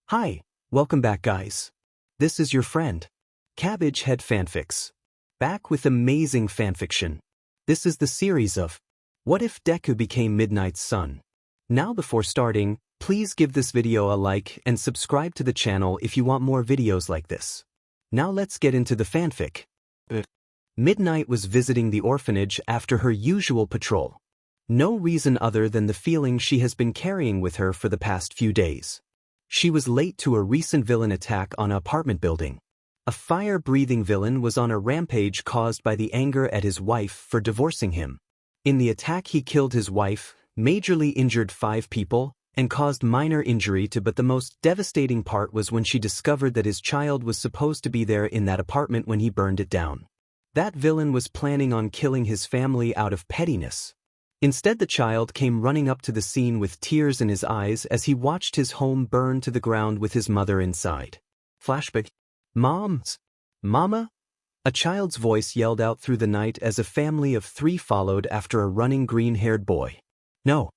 Hi, welcome back guys. This is your friend, Cabbage Head Fanfics. Back with amazing fanfiction. This is the series of What If Deku Became Midnight's Son? Now before starting, please give this video a like and subscribe to the channel if you want more videos like this. Now let's get into the fanfic. Midnight was visiting the orphanage after her usual patrol. No reason other than the feeling she has been carrying with her for the past few days. She was late to a recent villain attack on an apartment building. A fire-breathing villain was on a rampage caused by the anger at his wife for divorcing him. In the attack he killed his wife, majorly injured 5 people, and caused minor injury to, but the most devastating part was when she discovered that his child was supposed to be there in that apartment when he burned it down. That villain was planning on killing his family out of pettiness. Instead, the child came running up to the scene with tears in his eyes as he watched his home burn to the ground with his mother inside. Flashback. Mama? A child's voice yelled out through the night as a family of 3 followed after a running green-haired boy. No.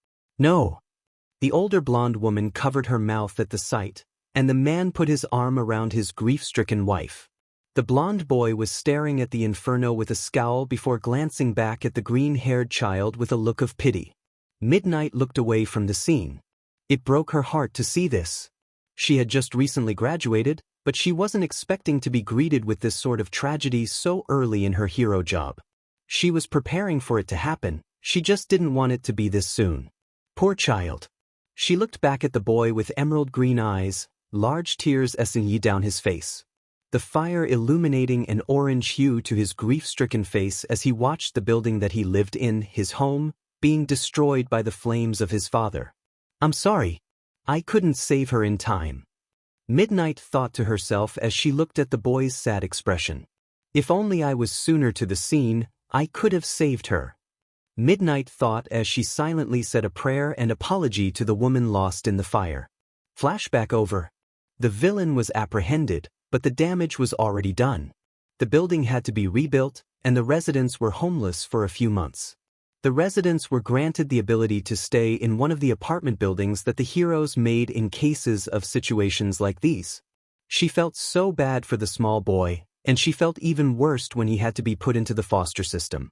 The older blonde woman covered her mouth at the sight, and the man put his arm around his grief-stricken wife. The blonde boy was staring at the inferno with a scowl before glancing back at the green-haired child with a look of pity. Midnight looked away from the scene. It broke her heart to see this. She had just recently graduated, but she wasn't expecting to be greeted with this sort of tragedy so early in her hero job. She was preparing for it to happen, she just didn't want it to be this soon. Poor child. She looked back at the boy with emerald green eyes, large tears essing down his face. The fire illuminating an orange hue to his grief-stricken face as he watched the building that he lived in, his home, being destroyed by the flames of his father. I'm sorry. I couldn't save her in time. Midnight thought to herself as she looked at the boy's sad expression. If only I was sooner to the scene, I could have saved her. Midnight thought as she silently said a prayer and apology to the woman lost in the fire. Flashback over. The villain was apprehended, but the damage was already done. The building had to be rebuilt, and the residents were homeless for a few months. The residents were granted the ability to stay in one of the apartment buildings that the heroes made in cases of situations like these. She felt so bad for the small boy, and she felt even worse when he had to be put into the foster system.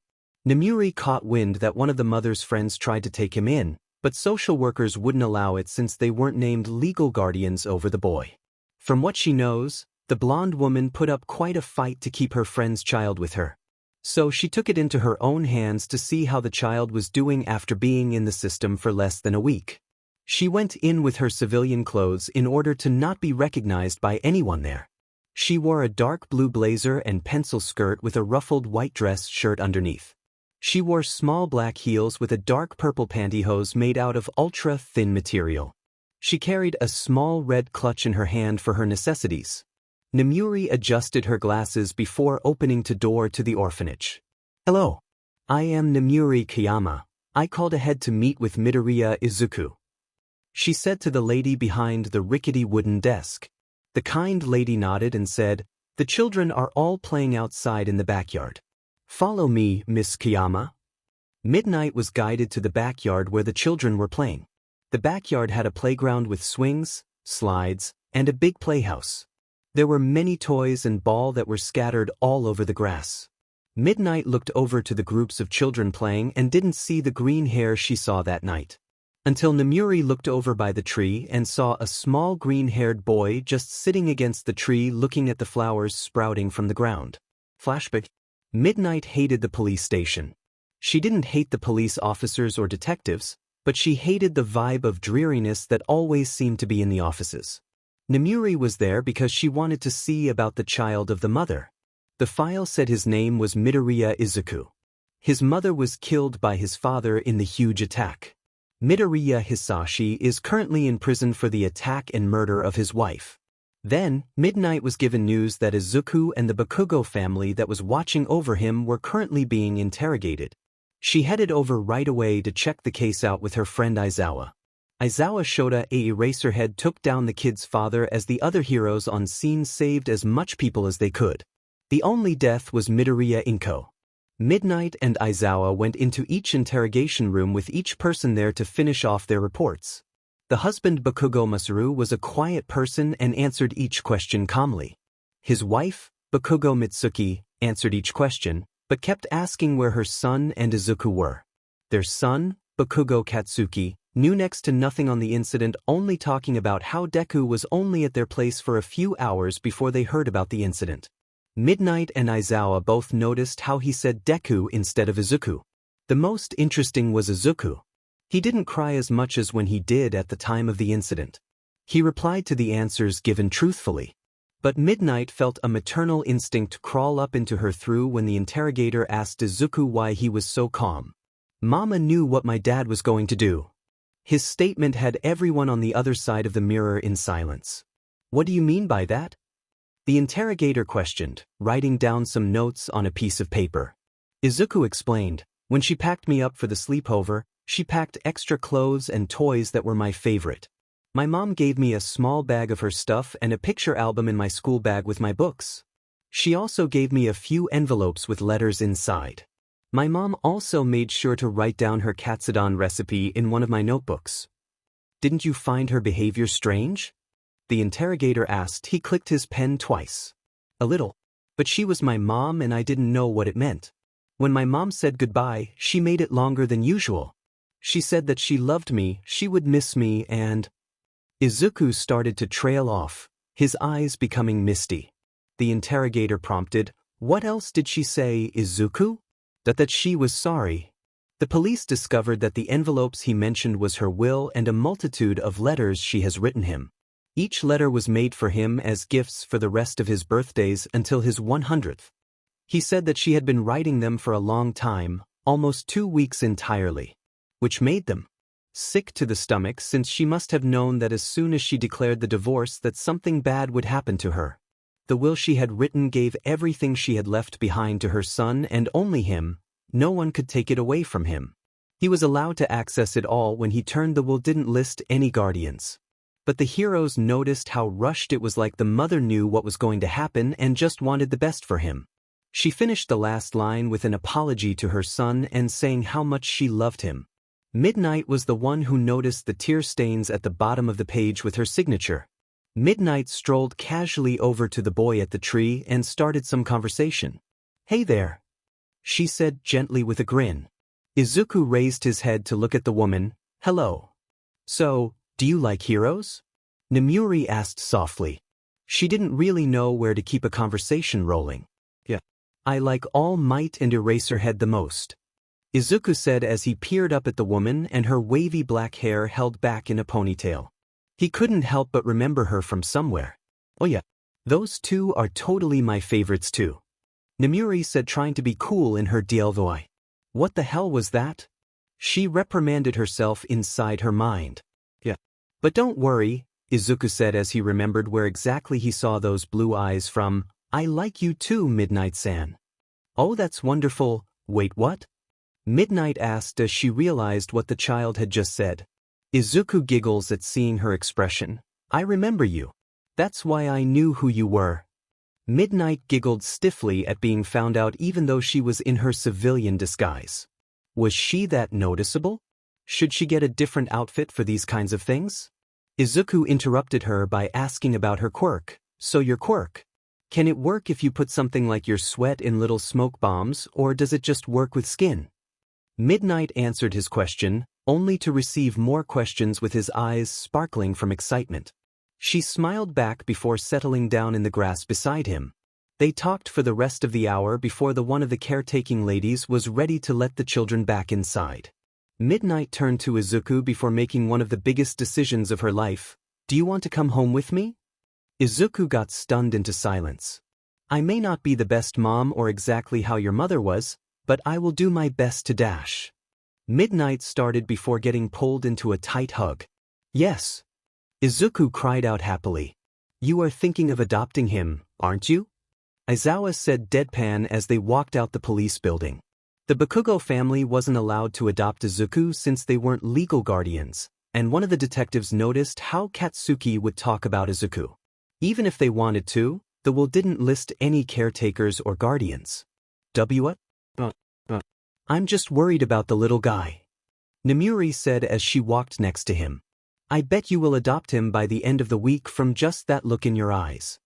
Nemuri caught wind that one of the mother's friends tried to take him in, but social workers wouldn't allow it since they weren't named legal guardians over the boy. From what she knows, the blonde woman put up quite a fight to keep her friend's child with her. So she took it into her own hands to see how the child was doing after being in the system for less than a week. She went in with her civilian clothes in order to not be recognized by anyone there. She wore a dark blue blazer and pencil skirt with a ruffled white dress shirt underneath. She wore small black heels with a dark purple pantyhose made out of ultra-thin material. She carried a small red clutch in her hand for her necessities. Nemuri adjusted her glasses before opening the door to the orphanage. Hello. I am Nemuri Kiyama. I called ahead to meet with Midoriya Izuku. She said to the lady behind the rickety wooden desk. The kind lady nodded and said, "The children are all playing outside in the backyard. Follow me, Miss Kiyama." Midnight was guided to the backyard where the children were playing. The backyard had a playground with swings, slides, and a big playhouse. There were many toys and balls that were scattered all over the grass. Midnight looked over to the groups of children playing and didn't see the green hair she saw that night. Until Nemuri looked over by the tree and saw a small green-haired boy just sitting against the tree looking at the flowers sprouting from the ground. Flashback. Midnight hated the police station. She didn't hate the police officers or detectives, but she hated the vibe of dreariness that always seemed to be in the offices. Nemuri was there because she wanted to see about the child of the mother. The file said his name was Midoriya Izuku. His mother was killed by his father in the huge attack. Midoriya Hisashi is currently in prison for the attack and murder of his wife. Then, Midnight was given news that Izuku and the Bakugo family that was watching over him were currently being interrogated. She headed over right away to check the case out with her friend Aizawa. Shoto, a Eraserhead, took down the kid's father as the other heroes on scene saved as much people as they could. The only death was Midoriya Inko. Midnight and Aizawa went into each interrogation room with each person there to finish off their reports. The husband Bakugo Masaru was a quiet person and answered each question calmly. His wife, Bakugo Mitsuki, answered each question, but kept asking where her son and Izuku were. Their son, Bakugo Katsuki, knew next to nothing on the incident, only talking about how Deku was only at their place for a few hours before they heard about the incident. Midnight and Aizawa both noticed how he said Deku instead of Izuku. The most interesting was Izuku. He didn't cry as much as when he did at the time of the incident. He replied to the answers given truthfully. But Midnight felt a maternal instinct crawl up into her through when the interrogator asked Izuku why he was so calm. "Mama knew what my dad was going to do." His statement had everyone on the other side of the mirror in silence. "What do you mean by that?" The interrogator questioned, writing down some notes on a piece of paper. Izuku explained, "When she packed me up for the sleepover, she packed extra clothes and toys that were my favorite. My mom gave me a small bag of her stuff and a picture album in my school bag with my books. She also gave me a few envelopes with letters inside. My mom also made sure to write down her katsudon recipe in one of my notebooks." "Didn't you find her behavior strange?" the interrogator asked. He clicked his pen twice. "A little. But she was my mom and I didn't know what it meant. When my mom said goodbye, she made it longer than usual. She said that she loved me, she would miss me, and—" Izuku started to trail off, his eyes becoming misty. The interrogator prompted, "What else did she say, Izuku?" That she was sorry. The police discovered that the envelopes he mentioned was her will and a multitude of letters she has written him. Each letter was made for him as gifts for the rest of his birthdays until his 100th. He said that she had been writing them for a long time, almost 2 weeks entirely. Which made them sick to the stomach, since she must have known that as soon as she declared the divorce that something bad would happen to her. The will she had written gave everything she had left behind to her son and only him. No one could take it away from him. He was allowed to access it all. When he turned the will, didn't list any guardians. But the heroes noticed how rushed it was, like the mother knew what was going to happen and just wanted the best for him. She finished the last line with an apology to her son and saying how much she loved him. Midnight was the one who noticed the tear stains at the bottom of the page with her signature. Midnight strolled casually over to the boy at the tree and started some conversation. "Hey there," she said gently with a grin. Izuku raised his head to look at the woman. "Hello. So, do you like heroes?" Nemuri asked softly. She didn't really know where to keep a conversation rolling. "Yeah. I like All Might and Eraserhead the most," Izuku said as he peered up at the woman and her wavy black hair held back in a ponytail. He couldn't help but remember her from somewhere. "Oh yeah, those two are totally my favorites too," Nemuri said, trying to be cool in her dielvoi. What the hell was that? She reprimanded herself inside her mind. "Yeah. But don't worry," Izuku said as he remembered where exactly he saw those blue eyes from. "I like you too, Midnight-san." "Oh, that's wonderful. Wait, what?" Midnight asked as she realized what the child had just said. Izuku giggles at seeing her expression. "I remember you. That's why I knew who you were." Midnight giggled stiffly at being found out even though she was in her civilian disguise. Was she that noticeable? Should she get a different outfit for these kinds of things? Izuku interrupted her by asking about her quirk. "So your quirk, can it work if you put something like your sweat in little smoke bombs, or does it just work with skin?" Midnight answered his question, only to receive more questions with his eyes sparkling from excitement. She smiled back before settling down in the grass beside him. They talked for the rest of the hour before one of the caretaking ladies was ready to let the children back inside. Midnight turned to Izuku before making one of the biggest decisions of her life. "Do you want to come home with me?" Izuku got stunned into silence. "I may not be the best mom or exactly how your mother was, but I will do my best to dash." Midnight started before getting pulled into a tight hug. "Yes." Izuku cried out happily. "You are thinking of adopting him, aren't you?" Aizawa said deadpan as they walked out the police building. The Bakugo family wasn't allowed to adopt Izuku since they weren't legal guardians, and one of the detectives noticed how Katsuki would talk about Izuku. Even if they wanted to, the will didn't list any caretakers or guardians. "What? I'm just worried about the little guy," Nemuri said as she walked next to him. I bet you will adopt him by the end of the week from just that look in your eyes.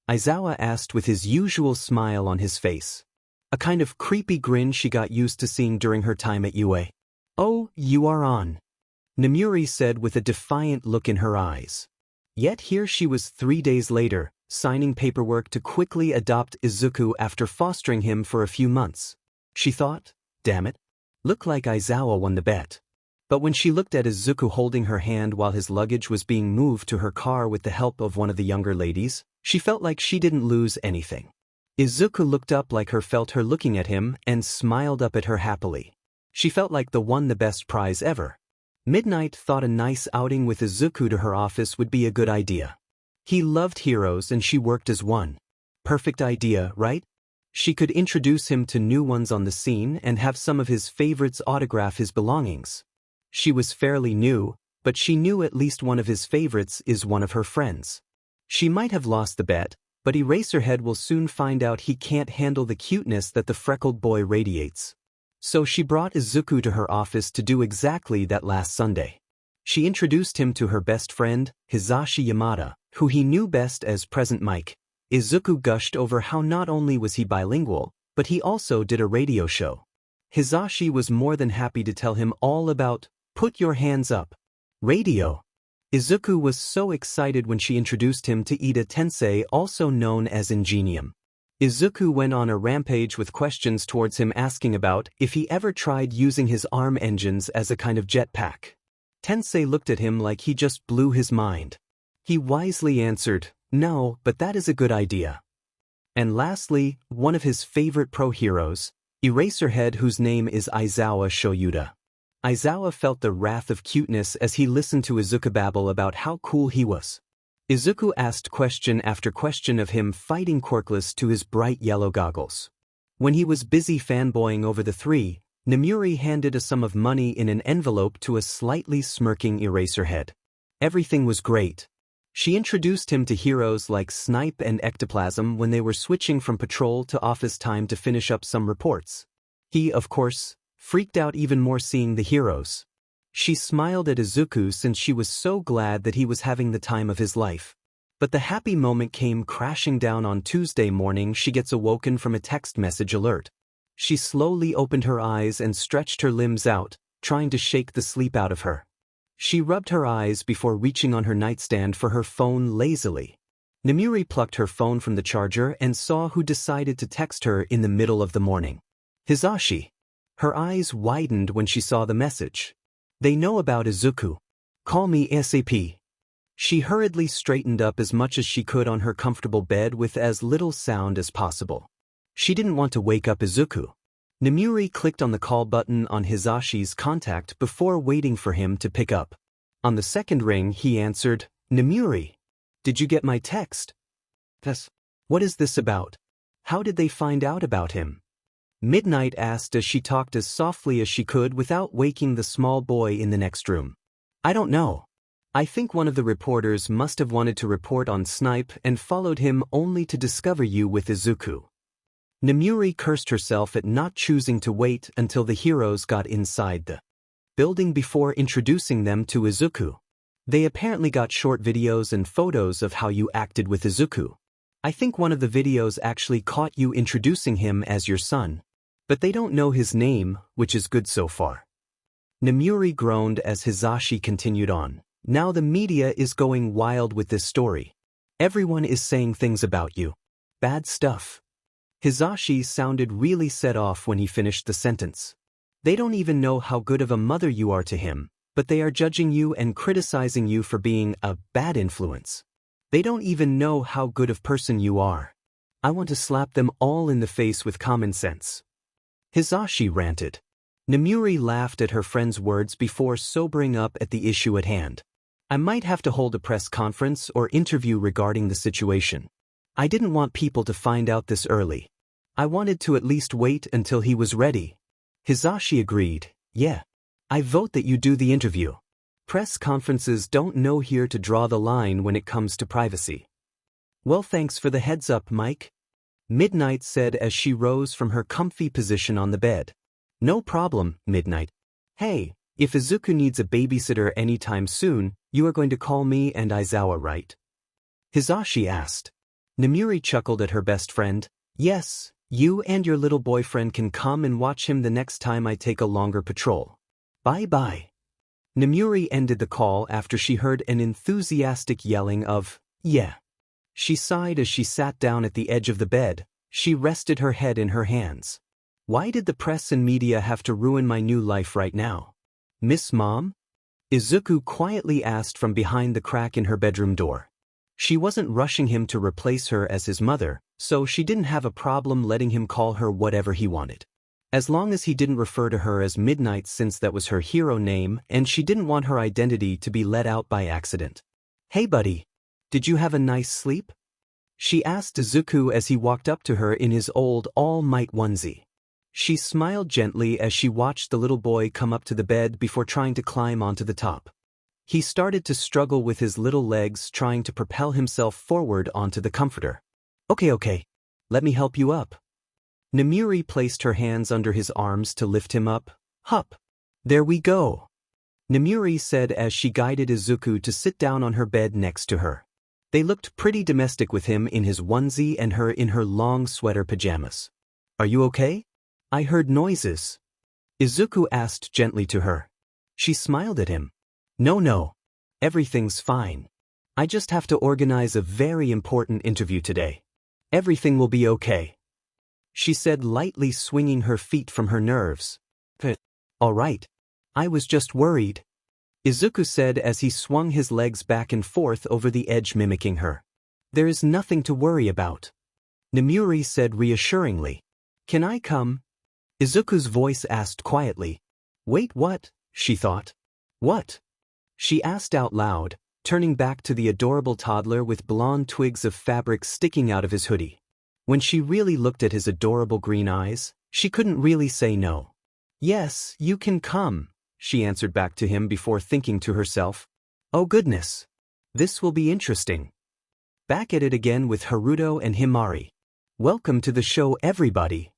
Aizawa asked with his usual smile on his face. A kind of creepy grin she got used to seeing during her time at UA. Oh, you are on. Namuri said with a defiant look in her eyes. Yet here she was 3 days later, signing paperwork to quickly adopt Izuku after fostering him for a few months. She thought, damn it. Looked like Aizawa won the bet. But when she looked at Izuku holding her hand while his luggage was being moved to her car with the help of one of the younger ladies, she felt like she didn't lose anything. Izuku looked up like her felt her looking at him and smiled up at her happily. She felt like won the best prize ever. Midnight thought a nice outing with Izuku to her office would be a good idea. He loved heroes and she worked as one. Perfect idea, right? She could introduce him to new ones on the scene and have some of his favorites autograph his belongings. She was fairly new, but she knew at least one of his favorites is one of her friends. She might have lost the bet, but Eraserhead will soon find out he can't handle the cuteness that the freckled boy radiates. So she brought Izuku to her office to do exactly that last Sunday. She introduced him to her best friend, Hisashi Yamada, who he knew best as Present Mike. Izuku gushed over how not only was he bilingual, but he also did a radio show. Hisashi was more than happy to tell him all about Put Your Hands Up radio. Izuku was so excited when she introduced him to Ida Tensei, also known as Ingenium. Izuku went on a rampage with questions towards him, asking about if he ever tried using his arm engines as a kind of jetpack. Tensei looked at him like he just blew his mind. He wisely answered, no, but that is a good idea. And lastly, one of his favorite pro-heroes, Eraserhead, whose name is Aizawa Shoyuda. Aizawa felt the wrath of cuteness as he listened to Izuku babble about how cool he was. Izuku asked question after question of him, fighting quirkless to his bright yellow goggles. When he was busy fanboying over the three, Namuri handed a sum of money in an envelope to a slightly smirking Eraserhead. Everything was great. She introduced him to heroes like Snipe and Ectoplasm when they were switching from patrol to office time to finish up some reports. He, of course, freaked out even more seeing the heroes. She smiled at Izuku since she was so glad that he was having the time of his life. But the happy moment came crashing down on Tuesday morning. She gets awoken from a text message alert. She slowly opened her eyes and stretched her limbs out, trying to shake the sleep out of her. She rubbed her eyes before reaching on her nightstand for her phone lazily. Namuri plucked her phone from the charger and saw who decided to text her in the middle of the morning. Hisashi. Her eyes widened when she saw the message. They know about Izuku. Call me ASAP. She hurriedly straightened up as much as she could on her comfortable bed with as little sound as possible. She didn't want to wake up Izuku. Namuri clicked on the call button on Hisashi's contact before waiting for him to pick up. On the second ring, he answered, Namuri. Did you get my text? Yes. What is this about? How did they find out about him? Midnight asked as she talked as softly as she could without waking the small boy in the next room. I don't know. I think one of the reporters must have wanted to report on Snipe and followed him only to discover you with Izuku. Namuri cursed herself at not choosing to wait until the heroes got inside the building before introducing them to Izuku. They apparently got short videos and photos of how you acted with Izuku. I think one of the videos actually caught you introducing him as your son. But they don't know his name, which is good so far. Namuri groaned as Hisashi continued on. Now the media is going wild with this story. Everyone is saying things about you. Bad stuff. Hisashi sounded really set off when he finished the sentence. They don't even know how good of a mother you are to him, but they are judging you and criticizing you for being a bad influence. They don't even know how good of person you are. I want to slap them all in the face with common sense. Hisashi ranted. Namuri laughed at her friend's words before sobering up at the issue at hand. I might have to hold a press conference or interview regarding the situation. I didn't want people to find out this early. I wanted to at least wait until he was ready. Hisashi agreed. Yeah. I vote that you do the interview. Press conferences don't know here to draw the line when it comes to privacy. Well, thanks for the heads up, Mike. Midnight said as she rose from her comfy position on the bed. No problem, Midnight. Hey, if Izuku needs a babysitter anytime soon, You are going to call me and Aizawa, right? Hisashi asked. Namuri chuckled at her best friend. Yes, you and your little boyfriend can come and watch him the next time I take a longer patrol. Bye-bye. Namuri ended the call after she heard an enthusiastic yelling of, yeah. She sighed as she sat down at the edge of the bed. She rested her head in her hands. Why did the press and media have to ruin my new life right now? Miss Mom? Izuku quietly asked from behind the crack in her bedroom door. She wasn't rushing him to replace her as his mother, so she didn't have a problem letting him call her whatever he wanted. As long as he didn't refer to her as Midnight since that was her hero name and she didn't want her identity to be let out by accident. Hey buddy, did you have a nice sleep? She asked Izuku as he walked up to her in his old All Might onesie. She smiled gently as she watched the little boy come up to the bed before trying to climb onto the top. He started to struggle with his little legs trying to propel himself forward onto the comforter. Okay, let me help you up. Namuri placed her hands under his arms to lift him up. Hup. There we go. Namuri said as she guided Izuku to sit down on her bed next to her. They looked pretty domestic with him in his onesie and her in her long sweater pajamas. Are you okay? I heard noises. Izuku asked gently to her. She smiled at him. No. Everything's fine. I just have to organize a very important interview today. Everything will be okay. She said, lightly swinging her feet from her nerves. All right. I was just worried. Izuku said as he swung his legs back and forth over the edge mimicking her. There is nothing to worry about. Namuri said reassuringly. Can I come? Izuku's voice asked quietly. Wait, what? She thought. What? She asked out loud, turning back to the adorable toddler with blonde twigs of fabric sticking out of his hoodie. When she really looked at his adorable green eyes, she couldn't really say no. Yes, you can come, she answered back to him before thinking to herself. Oh goodness. This will be interesting. Back at it again with Haruto and Himari. Welcome to the show, everybody.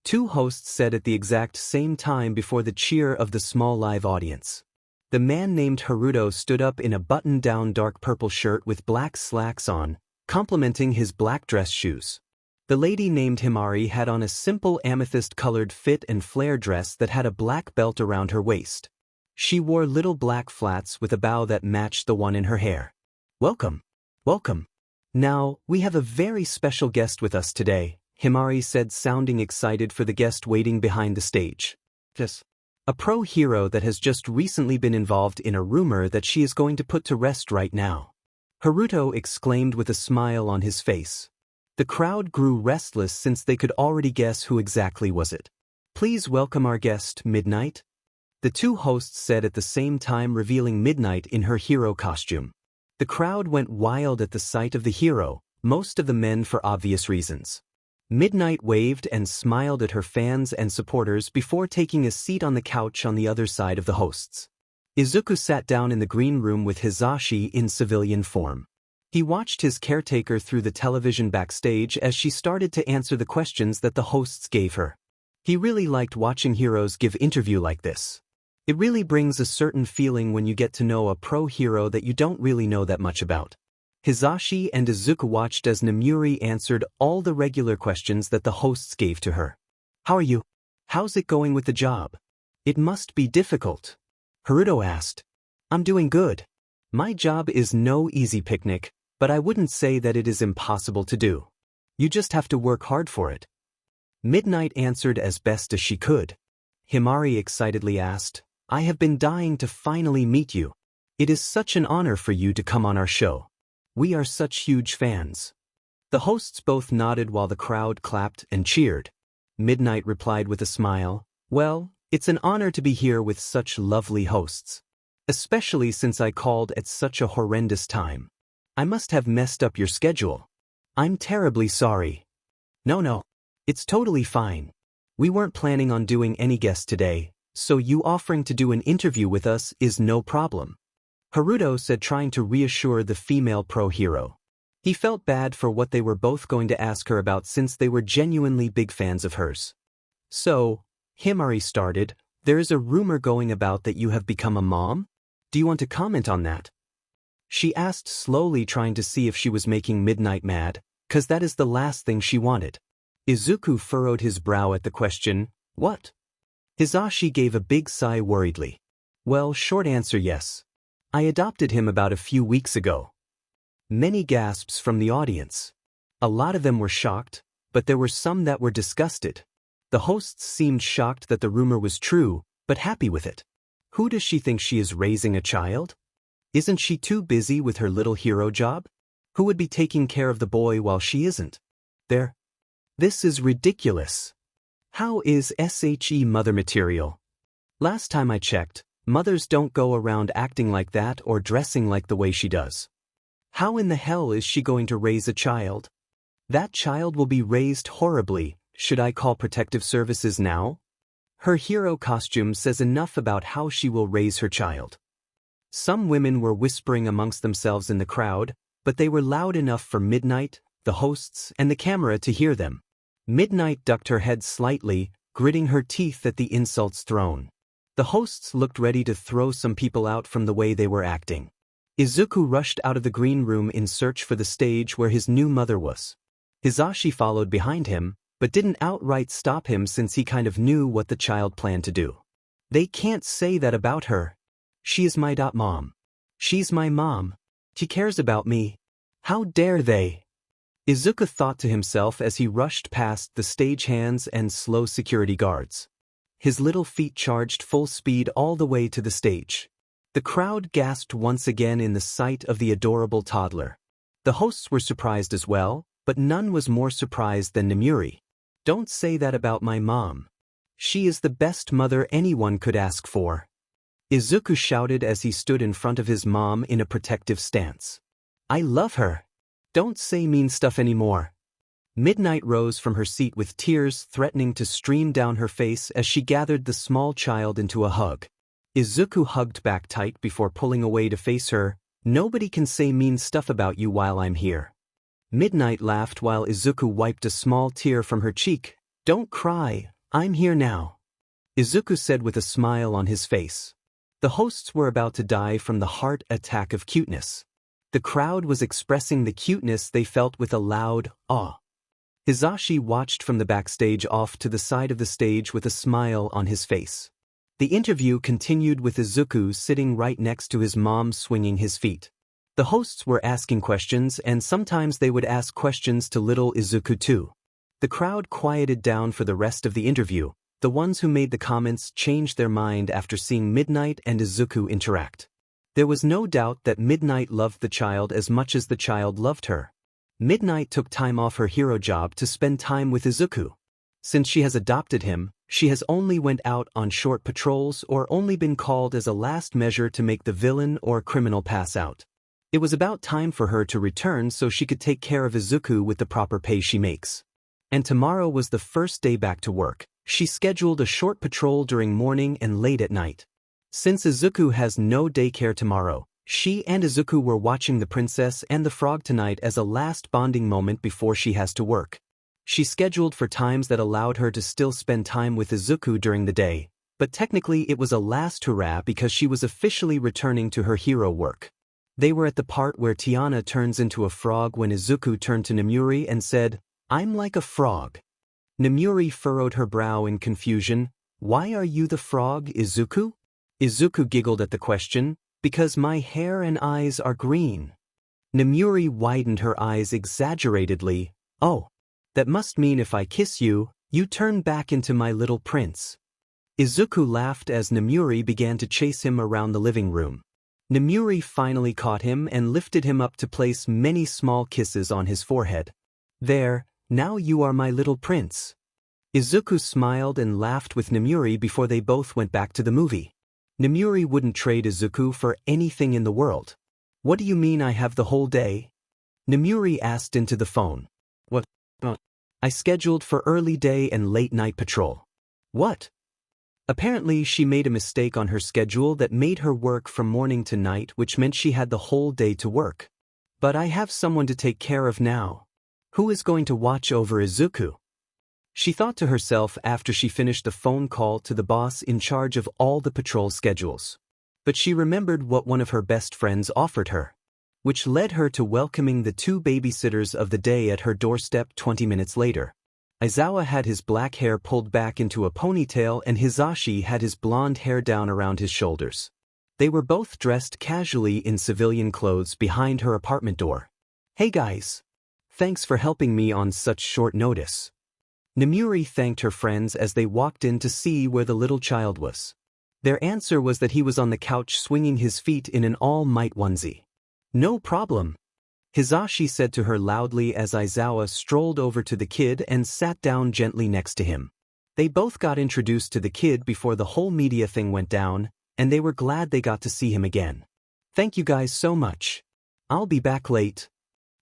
Two hosts said at the exact same time before the cheer of the small live audience. The man named Haruto stood up in a button-down dark purple shirt with black slacks on, complementing his black dress shoes. The lady named Himari had on a simple amethyst-colored fit and flare dress that had a black belt around her waist. She wore little black flats with a bow that matched the one in her hair. Welcome. Now, we have a very special guest with us today, Himari said, sounding excited for the guest waiting behind the stage. Yes. A pro hero that has just recently been involved in a rumor that she is going to put to rest right now. Haruto exclaimed with a smile on his face. The crowd grew restless since they could already guess who exactly was it. Please welcome our guest, Midnight. The two hosts said at the same time, revealing Midnight in her hero costume. The crowd went wild at the sight of the hero, most of the men for obvious reasons. Midnight waved and smiled at her fans and supporters before taking a seat on the couch on the other side of the hosts. Izuku sat down in the green room with Hisashi in civilian form. He watched his caretaker through the television backstage as she started to answer the questions that the hosts gave her. He really liked watching heroes give interview like this. It really brings a certain feeling when you get to know a pro hero that you don't really know that much about. Hisashi and Izuku watched as Namuri answered all the regular questions that the hosts gave to her. How are you? How's it going with the job? It must be difficult. Haruto asked. I'm doing good. My job is no easy picnic, but I wouldn't say that it is impossible to do. You just have to work hard for it. Midnight answered as best as she could. Himari excitedly asked, I have been dying to finally meet you. It is such an honor for you to come on our show. We are such huge fans. The hosts both nodded while the crowd clapped and cheered. Midnight replied with a smile, Well, it's an honor to be here with such lovely hosts. Especially since I called at such a horrendous time. I must have messed up your schedule. I'm terribly sorry. No. It's totally fine. We weren't planning on doing any guests today, so you offering to do an interview with us is no problem. Haruto said, trying to reassure the female pro hero. He felt bad for what they were both going to ask her about since they were genuinely big fans of hers. So, Himari started, there is a rumor going about that you have become a mom? Do you want to comment on that? She asked slowly, trying to see if she was making Midnight mad, 'cause that is the last thing she wanted. Izuku furrowed his brow at the question, "What?" Hisashi gave a big sigh worriedly. "Well, short answer yes. I adopted him about a few weeks ago." Many gasps from the audience. A lot of them were shocked, but there were some that were disgusted. The hosts seemed shocked that the rumor was true, but happy with it. Who does she think she is, raising a child? Isn't she too busy with her little hero job? Who would be taking care of the boy while she isn't? This is ridiculous. How is SHE mother material? Last time I checked, mothers don't go around acting like that or dressing like the way she does. How in the hell is she going to raise a child? That child will be raised horribly. Should I call protective services now? Her hero costume says enough about how she will raise her child. Some women were whispering amongst themselves in the crowd, but they were loud enough for Midnight, the hosts, and the camera to hear them. Midnight ducked her head slightly, gritting her teeth at the insults thrown. The hosts looked ready to throw some people out from the way they were acting. Izuku rushed out of the green room in search for the stage where his new mother was. Hisashi followed behind him, but didn't outright stop him since he kind of knew what the child planned to do. They can't say that about her. She is my mom. She's my mom. She cares about me. How dare they? Izuku thought to himself as he rushed past the stagehands and slow security guards. His little feet charged full speed all the way to the stage. The crowd gasped once again in the sight of the adorable toddler. The hosts were surprised as well, but none was more surprised than Nemuri. Don't say that about my mom. She is the best mother anyone could ask for. Izuku shouted as he stood in front of his mom in a protective stance. I love her. Don't say mean stuff anymore. Midnight rose from her seat with tears threatening to stream down her face as she gathered the small child into a hug. Izuku hugged back tight before pulling away to face her. Nobody can say mean stuff about you while I'm here. Midnight laughed while Izuku wiped a small tear from her cheek. Don't cry, I'm here now. Izuku said with a smile on his face. The hosts were about to die from the heart attack of cuteness. The crowd was expressing the cuteness they felt with a loud "aw." Hisashi watched from the backstage off to the side of the stage with a smile on his face. The interview continued with Izuku sitting right next to his mom swinging his feet. The hosts were asking questions and sometimes they would ask questions to little Izuku too. The crowd quieted down for the rest of the interview. The ones who made the comments changed their mind after seeing Midnight and Izuku interact. There was no doubt that Midnight loved the child as much as the child loved her. Midnight took time off her hero job to spend time with Izuku. Since she has adopted him, she has only went out on short patrols or only been called as a last measure to make the villain or criminal pass out. It was about time for her to return so she could take care of Izuku with the proper pay she makes. And tomorrow was the first day back to work. She scheduled a short patrol during morning and late at night. Since Izuku has no daycare tomorrow, she and Izuku were watching The Princess and the Frog tonight as a last bonding moment before she has to work. She scheduled for times that allowed her to still spend time with Izuku during the day, but technically it was a last hurrah because she was officially returning to her hero work. They were at the part where Tiana turns into a frog when Izuku turned to Nemuri and said, I'm like a frog. Nemuri furrowed her brow in confusion. Why are you the frog, Izuku? Izuku giggled at the question, because my hair and eyes are green. Nemuri widened her eyes exaggeratedly. Oh, that must mean if I kiss you, you turn back into my little prince. Izuku laughed as Nemuri began to chase him around the living room. Nemuri finally caught him and lifted him up to place many small kisses on his forehead. There, now you are my little prince. Izuku smiled and laughed with Nemuri before they both went back to the movie. Nemuri wouldn't trade Izuku for anything in the world. What do you mean I have the whole day? Nemuri asked into the phone. What? I scheduled for early day and late night patrol. What? Apparently she made a mistake on her schedule that made her work from morning to night, which meant she had the whole day to work. But I have someone to take care of now. Who is going to watch over Izuku? She thought to herself after she finished the phone call to the boss in charge of all the patrol schedules. But she remembered what one of her best friends offered her. which led her to welcoming the two babysitters of the day at her doorstep 20 minutes later. Aizawa had his black hair pulled back into a ponytail and Hisashi had his blonde hair down around his shoulders. They were both dressed casually in civilian clothes behind her apartment door. "Hey guys. Thanks for helping me on such short notice." Nemuri thanked her friends as they walked in to see where the little child was. Their answer was that he was on the couch swinging his feet in an all-might onesie. "No problem," Hisashi said to her loudly as Aizawa strolled over to the kid and sat down gently next to him. They both got introduced to the kid before the whole media thing went down, and they were glad they got to see him again. "Thank you guys so much. I'll be back late,"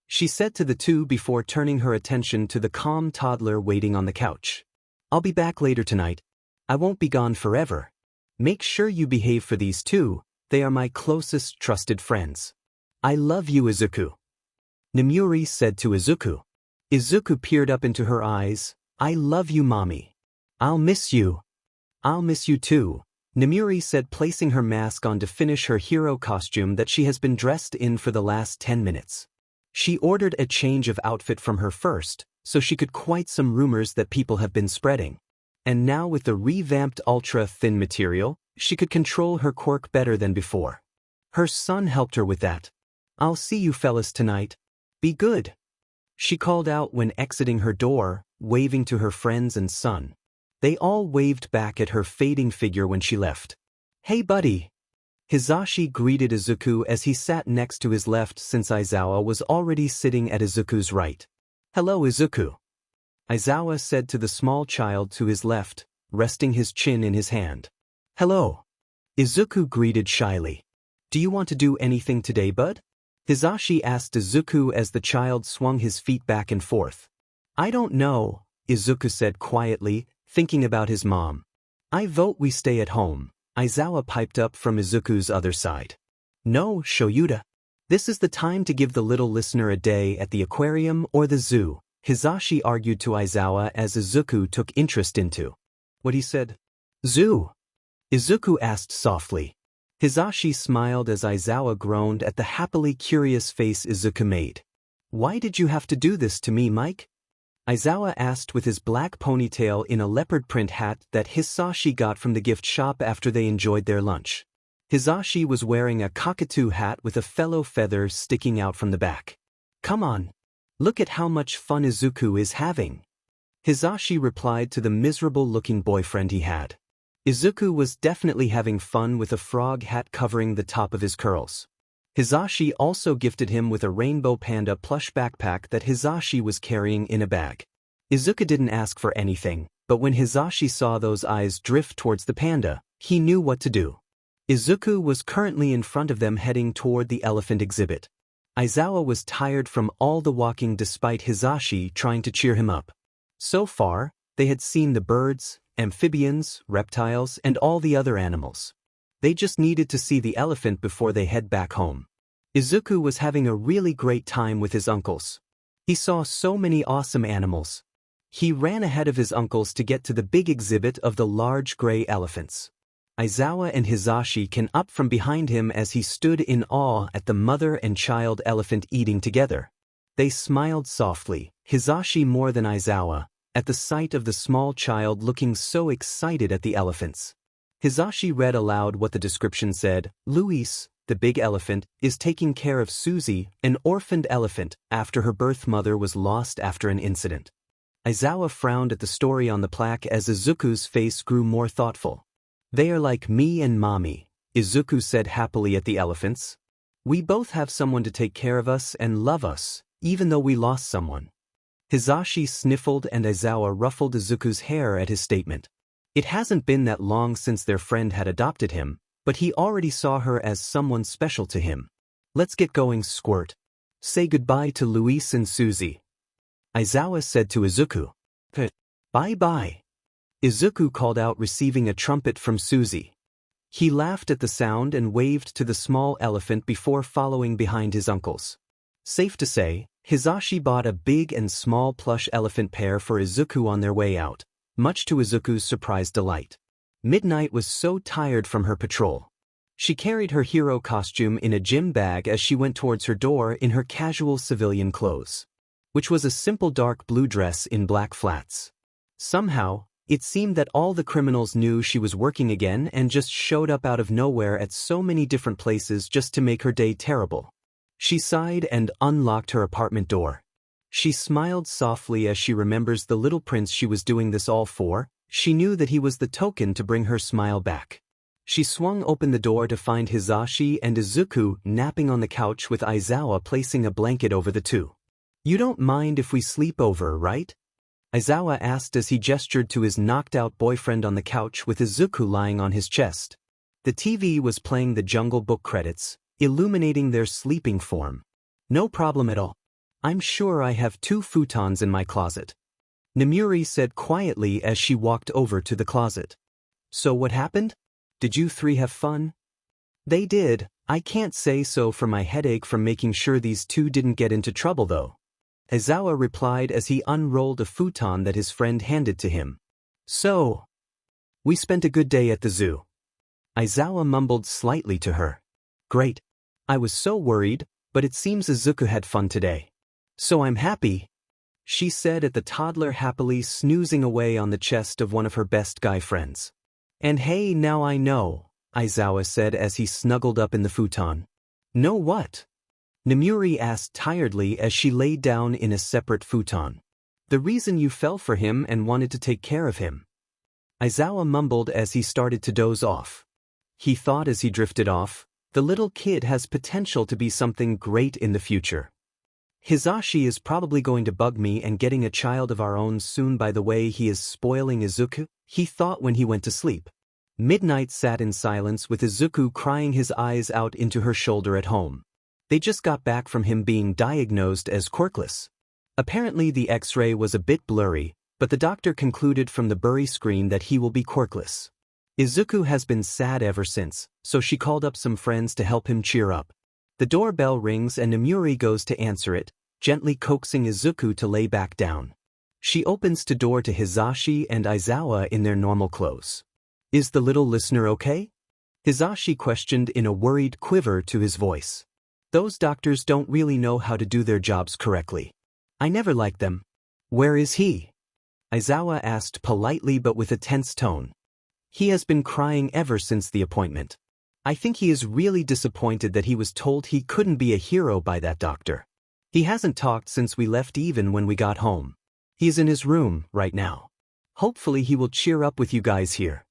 she said to the two before turning her attention to the calm toddler waiting on the couch. "I'll be back later tonight. I won't be gone forever. Make sure you behave for these two, they are my closest trusted friends. I love you, Izuku," Nemuri said to Izuku. Izuku peered up into her eyes. "I love you, mommy. I'll miss you." "I'll miss you too," Nemuri said, placing her mask on to finish her hero costume that she has been dressed in for the last 10 minutes. She ordered a change of outfit from her first, so she could quiet some rumors that people have been spreading. And now with the revamped ultra-thin material, she could control her quirk better than before. Her son helped her with that. "I'll see you fellas tonight. Be good," she called out when exiting her door, waving to her friends and son. They all waved back at her fading figure when she left. "Hey buddy." Hisashi greeted Izuku as he sat next to his left since Aizawa was already sitting at Izuku's right. "Hello Izuku," Aizawa said to the small child to his left, resting his chin in his hand. "Hello," Izuku greeted shyly. "Do you want to do anything today, bud?" Hisashi asked Izuku as the child swung his feet back and forth. "I don't know," Izuku said quietly, thinking about his mom. "I vote we stay at home," Aizawa piped up from Izuku's other side. "No, Shoyuta. This is the time to give the little listener a day at the aquarium or the zoo," Hisashi argued to Aizawa as Izuku took interest into what he said. "Zoo?" Izuku asked softly. Hisashi smiled as Aizawa groaned at the happily curious face Izuku made. "Why did you have to do this to me, Mike?" Aizawa asked with his black ponytail in a leopard print hat that Hisashi got from the gift shop after they enjoyed their lunch. Hisashi was wearing a cockatoo hat with a fellow feather sticking out from the back. "Come on. Look at how much fun Izuku is having," Hisashi replied to the miserable-looking boyfriend he had. Izuku was definitely having fun with a frog hat covering the top of his curls. Hisashi also gifted him with a rainbow panda plush backpack that Hisashi was carrying in a bag. Izuku didn't ask for anything, but when Hisashi saw those eyes drift towards the panda, he knew what to do. Izuku was currently in front of them heading toward the elephant exhibit. Aizawa was tired from all the walking despite Hisashi trying to cheer him up. So far, they had seen the birds, amphibians, reptiles, and all the other animals. They just needed to see the elephant before they head back home. Izuku was having a really great time with his uncles. He saw so many awesome animals. He ran ahead of his uncles to get to the big exhibit of the large gray elephants. Aizawa and Hisashi came up from behind him as he stood in awe at the mother and child elephant eating together. They smiled softly, Hisashi more than Aizawa, at the sight of the small child looking so excited at the elephants. Hisashi read aloud what the description said. "Luis, the big elephant, is taking care of Susie, an orphaned elephant, after her birth mother was lost after an incident." Aizawa frowned at the story on the plaque as Izuku's face grew more thoughtful. "They are like me and mommy," Izuku said happily at the elephants. "We both have someone to take care of us and love us, even though we lost someone." Hisashi sniffled and Aizawa ruffled Izuku's hair at his statement. It hasn't been that long since their friend had adopted him, but he already saw her as someone special to him. "Let's get going, Squirt. Say goodbye to Luis and Susie," Aizawa said to Izuku. "Bye-bye," Izuku called out, receiving a trumpet from Susie. He laughed at the sound and waved to the small elephant before following behind his uncles. Safe to say, Hisashi bought a big and small plush elephant pair for Izuku on their way out, much to Izuku's surprised delight. Midnight was so tired from her patrol. She carried her hero costume in a gym bag as she went towards her door in her casual civilian clothes, which was a simple dark blue dress in black flats. Somehow, it seemed that all the criminals knew she was working again and just showed up out of nowhere at so many different places just to make her day terrible. She sighed and unlocked her apartment door. She smiled softly as she remembers the little prince she was doing this all for. She knew that he was the token to bring her smile back. She swung open the door to find Hisashi and Izuku napping on the couch with Aizawa placing a blanket over the two. "You don't mind if we sleep over, right?" Aizawa asked as he gestured to his knocked-out boyfriend on the couch with Izuku lying on his chest. The TV was playing the Jungle Book credits, illuminating their sleeping form. "No problem at all. I'm sure I have 2 futons in my closet," Namuri said quietly as she walked over to the closet. "So what happened? Did you 3 have fun?" "They did. I can't say so for my headache from making sure these 2 didn't get into trouble though," Aizawa replied as he unrolled a futon that his friend handed to him. "So, we spent a good day at the zoo." Aizawa mumbled slightly to her. "Great. I was so worried, but it seems Izuku had fun today. So I'm happy," she said at the toddler happily snoozing away on the chest of one of her best guy friends. "And hey, now I know," Aizawa said as he snuggled up in the futon. "Know what?" Namuri asked tiredly as she lay down in a separate futon. "The reason you fell for him and wanted to take care of him," Aizawa mumbled as he started to doze off. He thought as he drifted off, the little kid has potential to be something great in the future. "Hisashi is probably going to bug me and getting a child of our own soon by the way he is spoiling Izuku," he thought when he went to sleep. Midnight sat in silence with Izuku crying his eyes out into her shoulder at home. They just got back from him being diagnosed as quirkless. Apparently the X-ray was a bit blurry, but the doctor concluded from the blurry screen that he will be quirkless. Izuku has been sad ever since, so she called up some friends to help him cheer up. The doorbell rings and Namuri goes to answer it, gently coaxing Izuku to lay back down. She opens the door to Hisashi and Aizawa in their normal clothes. "Is the little listener okay?" Hisashi questioned in a worried quiver to his voice. "Those doctors don't really know how to do their jobs correctly. I never liked them." "Where is he?" Aizawa asked politely but with a tense tone. "He has been crying ever since the appointment. I think he is really disappointed that he was told he couldn't be a hero by that doctor. He hasn't talked since we left even when we got home. He is in his room right now. Hopefully he will cheer up with you guys here."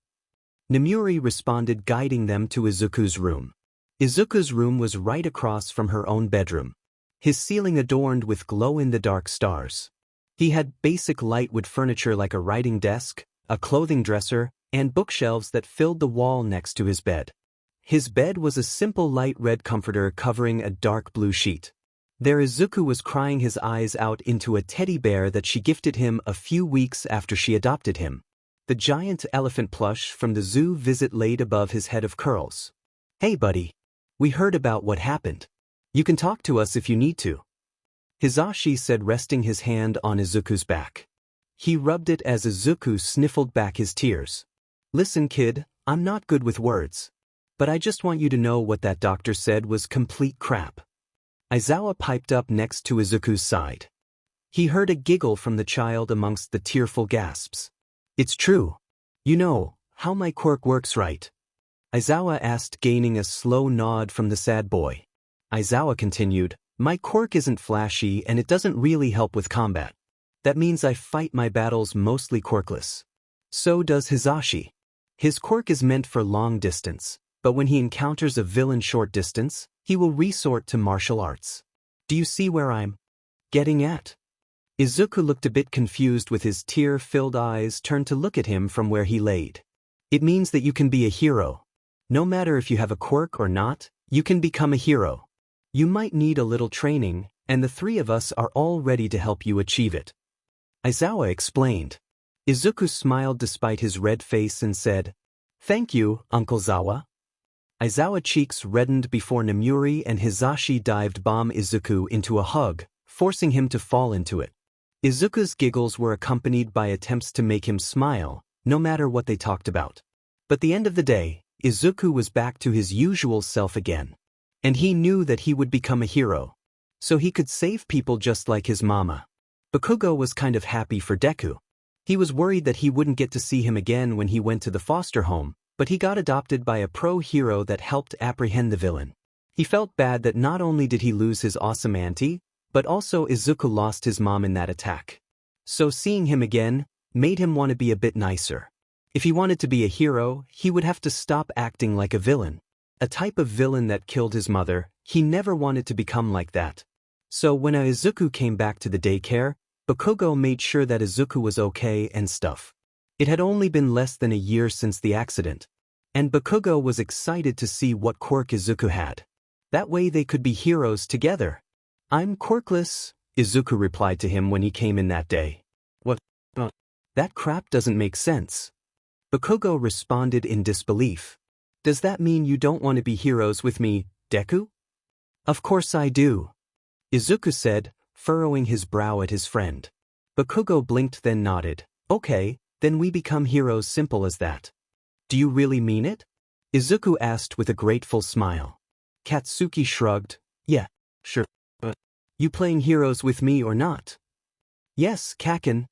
Namuri responded, guiding them to Izuku's room. Izuku's room was right across from her own bedroom, his ceiling adorned with glow-in-the-dark stars. He had basic lightwood furniture like a writing desk, a clothing dresser, and bookshelves that filled the wall next to his bed. His bed was a simple light red comforter covering a dark blue sheet. There Izuku was crying his eyes out into a teddy bear that she gifted him a few weeks after she adopted him. The giant elephant plush from the zoo visit laid above his head of curls. "Hey buddy. We heard about what happened. You can talk to us if you need to," Hisashi said, resting his hand on Izuku's back. He rubbed it as Izuku sniffled back his tears. "Listen kid, I'm not good with words. But I just want you to know what that doctor said was complete crap." Aizawa piped up next to Izuku's side. He heard a giggle from the child amongst the tearful gasps. "It's true. You know how my quirk works, right?" Aizawa asked, gaining a slow nod from the sad boy. Aizawa continued, "My quirk isn't flashy and it doesn't really help with combat. That means I fight my battles mostly quirkless. So does Hisashi. His quirk is meant for long distance, but when he encounters a villain short distance, he will resort to martial arts. Do you see where I'm getting at?" Izuku looked a bit confused with his tear-filled eyes turned to look at him from where he laid. "It means that you can be a hero. No matter if you have a quirk or not, you can become a hero. You might need a little training, and the 3 of us are all ready to help you achieve it," Aizawa explained. Izuku smiled despite his red face and said, "Thank you, Uncle Zawa." Aizawa's cheeks reddened before Namuri and Hisashi dived bomb Izuku into a hug, forcing him to fall into it. Izuku's giggles were accompanied by attempts to make him smile, no matter what they talked about. But at the end of the day, Izuku was back to his usual self again. And he knew that he would become a hero. So he could save people just like his mama. Bakugo was kind of happy for Deku. He was worried that he wouldn't get to see him again when he went to the foster home, but he got adopted by a pro-hero that helped apprehend the villain. He felt bad that not only did he lose his awesome auntie, but also Izuku lost his mom in that attack. So seeing him again made him want to be a bit nicer. If he wanted to be a hero, he would have to stop acting like a villain. A type of villain that killed his mother, he never wanted to become like that. So when Izuku came back to the daycare, Bakugo made sure that Izuku was okay and stuff. It had only been less than a year since the accident, and Bakugo was excited to see what quirk Izuku had. That way they could be heroes together. "I'm quirkless," Izuku replied to him when he came in that day. "What? That crap doesn't make sense." Bakugo responded in disbelief. "Does that mean you don't want to be heroes with me, Deku?" "Of course I do," Izuku said, furrowing his brow at his friend. Bakugo blinked then nodded. "Okay, then we become heroes, simple as that." "Do you really mean it?" Izuku asked with a grateful smile. Katsuki shrugged. "Yeah, sure, but you playing heroes with me or not?" "Yes, Kaken."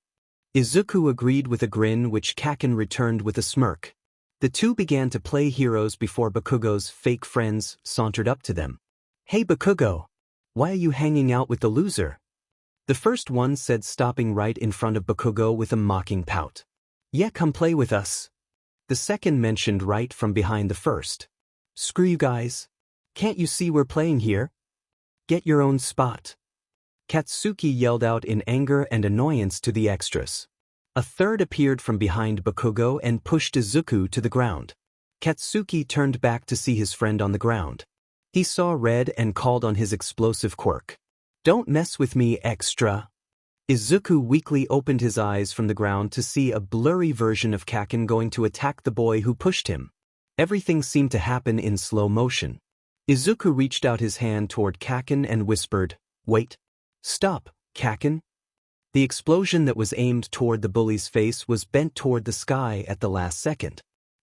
Izuku agreed with a grin which Kaken returned with a smirk. The two began to play heroes before Bakugo's fake friends sauntered up to them. "Hey Bakugo, why are you hanging out with the loser?" The first one said, stopping right in front of Bakugo with a mocking pout. "Yeah, come play with us." The second mentioned right from behind the first. "Screw you guys. Can't you see we're playing here? Get your own spot." Katsuki yelled out in anger and annoyance to the extras. A third appeared from behind Bakugo and pushed Izuku to the ground. Katsuki turned back to see his friend on the ground. He saw red and called on his explosive quirk. "Don't mess with me, extra." Izuku weakly opened his eyes from the ground to see a blurry version of Kaken going to attack the boy who pushed him. Everything seemed to happen in slow motion. Izuku reached out his hand toward Kaken and whispered, "Wait. Stop, Kaken." The explosion that was aimed toward the bully's face was bent toward the sky at the last second.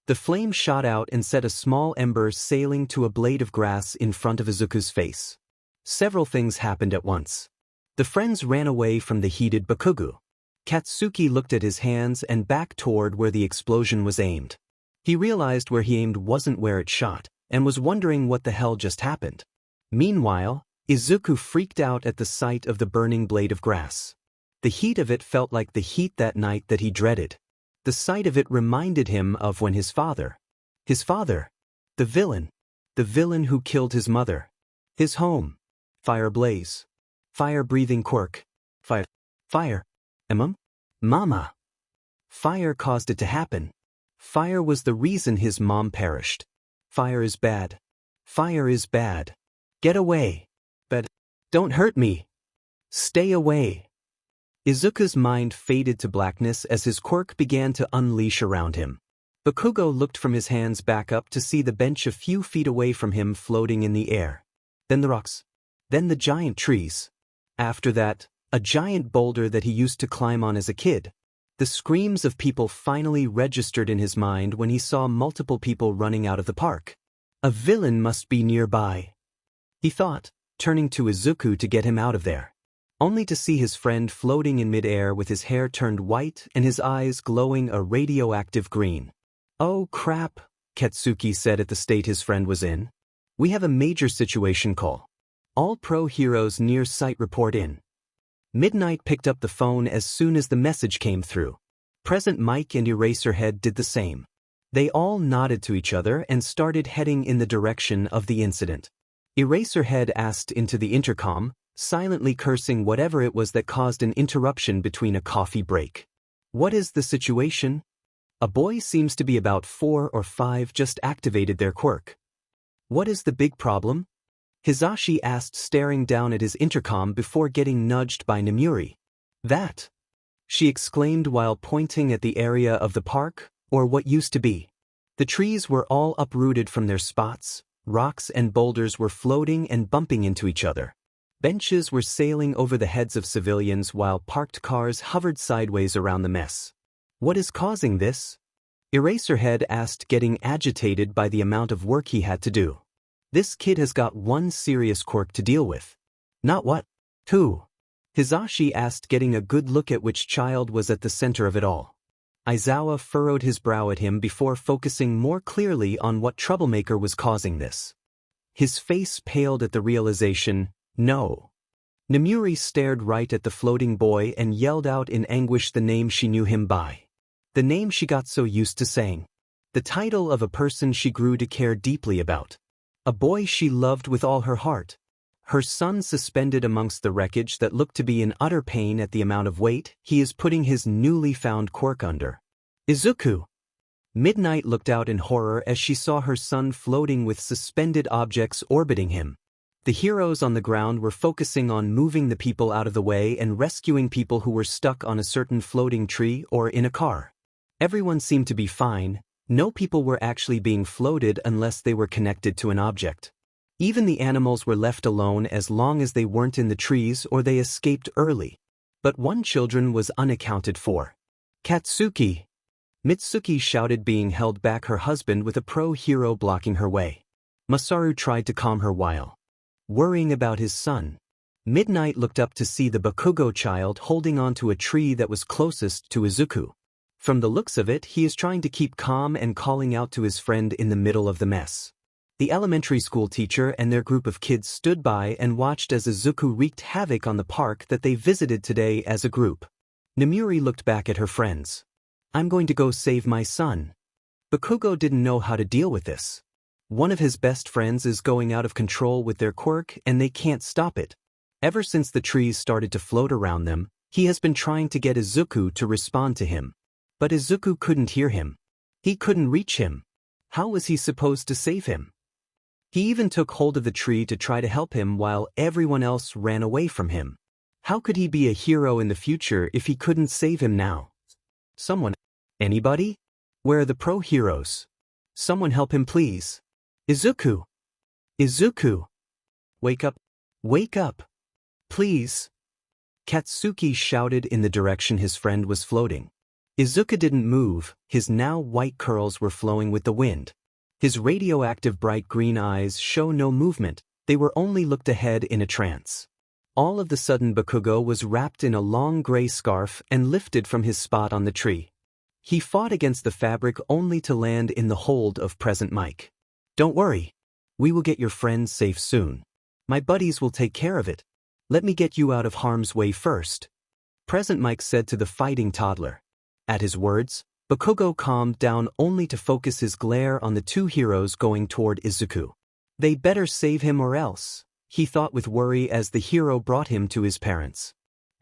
The flame shot out and set a small ember sailing to a blade of grass in front of Izuku's face. Several things happened at once. The friends ran away from the heated Bakugo. Katsuki looked at his hands and back toward where the explosion was aimed. He realized where he aimed wasn't where it shot, and was wondering what the hell just happened. Meanwhile, Izuku freaked out at the sight of the burning blade of grass. The heat of it felt like the heat that night that he dreaded. The sight of it reminded him of when his father, the villain who killed his mother, his home, fire blaze, fire-breathing quirk, fire, mama. Fire caused it to happen. Fire was the reason his mom perished. Fire is bad. Fire is bad. Get away. But don't hurt me. Stay away. Izuku's mind faded to blackness as his quirk began to unleash around him. Bakugo looked from his hands back up to see the bench a few feet away from him floating in the air. Then the rocks. Then the giant trees. After that, a giant boulder that he used to climb on as a kid. The screams of people finally registered in his mind when he saw multiple people running out of the park. A villain must be nearby, he thought, turning to Izuku to get him out of there. Only to see his friend floating in midair with his hair turned white and his eyes glowing a radioactive green. "Oh crap," Katsuki said at the state his friend was in. "We have a major situation call. All pro heroes near site report in." Midnight picked up the phone as soon as the message came through. Present Mike and Eraserhead did the same. They all nodded to each other and started heading in the direction of the incident. Eraserhead asked into the intercom, silently cursing whatever it was that caused an interruption between a coffee break. "What is the situation?" "A boy seems to be about 4 or 5 just activated their quirk." "What is the big problem?" Hisashi asked, staring down at his intercom before getting nudged by Nemuri. "That," she exclaimed while pointing at the area of the park, or what used to be. The trees were all uprooted from their spots, rocks and boulders were floating and bumping into each other. Benches were sailing over the heads of civilians while parked cars hovered sideways around the mess. "What is causing this?" Eraserhead asked, getting agitated by the amount of work he had to do. This kid has got one serious quirk to deal with. Not what? Who? Hisashi asked, getting a good look at which child was at the center of it all. Aizawa furrowed his brow at him before focusing more clearly on what troublemaker was causing this. His face paled at the realization, no. Nemuri stared right at the floating boy and yelled out in anguish the name she knew him by. The name she got so used to saying. The title of a person she grew to care deeply about. A boy she loved with all her heart. Her son suspended amongst the wreckage that looked to be in utter pain at the amount of weight he is putting his newly found quirk under. Izuku! Midnight looked out in horror as she saw her son floating with suspended objects orbiting him. The heroes on the ground were focusing on moving the people out of the way and rescuing people who were stuck on a certain floating tree or in a car. Everyone seemed to be fine. No people were actually being floated unless they were connected to an object. Even the animals were left alone as long as they weren't in the trees or they escaped early. But one children was unaccounted for. Katsuki! Mitsuki shouted, being held back, her husband with a pro-hero blocking her way. Masaru tried to calm her while worrying about his son. Midnight looked up to see the Bakugo child holding onto a tree that was closest to Izuku. From the looks of it, he is trying to keep calm and calling out to his friend in the middle of the mess. The elementary school teacher and their group of kids stood by and watched as Izuku wreaked havoc on the park that they visited today as a group. Nemuri looked back at her friends. I'm going to go save my son. Bakugo didn't know how to deal with this. One of his best friends is going out of control with their quirk and they can't stop it. Ever since the trees started to float around them, he has been trying to get Izuku to respond to him. But Izuku couldn't hear him. He couldn't reach him. How was he supposed to save him? He even took hold of the tree to try to help him while everyone else ran away from him. How could he be a hero in the future if he couldn't save him now? Someone. Anybody? Where are the pro-heroes? Someone help him, please. Izuku! Izuku! Wake up! Wake up! Please! Katsuki shouted in the direction his friend was floating. Izuku didn't move, his now white curls were flowing with the wind. His radioactive bright green eyes show no movement, they were only looked ahead in a trance. All of the sudden Bakugo was wrapped in a long gray scarf and lifted from his spot on the tree. He fought against the fabric only to land in the hold of Present Mike. Don't worry. We will get your friend safe soon. My buddies will take care of it. Let me get you out of harm's way first. Present Mike said to the fighting toddler. At his words, Bakugo calmed down only to focus his glare on the two heroes going toward Izuku. They better save him or else, he thought with worry as the hero brought him to his parents.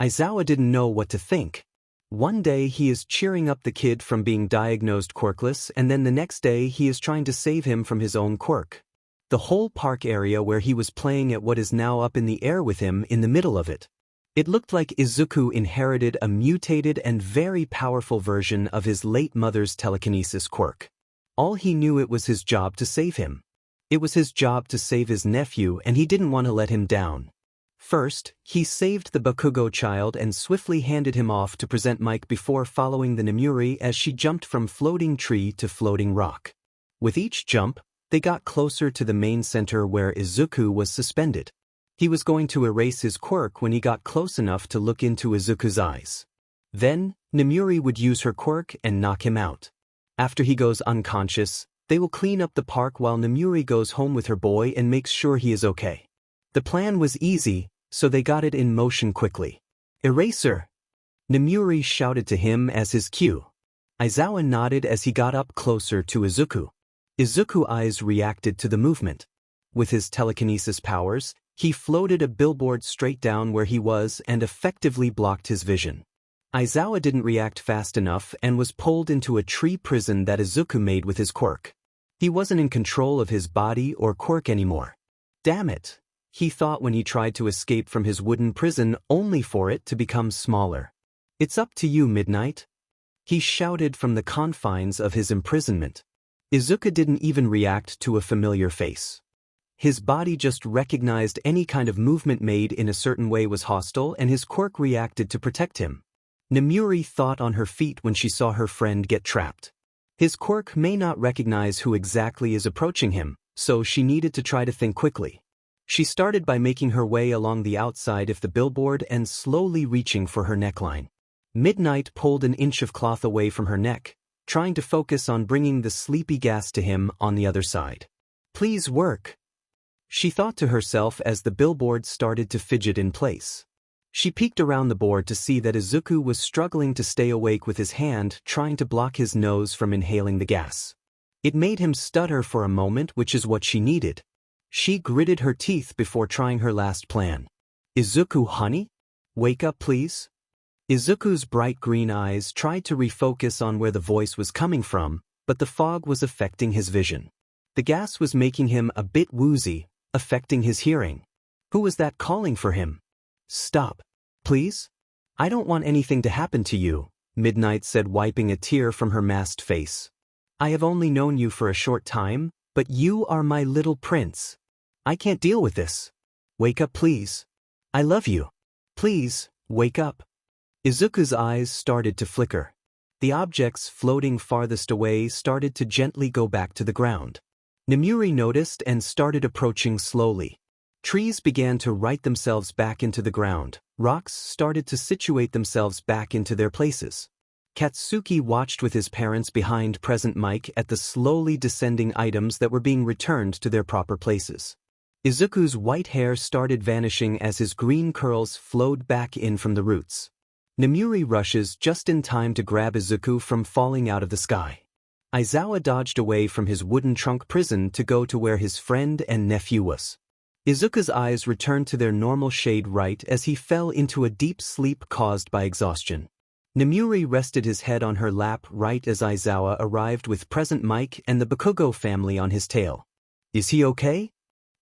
Aizawa didn't know what to think. One day he is cheering up the kid from being diagnosed quirkless, and then the next day he is trying to save him from his own quirk. The whole park area where he was playing at what is now up in the air with him in the middle of it. It looked like Izuku inherited a mutated and very powerful version of his late mother's telekinesis quirk. All he knew, it was his job to save him. It was his job to save his nephew, and he didn't want to let him down. First, he saved the Bakugo child and swiftly handed him off to Present Mike before following the Nemuri as she jumped from floating tree to floating rock. With each jump, they got closer to the main center where Izuku was suspended. He was going to erase his quirk when he got close enough to look into Izuku's eyes. Then, Nemuri would use her quirk and knock him out. After he goes unconscious, they will clean up the park while Nemuri goes home with her boy and makes sure he is okay. The plan was easy, so they got it in motion quickly. Eraser! Nemuri shouted to him as his cue. Aizawa nodded as he got up closer to Izuku. Izuku's eyes reacted to the movement. With his telekinesis powers, he floated a billboard straight down where he was and effectively blocked his vision. Aizawa didn't react fast enough and was pulled into a tree prison that Izuku made with his quirk. He wasn't in control of his body or quirk anymore. Damn it, he thought when he tried to escape from his wooden prison only for it to become smaller. It's up to you, Midnight. He shouted from the confines of his imprisonment. Izuku didn't even react to a familiar face. His body just recognized any kind of movement made in a certain way was hostile, and his quirk reacted to protect him. Nemuri thought on her feet when she saw her friend get trapped. His quirk may not recognize who exactly is approaching him, so she needed to try to think quickly. She started by making her way along the outside of the billboard and slowly reaching for her neckline. Midnight pulled an inch of cloth away from her neck, trying to focus on bringing the sleepy gas to him on the other side. "Please work," she thought to herself as the billboard started to fidget in place. She peeked around the board to see that Izuku was struggling to stay awake with his hand trying to block his nose from inhaling the gas. It made him stutter for a moment, which is what she needed. She gritted her teeth before trying her last plan. "Izuku, honey? Wake up, please?" Izuku's bright green eyes tried to refocus on where the voice was coming from, but the fog was affecting his vision. The gas was making him a bit woozy, affecting his hearing. Who was that calling for him? "Stop, please? I don't want anything to happen to you," Midnight said, wiping a tear from her masked face. "I have only known you for a short time, but you are my little prince. I can't deal with this. Wake up, please. I love you. Please, wake up." Izuku's eyes started to flicker. The objects floating farthest away started to gently go back to the ground. Nemuri noticed and started approaching slowly. Trees began to right themselves back into the ground. Rocks started to situate themselves back into their places. Katsuki watched with his parents behind present mic at the slowly descending items that were being returned to their proper places. Izuku's white hair started vanishing as his green curls flowed back in from the roots. Nemuri rushes just in time to grab Izuku from falling out of the sky. Aizawa dodged away from his wooden trunk prison to go to where his friend and nephew was. Izuku's eyes returned to their normal shade right as he fell into a deep sleep caused by exhaustion. Nemuri rested his head on her lap right as Aizawa arrived with present Mike and the Bakugo family on his tail. "Is he okay?"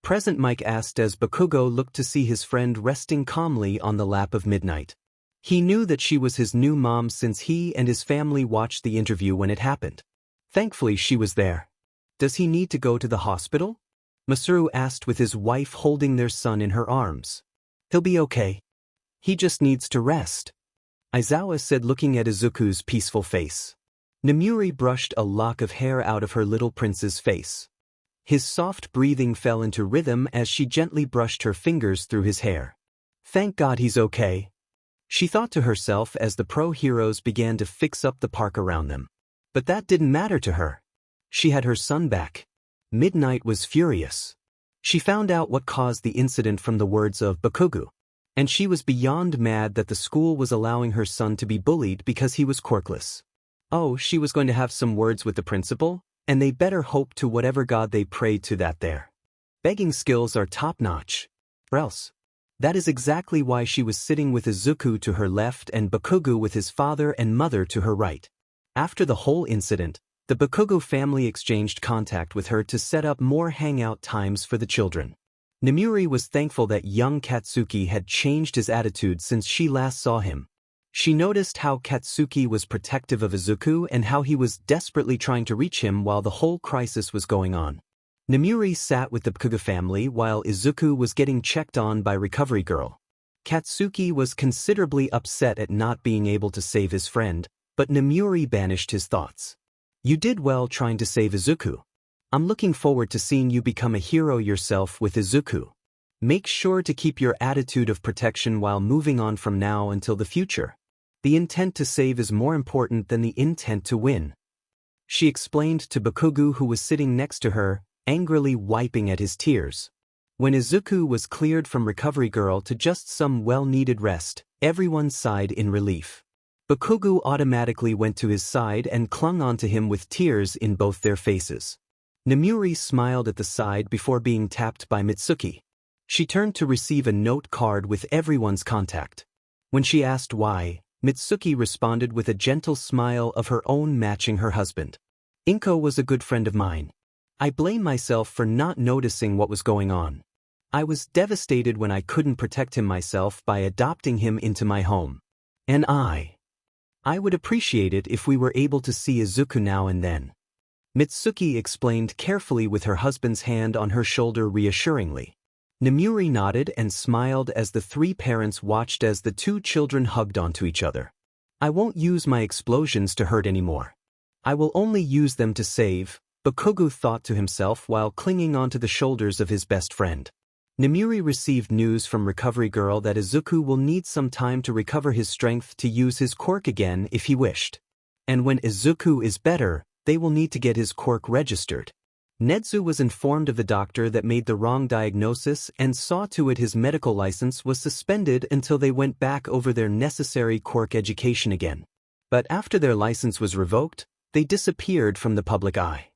Present Mike asked as Bakugo looked to see his friend resting calmly on the lap of Midnight. He knew that she was his new mom since he and his family watched the interview when it happened. Thankfully she was there. "Does he need to go to the hospital?" Masaru asked with his wife holding their son in her arms. "He'll be okay. He just needs to rest," Aizawa said, looking at Izuku's peaceful face. Nemuri brushed a lock of hair out of her little prince's face. His soft breathing fell into rhythm as she gently brushed her fingers through his hair. "Thank God he's okay," she thought to herself as the pro-heroes began to fix up the park around them. But that didn't matter to her. She had her son back. Midnight was furious. She found out what caused the incident from the words of Bakugo, and she was beyond mad that the school was allowing her son to be bullied because he was quirkless. Oh, she was going to have some words with the principal, and they better hope to whatever god they prayed to that their begging skills are top-notch. Or else. That is exactly why she was sitting with Izuku to her left and Bakugo with his father and mother to her right. After the whole incident, the Bakugo family exchanged contact with her to set up more hangout times for the children. Nemuri was thankful that young Katsuki had changed his attitude since she last saw him. She noticed how Katsuki was protective of Izuku and how he was desperately trying to reach him while the whole crisis was going on. Nemuri sat with the Bakugo family while Izuku was getting checked on by Recovery Girl. Katsuki was considerably upset at not being able to save his friend, but Nemuri banished his thoughts. "You did well trying to save Izuku. I'm looking forward to seeing you become a hero yourself with Izuku. Make sure to keep your attitude of protection while moving on from now until the future. The intent to save is more important than the intent to win," she explained to Bakugo, who was sitting next to her, angrily wiping at his tears. When Izuku was cleared from Recovery Girl to just some well-needed rest, everyone sighed in relief. Bakugo automatically went to his side and clung onto him with tears in both their faces. Nemuri smiled at the side before being tapped by Mitsuki. She turned to receive a note card with everyone's contact. When she asked why, Mitsuki responded with a gentle smile of her own matching her husband. "Inko was a good friend of mine. I blame myself for not noticing what was going on. I was devastated when I couldn't protect him myself by adopting him into my home. And I would appreciate it if we were able to see Izuku now and then," Mitsuki explained carefully with her husband's hand on her shoulder reassuringly. Nemuri nodded and smiled as the three parents watched as the two children hugged onto each other. "I won't use my explosions to hurt anymore. I will only use them to save, Bakugo thought to himself while clinging onto the shoulders of his best friend. Nemuri received news from Recovery Girl that Izuku will need some time to recover his strength to use his quirk again if he wished. And when Izuku is better, they will need to get his quirk registered. Netsu was informed of the doctor that made the wrong diagnosis and saw to it his medical license was suspended until they went back over their necessary quirk education again. But after their license was revoked, they disappeared from the public eye.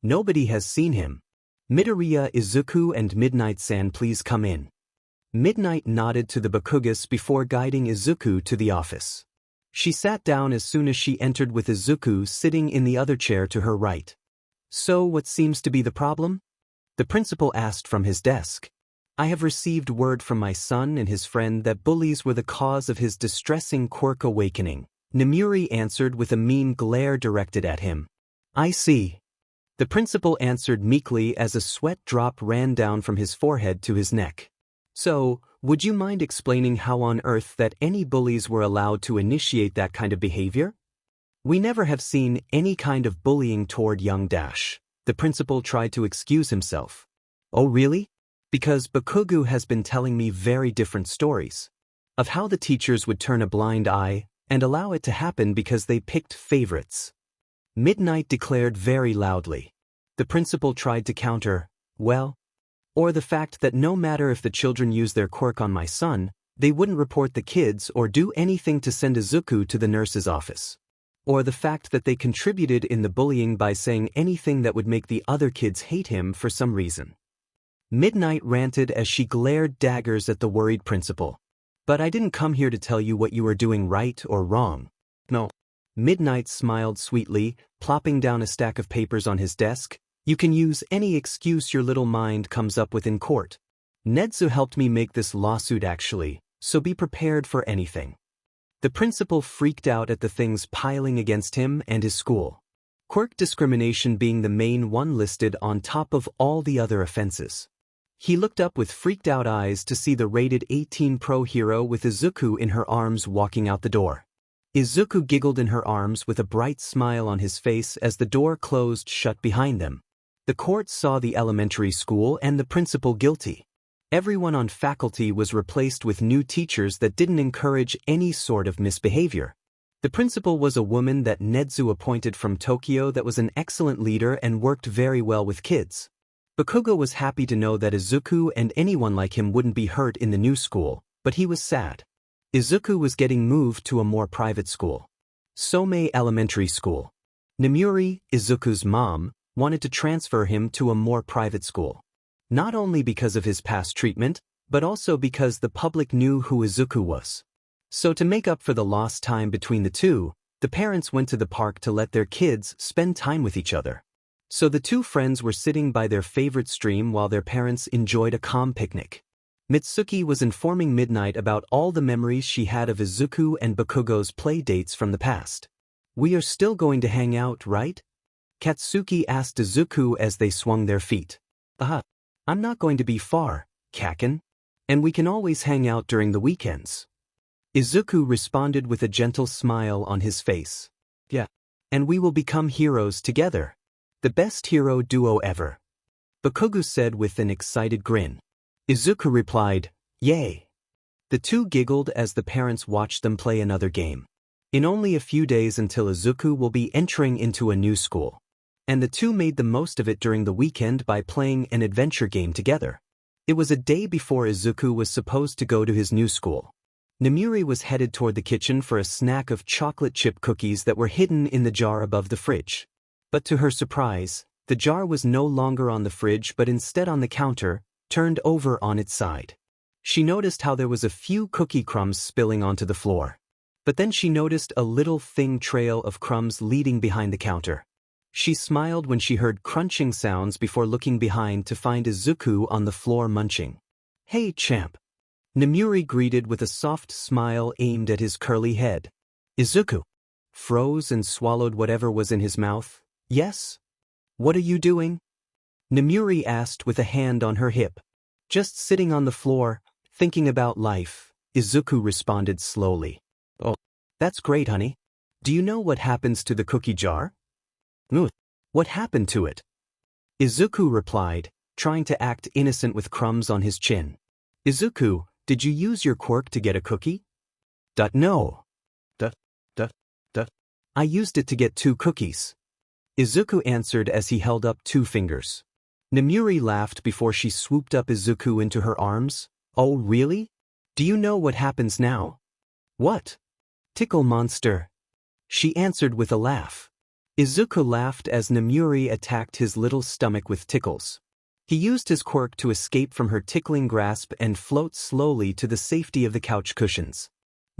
Nobody has seen him. Midoriya, Izuku and Midnight-san, please come in. Midnight nodded to the Bakugas before guiding Izuku to the office. She sat down as soon as she entered with Izuku sitting in the other chair to her right. So what seems to be the problem? The principal asked from his desk. I have received word from my son and his friend that bullies were the cause of his distressing quirk awakening. Nemuri answered with a mean glare directed at him. I see. The principal answered meekly as a sweat drop ran down from his forehead to his neck. So, would you mind explaining how on earth that any bullies were allowed to initiate that kind of behavior? We never have seen any kind of bullying toward young Dash. The principal tried to excuse himself. Oh really? Because Bakugo has been telling me very different stories. Of how the teachers would turn a blind eye and allow it to happen because they picked favorites. Midnight declared very loudly. The principal tried to counter, well, or the fact that no matter if the children use their quirk on my son, they wouldn't report the kids or do anything to send Izuku to the nurse's office. Or the fact that they contributed in the bullying by saying anything that would make the other kids hate him for some reason. Midnight ranted as she glared daggers at the worried principal. But I didn't come here to tell you what you are doing right or wrong. No. Midnight smiled sweetly, plopping down a stack of papers on his desk. You can use any excuse your little mind comes up with in court. Netsu helped me make this lawsuit actually, so be prepared for anything. The principal freaked out at the things piling against him and his school. Quirk discrimination being the main one listed on top of all the other offenses. He looked up with freaked out eyes to see the rated 18 pro hero with Izuku in her arms walking out the door. Izuku giggled in her arms with a bright smile on his face as the door closed shut behind them. The court saw the elementary school and the principal guilty. Everyone on faculty was replaced with new teachers that didn't encourage any sort of misbehavior. The principal was a woman that Netsu appointed from Tokyo that was an excellent leader and worked very well with kids. Bakugo was happy to know that Izuku and anyone like him wouldn't be hurt in the new school, but he was sad. Izuku was getting moved to a more private school. Somei Elementary School. Nemuri, Izuku's mom, wanted to transfer him to a more private school. Not only because of his past treatment, but also because the public knew who Izuku was. So to make up for the lost time between the two, the parents went to the park to let their kids spend time with each other. So the two friends were sitting by their favorite stream while their parents enjoyed a calm picnic. Mitsuki was informing Midnight about all the memories she had of Izuku and Bakugo's play dates from the past. We are still going to hang out, right? Katsuki asked Izuku as they swung their feet. I'm not going to be far, Kaken. And we can always hang out during the weekends. Izuku responded with a gentle smile on his face. Yeah. And we will become heroes together. The best hero duo ever. Bakugo said with an excited grin. Izuku replied, yay. The two giggled as the parents watched them play another game. In only a few days until Izuku will be entering into a new school. And the two made the most of it during the weekend by playing an adventure game together. It was a day before Izuku was supposed to go to his new school. Nemuri was headed toward the kitchen for a snack of chocolate chip cookies that were hidden in the jar above the fridge. But to her surprise, the jar was no longer on the fridge but instead on the counter, turned over on its side. She noticed how there was a few cookie crumbs spilling onto the floor. But then she noticed a little thin trail of crumbs leading behind the counter. She smiled when she heard crunching sounds before looking behind to find Izuku on the floor munching. Hey, champ. Nemuri greeted with a soft smile aimed at his curly head. Izuku froze and swallowed whatever was in his mouth. Yes? What are you doing? Nemuri asked with a hand on her hip. Just sitting on the floor, thinking about life, Izuku responded slowly. Oh, that's great, honey. Do you know what happens to the cookie jar? "Ugh, what happened to it?" Izuku replied, trying to act innocent with crumbs on his chin. "Izuku, did you use your quirk to get a cookie?" No. Duh, duh, duh. I used it to get 2 cookies." Izuku answered as he held up 2 fingers. Nemuri laughed before she swooped up Izuku into her arms. "Oh really? Do you know what happens now?" "What?" "Tickle monster," she answered with a laugh. Izuku laughed as Nemuri attacked his little stomach with tickles. He used his quirk to escape from her tickling grasp and float slowly to the safety of the couch cushions.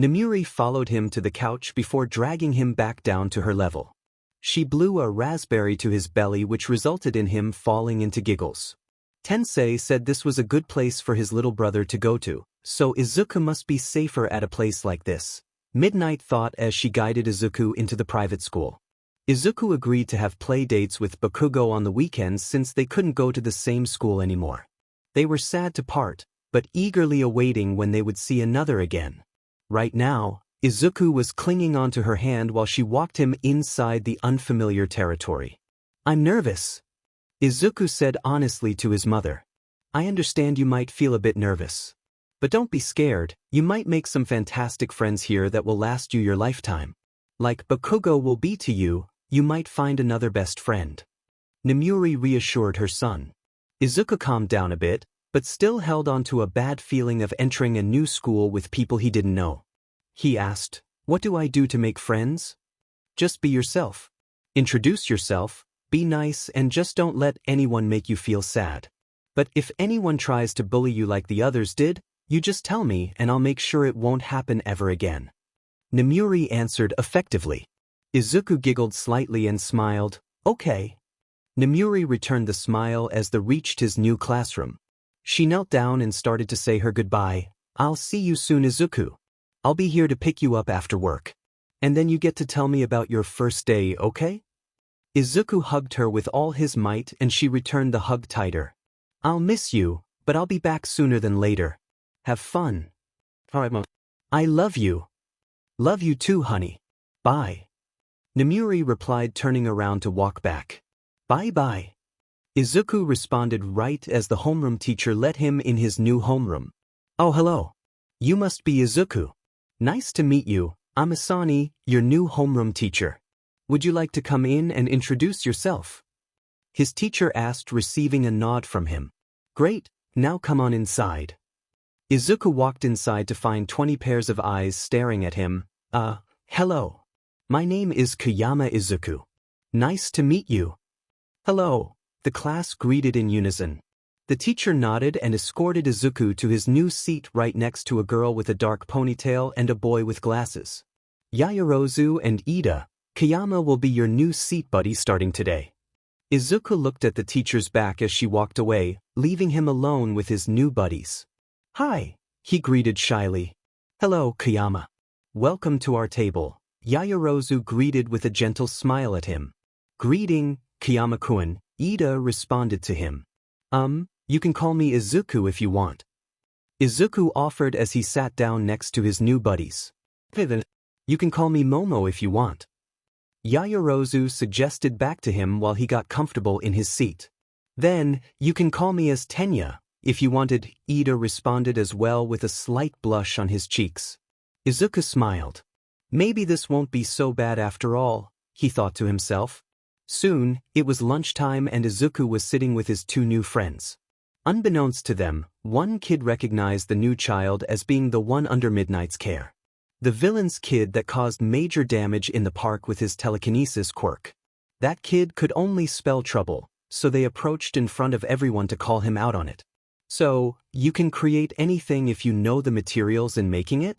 Nemuri followed him to the couch before dragging him back down to her level. She blew a raspberry to his belly, which resulted in him falling into giggles. Tensei said this was a good place for his little brother to go to, so Izuku must be safer at a place like this. Midnight thought as she guided Izuku into the private school. Izuku agreed to have play dates with Bakugo on the weekends since they couldn't go to the same school anymore. They were sad to part, but eagerly awaiting when they would see another again. Right now, Izuku was clinging onto her hand while she walked him inside the unfamiliar territory. "I'm nervous," Izuku said honestly to his mother. "I understand you might feel a bit nervous. But don't be scared, you might make some fantastic friends here that will last you your lifetime. Like Bakugo will be to you, you might find another best friend." Nemuri reassured her son. Izuku calmed down a bit, but still held on to a bad feeling of entering a new school with people he didn't know. He asked, "What do I do to make friends?" "Just be yourself. Introduce yourself, be nice, and just don't let anyone make you feel sad. But if anyone tries to bully you like the others did, you just tell me and I'll make sure it won't happen ever again." Nemuri answered effectively. Izuku giggled slightly and smiled, "Okay." Nemuri returned the smile as they reached his new classroom. She knelt down and started to say her goodbye. "I'll see you soon, Izuku. I'll be here to pick you up after work. And then you get to tell me about your first day, okay?" Izuku hugged her with all his might and she returned the hug tighter. "I'll miss you, but I'll be back sooner than later. Have fun." "I love you." "Love you too, honey. Bye." Nemuri replied, turning around to walk back. "Bye-bye." Izuku responded right as the homeroom teacher let him in his new homeroom. "Oh hello. You must be Izuku. Nice to meet you, I'm Asani, your new homeroom teacher. Would you like to come in and introduce yourself?" His teacher asked, receiving a nod from him. "Great, now come on inside." Izuku walked inside to find 20 pairs of eyes staring at him. Hello. My name is Kayama Izuku. Nice to meet you." "Hello," the class greeted in unison. The teacher nodded and escorted Izuku to his new seat right next to a girl with a dark ponytail and a boy with glasses. "Yaoyorozu and Ida, Kayama will be your new seat buddy starting today." Izuku looked at the teacher's back as she walked away, leaving him alone with his new buddies. "Hi," he greeted shyly. "Hello, Kayama. Welcome to our table," Yaoyorozu greeted with a gentle smile at him. "Greeting, Kayama-kun," Ida responded to him. You can call me Izuku if you want." Izuku offered as he sat down next to his new buddies. "You can call me Momo if you want." Yaoyorozu suggested back to him while he got comfortable in his seat. "Then, you can call me as Tenya, if you wanted," Ida responded as well with a slight blush on his cheeks. Izuku smiled. Maybe this won't be so bad after all, he thought to himself. Soon, it was lunchtime and Izuku was sitting with his 2 new friends. Unbeknownst to them, one kid recognized the new child as being the one under Midnight's care. The villain's kid that caused major damage in the park with his telekinesis quirk. That kid could only spell trouble, so they approached in front of everyone to call him out on it. "So, you can create anything if you know the materials in making it?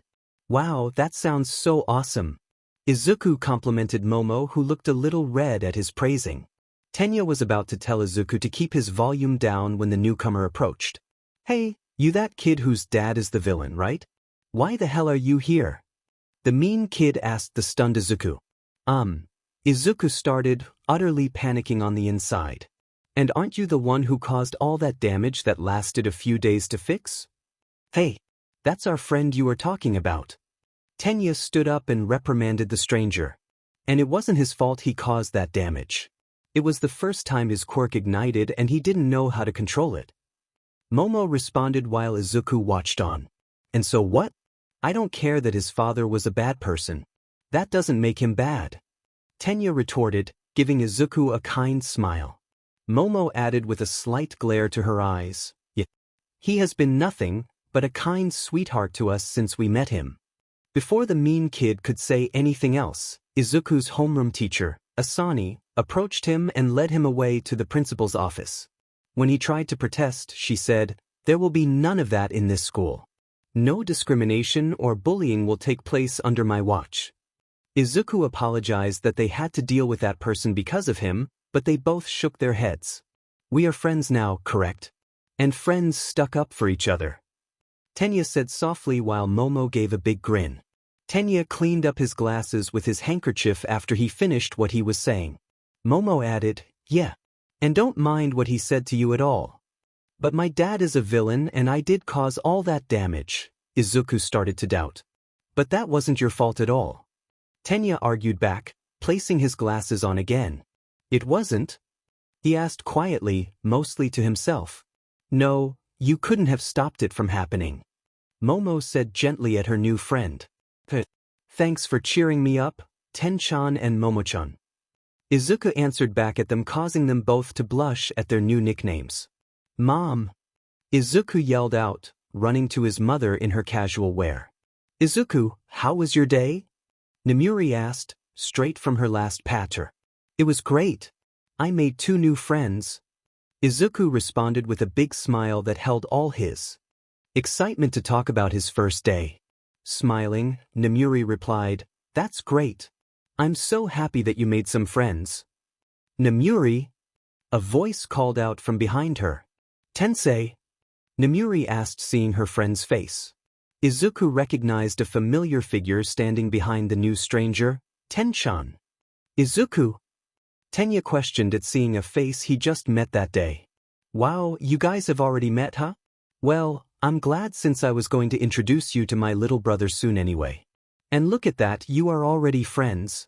Wow, that sounds so awesome." Izuku complimented Momo, who looked a little red at his praising. Tenya was about to tell Izuku to keep his volume down when the newcomer approached. "Hey, you that kid whose dad is the villain, right? Why the hell are you here?" The mean kid asked the stunned Izuku. Izuku started, utterly panicking on the inside. "And aren't you the one who caused all that damage that lasted a few days to fix?" "Hey, that's our friend you were talking about." Tenya stood up and reprimanded the stranger. "And it wasn't his fault he caused that damage. It was the first time his quirk ignited and he didn't know how to control it. Momo responded while Izuku watched on. And so what? I don't care that his father was a bad person. That doesn't make him bad. Tenya retorted, giving Izuku a kind smile. Momo added with a slight glare to her eyes, "Yeah. He has been nothing but a kind sweetheart to us since we met him." Before the mean kid could say anything else, Izuku's homeroom teacher, Asani, approached him and led him away to the principal's office. When he tried to protest, she said, "There will be none of that in this school. No discrimination or bullying will take place under my watch." Izuku apologized that they had to deal with that person because of him, but they both shook their heads. "We are friends now, correct? And friends stuck up for each other." Tenya said softly while Momo gave a big grin. Tenya cleaned up his glasses with his handkerchief after he finished what he was saying. Momo added, "Yeah. And don't mind what he said to you at all. But my dad is a villain and I did cause all that damage." Izuku started to doubt. "But that wasn't your fault at all." Tenya argued back, placing his glasses on again. "It wasn't?" he asked quietly, mostly to himself. "No, you couldn't have stopped it from happening," Momo said gently at her new friend. "Thanks for cheering me up, Ten-chan and Momo-chan." Izuku answered back at them, causing them both to blush at their new nicknames. "Mom!" Izuku yelled out, running to his mother in her casual wear. "Izuku, how was your day?" Nemuri asked, straight from her last patter. "It was great. I made 2 new friends." Izuku responded with a big smile that held all his excitement to talk about his first day. Smiling, Nemuri replied, "That's great. I'm so happy that you made some friends." "Nemuri?" a voice called out from behind her. "Tensei?" Nemuri asked, seeing her friend's face. Izuku recognized a familiar figure standing behind the new stranger, Ten-chan. "Izuku?" Tenya questioned at seeing a face he just met that day. "Wow, you guys have already met, huh? Well, I'm glad since I was going to introduce you to my little brother soon anyway. And look at that, you are already friends,"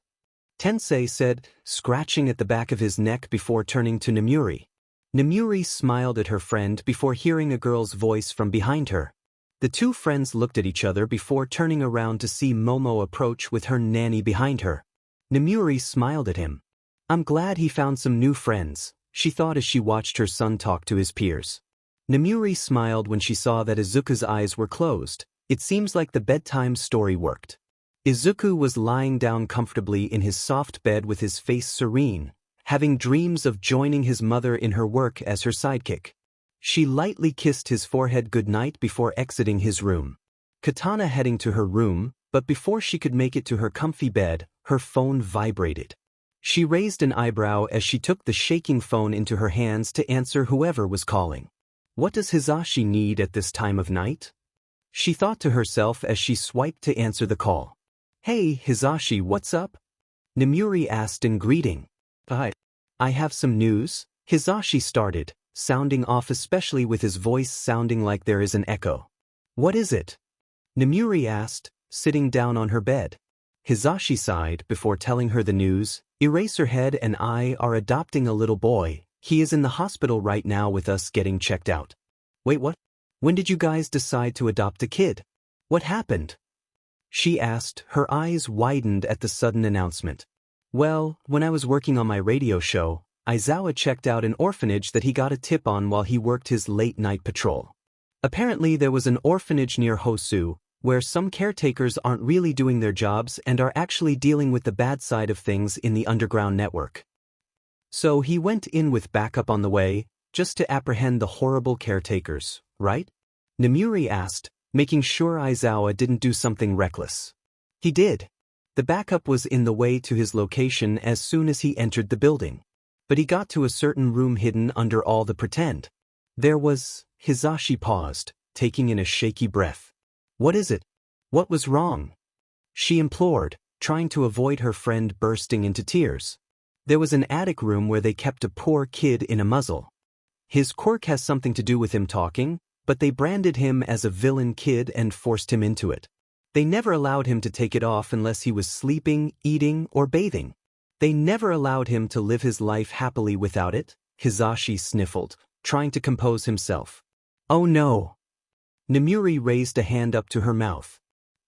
Tensei said, scratching at the back of his neck before turning to Nemuri. Nemuri smiled at her friend before hearing a girl's voice from behind her. The 2 friends looked at each other before turning around to see Momo approach with her nanny behind her. Nemuri smiled at him. "I'm glad he found some new friends," she thought as she watched her son talk to his peers. Nemuri smiled when she saw that Izuku's eyes were closed. It seems like the bedtime story worked. Izuku was lying down comfortably in his soft bed with his face serene, having dreams of joining his mother in her work as her sidekick. She lightly kissed his forehead goodnight before exiting his room. Katana heading to her room, but before she could make it to her comfy bed, her phone vibrated. She raised an eyebrow as she took the shaking phone into her hands to answer whoever was calling. What does Hizashi need at this time of night? She thought to herself as she swiped to answer the call. "Hey, Hizashi, what's up?" Nemuri asked in greeting. "I have some news," Hizashi started, sounding off, especially with his voice sounding like there is an echo. "What is it?" Nemuri asked, sitting down on her bed. Hizashi sighed before telling her the news. "Eraserhead and I are adopting a little boy. He is in the hospital right now with us getting checked out." "Wait, what? When did you guys decide to adopt a kid? What happened?" she asked, her eyes widened at the sudden announcement. "Well, when I was working on my radio show, Aizawa checked out an orphanage that he got a tip on while he worked his late-night patrol. Apparently there was an orphanage near Hosu, where some caretakers aren't really doing their jobs and are actually dealing with the bad side of things in the underground network. So he went in with backup on the way, just to apprehend the horrible caretakers, right?" Nemuri asked, making sure Aizawa didn't do something reckless. "He did. The backup was in the way to his location as soon as he entered the building. But he got to a certain room hidden under all the pretend. There was..." Hizashi paused, taking in a shaky breath. "What is it? What was wrong?" she implored, trying to avoid her friend bursting into tears. "There was an attic room where they kept a poor kid in a muzzle. His quirk has something to do with him talking, but they branded him as a villain kid and forced him into it. They never allowed him to take it off unless he was sleeping, eating, or bathing. They never allowed him to live his life happily without it, Hisashi sniffled, trying to compose himself. Oh no. Nemuri raised a hand up to her mouth.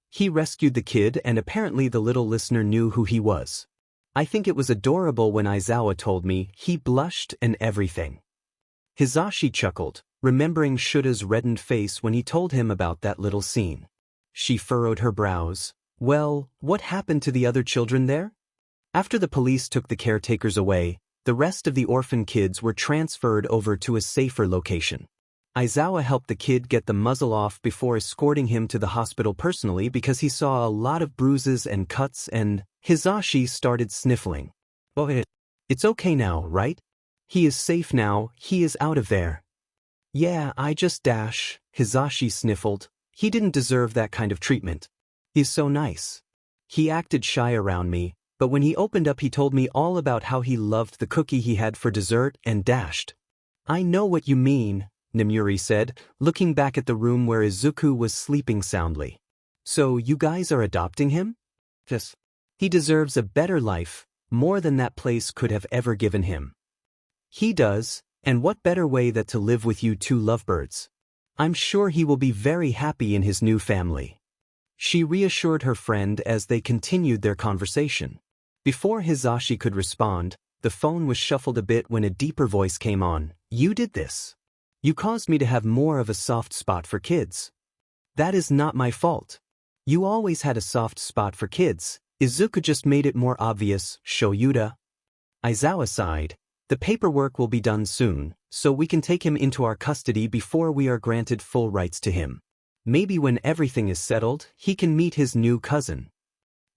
He rescued the kid and apparently the little listener knew who he was. I think it was adorable when Aizawa told me, he blushed and everything. Hisashi chuckled, remembering Shota's reddened face when he told him about that little scene. She furrowed her brows. Well, what happened to the other children there? After the police took the caretakers away, the rest of the orphan kids were transferred over to a safer location. Aizawa helped the kid get the muzzle off before escorting him to the hospital personally because he saw a lot of bruises and cuts and Hisashi started sniffling. Oh, it's okay now, right? He is safe now, he is out of there. Yeah, I just dash, Hisashi sniffled. He didn't deserve that kind of treatment. He's so nice. He acted shy around me, but when he opened up he told me all about how he loved the cookie he had for dessert and dashed. I know what you mean, Nemuri said, looking back at the room where Izuku was sleeping soundly. So you guys are adopting him? Yes. He deserves a better life, more than that place could have ever given him. He does, and what better way than to live with you two lovebirds? I'm sure he will be very happy in his new family. She reassured her friend as they continued their conversation. Before Hisashi could respond, the phone was shuffled a bit when a deeper voice came on. You did this. You caused me to have more of a soft spot for kids. That is not my fault. You always had a soft spot for kids. Izuku just made it more obvious, Shoyuta. Aizawa sighed. The paperwork will be done soon, so we can take him into our custody before we are granted full rights to him. Maybe when everything is settled, he can meet his new cousin.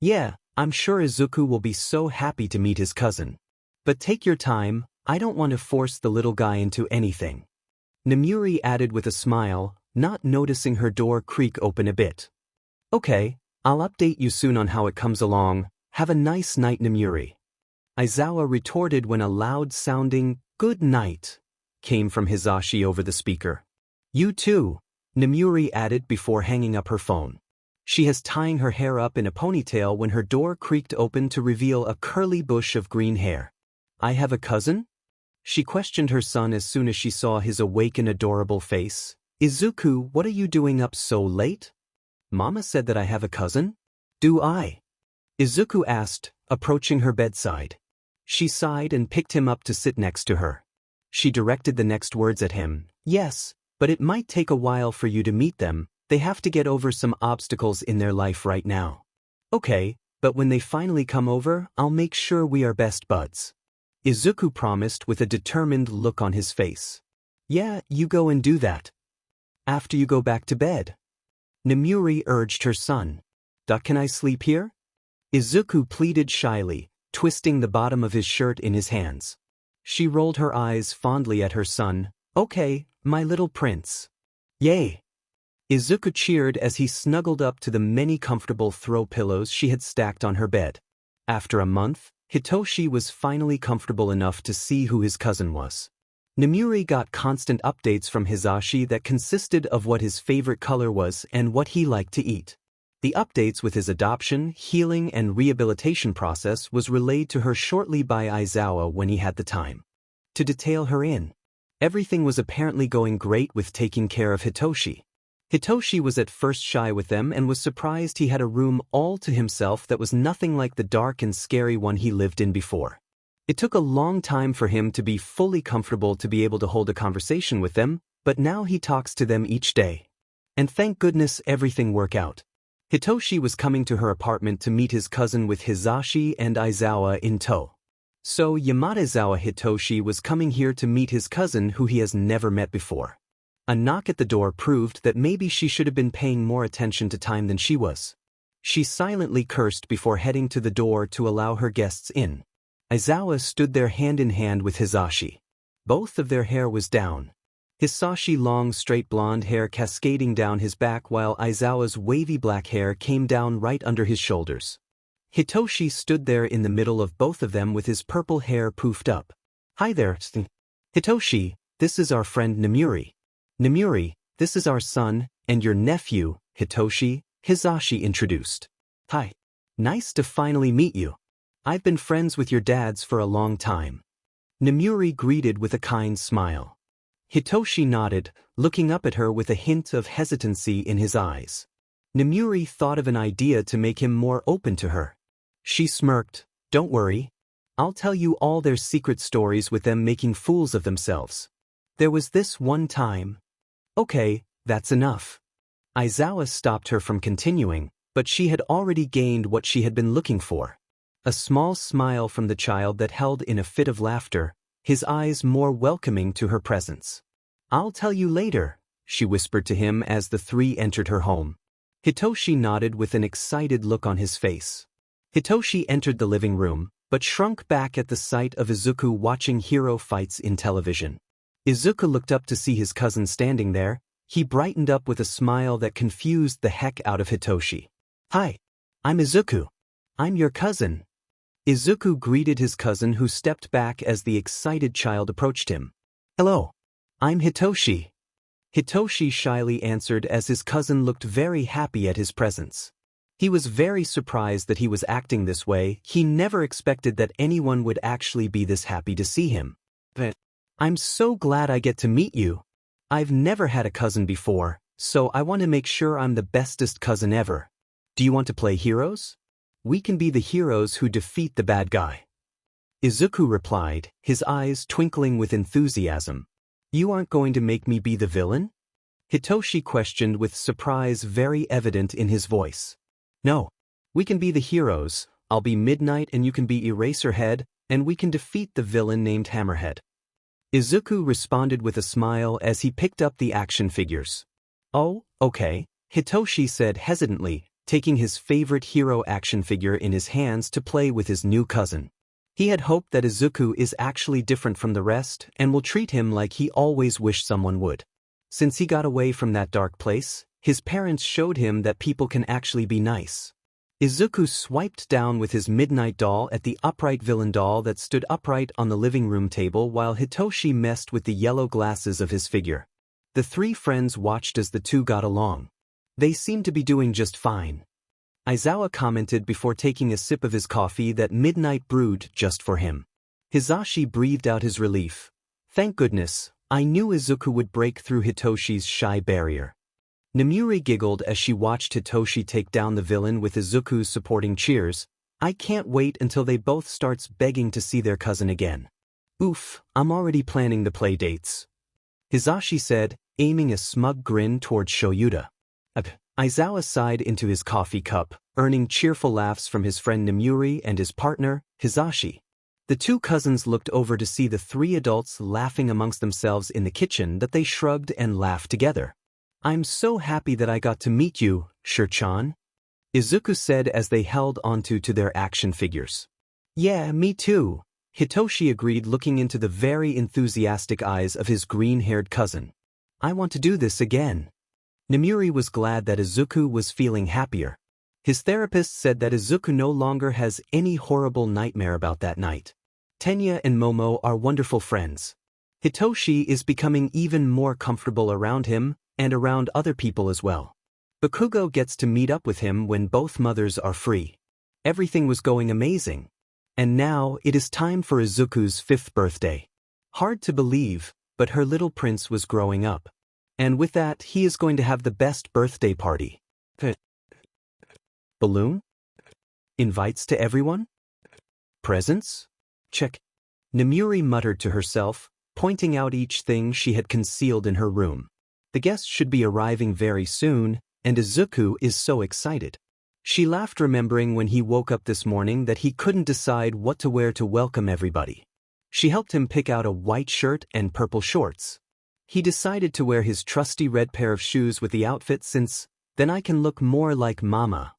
Yeah, I'm sure Izuku will be so happy to meet his cousin. But take your time, I don't want to force the little guy into anything. Nemuri added with a smile, not noticing her door creak open a bit. Okay, I'll update you soon on how it comes along. Have a nice night, Nemuri. Aizawa retorted when a loud-sounding, good night, came from Hisashi over the speaker. You too, Nemuri added before hanging up her phone. She has tying her hair up in a ponytail when her door creaked open to reveal a curly bush of green hair. I have a cousin? She questioned her son as soon as she saw his awake and adorable face. Izuku, what are you doing up so late? Mama said that I have a cousin? Do I? Izuku asked, approaching her bedside. She sighed and picked him up to sit next to her. She directed the next words at him. Yes, but it might take a while for you to meet them. They have to get over some obstacles in their life right now. Okay, but when they finally come over, I'll make sure we are best buds. Izuku promised with a determined look on his face. Yeah, you go and do that. After you go back to bed. Nemuri urged her son. Can I sleep here? Izuku pleaded shyly, twisting the bottom of his shirt in his hands. She rolled her eyes fondly at her son. Okay, my little prince. Yay! Izuku cheered as he snuggled up to the many comfortable throw pillows she had stacked on her bed. After a month, Hitoshi was finally comfortable enough to see who his cousin was. Nemuri got constant updates from Hisashi that consisted of what his favorite color was and what he liked to eat. The updates with his adoption, healing, and rehabilitation process was relayed to her shortly by Aizawa when he had the time to detail her in. Everything was apparently going great with taking care of Hitoshi. Hitoshi was at first shy with them and was surprised he had a room all to himself that was nothing like the dark and scary one he lived in before. It took a long time for him to be fully comfortable to be able to hold a conversation with them, but now he talks to them each day. And thank goodness everything worked out. Hitoshi was coming to her apartment to meet his cousin with Hisashi and Aizawa in tow. So Yamadazawa Hitoshi was coming here to meet his cousin who he has never met before. A knock at the door proved that maybe she should have been paying more attention to time than she was. She silently cursed before heading to the door to allow her guests in. Aizawa stood there hand in hand with Hisashi. Both of their hair was down. Hisashi long straight blonde hair cascading down his back while Aizawa's wavy black hair came down right under his shoulders. Hitoshi stood there in the middle of both of them with his purple hair poofed up. Hi there, Hitoshi, this is our friend Nemuri. Nemuri, this is our son, and your nephew, Hitoshi, Hisashi introduced. Hi. Nice to finally meet you. I've been friends with your dads for a long time. Nemuri greeted with a kind smile. Hitoshi nodded, looking up at her with a hint of hesitancy in his eyes. Nemuri thought of an idea to make him more open to her. She smirked. Don't worry. I'll tell you all their secret stories with them making fools of themselves. There was this one time. Okay, that's enough. Aizawa stopped her from continuing, but she had already gained what she had been looking for. A small smile from the child that held in a fit of laughter, his eyes more welcoming to her presence. I'll tell you later, she whispered to him as the three entered her home. Hitoshi nodded with an excited look on his face. Hitoshi entered the living room, but shrunk back at the sight of Izuku watching hero fights in television. Izuku looked up to see his cousin standing there. He brightened up with a smile that confused the heck out of Hitoshi. Hi, I'm Izuku. I'm your cousin. Izuku greeted his cousin who stepped back as the excited child approached him. Hello. I'm Hitoshi. Hitoshi shyly answered as his cousin looked very happy at his presence. He was very surprised that he was acting this way. He never expected that anyone would actually be this happy to see him. But I'm so glad I get to meet you. I've never had a cousin before, so I want to make sure I'm the bestest cousin ever. Do you want to play heroes? We can be the heroes who defeat the bad guy. Izuku replied, his eyes twinkling with enthusiasm. You aren't going to make me be the villain? Hitoshi questioned with surprise very evident in his voice. No. We can be the heroes. I'll be Midnight and you can be Eraserhead, and we can defeat the villain named Hammerhead. Izuku responded with a smile as he picked up the action figures. Oh, okay, Hitoshi said hesitantly, taking his favorite hero action figure in his hands to play with his new cousin. He had hoped that Izuku is actually different from the rest and will treat him like he always wished someone would. Since he got away from that dark place, his parents showed him that people can actually be nice. Izuku swiped down with his Midnight doll at the upright villain doll that stood upright on the living room table while Hitoshi messed with the yellow glasses of his figure. The three friends watched as the two got along. They seemed to be doing just fine. Aizawa commented before taking a sip of his coffee that Midnight brewed just for him. Hizashi breathed out his relief. Thank goodness, I knew Izuku would break through Hitoshi's shy barrier. Nemuri giggled as she watched Hitoshi take down the villain with Izuku's supporting cheers. I can't wait until they both starts begging to see their cousin again. Oof, I'm already planning the play dates. Hizashi said, aiming a smug grin toward Shoyuta. Aizawa sighed into his coffee cup, earning cheerful laughs from his friend Nemuri and his partner, Hizashi. The two cousins looked over to see the three adults laughing amongst themselves in the kitchen that they shrugged and laughed together. I'm so happy that I got to meet you, Shir-chan. Izuku said as they held onto their action figures. Yeah, me too, Hitoshi agreed looking into the very enthusiastic eyes of his green-haired cousin. I want to do this again. Nemuri was glad that Izuku was feeling happier. His therapist said that Izuku no longer has any horrible nightmare about that night. Tenya and Momo are wonderful friends. Hitoshi is becoming even more comfortable around him and around other people as well. Bakugo gets to meet up with him when both mothers are free. Everything was going amazing. And now it is time for Izuku's 5th birthday. Hard to believe, but her little prince was growing up. And with that, he is going to have the best birthday party. Balloon? Invites to everyone? Presents? Check. Nemuri muttered to herself, pointing out each thing she had concealed in her room. The guests should be arriving very soon, and Izuku is so excited. She laughed remembering when he woke up this morning that he couldn't decide what to wear to welcome everybody. She helped him pick out a white shirt and purple shorts. He decided to wear his trusty red pair of shoes with the outfit since, then I can look more like Mama.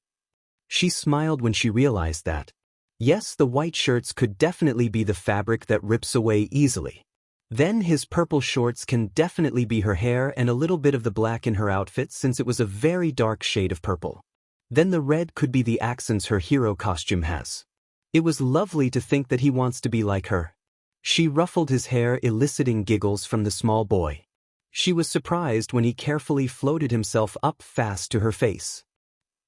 She smiled when she realized that. Yes, the white shirts could definitely be the fabric that rips away easily. Then his purple shorts can definitely be her hair and a little bit of the black in her outfit since it was a very dark shade of purple. Then the red could be the accents her hero costume has. It was lovely to think that he wants to be like her. She ruffled his hair, eliciting giggles from the small boy. She was surprised when he carefully floated himself up fast to her face.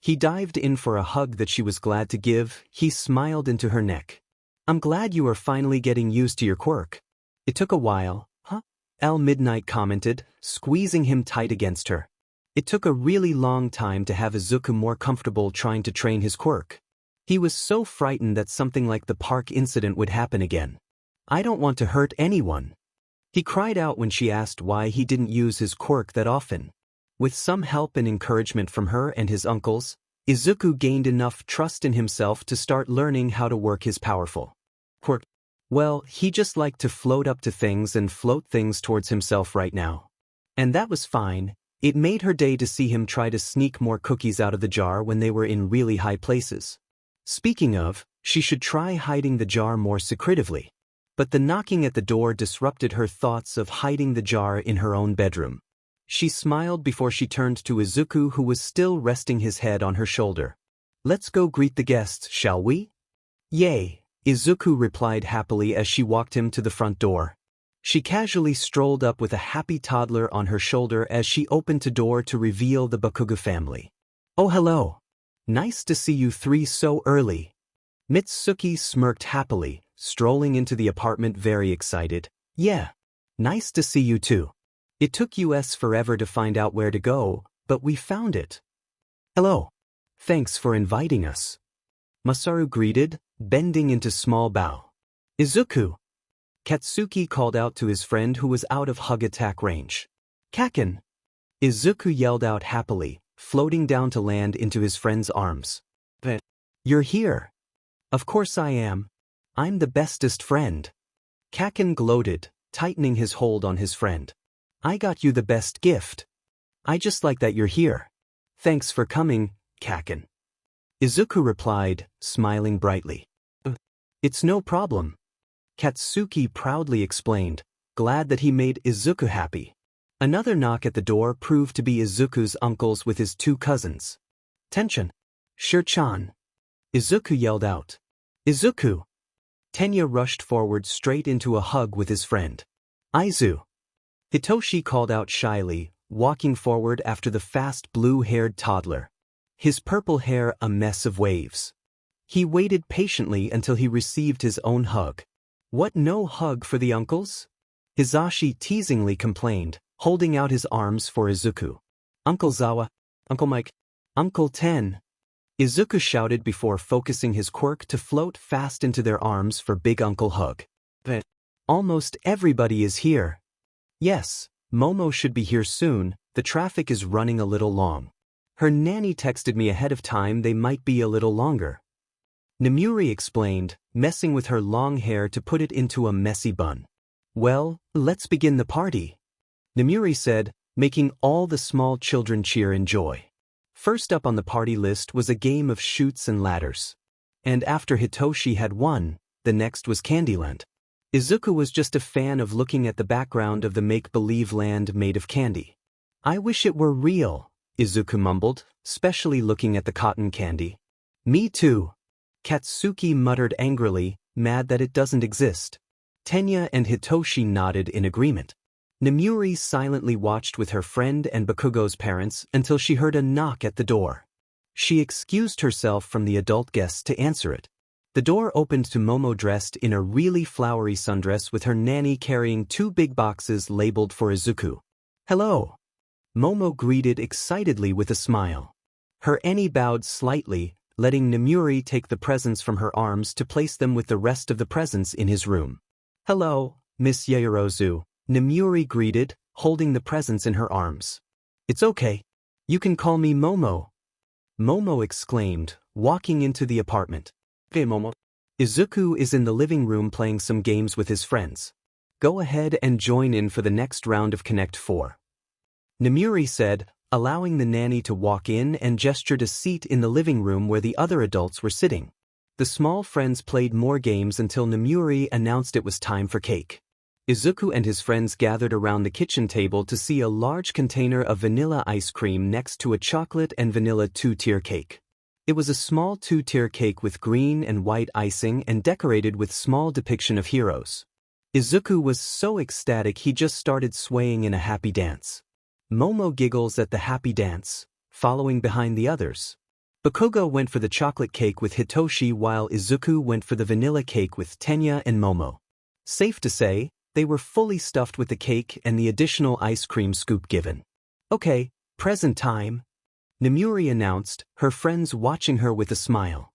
He dived in for a hug that she was glad to give. He smiled into her neck. I'm glad you are finally getting used to your quirk. It took a while, huh? L Midnight commented, squeezing him tight against her. It took a really long time to have Izuku more comfortable trying to train his quirk. He was so frightened that something like the park incident would happen again. I don't want to hurt anyone. He cried out when she asked why he didn't use his quirk that often. With some help and encouragement from her and his uncles, Izuku gained enough trust in himself to start learning how to work his powerful quirk. Well, he just liked to float up to things and float things towards himself right now. And that was fine. It made her day to see him try to sneak more cookies out of the jar when they were in really high places. Speaking of, she should try hiding the jar more secretively. But the knocking at the door disrupted her thoughts of hiding the jar in her own bedroom. She smiled before she turned to Izuku, who was still resting his head on her shoulder. Let's go greet the guests, shall we? Yay, Izuku replied happily as she walked him to the front door. She casually strolled up with a happy toddler on her shoulder as she opened the door to reveal the Bakugo family. Oh hello. Nice to see you three so early. Mitsuki smirked happily, strolling into the apartment very excited. Yeah. Nice to see you too. It took us forever to find out where to go, but we found it. Hello. Thanks for inviting us. Masaru greeted, bending into small bow. Izuku. Katsuki called out to his friend who was out of hug attack range. Kaken. Izuku yelled out happily, floating down to land into his friend's arms. You're here. Of course I am. I'm the bestest friend. Kaken gloated, tightening his hold on his friend. I got you the best gift. I just like that you're here. Thanks for coming, Kaken. Izuku replied, smiling brightly. It's no problem. Katsuki proudly explained, glad that he made Izuku happy. Another knock at the door proved to be Izuku's uncles with his two cousins. Tension. Shir-chan. Izuku yelled out. Izuku. Tenya rushed forward straight into a hug with his friend. Aizu. Hitoshi called out shyly, walking forward after the fast blue-haired toddler. His purple hair a mess of waves. He waited patiently until he received his own hug. What, no hug for the uncles? Hizashi teasingly complained, holding out his arms for Izuku. Uncle Zawa, Uncle Mike, Uncle Ten. Izuku shouted before focusing his quirk to float fast into their arms for Big Uncle Hug. But almost everybody is here. Yes, Momo should be here soon. The traffic is running a little long. Her nanny texted me ahead of time they might be a little longer. Nemuri explained, messing with her long hair to put it into a messy bun. Well, let's begin the party. Nemuri said, making all the small children cheer in joy. First up on the party list was a game of chutes and ladders. And after Hitoshi had won, the next was Candyland. Izuku was just a fan of looking at the background of the make-believe land made of candy. I wish it were real, Izuku mumbled, especially looking at the cotton candy. Me too. Katsuki muttered angrily, mad that it doesn't exist. Tenya and Hitoshi nodded in agreement. Nemuri silently watched with her friend and Bakugo's parents until she heard a knock at the door. She excused herself from the adult guests to answer it. The door opened to Momo dressed in a really flowery sundress with her nanny carrying two big boxes labeled for Izuku. Hello. Momo greeted excitedly with a smile. Her Annie bowed slightly, letting Nemuri take the presents from her arms to place them with the rest of the presents in his room. Hello, Miss Yaoyorozu, Nemuri greeted, holding the presents in her arms. It's okay. You can call me Momo. Momo exclaimed, walking into the apartment. Hey Momo. Izuku is in the living room playing some games with his friends. Go ahead and join in for the next round of Connect 4. Nemuri said, allowing the nanny to walk in and gestured a seat in the living room where the other adults were sitting. The small friends played more games until Nemuri announced it was time for cake. Izuku and his friends gathered around the kitchen table to see a large container of vanilla ice cream next to a chocolate and vanilla two-tier cake. It was a small two-tier cake with green and white icing and decorated with small depiction of heroes. Izuku was so ecstatic he just started swaying in a happy dance. Momo giggles at the happy dance, following behind the others. Bakugo went for the chocolate cake with Hitoshi while Izuku went for the vanilla cake with Tenya and Momo. Safe to say, they were fully stuffed with the cake and the additional ice cream scoop given. Okay, present time, Nemuri announced, her friends watching her with a smile.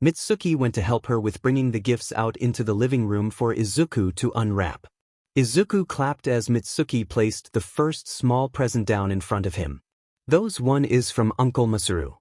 Mitsuki went to help her with bringing the gifts out into the living room for Izuku to unwrap. Izuku clapped as Mitsuki placed the first small present down in front of him. "Those one is from Uncle Masaru."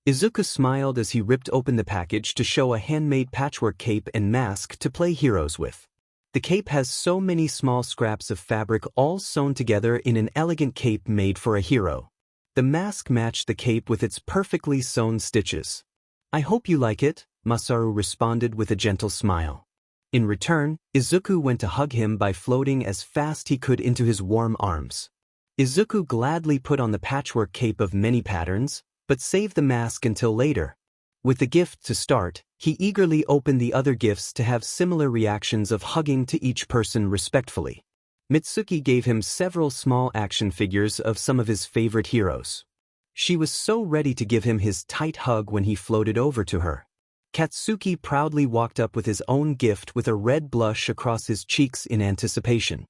Izuku smiled as he ripped open the package to show a handmade patchwork cape and mask to play heroes with. The cape has so many small scraps of fabric all sewn together in an elegant cape made for a hero. The mask matched the cape with its perfectly sewn stitches. "I hope you like it," Masaru responded with a gentle smile. In return, Izuku went to hug him by floating as fast he could into his warm arms. Izuku gladly put on the patchwork cape of many patterns, but saved the mask until later. With the gift to start, he eagerly opened the other gifts to have similar reactions of hugging to each person respectfully. Mitsuki gave him several small action figures of some of his favorite heroes. She was so ready to give him his tight hug when he floated over to her. Katsuki proudly walked up with his own gift with a red blush across his cheeks in anticipation.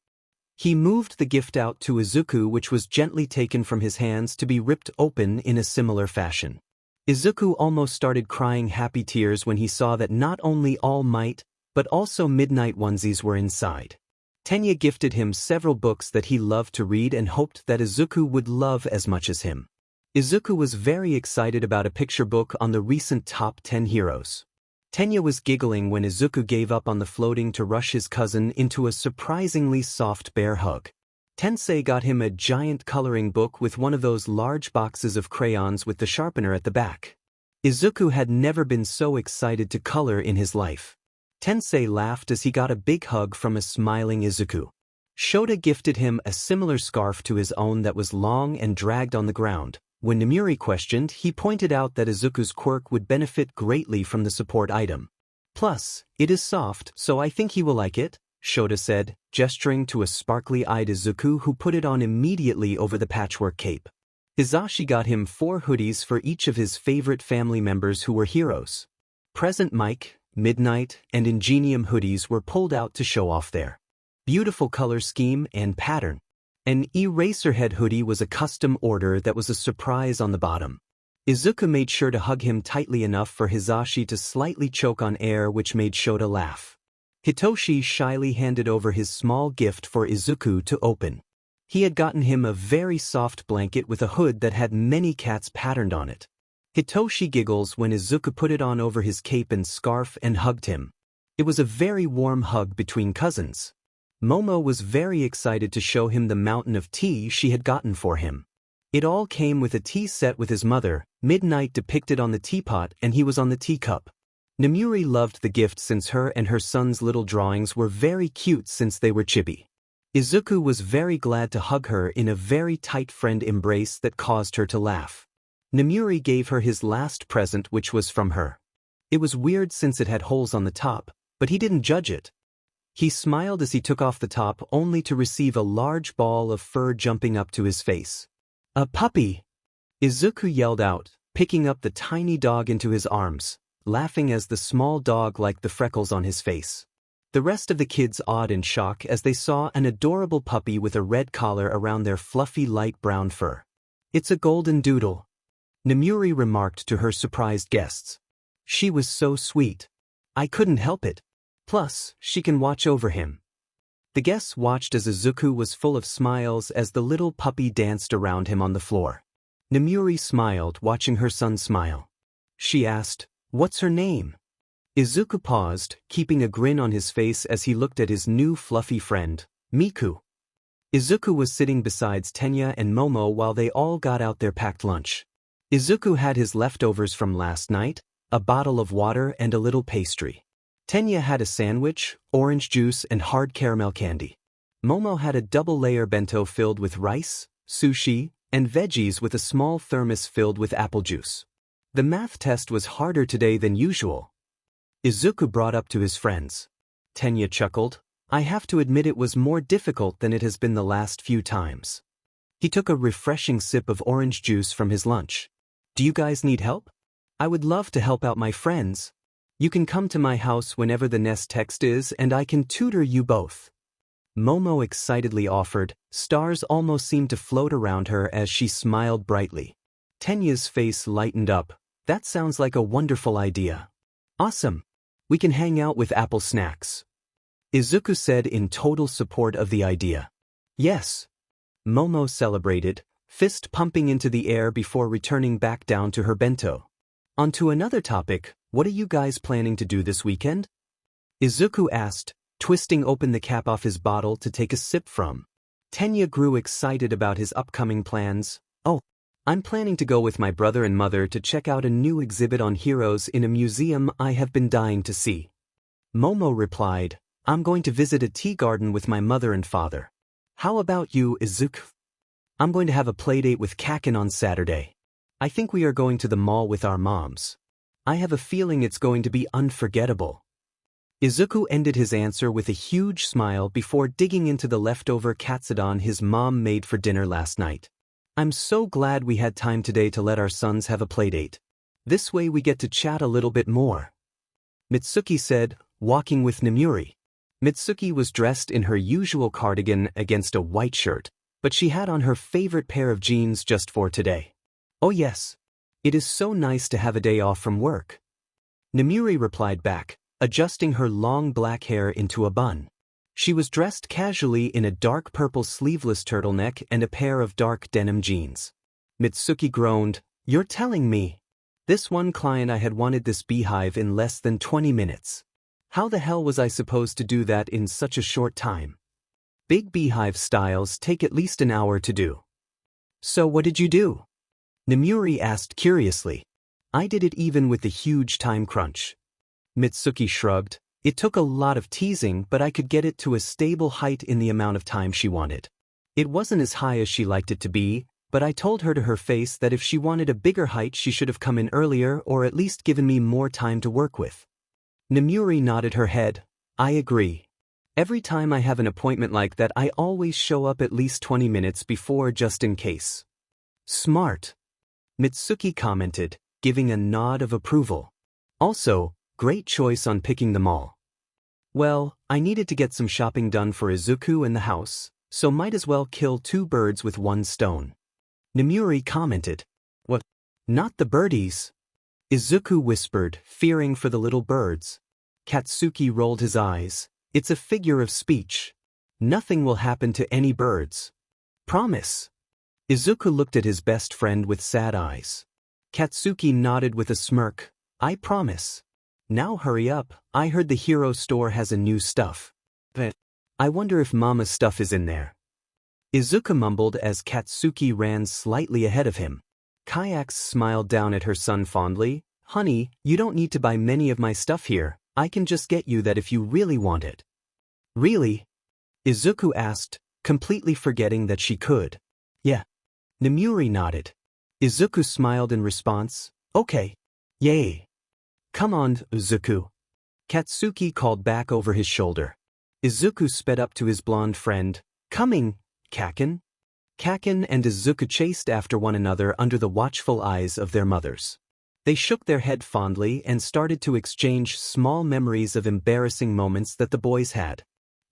He moved the gift out to Izuku, which was gently taken from his hands to be ripped open in a similar fashion. Izuku almost started crying happy tears when he saw that not only All Might, but also Midnight onesies were inside. Tenya gifted him several books that he loved to read and hoped that Izuku would love as much as him. Izuku was very excited about a picture book on the recent top 10 heroes. Tenya was giggling when Izuku gave up on the floating to rush his cousin into a surprisingly soft bear hug. Tensei got him a giant coloring book with one of those large boxes of crayons with the sharpener at the back. Izuku had never been so excited to color in his life. Tensei laughed as he got a big hug from a smiling Izuku. Shoto gifted him a similar scarf to his own that was long and dragged on the ground. When Nemuri questioned, he pointed out that Izuku's quirk would benefit greatly from the support item. "Plus, it is soft, so I think he will like it," Shoto said, gesturing to a sparkly-eyed Izuku who put it on immediately over the patchwork cape. Hizashi got him 4 hoodies for each of his favorite family members who were heroes. Present Mike, Midnight, and Ingenium hoodies were pulled out to show off their beautiful color scheme and pattern. An Eraserhead hoodie was a custom order that was a surprise on the bottom. Izuku made sure to hug him tightly enough for Hizashi to slightly choke on air, which made Shoto laugh. Hitoshi shyly handed over his small gift for Izuku to open. He had gotten him a very soft blanket with a hood that had many cats patterned on it. Hitoshi giggles when Izuku put it on over his cape and scarf and hugged him. It was a very warm hug between cousins. Momo was very excited to show him the mountain of tea she had gotten for him. It all came with a tea set with his mother, Midnight depicted on the teapot, and he was on the teacup. Nemuri loved the gift since her and her son's little drawings were very cute since they were chibi. Izuku was very glad to hug her in a very tight friend embrace that caused her to laugh. Nemuri gave her his last present, which was from her. It was weird since it had holes on the top, but he didn't judge it. He smiled as he took off the top only to receive a large ball of fur jumping up to his face. "A puppy!" Izuku yelled out, picking up the tiny dog into his arms, laughing as the small dog liked the freckles on his face. The rest of the kids awed in shock as they saw an adorable puppy with a red collar around their fluffy light brown fur. "It's a golden doodle," Nemuri remarked to her surprised guests. "She was so sweet. I couldn't help it. Plus, she can watch over him." The guests watched as Izuku was full of smiles as the little puppy danced around him on the floor. Nemuri smiled watching her son smile. She asked, "What's her name?" Izuku paused, keeping a grin on his face as he looked at his new fluffy friend, Miku. Izuku was sitting beside Tenya and Momo while they all got out their packed lunch. Izuku had his leftovers from last night, a bottle of water and a little pastry. Tenya had a sandwich, orange juice and hard caramel candy. Momo had a double-layer bento filled with rice, sushi, and veggies with a small thermos filled with apple juice. The math test was harder today than usual, Izuku brought up to his friends. Tenya chuckled. "I have to admit it was more difficult than it has been the last few times." He took a refreshing sip of orange juice from his lunch. "Do you guys need help?" I would love to help out my friends. You can come to my house whenever the next text is and I can tutor you both. Momo excitedly offered. Stars almost seemed to float around her as she smiled brightly. Tenya's face lightened up. That sounds like a wonderful idea. Awesome. We can hang out with apple snacks. Izuku said in total support of the idea. Yes. Momo celebrated, fist pumping into the air before returning back down to her bento. On to another topic, what are you guys planning to do this weekend? Izuku asked, twisting open the cap off his bottle to take a sip from. Tenya grew excited about his upcoming plans. Oh, I'm planning to go with my brother and mother to check out a new exhibit on heroes in a museum I have been dying to see. Momo replied, I'm going to visit a tea garden with my mother and father. How about you, Izuku? I'm going to have a playdate with Kaken on Saturday. I think we are going to the mall with our moms. I have a feeling it's going to be unforgettable. Izuku ended his answer with a huge smile before digging into the leftover katsudon his mom made for dinner last night. I'm so glad we had time today to let our sons have a playdate. This way we get to chat a little bit more. Mitsuki said, walking with Nemuri. Mitsuki was dressed in her usual cardigan against a white shirt, but she had on her favorite pair of jeans just for today. Oh yes. It is so nice to have a day off from work. Nemuri replied back, adjusting her long black hair into a bun. She was dressed casually in a dark purple sleeveless turtleneck and a pair of dark denim jeans. Mitsuki groaned, You're telling me? This one client I had wanted this beehive in less than 20 minutes. How the hell was I supposed to do that in such a short time? Big beehive styles take at least an hour to do. So what did you do? Nemuri asked curiously. I did it even with the huge time crunch. Mitsuki shrugged. It took a lot of teasing, but I could get it to a stable height in the amount of time she wanted. It wasn't as high as she liked it to be, but I told her to her face that if she wanted a bigger height she should have come in earlier or at least given me more time to work with. Nemuri nodded her head. I agree. Every time I have an appointment like that I always show up at least 20 minutes before just in case. Smart. Mitsuki commented, giving a nod of approval. Also, great choice on picking them all. Well, I needed to get some shopping done for Izuku and the house, so might as well kill two birds with one stone. Nemuri commented. What? Not the birdies? Izuku whispered, fearing for the little birds. Katsuki rolled his eyes. It's a figure of speech. Nothing will happen to any birds. Promise. Izuku looked at his best friend with sad eyes. Katsuki nodded with a smirk. I promise. Now hurry up, I heard the hero store has a new stuff. But I wonder if Mama's stuff is in there. Izuku mumbled as Katsuki ran slightly ahead of him. Kayaks smiled down at her son fondly. Honey, you don't need to buy many of my stuff here, I can just get you that if you really want it. Really? Izuku asked, completely forgetting that she could. Yeah. Nemuri nodded. Izuku smiled in response. Okay. Yay. Come on, Izuku. Katsuki called back over his shoulder. Izuku sped up to his blonde friend. Coming, Kaken. Kaken and Izuku chased after one another under the watchful eyes of their mothers. They shook their head fondly and started to exchange small memories of embarrassing moments that the boys had.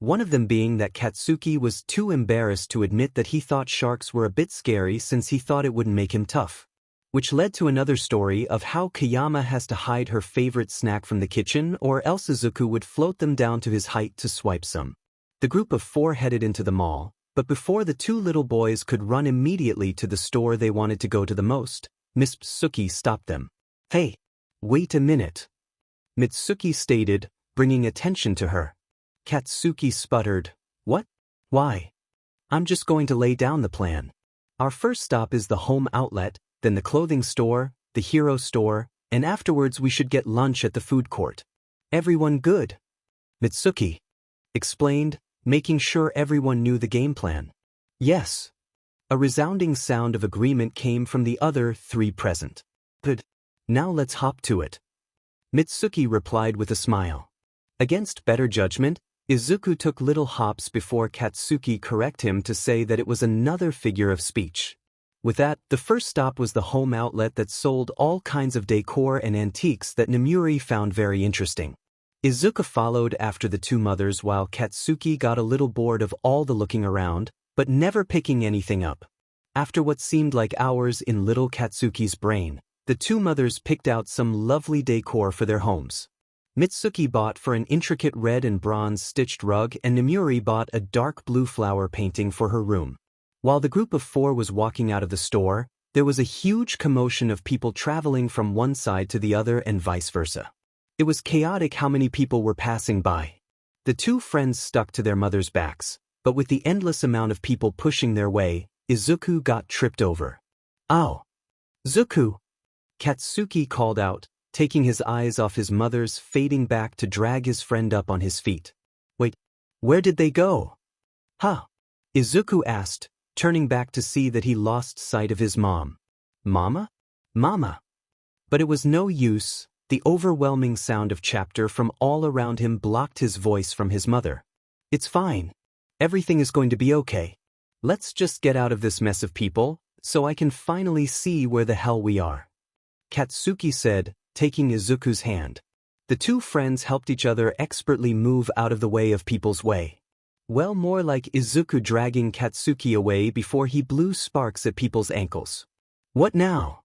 One of them being that Katsuki was too embarrassed to admit that he thought sharks were a bit scary since he thought it wouldn't make him tough. Which led to another story of how Kayama has to hide her favorite snack from the kitchen or else Izuku would float them down to his height to swipe some. The group of four headed into the mall, but before the two little boys could run immediately to the store they wanted to go to the most, Mitsuki stopped them. Hey, wait a minute. Mitsuki stated, bringing attention to her. Katsuki sputtered. What? Why? I'm just going to lay down the plan. Our first stop is the home outlet, then the clothing store, the hero store, and afterwards we should get lunch at the food court. Everyone good? Mitsuki explained, making sure everyone knew the game plan. Yes. A resounding sound of agreement came from the other three present. Good. Now let's hop to it. Mitsuki replied with a smile. Against better judgment, Izuku took little hops before Katsuki corrected him to say that it was another figure of speech. With that, the first stop was the home outlet that sold all kinds of decor and antiques that Nemuri found very interesting. Izuku followed after the two mothers while Katsuki got a little bored of all the looking around, but never picking anything up. After what seemed like hours in little Katsuki's brain, the two mothers picked out some lovely decor for their homes. Mitsuki bought for an intricate red and bronze stitched rug, and Nemuri bought a dark blue flower painting for her room. While the group of four was walking out of the store, there was a huge commotion of people traveling from one side to the other and vice versa. It was chaotic how many people were passing by. The two friends stuck to their mothers' backs, but with the endless amount of people pushing their way, Izuku got tripped over. "Ow! Zuku!" Katsuki called out, taking his eyes off his mother's, fading back to drag his friend up on his feet. "Wait, where did they go?" "Huh?" Izuku asked, turning back to see that he lost sight of his mom. "Mama? Mama?" But it was no use. The overwhelming sound of chapter from all around him blocked his voice from his mother. "It's fine. Everything is going to be okay. Let's just get out of this mess of people, so I can finally see where the hell we are," Katsuki said, taking Izuku's hand. The two friends helped each other expertly move out of the way of people's way. Well, more like Izuku dragging Katsuki away before he blew sparks at people's ankles. "What now?"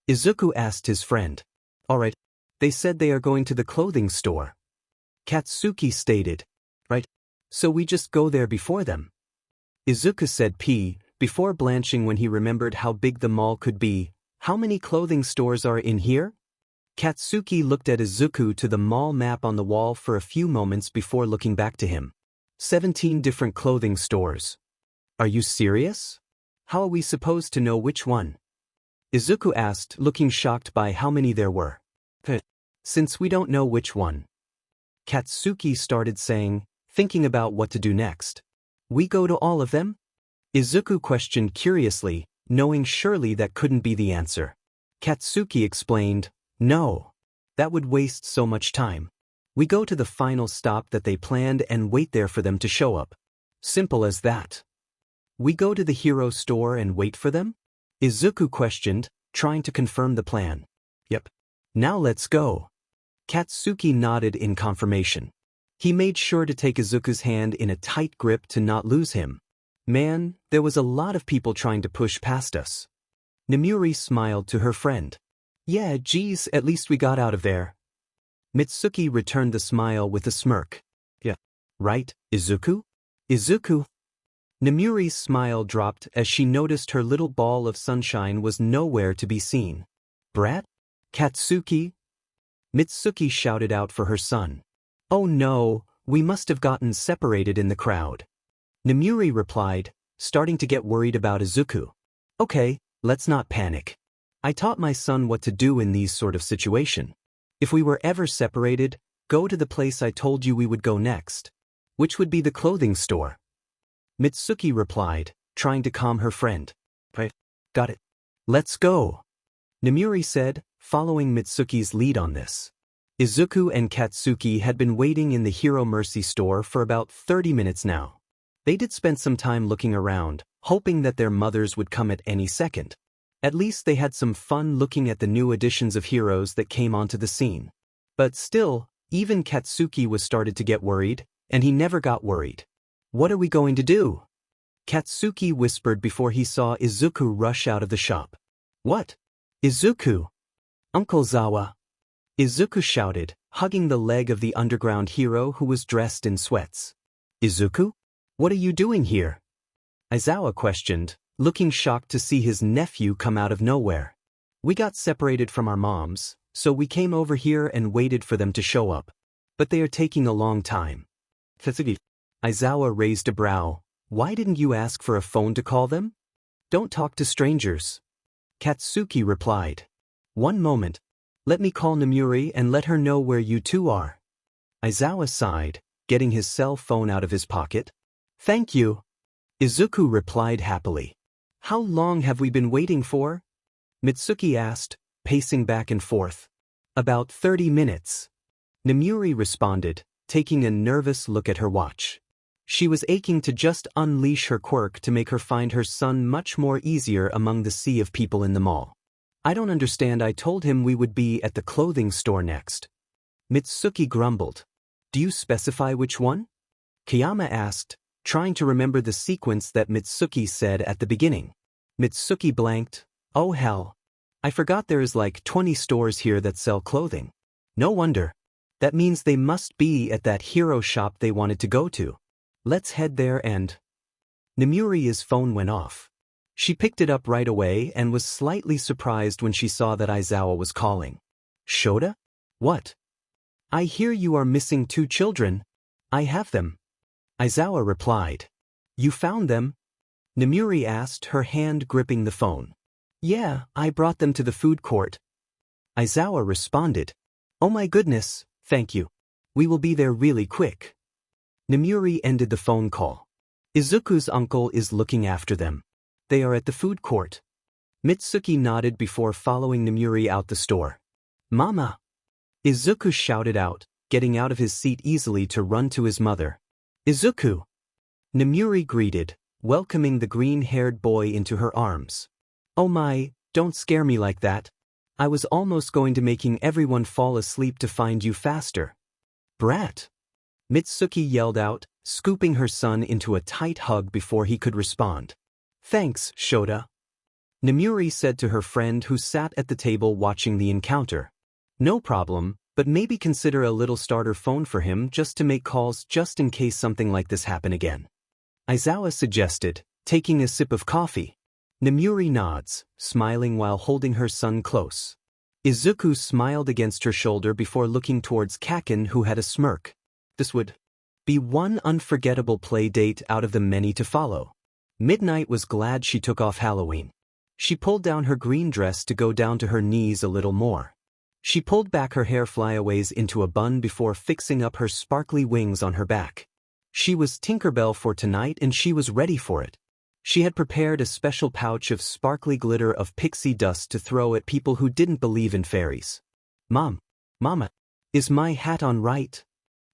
Izuku asked his friend. "Alright, they said they are going to the clothing store," Katsuki stated. "Right, so we just go there before them," Izuku said before blanching when he remembered how big the mall could be. "How many clothing stores are in here?" Katsuki looked at Izuku to the mall map on the wall for a few moments before looking back to him. 17 different clothing stores. "Are you serious? How are we supposed to know which one?" Izuku asked, looking shocked by how many there were. "Since we don't know which one," Katsuki started saying, thinking about what to do next. "We go to all of them?" Izuku questioned curiously, knowing surely that couldn't be the answer. Katsuki explained, "No. That would waste so much time. We go to the final stop that they planned and wait there for them to show up. Simple as that." "We go to the hero store and wait for them?" Izuku questioned, trying to confirm the plan. "Yep. Now let's go." Katsuki nodded in confirmation. He made sure to take Izuku's hand in a tight grip to not lose him. "Man, there was a lot of people trying to push past us." Nemuri smiled to her friend. "Yeah, geez, at least we got out of there." Mitsuki returned the smile with a smirk. "Yeah. Right, Izuku?" "Izuku?" Nemuri's smile dropped as she noticed her little ball of sunshine was nowhere to be seen. "Brat? Katsuki?" Mitsuki shouted out for her son. "Oh no, we must have gotten separated in the crowd." Nemuri replied, starting to get worried about Izuku. "Okay, let's not panic. I taught my son what to do in these sort of situation. If we were ever separated, go to the place I told you we would go next, which would be the clothing store." Mitsuki replied, trying to calm her friend. "Right, got it. Let's go," Nemuri said, following Mitsuki's lead on this. Izuku and Katsuki had been waiting in the Hero Mercy store for about 30 minutes now. They did spend some time looking around, hoping that their mothers would come at any second. At least they had some fun looking at the new additions of heroes that came onto the scene. But still, even Katsuki was started to get worried, and he never got worried. "What are we going to do?" Katsuki whispered before he saw Izuku rush out of the shop. "What? Izuku? Uncle Zawa!" Izuku shouted, hugging the leg of the underground hero who was dressed in sweats. "Izuku? What are you doing here?" Aizawa questioned, looking shocked to see his nephew come out of nowhere. "We got separated from our moms, so we came over here and waited for them to show up. But they are taking a long time." Aizawa raised a brow. "Why didn't you ask for a phone to call them?" "Don't talk to strangers," Katsuki replied. "One moment. Let me call Nemuri and let her know where you two are." Aizawa sighed, getting his cell phone out of his pocket. "Thank you," Izuku replied happily. "How long have we been waiting for?" Mitsuki asked, pacing back and forth. "About 30 minutes," Nemuri responded, taking a nervous look at her watch. She was aching to just unleash her quirk to make her find her son much more easier among the sea of people in the mall. I don't understand. I told him we would be at the clothing store next. Mitsuki grumbled. Do you specify which one? Kayama asked, trying to remember the sequence that Mitsuki said at the beginning. Mitsuki blanked. Oh hell. I forgot there is like 20 stores here that sell clothing. No wonder. That means they must be at that hero shop they wanted to go to. Let's head there and… Nemuri's phone went off. She picked it up right away and was slightly surprised when she saw that Aizawa was calling. Shota? What? I hear you are missing 2 children. I have them. Aizawa replied. You found them? Nemuri asked, her hand gripping the phone. Yeah, I brought them to the food court. Aizawa responded. Oh my goodness, thank you. We will be there really quick. Nemuri ended the phone call. Izuku's uncle is looking after them. They are at the food court. Mitsuki nodded before following Nemuri out the store. Mama! Izuku shouted out, getting out of his seat easily to run to his mother. Izuku! Nemuri greeted, welcoming the green-haired boy into her arms. Oh my, don't scare me like that. I was almost going to making everyone fall asleep to find you faster. Brat! Mitsuki yelled out, scooping her son into a tight hug before he could respond. Thanks, Shota. Nemuri said to her friend who sat at the table watching the encounter. No problem, but maybe consider a little starter phone for him just to make calls just in case something like this happen again. Aizawa suggested, taking a sip of coffee. Nemuri nods, smiling while holding her son close. Izuku smiled against her shoulder before looking towards Kaken, who had a smirk. This would be one unforgettable play date out of the many to follow. Midnight was glad she took off Halloween. She pulled down her green dress to go down to her knees a little more. She pulled back her hair flyaways into a bun before fixing up her sparkly wings on her back. She was Tinkerbell for tonight and she was ready for it. She had prepared a special pouch of sparkly glitter of pixie dust to throw at people who didn't believe in fairies. Mama, is my hat on right?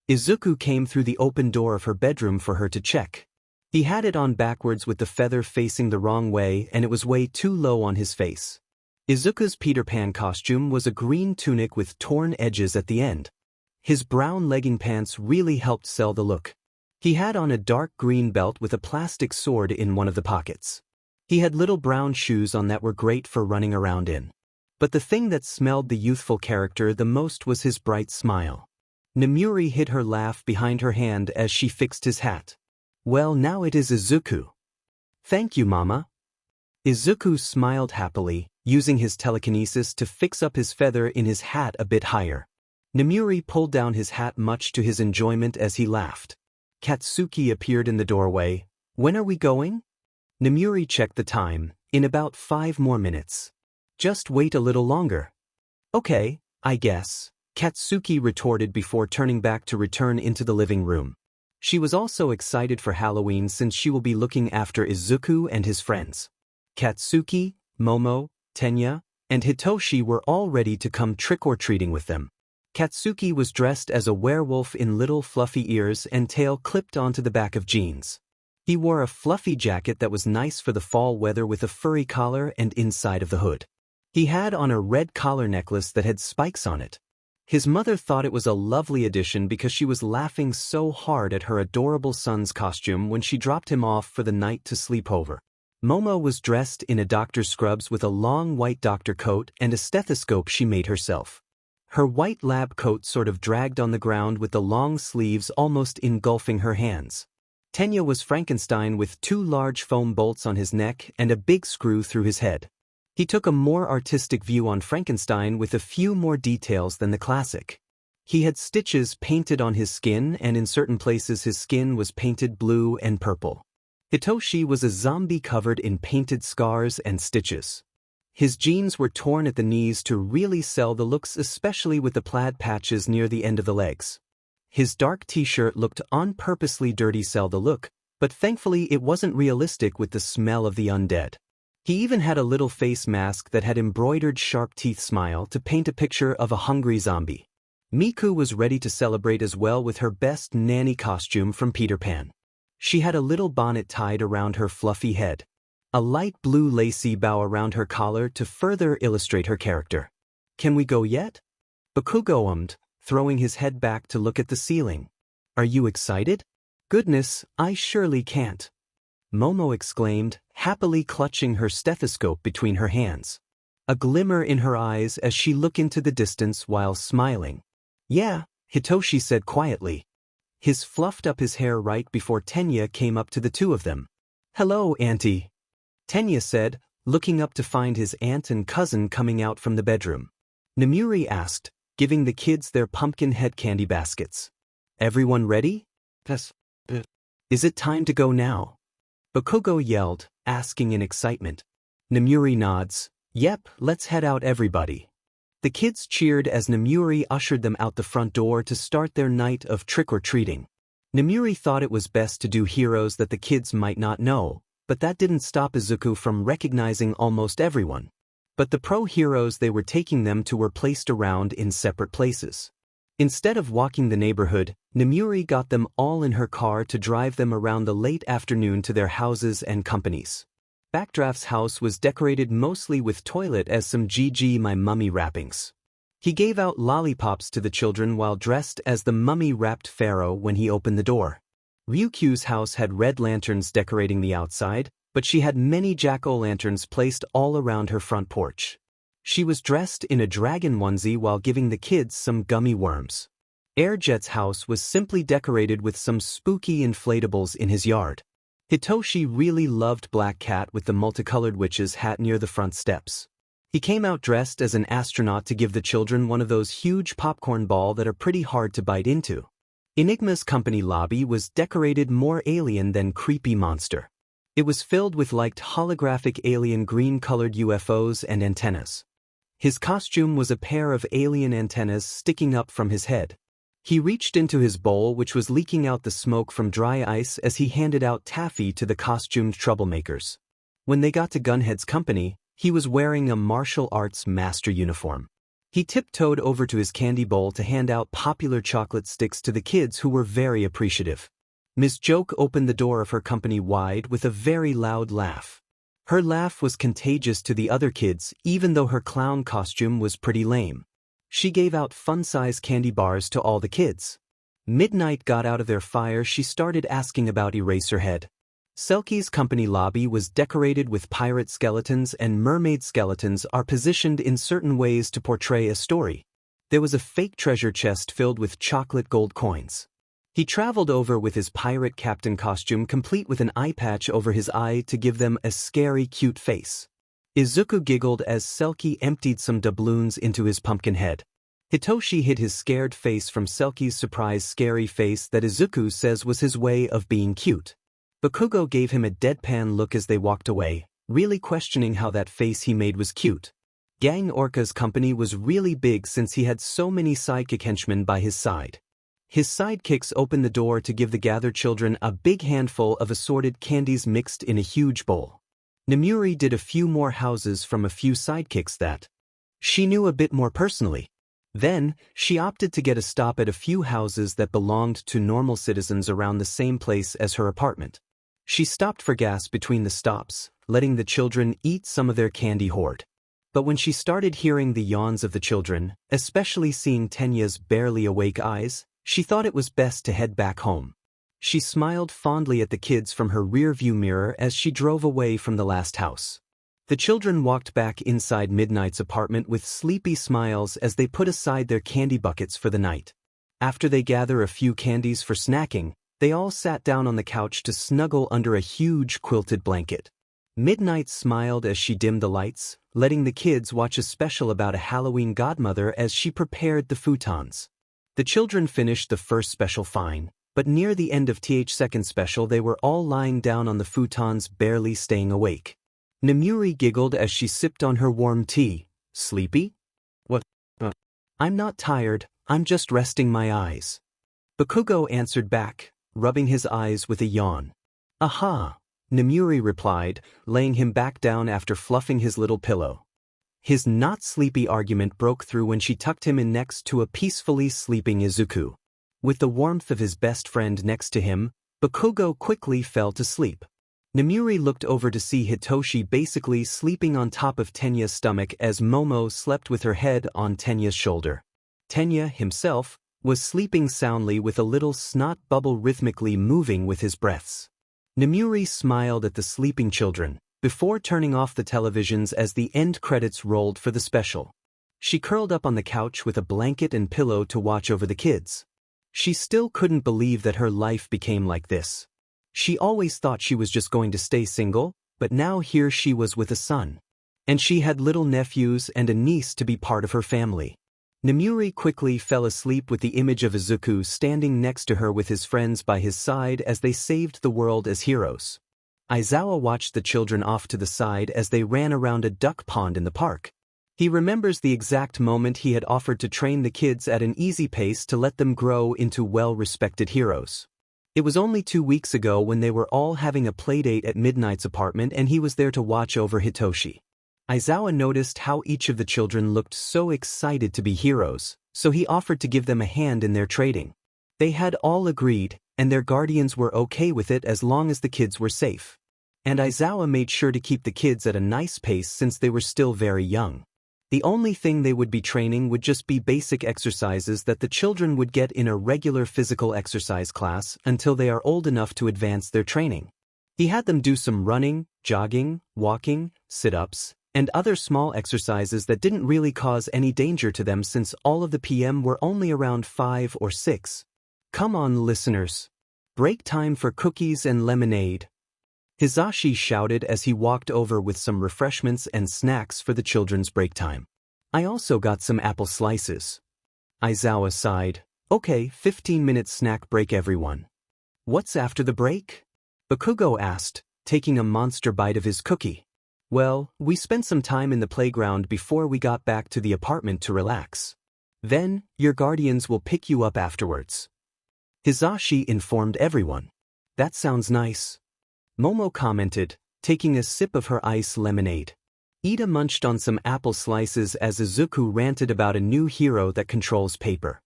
Izuku came through the open door of her bedroom for her to check. He had it on backwards with the feather facing the wrong way and it was way too low on his face. Izuku's Peter Pan costume was a green tunic with torn edges at the end. His brown legging pants really helped sell the look. He had on a dark green belt with a plastic sword in one of the pockets. He had little brown shoes on that were great for running around in. But the thing that smelled the youthful character the most was his bright smile. Nemuri hid her laugh behind her hand as she fixed his hat. Well, now it is Izuku. Thank you, Mama. Izuku smiled happily, using his telekinesis to fix up his feather in his hat a bit higher. Nemuri pulled down his hat much to his enjoyment as he laughed. Katsuki appeared in the doorway. When are we going? Nemuri checked the time. In about 5 more minutes. Just wait a little longer. Okay, I guess, Katsuki retorted before turning back to return into the living room. She was also excited for Halloween since she will be looking after Izuku and his friends. Katsuki, Momo, Tenya, and Hitoshi were all ready to come trick-or-treating with them. Katsuki was dressed as a werewolf in little fluffy ears and tail clipped onto the back of jeans. He wore a fluffy jacket that was nice for the fall weather with a furry collar and inside of the hood. He had on a red collar necklace that had spikes on it. His mother thought it was a lovely addition because she was laughing so hard at her adorable son's costume when she dropped him off for the night to Sleepover. Momo was dressed in a doctor's scrubs with a long white doctor coat and a stethoscope she made herself. Her white lab coat sort of dragged on the ground with the long sleeves almost engulfing her hands. Tenya was Frankenstein with 2 large foam bolts on his neck and a big screw through his head. He took a more artistic view on Frankenstein with a few more details than the classic. He had stitches painted on his skin and in certain places his skin was painted blue and purple. Hitoshi was a zombie covered in painted scars and stitches. His jeans were torn at the knees to really sell the looks, especially with the plaid patches near the end of the legs. His dark t-shirt looked on purposely dirty sell the look, but thankfully it wasn't realistic with the smell of the undead. He even had a little face mask that had embroidered sharp teeth smile to paint a picture of a hungry zombie. Miku was ready to celebrate as well with her best nanny costume from Peter Pan. She had a little bonnet tied around her fluffy head. A light blue lacy bow around her collar to further illustrate her character. "Can we go yet?" Bakugo ummed, throwing his head back to look at the ceiling. "Are you excited?" "Goodness, I surely can't," Momo exclaimed, happily clutching her stethoscope between her hands. A glimmer in her eyes as she looked into the distance while smiling. "Yeah," Hitoshi said quietly. His fluffed up his hair right before Tenya came up to the two of them. "Hello, Auntie," Tenya said, looking up to find his aunt and cousin coming out from the bedroom. Namuri asked, giving the kids their pumpkin head candy baskets. "Everyone ready?" "Yes." "Is it time to go now?" Bakugo yelled, asking in excitement. Namuri nods. "Yep, let's head out everybody." The kids cheered as Namuri ushered them out the front door to start their night of trick-or-treating. Namuri thought it was best to do heroes that the kids might not know, but that didn't stop Izuku from recognizing almost everyone. But the pro-heroes they were taking them to were placed around in separate places. Instead of walking the neighborhood, Namuri got them all in her car to drive them around the late afternoon to their houses and companies. Backdraft's house was decorated mostly with toilet as some BGMI mummy wrappings. He gave out lollipops to the children while dressed as the mummy-wrapped pharaoh when he opened the door. Ryukyu's house had red lanterns decorating the outside, but she had many jack-o'-lanterns placed all around her front porch. She was dressed in a dragon onesie while giving the kids some gummy worms. Airjet's house was simply decorated with some spooky inflatables in his yard. Hitoshi really loved Black Cat with the multicolored witch's hat near the front steps. He came out dressed as an astronaut to give the children one of those huge popcorn balls that are pretty hard to bite into. Enigma's company lobby was decorated more alien than creepy monster. It was filled with liked holographic alien green-colored UFOs and antennas. His costume was a pair of alien antennas sticking up from his head. He reached into his bowl, which was leaking out the smoke from dry ice, as he handed out taffy to the costumed troublemakers. When they got to Gunhead's company, he was wearing a martial arts master uniform. He tiptoed over to his candy bowl to hand out popular chocolate sticks to the kids, who were very appreciative. Ms. Joke opened the door of her company wide with a very loud laugh. Her laugh was contagious to the other kids, even though her clown costume was pretty lame. She gave out fun-size candy bars to all the kids. Midnight got out of their fire. She started asking about Eraserhead. Selkie's company lobby was decorated with pirate skeletons, and mermaid skeletons are positioned in certain ways to portray a story. There was a fake treasure chest filled with chocolate gold coins. He traveled over with his pirate captain costume, complete with an eye patch over his eye to give them a scary cute face. Izuku giggled as Selkie emptied some doubloons into his pumpkin head. Hitoshi hid his scared face from Selkie's surprised scary face that Izuku says was his way of being cute. Bakugo gave him a deadpan look as they walked away, really questioning how that face he made was cute. Gang Orca's company was really big since he had so many sidekick henchmen by his side. His sidekicks opened the door to give the gathered children a big handful of assorted candies mixed in a huge bowl. Namuri did a few more houses from a few sidekicks that she knew a bit more personally. Then, she opted to get a stop at a few houses that belonged to normal citizens around the same place as her apartment. She stopped for gas between the stops, letting the children eat some of their candy hoard. But when she started hearing the yawns of the children, especially seeing Tenya's barely awake eyes, she thought it was best to head back home. She smiled fondly at the kids from her rear-view mirror as she drove away from the last house. The children walked back inside Midnight's apartment with sleepy smiles as they put aside their candy buckets for the night. After they gather a few candies for snacking, they all sat down on the couch to snuggle under a huge quilted blanket. Midnight smiled as she dimmed the lights, letting the kids watch a special about a Halloween godmother as she prepared the futons. The children finished the first special fine, but near the end of the second special they were all lying down on the futons, barely staying awake. Namuri giggled as she sipped on her warm tea. "Sleepy?" "What? I'm not tired, I'm just resting my eyes." Bakugo answered back, rubbing his eyes with a yawn. "Aha," Namuri replied, laying him back down after fluffing his little pillow. His not sleepy argument broke through when she tucked him in next to a peacefully sleeping Izuku. With the warmth of his best friend next to him, Bakugo quickly fell to sleep. Namuri looked over to see Hitoshi basically sleeping on top of Tenya's stomach as Momo slept with her head on Tenya's shoulder. Tenya, himself, was sleeping soundly with a little snot bubble rhythmically moving with his breaths. Namuri smiled at the sleeping children, before turning off the televisions as the end credits rolled for the special. She curled up on the couch with a blanket and pillow to watch over the kids. She still couldn't believe that her life became like this. She always thought she was just going to stay single, but now here she was with a son. And she had little nephews and a niece to be part of her family. Namuri quickly fell asleep with the image of Izuku standing next to her with his friends by his side as they saved the world as heroes. Aizawa watched the children off to the side as they ran around a duck pond in the park. He remembers the exact moment he had offered to train the kids at an easy pace to let them grow into well-respected heroes. It was only 2 weeks ago when they were all having a playdate at Midnight's apartment and he was there to watch over Hitoshi. Aizawa noticed how each of the children looked so excited to be heroes, so he offered to give them a hand in their training. They had all agreed, and their guardians were okay with it as long as the kids were safe. And Aizawa made sure to keep the kids at a nice pace since they were still very young. The only thing they would be training would just be basic exercises that the children would get in a regular physical exercise class until they are old enough to advance their training. He had them do some running, jogging, walking, sit-ups, and other small exercises that didn't really cause any danger to them since all of the PM were only around 5 or 6. Come on, listeners. Break time for cookies and lemonade. Hisashi shouted as he walked over with some refreshments and snacks for the children's break time. I also got some apple slices. Aizawa sighed. Okay, 15-minute snack break everyone. What's after the break? Bakugo asked, taking a monster bite of his cookie. Well, we spent some time in the playground before we got back to the apartment to relax. Then, your guardians will pick you up afterwards. Hisashi informed everyone. That sounds nice. Momo commented, taking a sip of her ice lemonade. Ida munched on some apple slices as Izuku ranted about a new hero that controls paper.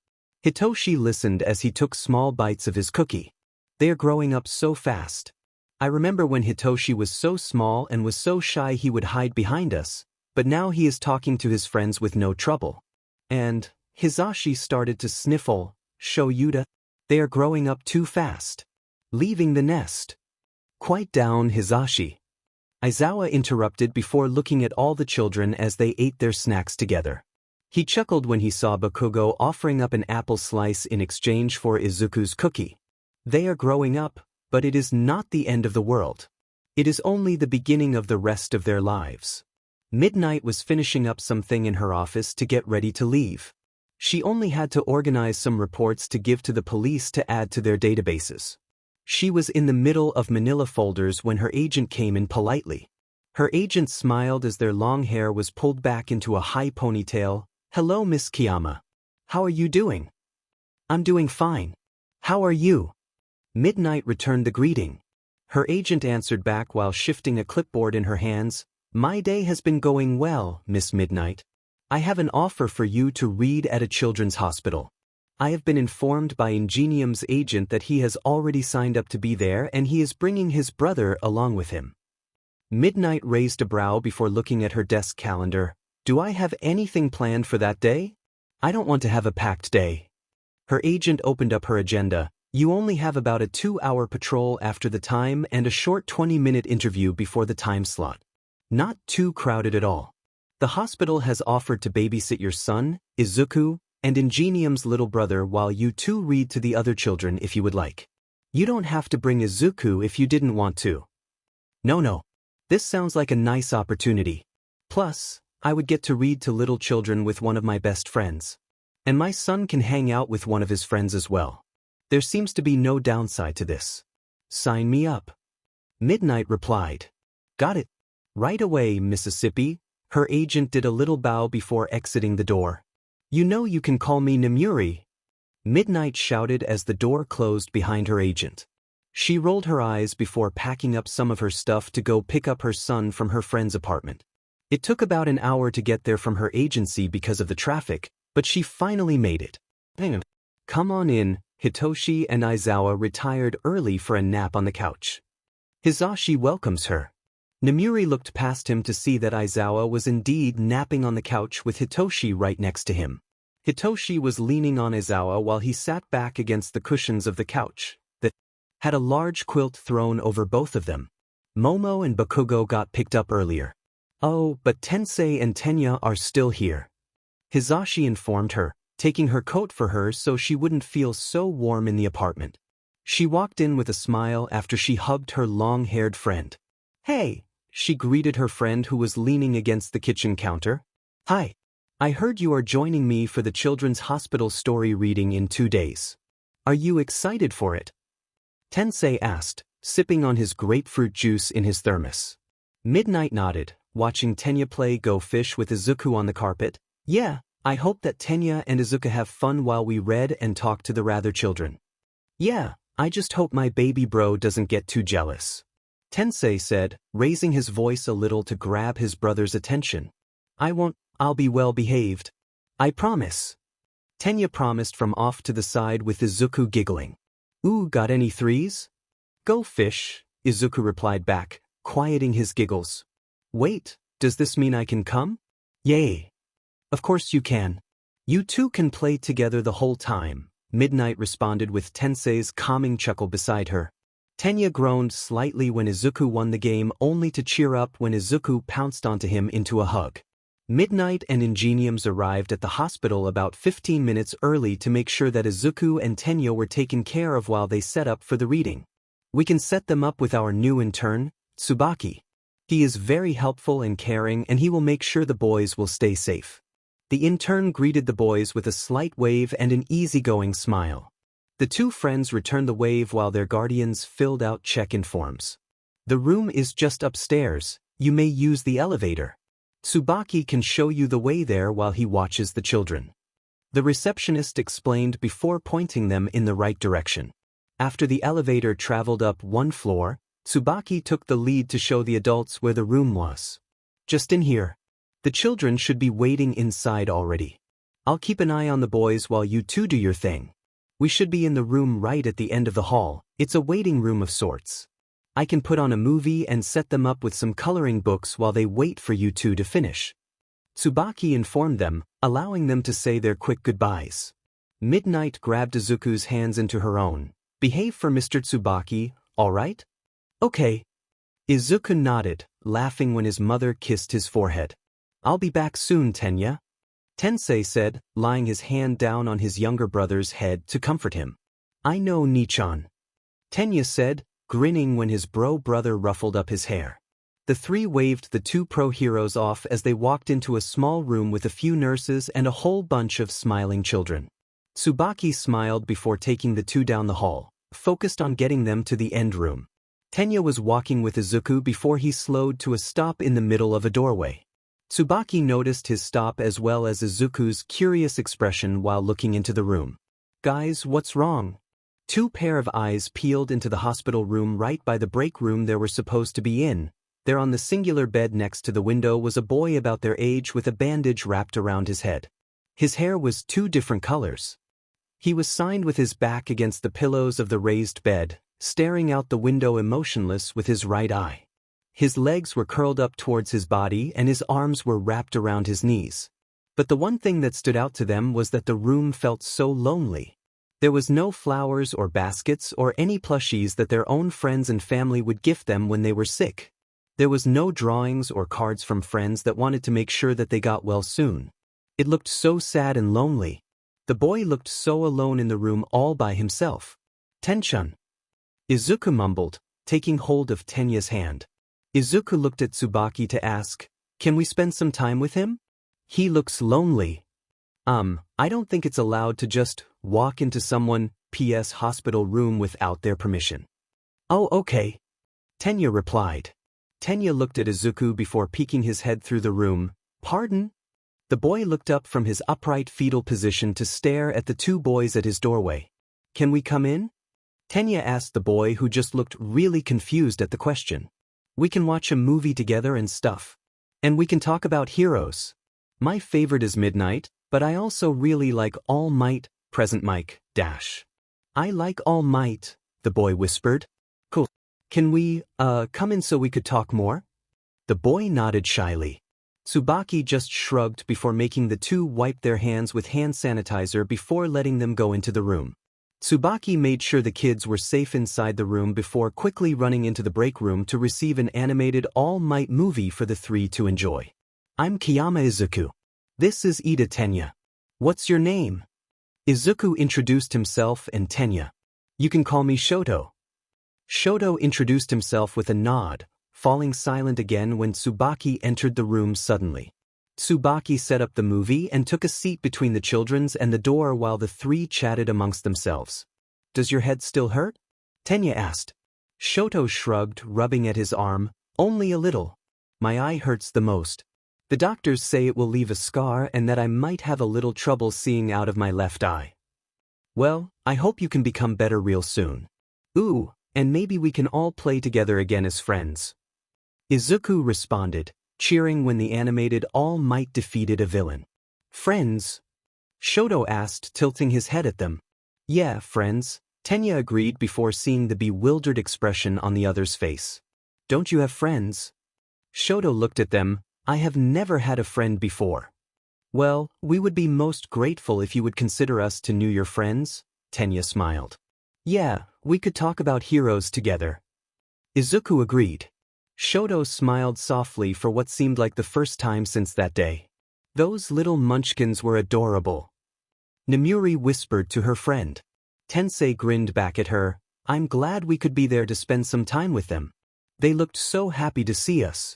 Hitoshi listened as he took small bites of his cookie. They are growing up so fast. I remember when Hitoshi was so small and was so shy he would hide behind us, but now he is talking to his friends with no trouble. And, Hisashi started to sniffle, show Yuta. They are growing up too fast. Leaving the nest. Quiet down, Hisashi. Aizawa interrupted before looking at all the children as they ate their snacks together. He chuckled when he saw Bakugo offering up an apple slice in exchange for Izuku's cookie. They are growing up, but it is not the end of the world. It is only the beginning of the rest of their lives. Midnight was finishing up something in her office to get ready to leave. She only had to organize some reports to give to the police to add to their databases. She was in the middle of manila folders when her agent came in politely. Her agent smiled as their long hair was pulled back into a high ponytail. Hello, Miss Kiyama. How are you doing? I'm doing fine. How are you? Midnight returned the greeting. Her agent answered back while shifting a clipboard in her hands. My day has been going well, Miss Midnight. I have an offer for you to read at a children's hospital. I have been informed by Ingenium's agent that he has already signed up to be there and he is bringing his brother along with him. Midnight raised a brow before looking at her desk calendar. Do I have anything planned for that day? I don't want to have a packed day. Her agent opened up her agenda. You only have about a 2-hour patrol after the time and a short 20-minute interview before the time slot. Not too crowded at all. The hospital has offered to babysit your son, Izuku, and Ingenium's little brother while you two read to the other children if you would like. You don't have to bring Izuku if you didn't want to. No. This sounds like a nice opportunity. Plus, I would get to read to little children with one of my best friends. And my son can hang out with one of his friends as well. There seems to be no downside to this. Sign me up. Midnight replied. Got it. Right away, Mississippi. Her agent did a little bow before exiting the door. You know you can call me Namuri. Midnight shouted as the door closed behind her agent. She rolled her eyes before packing up some of her stuff to go pick up her son from her friend's apartment. It took about an hour to get there from her agency because of the traffic, but she finally made it. Come on in, Hitoshi and Aizawa retired early for a nap on the couch. Hisashi welcomes her. Namuri looked past him to see that Aizawa was indeed napping on the couch with Hitoshi right next to him. Hitoshi was leaning on Aizawa while he sat back against the cushions of the couch that had a large quilt thrown over both of them. Momo and Bakugo got picked up earlier. Oh, but Tensei and Tenya are still here. Hisashi informed her, taking her coat for her so she wouldn't feel so warm in the apartment. She walked in with a smile after she hugged her long-haired friend. Hey, she greeted her friend who was leaning against the kitchen counter. Hi. I heard you are joining me for the Children's Hospital story reading in 2 days. Are you excited for it? Tensei asked, sipping on his grapefruit juice in his thermos. Midnight nodded, watching Tenya play Go Fish with Izuku on the carpet. Yeah, I hope that Tenya and Izuku have fun while we read and talk to the Rather children. Yeah, I just hope my baby bro doesn't get too jealous. Tensei said, raising his voice a little to grab his brother's attention. I won't, I'll be well behaved. I promise. Tenya promised from off to the side with Izuku giggling. Ooh, got any threes? Go fish, Izuku replied back, quieting his giggles. Wait, does this mean I can come? Yay. Of course you can. You two can play together the whole time, Midnight responded with Tensei's calming chuckle beside her. Tenya groaned slightly when Izuku won the game only to cheer up when Izuku pounced onto him into a hug. Midnight and Ingeniums arrived at the hospital about 15 minutes early to make sure that Izuku and Tenya were taken care of while they set up for the reading. We can set them up with our new intern, Tsubaki. He is very helpful and caring and he will make sure the boys will stay safe. The intern greeted the boys with a slight wave and an easygoing smile. The two friends returned the wave while their guardians filled out check-in forms. The room is just upstairs, you may use the elevator. Tsubaki can show you the way there while he watches the children. The receptionist explained before pointing them in the right direction. After the elevator traveled up one floor, Tsubaki took the lead to show the adults where the room was. Just in here. The children should be waiting inside already. I'll keep an eye on the boys while you two do your thing. We should be in the room right at the end of the hall, it's a waiting room of sorts. I can put on a movie and set them up with some coloring books while they wait for you two to finish. Tsubaki informed them, allowing them to say their quick goodbyes. Midnight grabbed Izuku's hands into her own. Behave for Mr. Tsubaki, all right? Okay. Izuku nodded, laughing when his mother kissed his forehead. I'll be back soon, Tenya. Tensei said, lying his hand down on his younger brother's head to comfort him. I know, Nichan. Tenya said, grinning when his brother ruffled up his hair. The three waved the two pro-heroes off as they walked into a small room with a few nurses and a whole bunch of smiling children. Tsubaki smiled before taking the two down the hall, focused on getting them to the end room. Tenya was walking with Izuku before he slowed to a stop in the middle of a doorway. Tsubaki noticed his stop as well as Izuku's curious expression while looking into the room. Guys, what's wrong? Two pair of eyes peeled into the hospital room right by the break room they were supposed to be in. There on the singular bed next to the window was a boy about their age with a bandage wrapped around his head. His hair was 2 different colors. He was signed with his back against the pillows of the raised bed, staring out the window emotionless with his right eye. His legs were curled up towards his body and his arms were wrapped around his knees. But the one thing that stood out to them was that the room felt so lonely. There was no flowers or baskets or any plushies that their own friends and family would gift them when they were sick. There was no drawings or cards from friends that wanted to make sure that they got well soon. It looked so sad and lonely. The boy looked so alone in the room all by himself. Tenchun. Izuku mumbled, taking hold of Tenya's hand. Izuku looked at Tsubaki to ask, can we spend some time with him? He looks lonely. I don't think it's allowed to just walk into someone's hospital room without their permission. Oh, okay. Tenya replied. Tenya looked at Izuku before peeking his head through the room. Pardon? The boy looked up from his upright fetal position to stare at the two boys at his doorway. Can we come in? Tenya asked the boy who just looked really confused at the question. We can watch a movie together and stuff. And we can talk about heroes. My favorite is Midnight, but I also really like All Might, present Mike, dash. I like All Might, the boy whispered. Cool. Can we, come in so we could talk more? The boy nodded shyly. Tsubaki just shrugged before making the two wipe their hands with hand sanitizer before letting them go into the room. Tsubaki made sure the kids were safe inside the room before quickly running into the break room to receive an animated All Might movie for the three to enjoy. I'm Kiyama Izuku. This is Ida Tenya. What's your name? Izuku introduced himself and Tenya. You can call me Shoto. Shoto introduced himself with a nod, falling silent again when Tsubaki entered the room suddenly. Tsubaki set up the movie and took a seat between the children's and the door while the three chatted amongst themselves. Does your head still hurt? Tenya asked. Shoto shrugged, rubbing at his arm. Only a little. My eye hurts the most. The doctors say it will leave a scar and that I might have a little trouble seeing out of my left eye. Well, I hope you can become better real soon. Ooh, and maybe we can all play together again as friends. Izuku responded, cheering when the animated All Might defeated a villain. Friends? Shoto asked, tilting his head at them. Yeah, friends, Tenya agreed before seeing the bewildered expression on the other's face. Don't you have friends? Shoto looked at them. I have never had a friend before. Well, we would be most grateful if you would consider us to your friends, Tenya smiled. Yeah, we could talk about heroes together. Izuku agreed. Shoto smiled softly for what seemed like the first time since that day. Those little munchkins were adorable. Nemuri whispered to her friend. Tensei grinned back at her. I'm glad we could be there to spend some time with them. They looked so happy to see us.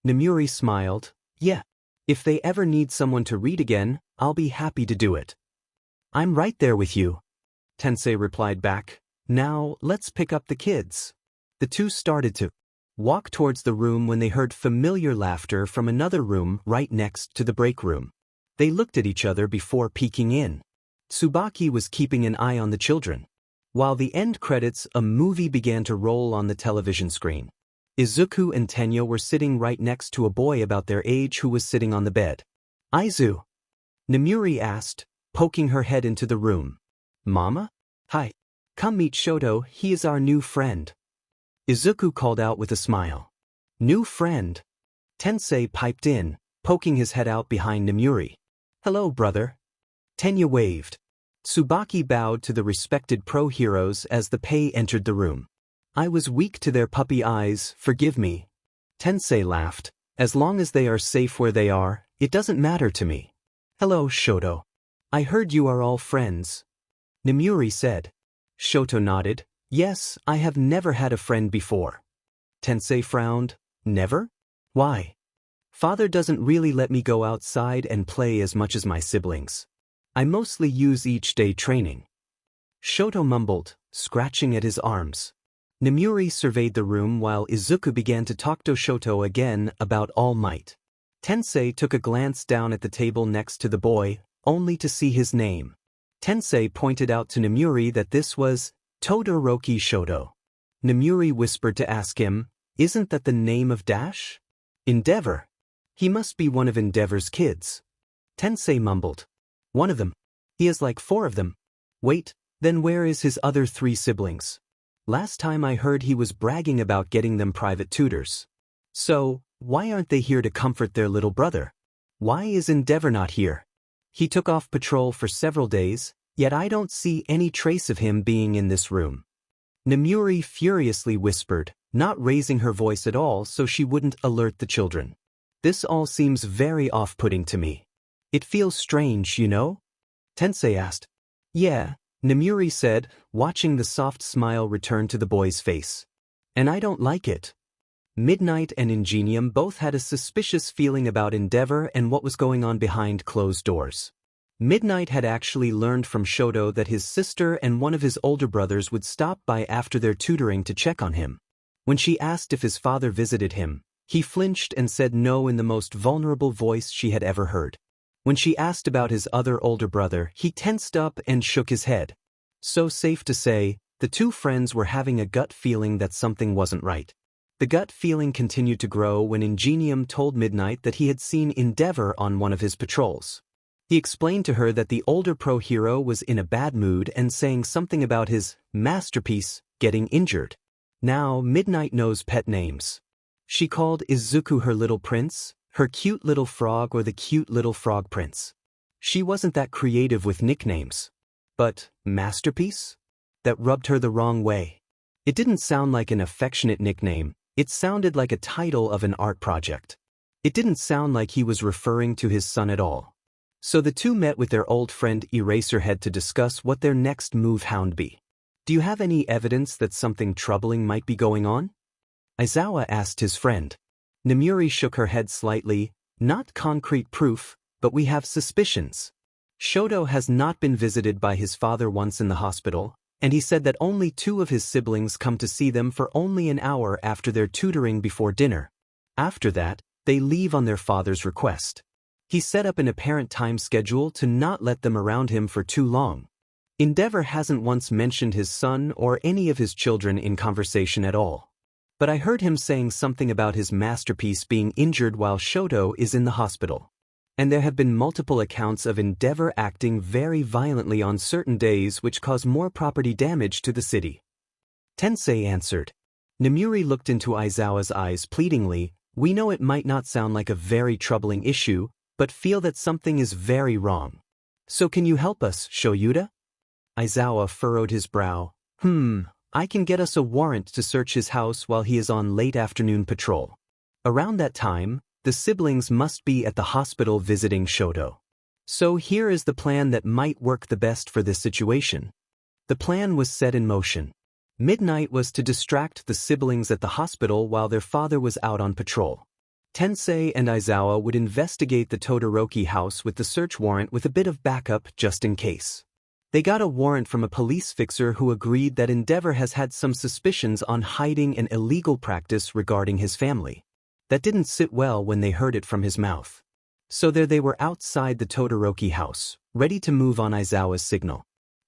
Nemuri smiled. Yeah. If they ever need someone to read again, I'll be happy to do it. I'm right there with you. Tensei replied back. Now, let's pick up the kids. The two started to walk towards the room when they heard familiar laughter from another room right next to the break room. They looked at each other before peeking in. Tsubaki was keeping an eye on the children. While the end credits, a movie began to roll on the television screen. Izuku and Tenya were sitting right next to a boy about their age who was sitting on the bed. Aizu? Nemuri asked, poking her head into the room. Mama? Hi. Come meet Shoto, he is our new friend. Izuku called out with a smile. New friend? Tensei piped in, poking his head out behind Nemuri. Hello, brother. Tenya waved. Tsubaki bowed to the respected pro-heroes as the Pei entered the room. I was weak to their puppy eyes, forgive me. Tensei laughed. As long as they are safe where they are, it doesn't matter to me. Hello, Shoto. I heard you are all friends. Nemuri said. Shoto nodded. Yes, I have never had a friend before. Tensei frowned. Never? Why? Father doesn't really let me go outside and play as much as my siblings. I mostly use each day training. Shoto mumbled, scratching at his arms. Nemuri surveyed the room while Izuku began to talk to Shoto again about All Might. Tensei took a glance down at the table next to the boy, only to see his name. Tensei pointed out to Nemuri that this was Todoroki Shoto. Nemuri whispered to ask him, isn't that the name of Dash? Endeavor. He must be one of Endeavor's kids. Tensei mumbled. One of them. He has like 4 of them. Wait, then where is his other 3 siblings? Last time I heard he was bragging about getting them private tutors. So, why aren't they here to comfort their little brother? Why is Endeavor not here? He took off patrol for several days, yet I don't see any trace of him being in this room. Nemuri furiously whispered, not raising her voice at all so she wouldn't alert the children. This all seems very off-putting to me. It feels strange, you know? Tensei asked. Yeah. Nemuri said, watching the soft smile return to the boy's face. And I don't like it. Midnight and Ingenium both had a suspicious feeling about Endeavor and what was going on behind closed doors. Midnight had actually learned from Shoto that his sister and one of his older brothers would stop by after their tutoring to check on him. When she asked if his father visited him, he flinched and said no in the most vulnerable voice she had ever heard. When she asked about his other older brother, he tensed up and shook his head. So safe to say, the two friends were having a gut feeling that something wasn't right. The gut feeling continued to grow when Ingenium told Midnight that he had seen Endeavor on one of his patrols. He explained to her that the older pro hero was in a bad mood and saying something about his masterpiece getting injured. Now, Midnight knows pet names. She called Izuku her little prince, her cute little frog, or the cute little frog prince. She wasn't that creative with nicknames. But, masterpiece? That rubbed her the wrong way. It didn't sound like an affectionate nickname, it sounded like a title of an art project. It didn't sound like he was referring to his son at all. So the two met with their old friend Eraserhead to discuss what their next move would be. Do you have any evidence that something troubling might be going on? Aizawa asked his friend. Nemuri shook her head slightly. Not concrete proof, but we have suspicions. Shoto has not been visited by his father once in the hospital, and he said that only 2 of his siblings come to see them for only an hour after their tutoring before dinner. After that, they leave on their father's request. He set up an apparent time schedule to not let them around him for too long. Endeavor hasn't once mentioned his son or any of his children in conversation at all. But I heard him saying something about his masterpiece being injured while Shoto is in the hospital. And there have been multiple accounts of Endeavor acting very violently on certain days which cause more property damage to the city. Tensei answered. Nemuri looked into Aizawa's eyes pleadingly. We know it might not sound like a very troubling issue, but feel that something is very wrong. So can you help us, Shoyuta? Aizawa furrowed his brow. I can get us a warrant to search his house while he is on late afternoon patrol. Around that time, the siblings must be at the hospital visiting Shoto. So here is the plan that might work the best for this situation. The plan was set in motion. Midnight was to distract the siblings at the hospital while their father was out on patrol. Tensei and Aizawa would investigate the Todoroki house with the search warrant with a bit of backup just in case. They got a warrant from a police fixer who agreed that Endeavor has had some suspicions on hiding an illegal practice regarding his family. That didn't sit well when they heard it from his mouth. So there they were outside the Todoroki house, ready to move on Aizawa's signal.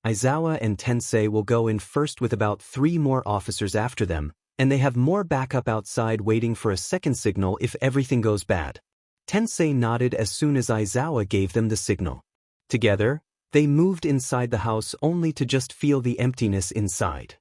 Aizawa and Tensei will go in first with about 3 more officers after them, and they have more backup outside waiting for a second signal if everything goes bad. Tensei nodded as soon as Aizawa gave them the signal. Together, they moved inside the house only to just feel the emptiness inside.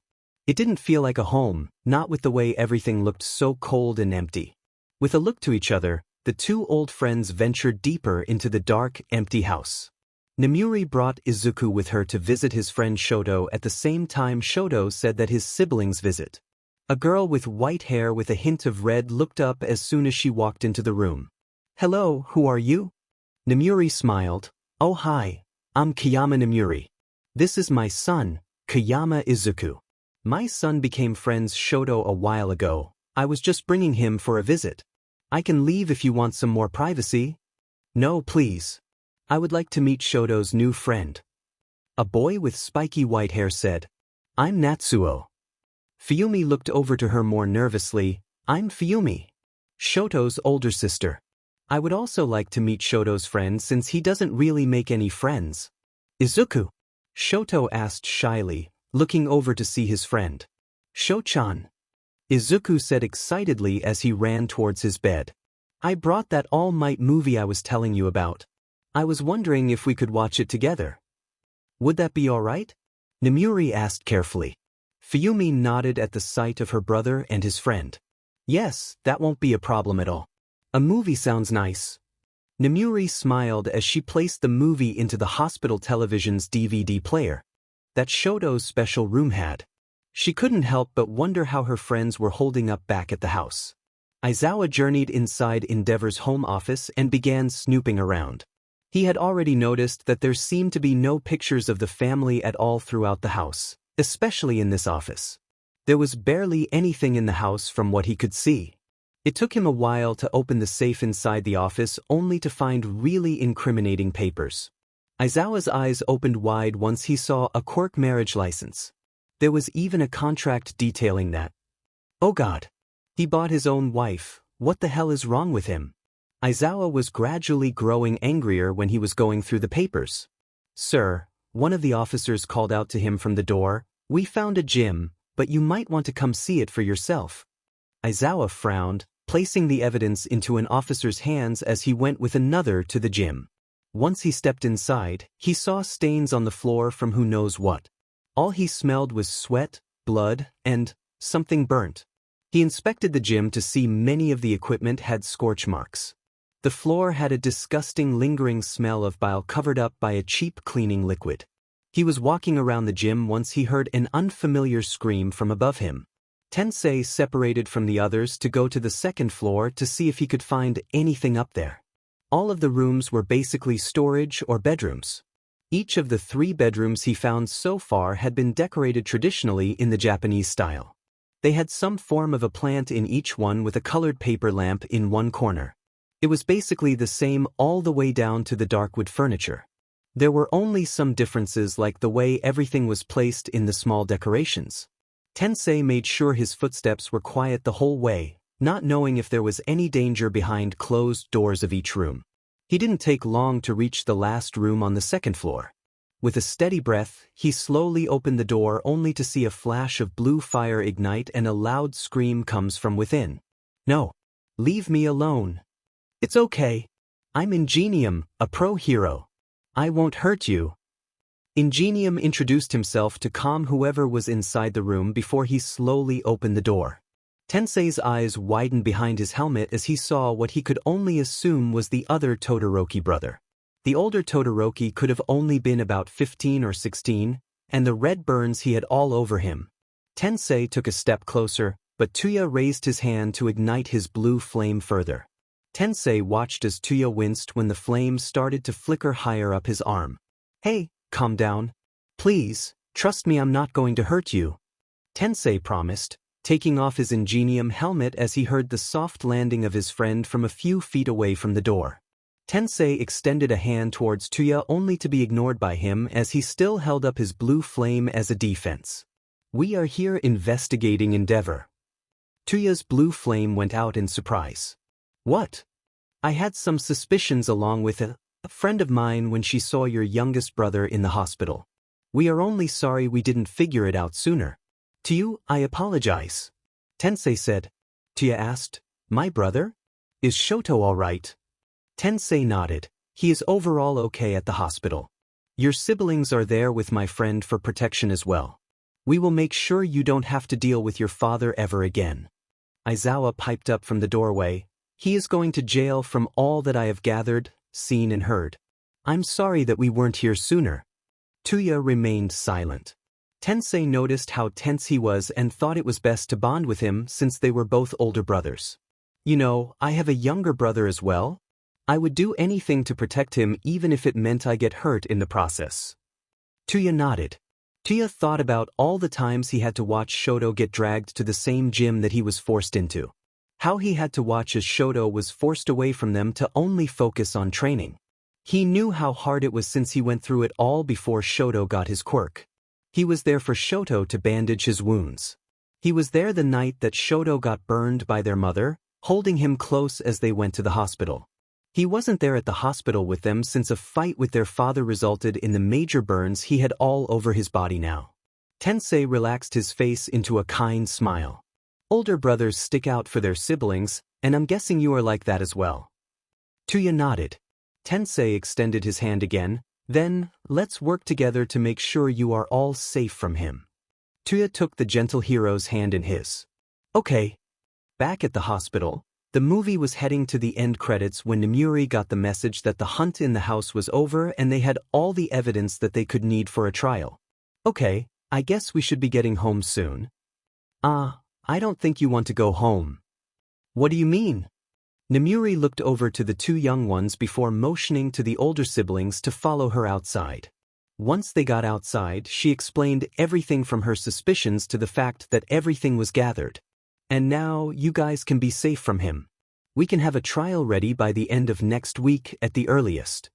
It didn't feel like a home, not with the way everything looked so cold and empty. With a look to each other, the 2 old friends ventured deeper into the dark, empty house. Nemuri brought Izuku with her to visit his friend Shoto at the same time Shoto said that his siblings visit. A girl with white hair with a hint of red looked up as soon as she walked into the room. Hello, who are you? Nemuri smiled. Oh hi, I'm Kiyama Nemuri. This is my son, Kiyama Izuku. My son became friends Shoto a while ago. I was just bringing him for a visit. I can leave if you want some more privacy. No, please. I would like to meet Shoto's new friend. A boy with spiky white hair said. I'm Natsuo. Fuyumi looked over to her more nervously. I'm Fuyumi, Shoto's older sister. I would also like to meet Shoto's friend since he doesn't really make any friends. Izuku? Shoto asked shyly, looking over to see his friend. Sho-chan. Izuku said excitedly as he ran towards his bed. I brought that All Might movie I was telling you about. I was wondering if we could watch it together. Would that be all right? Nemuri asked carefully. Fuyumi nodded at the sight of her brother and his friend. Yes, that won't be a problem at all. A movie sounds nice. Nemuri smiled as she placed the movie into the hospital television's DVD player that Shoto's special room had. She couldn't help but wonder how her friends were holding up back at the house. Aizawa journeyed inside Endeavor's home office and began snooping around. He had already noticed that there seemed to be no pictures of the family at all throughout the house, especially in this office. There was barely anything in the house from what he could see. It took him a while to open the safe inside the office only to find really incriminating papers. Aizawa's eyes opened wide once he saw a quirk marriage license. There was even a contract detailing that. Oh God. He bought his own wife. What the hell is wrong with him? Aizawa was gradually growing angrier when he was going through the papers. Sir, one of the officers called out to him from the door, we found a gym, but you might want to come see it for yourself. Aizawa frowned, placing the evidence into an officer's hands as he went with another to the gym. Once he stepped inside, he saw stains on the floor from who knows what. All he smelled was sweat, blood, and something burnt. He inspected the gym to see many of the equipment had scorch marks. The floor had a disgusting lingering smell of bile covered up by a cheap cleaning liquid. He was walking around the gym once he heard an unfamiliar scream from above him. Tensei separated from the others to go to the second floor to see if he could find anything up there. All of the rooms were basically storage or bedrooms. Each of the 3 bedrooms he found so far had been decorated traditionally in the Japanese style. They had some form of a plant in each one with a colored paper lamp in one corner. It was basically the same all the way down to the dark wood furniture. There were only some differences like the way everything was placed in the small decorations. Tensei made sure his footsteps were quiet the whole way, not knowing if there was any danger behind closed doors of each room. He didn't take long to reach the last room on the second floor. With a steady breath, he slowly opened the door only to see a flash of blue fire ignite and a loud scream comes from within. "No! Leave me alone! It's okay. I'm Ingenium, a pro hero. I won't hurt you." Ingenium introduced himself to calm whoever was inside the room before he slowly opened the door. Tensei's eyes widened behind his helmet as he saw what he could only assume was the other Todoroki brother. The older Todoroki could have only been about 15 or 16, and the red burns he had all over him. Tensei took a step closer, but Tuya raised his hand to ignite his blue flame further. Tensei watched as Tuya winced when the flame started to flicker higher up his arm. "Hey, calm down. Please, trust me, I'm not going to hurt you," Tensei promised, taking off his Ingenium helmet as he heard the soft landing of his friend from a few feet away from the door. Tensei extended a hand towards Tuya only to be ignored by him as he still held up his blue flame as a defense. "We are here investigating Endeavor." Tuya's blue flame went out in surprise. "What? I had some suspicions along with a friend of mine when she saw your youngest brother in the hospital. We are only sorry we didn't figure it out sooner. To you, I apologize," Tensei said. Tuya asked, "My brother? Is Shoto all right?" Tensei nodded. "He is overall okay at the hospital. Your siblings are there with my friend for protection as well. We will make sure you don't have to deal with your father ever again." Aizawa piped up from the doorway. "He is going to jail from all that I have gathered, seen and heard. I'm sorry that we weren't here sooner." Tuya remained silent. Tensei noticed how tense he was and thought it was best to bond with him since they were both older brothers. "You know, I have a younger brother as well. I would do anything to protect him even if it meant I get hurt in the process." Tuya nodded. Tuya thought about all the times he had to watch Shoto get dragged to the same gym that he was forced into. How he had to watch as Shoto was forced away from them to only focus on training. He knew how hard it was since he went through it all before Shoto got his quirk. He was there for Shoto to bandage his wounds. He was there the night that Shoto got burned by their mother, holding him close as they went to the hospital. He wasn't there at the hospital with them since a fight with their father resulted in the major burns he had all over his body now. Tensei relaxed his face into a kind smile. "Older brothers stick out for their siblings, and I'm guessing you are like that as well." Tuya nodded. Tensei extended his hand again. "Then, let's work together to make sure you are all safe from him." Tuya took the gentle hero's hand in his. "Okay." Back at the hospital, the movie was heading to the end credits when Nemuri got the message that the hunt in the house was over and they had all the evidence that they could need for a trial. "Okay, I guess we should be getting home soon." I don't think you want to go home." "What do you mean?" Nemuri looked over to the 2 young ones before motioning to the older siblings to follow her outside. Once they got outside, she explained everything from her suspicions to the fact that everything was gathered. "And now, you guys can be safe from him. We can have a trial ready by the end of next week at the earliest."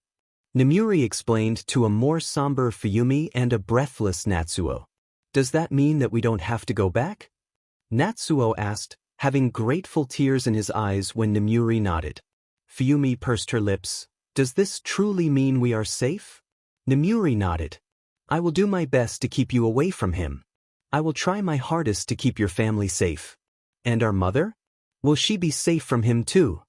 Nemuri explained to a more somber Fuyumi and a breathless Natsuo. "Does that mean that we don't have to go back?" Natsuo asked, having grateful tears in his eyes when Nemuri nodded. Fuyumi pursed her lips. "Does this truly mean we are safe?" Nemuri nodded. "I will do my best to keep you away from him. I will try my hardest to keep your family safe." "And our mother? Will she be safe from him too?"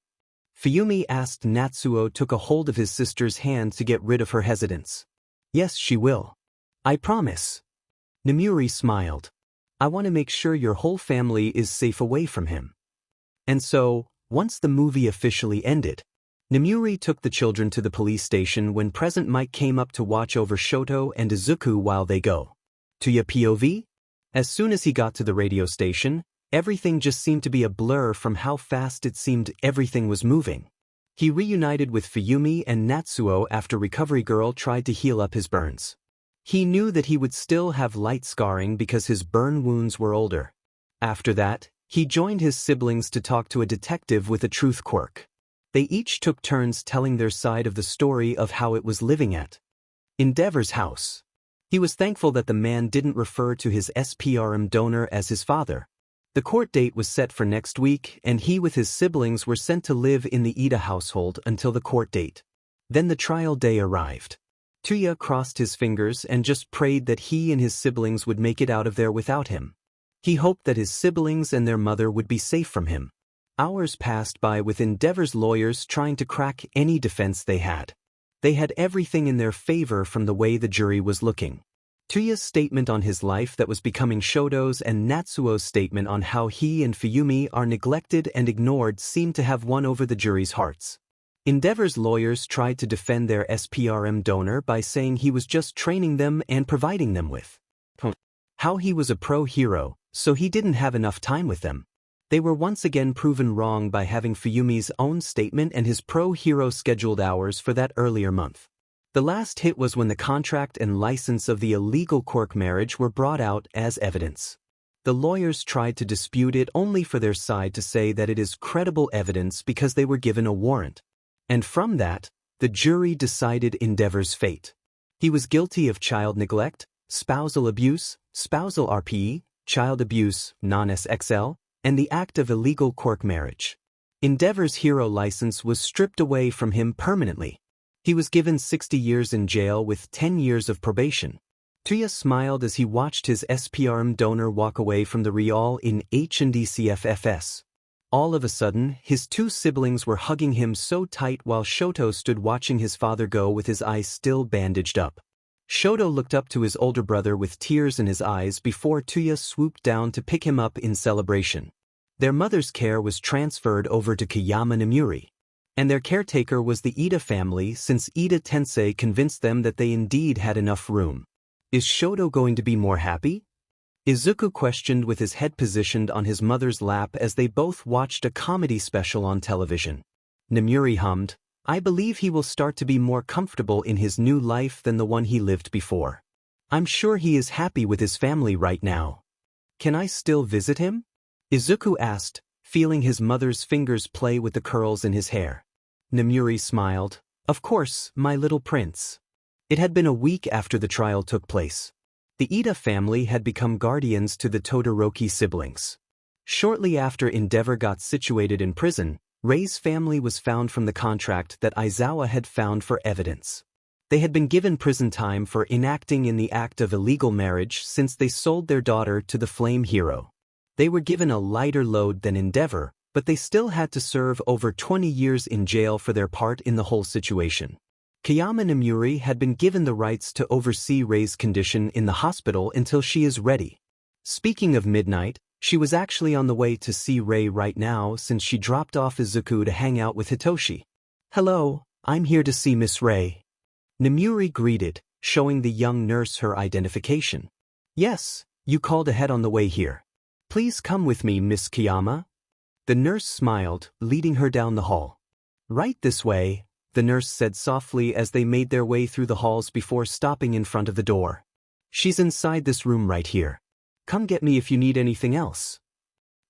Fuyumi asked. Natsuo took a hold of his sister's hand to get rid of her hesitance. Yes, she will. I promise. Nomuri smiled. I want to make sure your whole family is safe away from him. And so, once the movie officially ended, Nomuri took the children to the police station when Present Mike came up to watch over Shoto and Izuku while they go. Tuya POV? As soon as he got to the radio station, everything just seemed to be a blur from how fast it seemed everything was moving. He reunited with Fuyumi and Natsuo after Recovery Girl tried to heal up his burns. He knew that he would still have light scarring because his burn wounds were older. After that, he joined his siblings to talk to a detective with a truth quirk. They each took turns telling their side of the story of how it was living at Endeavor's house. He was thankful that the man didn't refer to his SPRM donor as his father. The court date was set for next week, and he with his siblings were sent to live in the Ida household until the court date. Then the trial day arrived. Tuya crossed his fingers and just prayed that he and his siblings would make it out of there without him. He hoped that his siblings and their mother would be safe from him. Hours passed by with Endeavor's lawyers trying to crack any defense they had. They had everything in their favor from the way the jury was looking. Tuya's statement on his life that was becoming Shoto's and Natsuo's statement on how he and Fuyumi are neglected and ignored seemed to have won over the jury's hearts. Endeavor's lawyers tried to defend their SPRM donor by saying he was just training them and providing them with how he was a pro-hero, so he didn't have enough time with them. They were once again proven wrong by having Fuyumi's own statement and his pro-hero scheduled hours for that earlier month. The last hit was when the contract and license of the illegal quirk marriage were brought out as evidence. The lawyers tried to dispute it only for their side to say that it is credible evidence because they were given a warrant. And from that, the jury decided Endeavor's fate. He was guilty of child neglect, spousal abuse, spousal RPE, child abuse, non-SXL, and the act of illegal quirk marriage. Endeavor's hero license was stripped away from him permanently. He was given 60 years in jail with 10 years of probation. Tuya smiled as he watched his SPRM donor walk away from the Real in HNDCFFS. All of a sudden, his two siblings were hugging him so tight while Shoto stood watching his father go with his eyes still bandaged up. Shoto looked up to his older brother with tears in his eyes before Tuya swooped down to pick him up in celebration. Their mother's care was transferred over to Kayama Nomuri. And their caretaker was the Ida family since Ida Tensei convinced them that they indeed had enough room. Is Shoto going to be more happy? Izuku questioned with his head positioned on his mother's lap as they both watched a comedy special on television. Nomuri hummed, I believe he will start to be more comfortable in his new life than the one he lived before. I'm sure he is happy with his family right now. Can I still visit him? Izuku asked, feeling his mother's fingers play with the curls in his hair. Nomuri smiled. Of course, my little prince. It had been a week after the trial took place. The Ida family had become guardians to the Todoroki siblings. Shortly after Endeavor got situated in prison, Rei's family was found from the contract that Aizawa had found for evidence. They had been given prison time for enacting in the act of illegal marriage since they sold their daughter to the Flame Hero. They were given a lighter load than Endeavor, but they still had to serve over 20 years in jail for their part in the whole situation. Kayama Nomuri had been given the rights to oversee Rei's condition in the hospital until she is ready. Speaking of midnight, she was actually on the way to see Rei right now since she dropped off Izuku to hang out with Hitoshi. Hello, I'm here to see Miss Rei. Nomuri greeted, showing the young nurse her identification. Yes, you called ahead on the way here. Please come with me, Miss Kayama. The nurse smiled, leading her down the hall. Right this way, the nurse said softly as they made their way through the halls before stopping in front of the door. She's inside this room right here. Come get me if you need anything else.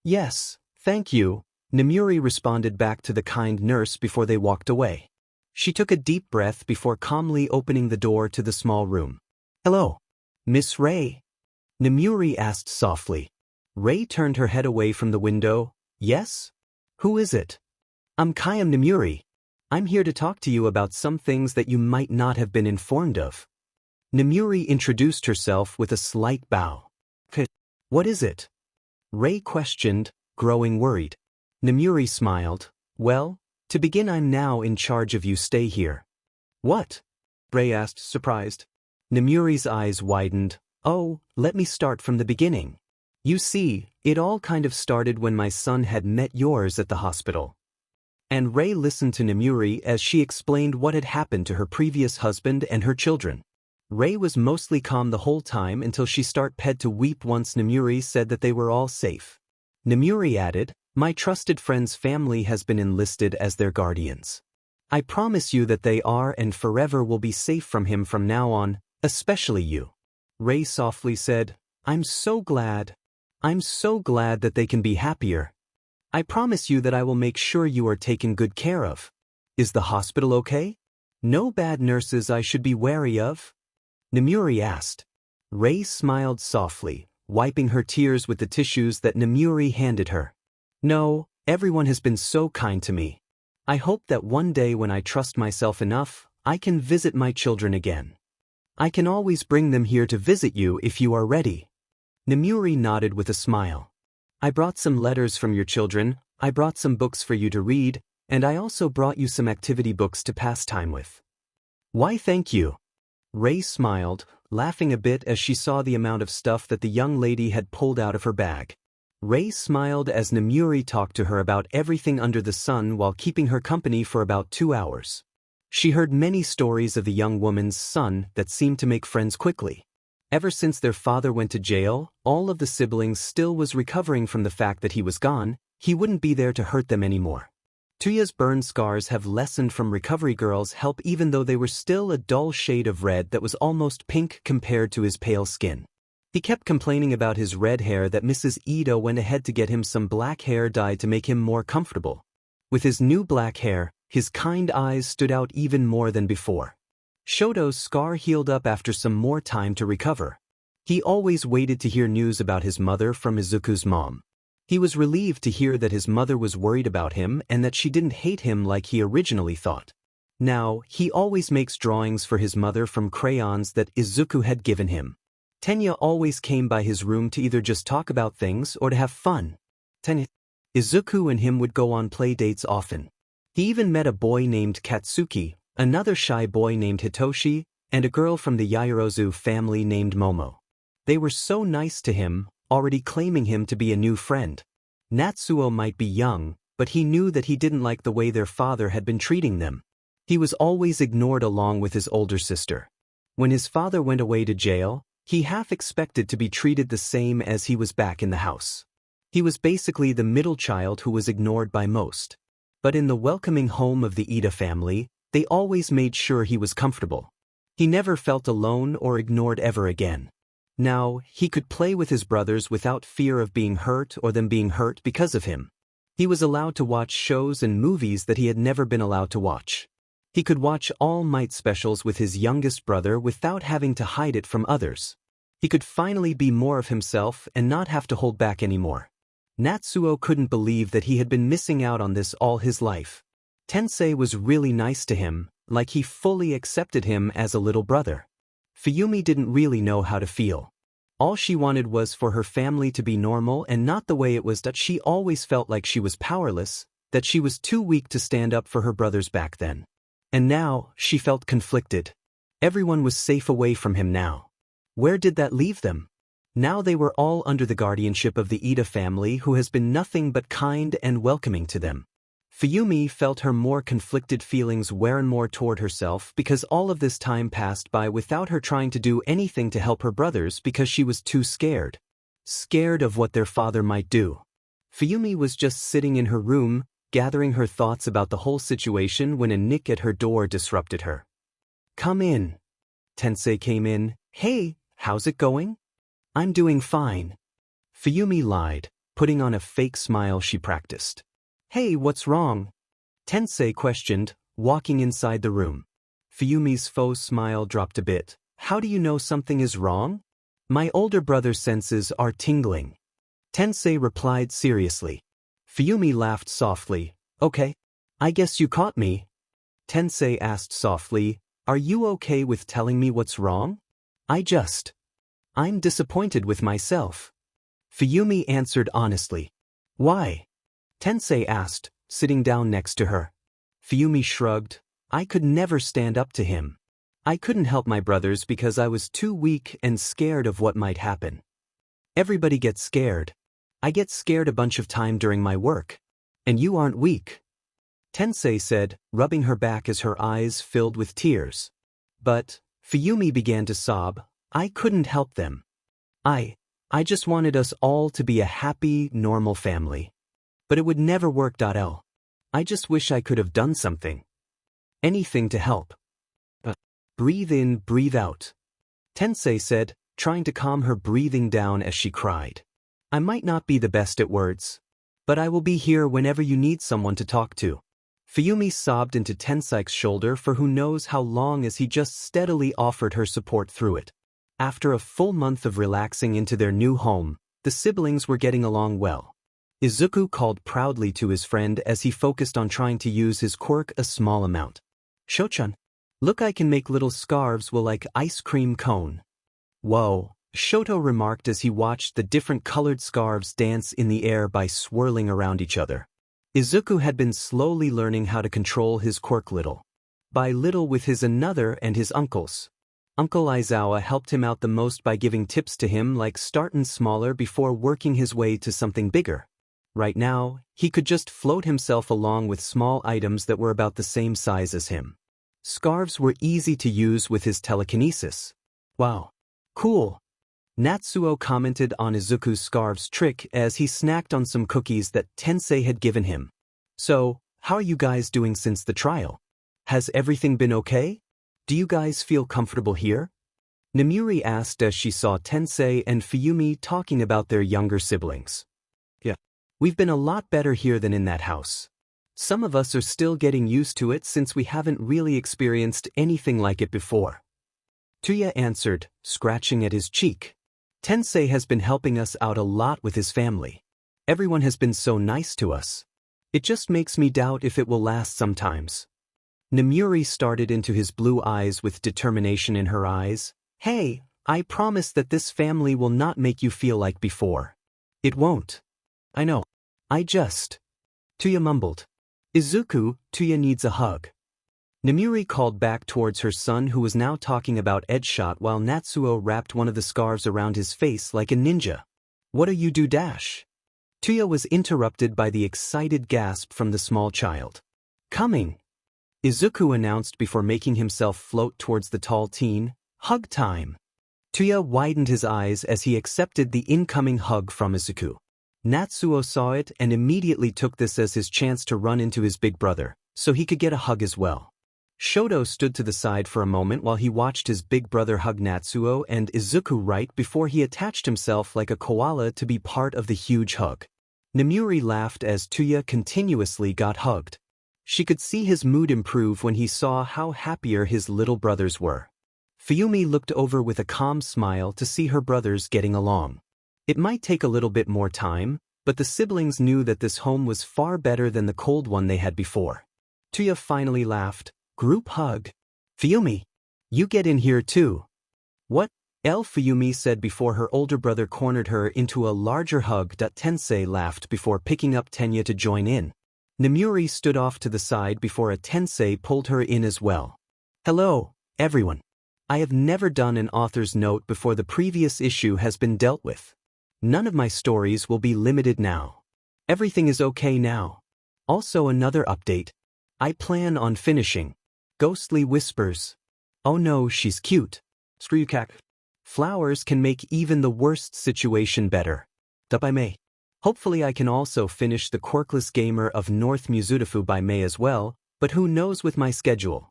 Yes, thank you, Nomuri responded back to the kind nurse before they walked away. She took a deep breath before calmly opening the door to the small room. Hello, Miss Rei? Nomuri asked softly. Rei turned her head away from the window. Yes? Who is it? I'm Kayam Nomuri. I'm here to talk to you about some things that you might not have been informed of. Nomuri introduced herself with a slight bow. What is it? Rei questioned, growing worried. Nomuri smiled. Well, To begin, I'm now in charge of you. Stay here. What? Rei asked, surprised. Nemuri's eyes widened. Oh, let me start from the beginning. You see, it all kind of started when my son had met yours at the hospital. And Rei listened to Nemuri as she explained what had happened to her previous husband and her children. Rei was mostly calm the whole time until she started to weep once Nemuri said that they were all safe. Nemuri added, my trusted friend's family has been enlisted as their guardians. I promise you that they are and forever will be safe from him from now on, especially you. Rei softly said, I'm so glad that they can be happier. I promise you that I will make sure you are taken good care of. Is the hospital okay? No bad nurses I should be wary of? Nemuri asked. Rei smiled softly, wiping her tears with the tissues that Nemuri handed her. No, everyone has been so kind to me. I hope that one day when I trust myself enough, I can visit my children again. I can always bring them here to visit you if you are ready. Nemuri nodded with a smile. I brought some letters from your children, I brought some books for you to read, and I also brought you some activity books to pass time with. Why, thank you. Rei smiled, laughing a bit as she saw the amount of stuff that the young lady had pulled out of her bag. Rei smiled as Nemuri talked to her about everything under the sun while keeping her company for about 2 hours. She heard many stories of the young woman's son that seemed to make friends quickly. Ever since their father went to jail, all of the siblings still was recovering from the fact that he was gone, he wouldn't be there to hurt them anymore. Tuya's burn scars have lessened from Recovery Girl's help even though they were still a dull shade of red that was almost pink compared to his pale skin. He kept complaining about his red hair that Mrs. Ito went ahead to get him some black hair dye to make him more comfortable. With his new black hair, his kind eyes stood out even more than before. Shoto's scar healed up after some more time to recover. He always waited to hear news about his mother from Izuku's mom. He was relieved to hear that his mother was worried about him and that she didn't hate him like he originally thought. Now, he always makes drawings for his mother from crayons that Izuku had given him. Tenya always came by his room to either just talk about things or to have fun. Izuku and him would go on play dates often. He even met a boy named Katsuki, another shy boy named Hitoshi, and a girl from the Yaoyorozu family named Momo. They were so nice to him, already claiming him to be a new friend. Natsuo might be young, but he knew that he didn't like the way their father had been treating them. He was always ignored along with his older sister. When his father went away to jail, he half expected to be treated the same as he was back in the house. He was basically the middle child who was ignored by most. But in the welcoming home of the Ida family, they always made sure he was comfortable. He never felt alone or ignored ever again. Now, he could play with his brothers without fear of being hurt or them being hurt because of him. He was allowed to watch shows and movies that he had never been allowed to watch. He could watch All Might specials with his youngest brother without having to hide it from others. He could finally be more of himself and not have to hold back anymore. Natsuo couldn't believe that he had been missing out on this all his life. Tensei was really nice to him, like he fully accepted him as a little brother. Fuyumi didn't really know how to feel. All she wanted was for her family to be normal and not the way it was that she always felt like she was powerless, that she was too weak to stand up for her brothers back then. And now, she felt conflicted. Everyone was safe away from him now. Where did that leave them? Now they were all under the guardianship of the Ida family who has been nothing but kind and welcoming to them. Fuyumi felt her more conflicted feelings wear and more toward herself because all of this time passed by without her trying to do anything to help her brothers because she was too scared. Scared of what their father might do. Fuyumi was just sitting in her room, gathering her thoughts about the whole situation when a knock at her door disrupted her. Come in. Tensei came in. Hey, how's it going? I'm doing fine. Fuyumi lied, putting on a fake smile she practiced. Hey, what's wrong? Tensei questioned, walking inside the room. Fuyumi's faux smile dropped a bit. How do you know something is wrong? My older brother's senses are tingling. Tensei replied seriously. Fuyumi laughed softly. Okay. I guess you caught me. Tensei asked softly, are you okay with telling me what's wrong? I'm disappointed with myself. Fuyumi answered honestly. Why? Tensei asked, sitting down next to her. Fuyumi shrugged. I could never stand up to him. I couldn't help my brothers because I was too weak and scared of what might happen. Everybody gets scared. I get scared a bunch of time during my work. And you aren't weak. Tensei said, rubbing her back as her eyes filled with tears. But, Fuyumi began to sob, I couldn't help them. I just wanted us all to be a happy, normal family. But it would never work. I just wish I could have done something. Anything to help. Breathe in, breathe out. Tensei said, trying to calm her breathing down as she cried. I might not be the best at words. But I will be here whenever you need someone to talk to. Fuyumi sobbed into Tensei's shoulder for who knows how long as he just steadily offered her support through it. After a full month of relaxing into their new home, the siblings were getting along well. Izuku called proudly to his friend as he focused on trying to use his quirk a small amount. Shochan, look, I can make little scarves like ice cream cone. Whoa, Shoto remarked as he watched the different colored scarves dance in the air by swirling around each other. Izuku had been slowly learning how to control his quirk little by little with his another and his uncles. Uncle Aizawa helped him out the most by giving tips to him like starting smaller before working his way to something bigger. Right now, he could just float himself along with small items that were about the same size as him. Scarves were easy to use with his telekinesis. Wow. Cool. Natsuo commented on Izuku's scarves trick as he snacked on some cookies that Tensei had given him. So, how are you guys doing since the trial? Has everything been okay? Do you guys feel comfortable here? Namuri asked as she saw Tensei and Fuyumi talking about their younger siblings. Yeah. We've been a lot better here than in that house. Some of us are still getting used to it since we haven't really experienced anything like it before. Tuya answered, scratching at his cheek. Tensei has been helping us out a lot with his family. Everyone has been so nice to us. It just makes me doubt if it will last sometimes. Namuri started into his blue eyes with determination in her eyes. Hey, I promise that this family will not make you feel like before. It won't. I know. Tuya mumbled. Izuku, Tuya needs a hug. Namuri called back towards her son who was now talking about Edgeshot while Natsuo wrapped one of the scarves around his face like a ninja. What are you do? Tuya was interrupted by the excited gasp from the small child. Coming! Izuku announced before making himself float towards the tall teen. Hug time! Tuya widened his eyes as he accepted the incoming hug from Izuku. Natsuo saw it and immediately took this as his chance to run into his big brother, so he could get a hug as well. Shoto stood to the side for a moment while he watched his big brother hug Natsuo and Izuku right before he attached himself like a koala to be part of the huge hug. Namuri laughed as Tuya continuously got hugged. She could see his mood improve when he saw how happier his little brothers were. Fuyumi looked over with a calm smile to see her brothers getting along. It might take a little bit more time, but the siblings knew that this home was far better than the cold one they had before. Tuya finally laughed. Group hug. Fuyumi, you get in here too. What? Fuyumi said before her older brother cornered her into a larger hug. Tensei laughed before picking up Tenya to join in. Namuri stood off to the side before a Tensei pulled her in as well. Hello, everyone. I have never done an author's note before the previous issue has been dealt with. None of my stories will be limited now. Everything is okay now. Also another update. I plan on finishing. Ghostly whispers. Oh no, she's cute. Screwcack. Flowers can make even the worst situation better. By May. Hopefully I can also finish the Quirkless Gamer of North Muzutafu by May as well, but who knows with my schedule.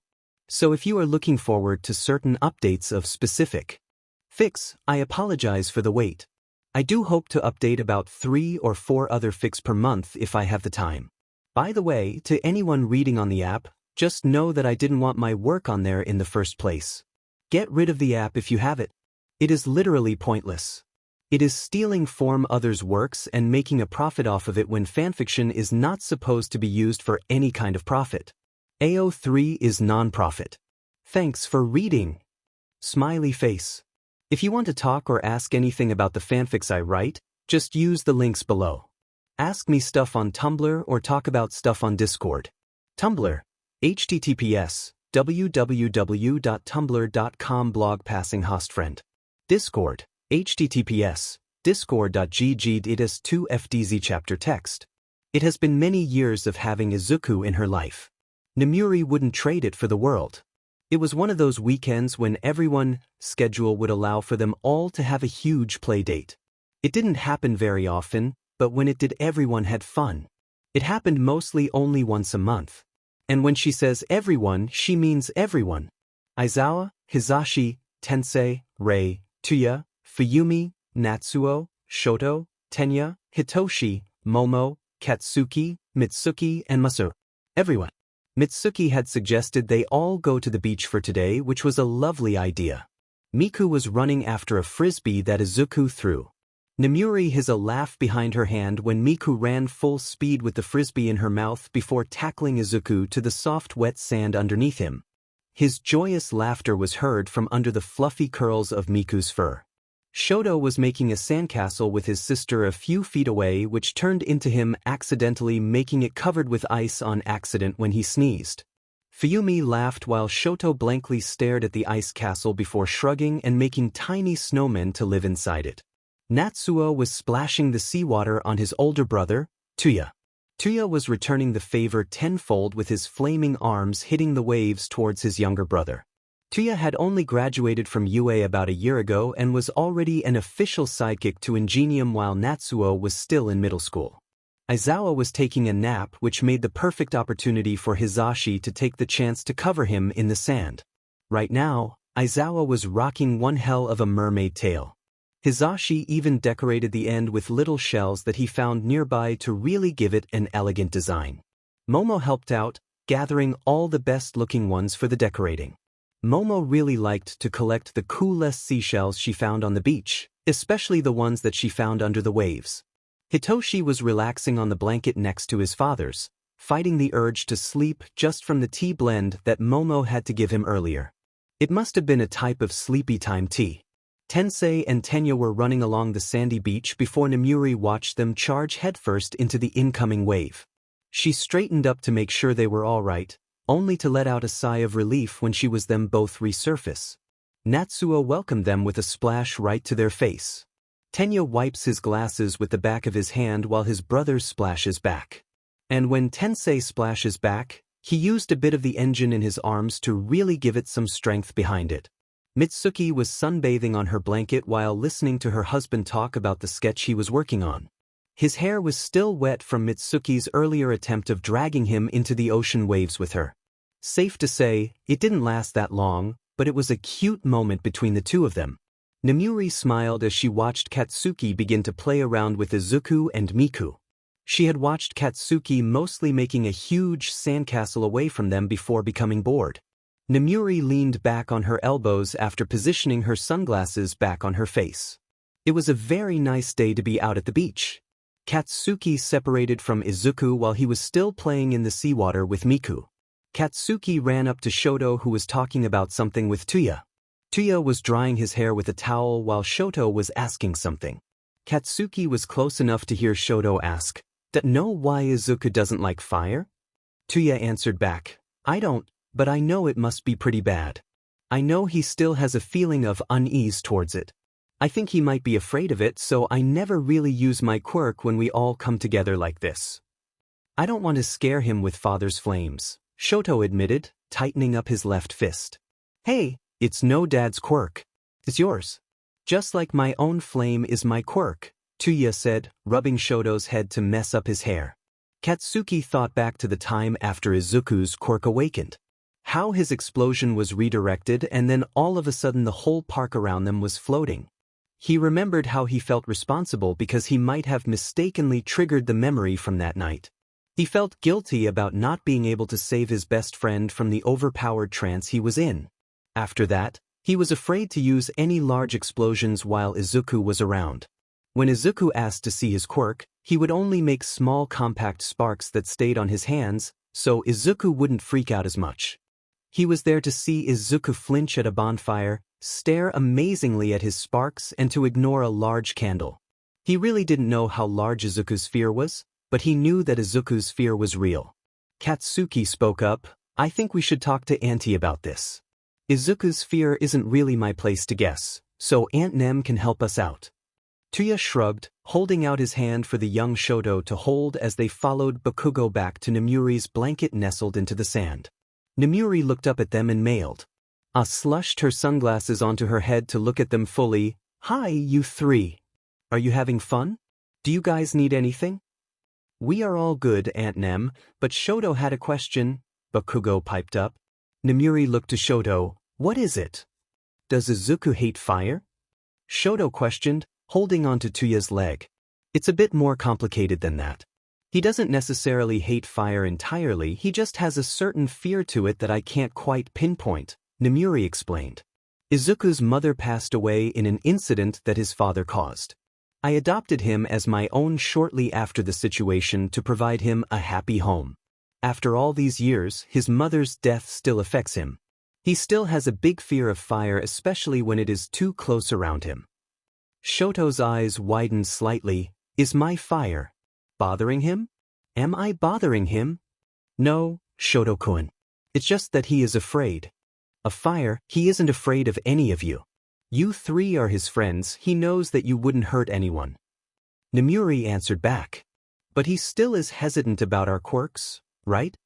So if you are looking forward to certain updates of specific fics, I apologize for the wait. I do hope to update about 3 or 4 other fics per month if I have the time. By the way, to anyone reading on the app, just know that I didn't want my work on there in the first place. Get rid of the app if you have it. It is literally pointless. It is stealing from others' works and making a profit off of it when fanfiction is not supposed to be used for any kind of profit. AO3 is non-profit. Thanks for reading. Smiley face. If you want to talk or ask anything about the fanfics I write, just use the links below. Ask me stuff on Tumblr or talk about stuff on Discord. Tumblr, https www.tumblr.com blog passing host friend. Discord, https discord.gg-2fdz chapter text. It has been many years of having Izuku in her life. Nemuri wouldn't trade it for the world. It was one of those weekends when everyone's schedule would allow for them all to have a huge play date. It didn't happen very often, but when it did, everyone had fun. It happened mostly only once a month. And when she says everyone, she means everyone. Aizawa, Hizashi, Tensei, Rei, Tuya, Fuyumi, Natsuo, Shoto, Tenya, Hitoshi, Momo, Katsuki, Mitsuki, and Masu. Everyone. Mitsuki had suggested they all go to the beach for today, which was a lovely idea. Miku was running after a frisbee that Izuku threw. Nemuri his a laugh behind her hand when Miku ran full speed with the frisbee in her mouth before tackling Izuku to the soft wet sand underneath him. His joyous laughter was heard from under the fluffy curls of Miku's fur. Shoto was making a sandcastle with his sister a few feet away, which turned into him accidentally, making it covered with ice on accident when he sneezed. Fuyumi laughed while Shoto blankly stared at the ice castle before shrugging and making tiny snowmen to live inside it. Natsuo was splashing the seawater on his older brother, Tuya. Tuya was returning the favor tenfold with his flaming arms hitting the waves towards his younger brother. Tuya had only graduated from UA about a year ago and was already an official sidekick to Ingenium while Natsuo was still in middle school. Aizawa was taking a nap, which made the perfect opportunity for Hizashi to take the chance to cover him in the sand. Right now, Aizawa was rocking one hell of a mermaid tail. Hizashi even decorated the end with little shells that he found nearby to really give it an elegant design. Momo helped out, gathering all the best-looking ones for the decorating. Momo really liked to collect the coolest seashells she found on the beach, especially the ones that she found under the waves. Hitoshi was relaxing on the blanket next to his father's, fighting the urge to sleep just from the tea blend that Momo had to give him earlier. It must have been a type of sleepy time tea. Tensei and Tenya were running along the sandy beach before Nemuri watched them charge headfirst into the incoming wave. She straightened up to make sure they were all right, only to let out a sigh of relief when she was them both resurface. Natsuo welcomed them with a splash right to their face. Tenya wipes his glasses with the back of his hand while his brother splashes back. And when Tensei splashes back, he used a bit of the engine in his arms to really give it some strength behind it. Mitsuki was sunbathing on her blanket while listening to her husband talk about the sketch he was working on. His hair was still wet from Mitsuki's earlier attempt of dragging him into the ocean waves with her. Safe to say, it didn't last that long, but it was a cute moment between the two of them. Nemuri smiled as she watched Katsuki begin to play around with Izuku and Miku. She had watched Katsuki mostly making a huge sandcastle away from them before becoming bored. Nemuri leaned back on her elbows after positioning her sunglasses back on her face. It was a very nice day to be out at the beach. Katsuki separated from Izuku while he was still playing in the seawater with Miku. Katsuki ran up to Shoto, who was talking about something with Tuya. Tuya was drying his hair with a towel while Shoto was asking something. Katsuki was close enough to hear Shoto ask, "Know why Izuku doesn't like fire?" Tuya answered back, "I don't, but I know it must be pretty bad. I know he still has a feeling of unease towards it. I think he might be afraid of it, so I never really use my quirk when we all come together like this. I don't want to scare him with father's flames," Shoto admitted, tightening up his left fist. "Hey, it's no dad's quirk. It's yours. Just like my own flame is my quirk," Tuya said, rubbing Shoto's head to mess up his hair. Katsuki thought back to the time after Izuku's quirk awakened. How his explosion was redirected and then all of a sudden the whole park around them was floating. He remembered how he felt responsible because he might have mistakenly triggered the memory from that night. He felt guilty about not being able to save his best friend from the overpowered trance he was in. After that, he was afraid to use any large explosions while Izuku was around. When Izuku asked to see his quirk, he would only make small compact sparks that stayed on his hands, so Izuku wouldn't freak out as much. He was there to see Izuku flinch at a bonfire, stare amazingly at his sparks, and to ignore a large candle. He really didn't know how large Izuku's fear was, but he knew that Izuku's fear was real. Katsuki spoke up, I think we should talk to Auntie about this. Izuku's fear isn't really my place to guess, so Aunt Nem can help us out. Tuya shrugged, holding out his hand for the young Shoto to hold as they followed Bakugo back to Nemuri's blanket nestled into the sand. Nemuri looked up at them and mailed. Slushed her sunglasses onto her head to look at them fully. Hi, you three. Are you having fun? Do you guys need anything? We are all good, Aunt Nem, but Shoto had a question, Bakugo piped up. Nemuri looked to Shoto. What is it? Does Izuku hate fire? Shoto questioned, holding onto Tuya's leg. It's a bit more complicated than that. He doesn't necessarily hate fire entirely, he just has a certain fear to it that I can't quite pinpoint, Nemuri explained. Izuku's mother passed away in an incident that his father caused. I adopted him as my own shortly after the situation to provide him a happy home. After all these years, his mother's death still affects him. He still has a big fear of fire, especially when it is too close around him. Shoto's eyes widened slightly. Is my fire bothering him? Am I bothering him? No, Shoto-kun. It's just that he is afraid. Of fire, he isn't afraid of any of you. You three are his friends, he knows that you wouldn't hurt anyone. Nemuri answered back. But he still is hesitant about our quirks, right?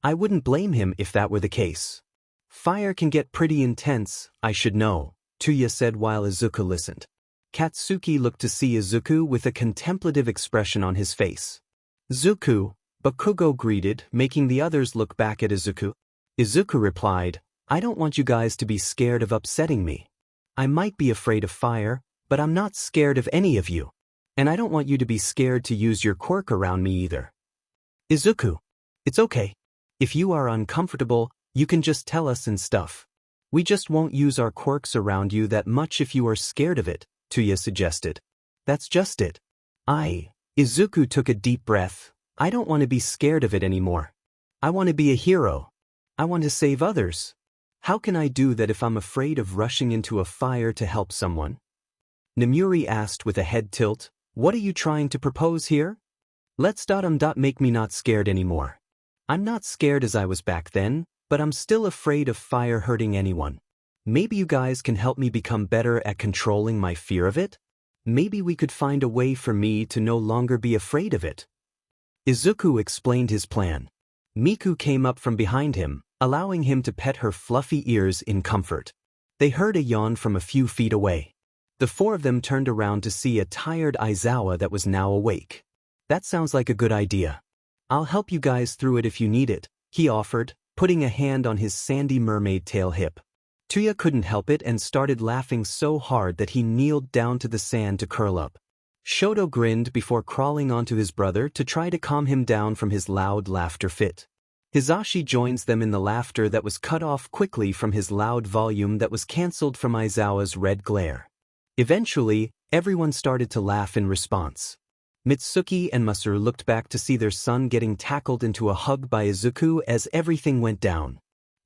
I wouldn't blame him if that were the case. Fire can get pretty intense, I should know, Tuya said while Izuku listened. Katsuki looked to see Izuku with a contemplative expression on his face. Zuku, Bakugo greeted, making the others look back at Izuku. Izuku replied, I don't want you guys to be scared of upsetting me. I might be afraid of fire, but I'm not scared of any of you. And I don't want you to be scared to use your quirk around me either. Izuku, it's okay. If you are uncomfortable, you can just tell us and stuff. We just won't use our quirks around you that much if you are scared of it, Tuya suggested. That's just it. Izuku took a deep breath. I don't want to be scared of it anymore. I want to be a hero. I want to save others. How can I do that if I'm afraid of rushing into a fire to help someone? Nemuri asked with a head tilt. What are you trying to propose here? Let's make me not scared anymore. I'm not scared as I was back then, but I'm still afraid of fire hurting anyone. Maybe you guys can help me become better at controlling my fear of it? Maybe we could find a way for me to no longer be afraid of it. Izuku explained his plan. Miku came up from behind him, allowing him to pet her fluffy ears in comfort. They heard a yawn from a few feet away. The four of them turned around to see a tired Aizawa that was now awake. That sounds like a good idea. I'll help you guys through it if you need it, he offered, putting a hand on his sandy mermaid tail hip. Tuya couldn't help it and started laughing so hard that he kneeled down to the sand to curl up. Shoto grinned before crawling onto his brother to try to calm him down from his loud laughter fit. Hizashi joins them in the laughter that was cut off quickly from his loud volume that was cancelled from Aizawa's red glare. Eventually, everyone started to laugh in response. Mitsuki and Masaru looked back to see their son getting tackled into a hug by Izuku as everything went down.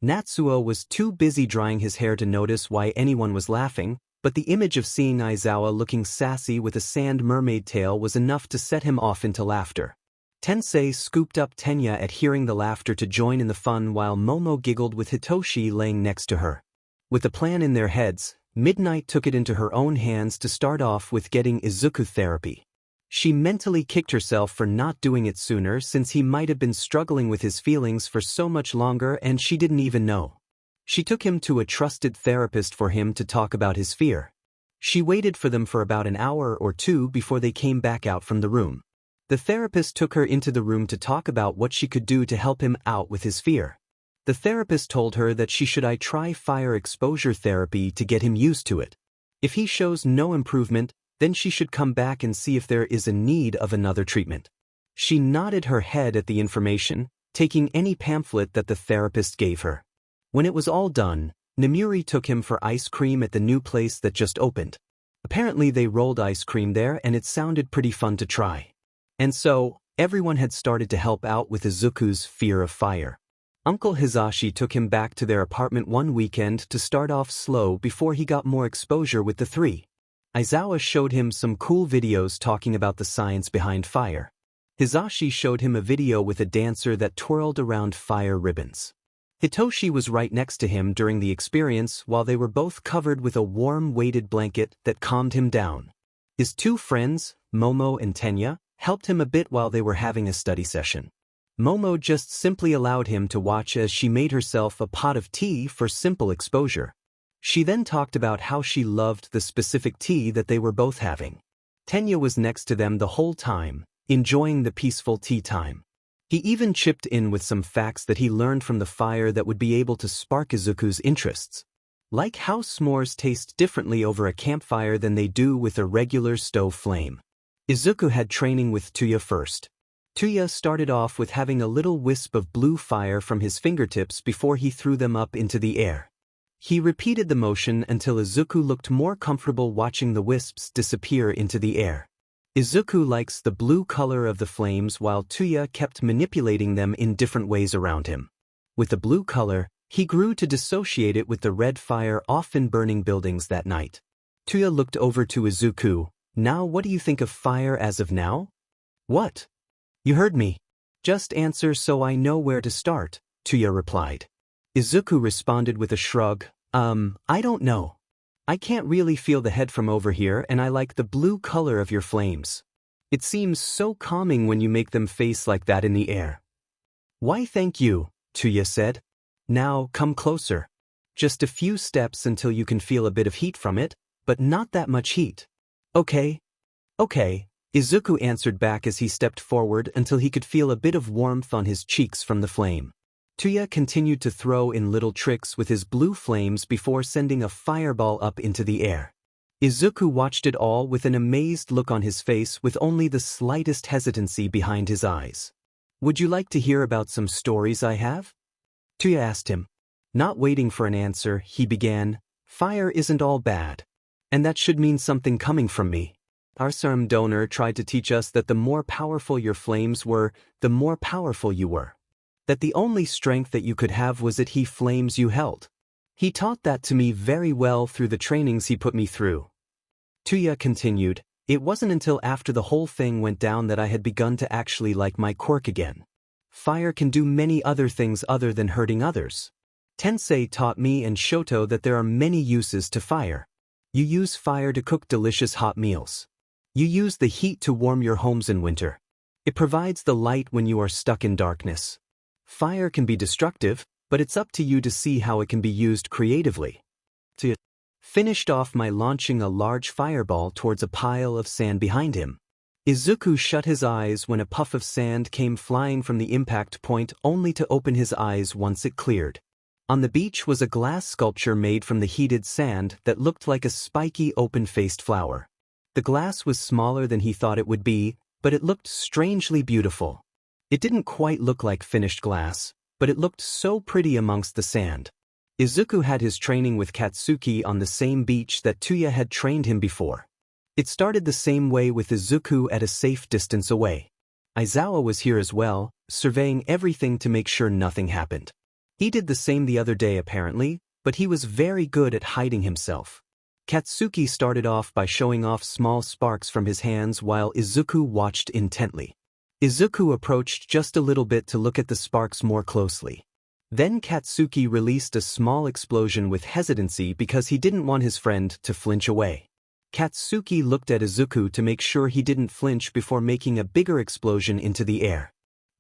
Natsuo was too busy drying his hair to notice why anyone was laughing, but the image of seeing Aizawa looking sassy with a sand mermaid tail was enough to set him off into laughter. Tensei scooped up Tenya at hearing the laughter to join in the fun while Momo giggled with Hitoshi laying next to her. With a plan in their heads, Midnight took it into her own hands to start off with getting Izuku therapy. She mentally kicked herself for not doing it sooner since he might have been struggling with his feelings for so much longer and she didn't even know. She took him to a trusted therapist for him to talk about his fear. She waited for them for about an hour or two before they came back out from the room. The therapist took her into the room to talk about what she could do to help him out with his fear. The therapist told her that she should try fire exposure therapy to get him used to it. If he shows no improvement, then she should come back and see if there is a need of another treatment. She nodded her head at the information, taking any pamphlet that the therapist gave her. When it was all done, Nemuri took him for ice cream at the new place that just opened. Apparently they rolled ice cream there and it sounded pretty fun to try. And so, everyone had started to help out with Izuku's fear of fire. Uncle Hizashi took him back to their apartment one weekend to start off slow before he got more exposure with the three. Aizawa showed him some cool videos talking about the science behind fire. Hizashi showed him a video with a dancer that twirled around fire ribbons. Hitoshi was right next to him during the experience while they were both covered with a warm weighted blanket that calmed him down. His two friends, Momo and Tuya, helped him a bit while they were having a study session. Momo just simply allowed him to watch as she made herself a pot of tea for simple exposure. She then talked about how she loved the specific tea that they were both having. Tuya was next to them the whole time, enjoying the peaceful tea time. He even chipped in with some facts that he learned from the fire that would be able to spark Izuku's interests. Like how s'mores taste differently over a campfire than they do with a regular stove flame. Izuku had training with Tuya first. Tuya started off with having a little wisp of blue fire from his fingertips before he threw them up into the air. He repeated the motion until Izuku looked more comfortable watching the wisps disappear into the air. Izuku likes the blue color of the flames while Tuya kept manipulating them in different ways around him. With the blue color, he grew to dissociate it with the red fire often burning buildings that night. Tuya looked over to Izuku. Now what do you think of fire as of now? What? You heard me. Just answer so I know where to start, Tuya replied. Izuku responded with a shrug. I don't know. I can't really feel the head from over here and I like the blue color of your flames. It seems so calming when you make them face like that in the air. Why thank you, Tuya said. Now come closer. Just a few steps until you can feel a bit of heat from it, but not that much heat. Okay. Okay, Izuku answered back as he stepped forward until he could feel a bit of warmth on his cheeks from the flame. Tuya continued to throw in little tricks with his blue flames before sending a fireball up into the air. Izuku watched it all with an amazed look on his face with only the slightest hesitancy behind his eyes. Would you like to hear about some stories I have? Tuya asked him. Not waiting for an answer, he began, Fire isn't all bad. And that should mean something coming from me. Our Sarm donor tried to teach us that the more powerful your flames were, the more powerful you were. That the only strength that you could have was that he flames you held. He taught that to me very well through the trainings he put me through. Tuya continued, it wasn't until after the whole thing went down that I had begun to actually like my quirk again. Fire can do many other things other than hurting others. Tensei taught me and Shoto that there are many uses to fire. You use fire to cook delicious hot meals. You use the heat to warm your homes in winter. It provides the light when you are stuck in darkness. Fire can be destructive, but it's up to you to see how it can be used creatively. Tuya finished off by launching a large fireball towards a pile of sand behind him. Izuku shut his eyes when a puff of sand came flying from the impact point only to open his eyes once it cleared. On the beach was a glass sculpture made from the heated sand that looked like a spiky open-faced flower. The glass was smaller than he thought it would be, but it looked strangely beautiful. It didn't quite look like finished glass, but it looked so pretty amongst the sand. Izuku had his training with Katsuki on the same beach that Tuya had trained him before. It started the same way with Izuku at a safe distance away. Aizawa was here as well, surveying everything to make sure nothing happened. He did the same the other day apparently, but he was very good at hiding himself. Katsuki started off by showing off small sparks from his hands while Izuku watched intently. Izuku approached just a little bit to look at the sparks more closely. Then Katsuki released a small explosion with hesitancy because he didn't want his friend to flinch away. Katsuki looked at Izuku to make sure he didn't flinch before making a bigger explosion into the air.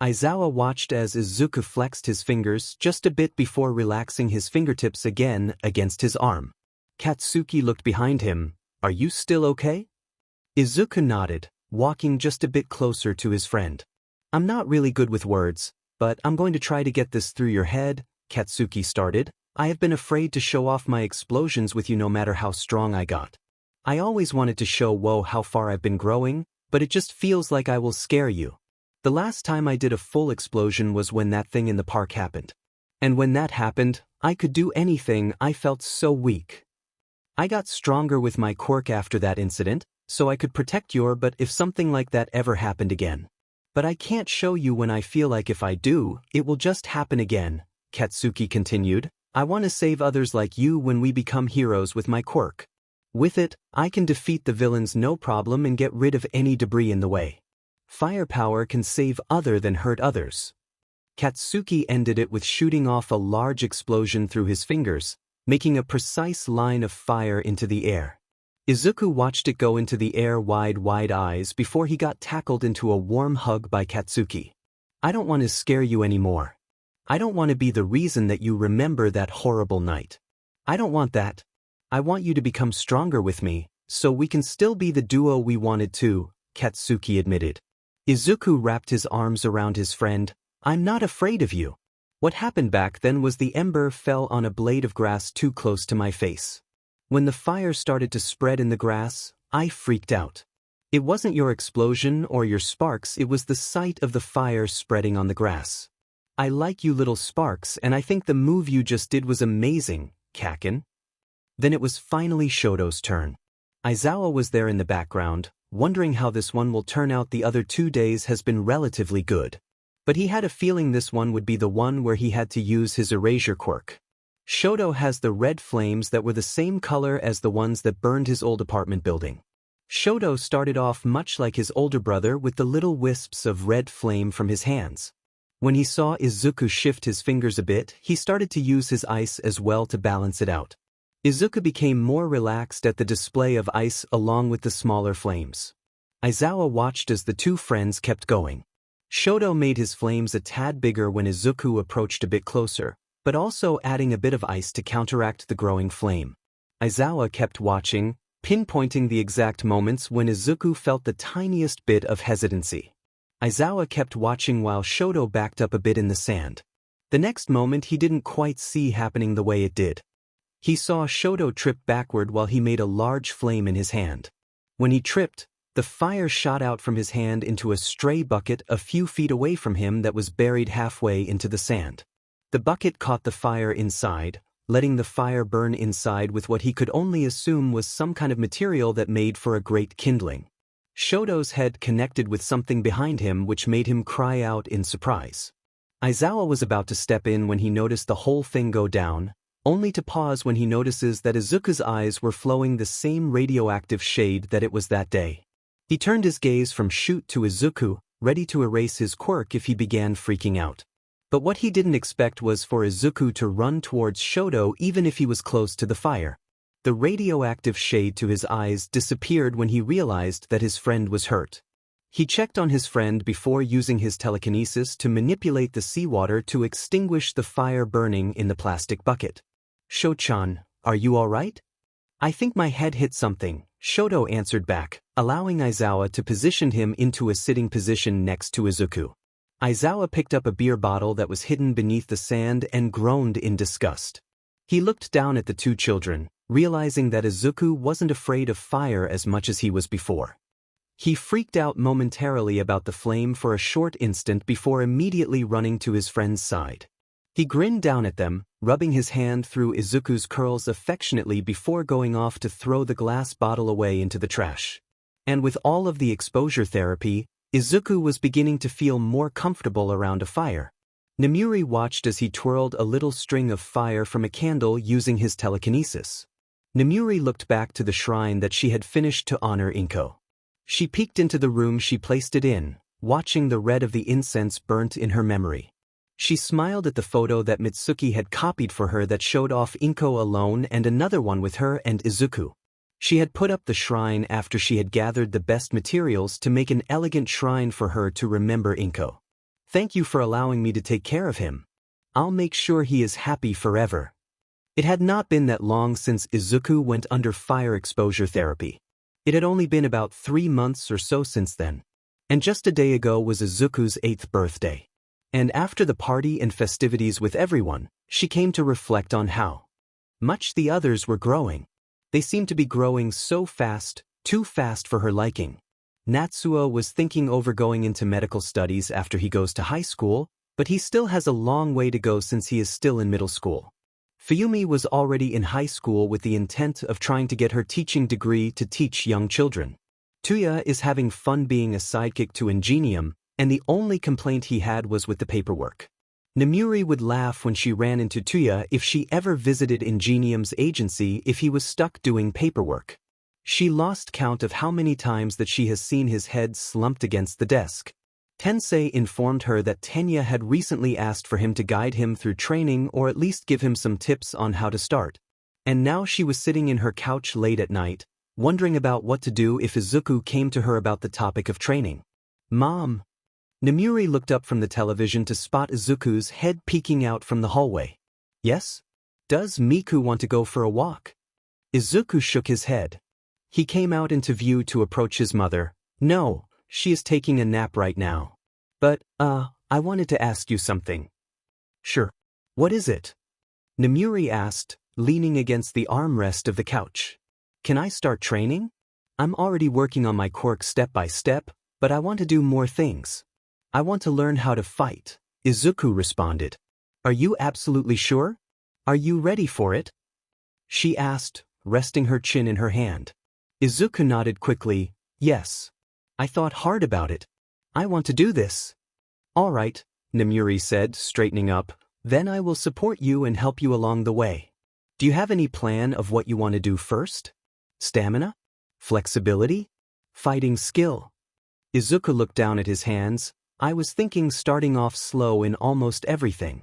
Aizawa watched as Izuku flexed his fingers just a bit before relaxing his fingertips again against his arm. Katsuki looked behind him. Are you still okay? Izuku nodded, walking just a bit closer to his friend. I'm not really good with words, but I'm going to try to get this through your head, Katsuki started. I have been afraid to show off my explosions with you no matter how strong I got. I always wanted to show how far I've been growing, but it just feels like I will scare you. The last time I did a full explosion was when that thing in the park happened. And when that happened, I could do anything. I felt so weak. I got stronger with my quirk after that incident, so I could protect your but if something like that ever happened again. But I can't show you when I feel like if I do, it will just happen again, Katsuki continued. I want to save others like you when we become heroes with my quirk. With it, I can defeat the villains no problem and get rid of any debris in the way. Firepower can save other than hurt others. Katsuki ended it with shooting off a large explosion through his fingers, making a precise line of fire into the air. Izuku watched it go into the air wide eyes before he got tackled into a warm hug by Katsuki. I don't want to scare you anymore. I don't want to be the reason that you remember that horrible night. I don't want that. I want you to become stronger with me, so we can still be the duo we wanted to, Katsuki admitted. Izuku wrapped his arms around his friend. I'm not afraid of you. What happened back then was the ember fell on a blade of grass too close to my face. When the fire started to spread in the grass, I freaked out. It wasn't your explosion or your sparks, it was the sight of the fire spreading on the grass. I like you little sparks, and I think the move you just did was amazing, Kaken. Then it was finally Shoto's turn. Aizawa was there in the background, wondering how this one will turn out. The other 2 days has been relatively good. But he had a feeling this one would be the one where he had to use his erasure quirk. Shoto has the red flames that were the same color as the ones that burned his old apartment building. Shoto started off much like his older brother with the little wisps of red flame from his hands. When he saw Izuku shift his fingers a bit, he started to use his ice as well to balance it out. Izuku became more relaxed at the display of ice along with the smaller flames. Aizawa watched as the two friends kept going. Shoto made his flames a tad bigger when Izuku approached a bit closer, but also adding a bit of ice to counteract the growing flame. Aizawa kept watching, pinpointing the exact moments when Izuku felt the tiniest bit of hesitancy. Aizawa kept watching while Shoto backed up a bit in the sand. The next moment he didn't quite see happening the way it did. He saw Shoto trip backward while he made a large flame in his hand. When he tripped, the fire shot out from his hand into a stray bucket a few feet away from him that was buried halfway into the sand. The bucket caught the fire inside, letting the fire burn inside with what he could only assume was some kind of material that made for a great kindling. Shoto's head connected with something behind him which made him cry out in surprise. Aizawa was about to step in when he noticed the whole thing go down, only to pause when he notices that Izuku's eyes were flowing the same radioactive shade that it was that day. He turned his gaze from Shoot to Izuku, ready to erase his quirk if he began freaking out. But what he didn't expect was for Izuku to run towards Shoto even if he was close to the fire. The radioactive shade to his eyes disappeared when he realized that his friend was hurt. He checked on his friend before using his telekinesis to manipulate the seawater to extinguish the fire burning in the plastic bucket. Sho-chan, are you alright? I think my head hit something, Shoto answered back, allowing Aizawa to position him into a sitting position next to Izuku. Aizawa picked up a beer bottle that was hidden beneath the sand and groaned in disgust. He looked down at the two children, realizing that Izuku wasn't afraid of fire as much as he was before. He freaked out momentarily about the flame for a short instant before immediately running to his friend's side. He grinned down at them, rubbing his hand through Izuku's curls affectionately before going off to throw the glass bottle away into the trash. And with all of the exposure therapy, Izuku was beginning to feel more comfortable around a fire. Nemuri watched as he twirled a little string of fire from a candle using his telekinesis. Nemuri looked back to the shrine that she had finished to honor Inko. She peeked into the room she placed it in, watching the red of the incense burnt in her memory. She smiled at the photo that Mitsuki had copied for her that showed off Inko alone and another one with her and Izuku. She had put up the shrine after she had gathered the best materials to make an elegant shrine for her to remember Inko. Thank you for allowing me to take care of him. I'll make sure he is happy forever. It had not been that long since Izuku went under fire exposure therapy. It had only been about 3 months or so since then. And just a day ago was Izuku's 8th birthday. And after the party and festivities with everyone, she came to reflect on how much the others were growing. They seemed to be growing so fast, too fast for her liking. Natsuo was thinking over going into medical studies after he goes to high school, but he still has a long way to go since he is still in middle school. Fuyumi was already in high school with the intent of trying to get her teaching degree to teach young children. Tuya is having fun being a sidekick to Ingenium, and the only complaint he had was with the paperwork. Nemuri would laugh when she ran into Tuya if she ever visited Ingenium's agency if he was stuck doing paperwork. She lost count of how many times that she has seen his head slumped against the desk. Tensei informed her that Tenya had recently asked for him to guide him through training or at least give him some tips on how to start. And now she was sitting in her couch late at night, wondering about what to do if Izuku came to her about the topic of training. "Mom." Namuri looked up from the television to spot Izuku's head peeking out from the hallway. "Yes? Does Miku want to go for a walk?" Izuku shook his head. He came out into view to approach his mother. "No, she is taking a nap right now. But, I wanted to ask you something." "Sure. What is it?" Namuri asked, leaning against the armrest of the couch. "Can I start training? I'm already working on my quirk step by step, but I want to do more things. I want to learn how to fight," Izuku responded. "Are you absolutely sure? Are you ready for it?" she asked, resting her chin in her hand. Izuku nodded quickly. "Yes. I thought hard about it. I want to do this." "All right," Namuri said, straightening up. "Then I will support you and help you along the way. Do you have any plan of what you want to do first? Stamina? Flexibility? Fighting skill?" Izuku looked down at his hands. "I was thinking starting off slow in almost everything."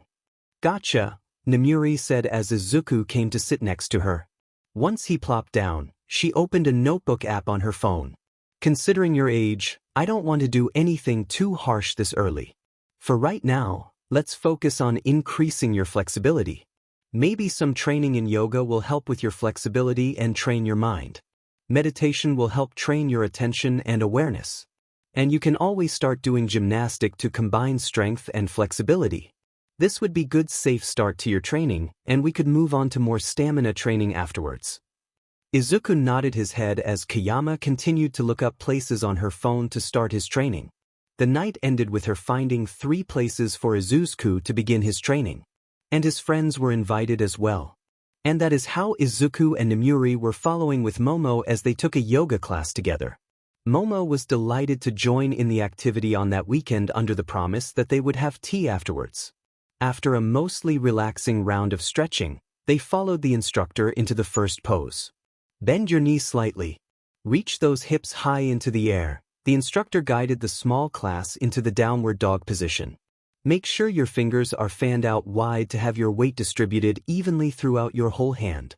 "Gotcha," Namuri said as Izuku came to sit next to her. Once he plopped down, she opened a notebook app on her phone. "Considering your age, I don't want to do anything too harsh this early. For right now, let's focus on increasing your flexibility. Maybe some training in yoga will help with your flexibility and train your mind. Meditation will help train your attention and awareness. And you can always start doing gymnastics to combine strength and flexibility. This would be a good safe start to your training, and we could move on to more stamina training afterwards." Izuku nodded his head as Kayama continued to look up places on her phone to start his training. The night ended with her finding 3 places for Izuku to begin his training. And his friends were invited as well. And that is how Izuku and Namuri were following with Momo as they took a yoga class together. Momo was delighted to join in the activity on that weekend under the promise that they would have tea afterwards. After a mostly relaxing round of stretching, they followed the instructor into the first pose. "Bend your knees slightly. Reach those hips high into the air." The instructor guided the small class into the downward dog position. "Make sure your fingers are fanned out wide to have your weight distributed evenly throughout your whole hand."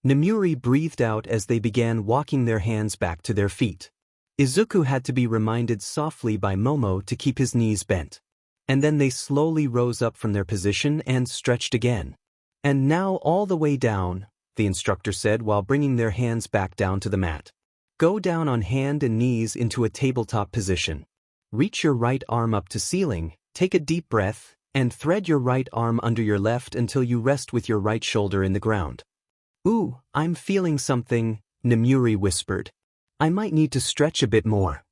Namuri breathed out as they began walking their hands back to their feet. Izuku had to be reminded softly by Momo to keep his knees bent. And then they slowly rose up from their position and stretched again. "And now all the way down," the instructor said while bringing their hands back down to the mat. "Go down on hand and knees into a tabletop position. Reach your right arm up to ceiling, take a deep breath, and thread your right arm under your left until you rest with your right shoulder in the ground." "Ooh, I'm feeling something," Namuri whispered. "I might need to stretch a bit more."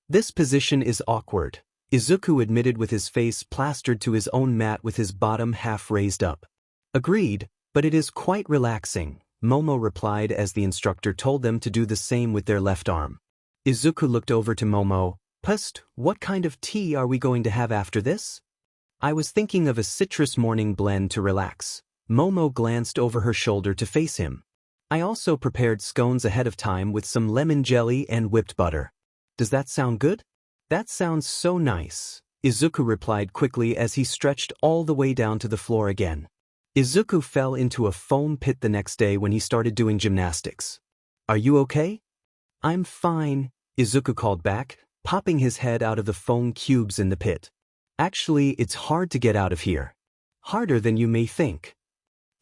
"This position is awkward," Izuku admitted with his face plastered to his own mat with his bottom half raised up. "Agreed, but it is quite relaxing," Momo replied as the instructor told them to do the same with their left arm. Izuku looked over to Momo. "Pust, what kind of tea are we going to have after this?" "I was thinking of a citrus morning blend to relax." Momo glanced over her shoulder to face him. "I also prepared scones ahead of time with some lemon jelly and whipped butter. Does that sound good?" "That sounds so nice," Izuku replied quickly as he stretched all the way down to the floor again. Izuku fell into a foam pit the next day when he started doing gymnastics. "Are you okay?" "I'm fine," Izuku called back, popping his head out of the foam cubes in the pit. "Actually, it's hard to get out of here. Harder than you may think."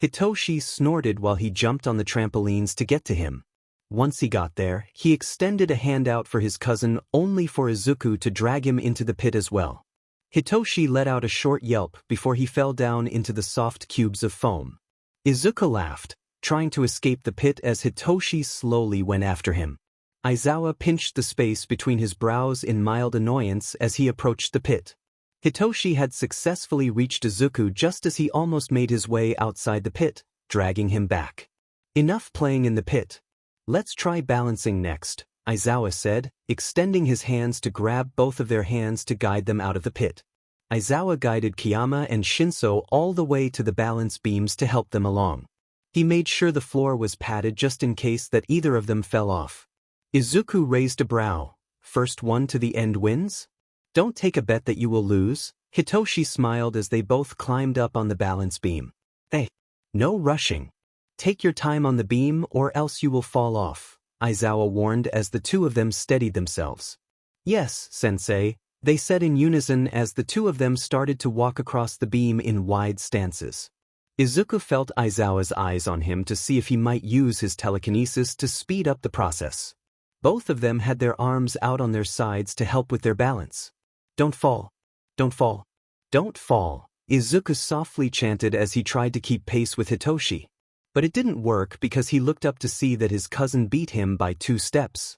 Hitoshi snorted while he jumped on the trampolines to get to him. Once he got there, he extended a hand out for his cousin only for Izuku to drag him into the pit as well. Hitoshi let out a short yelp before he fell down into the soft cubes of foam. Izuku laughed, trying to escape the pit as Hitoshi slowly went after him. Aizawa pinched the space between his brows in mild annoyance as he approached the pit. Hitoshi had successfully reached Izuku just as he almost made his way outside the pit, dragging him back. "Enough playing in the pit. Let's try balancing next," Aizawa said, extending his hands to grab both of their hands to guide them out of the pit. Aizawa guided Kiyama and Shinso all the way to the balance beams to help them along. He made sure the floor was padded just in case that either of them fell off. Izuku raised a brow. "First one to the end wins?" Don't take a bet that you will lose. Hitoshi smiled as they both climbed up on the balance beam. Hey, no rushing. Take your time on the beam or else you will fall off, Aizawa warned as the two of them steadied themselves. Yes, sensei, they said in unison as the two of them started to walk across the beam in wide stances. Izuku felt Aizawa's eyes on him to see if he might use his telekinesis to speed up the process. Both of them had their arms out on their sides to help with their balance. Don't fall. Don't fall. Don't fall, Izuku softly chanted as he tried to keep pace with Hitoshi. But it didn't work because he looked up to see that his cousin beat him by 2 steps.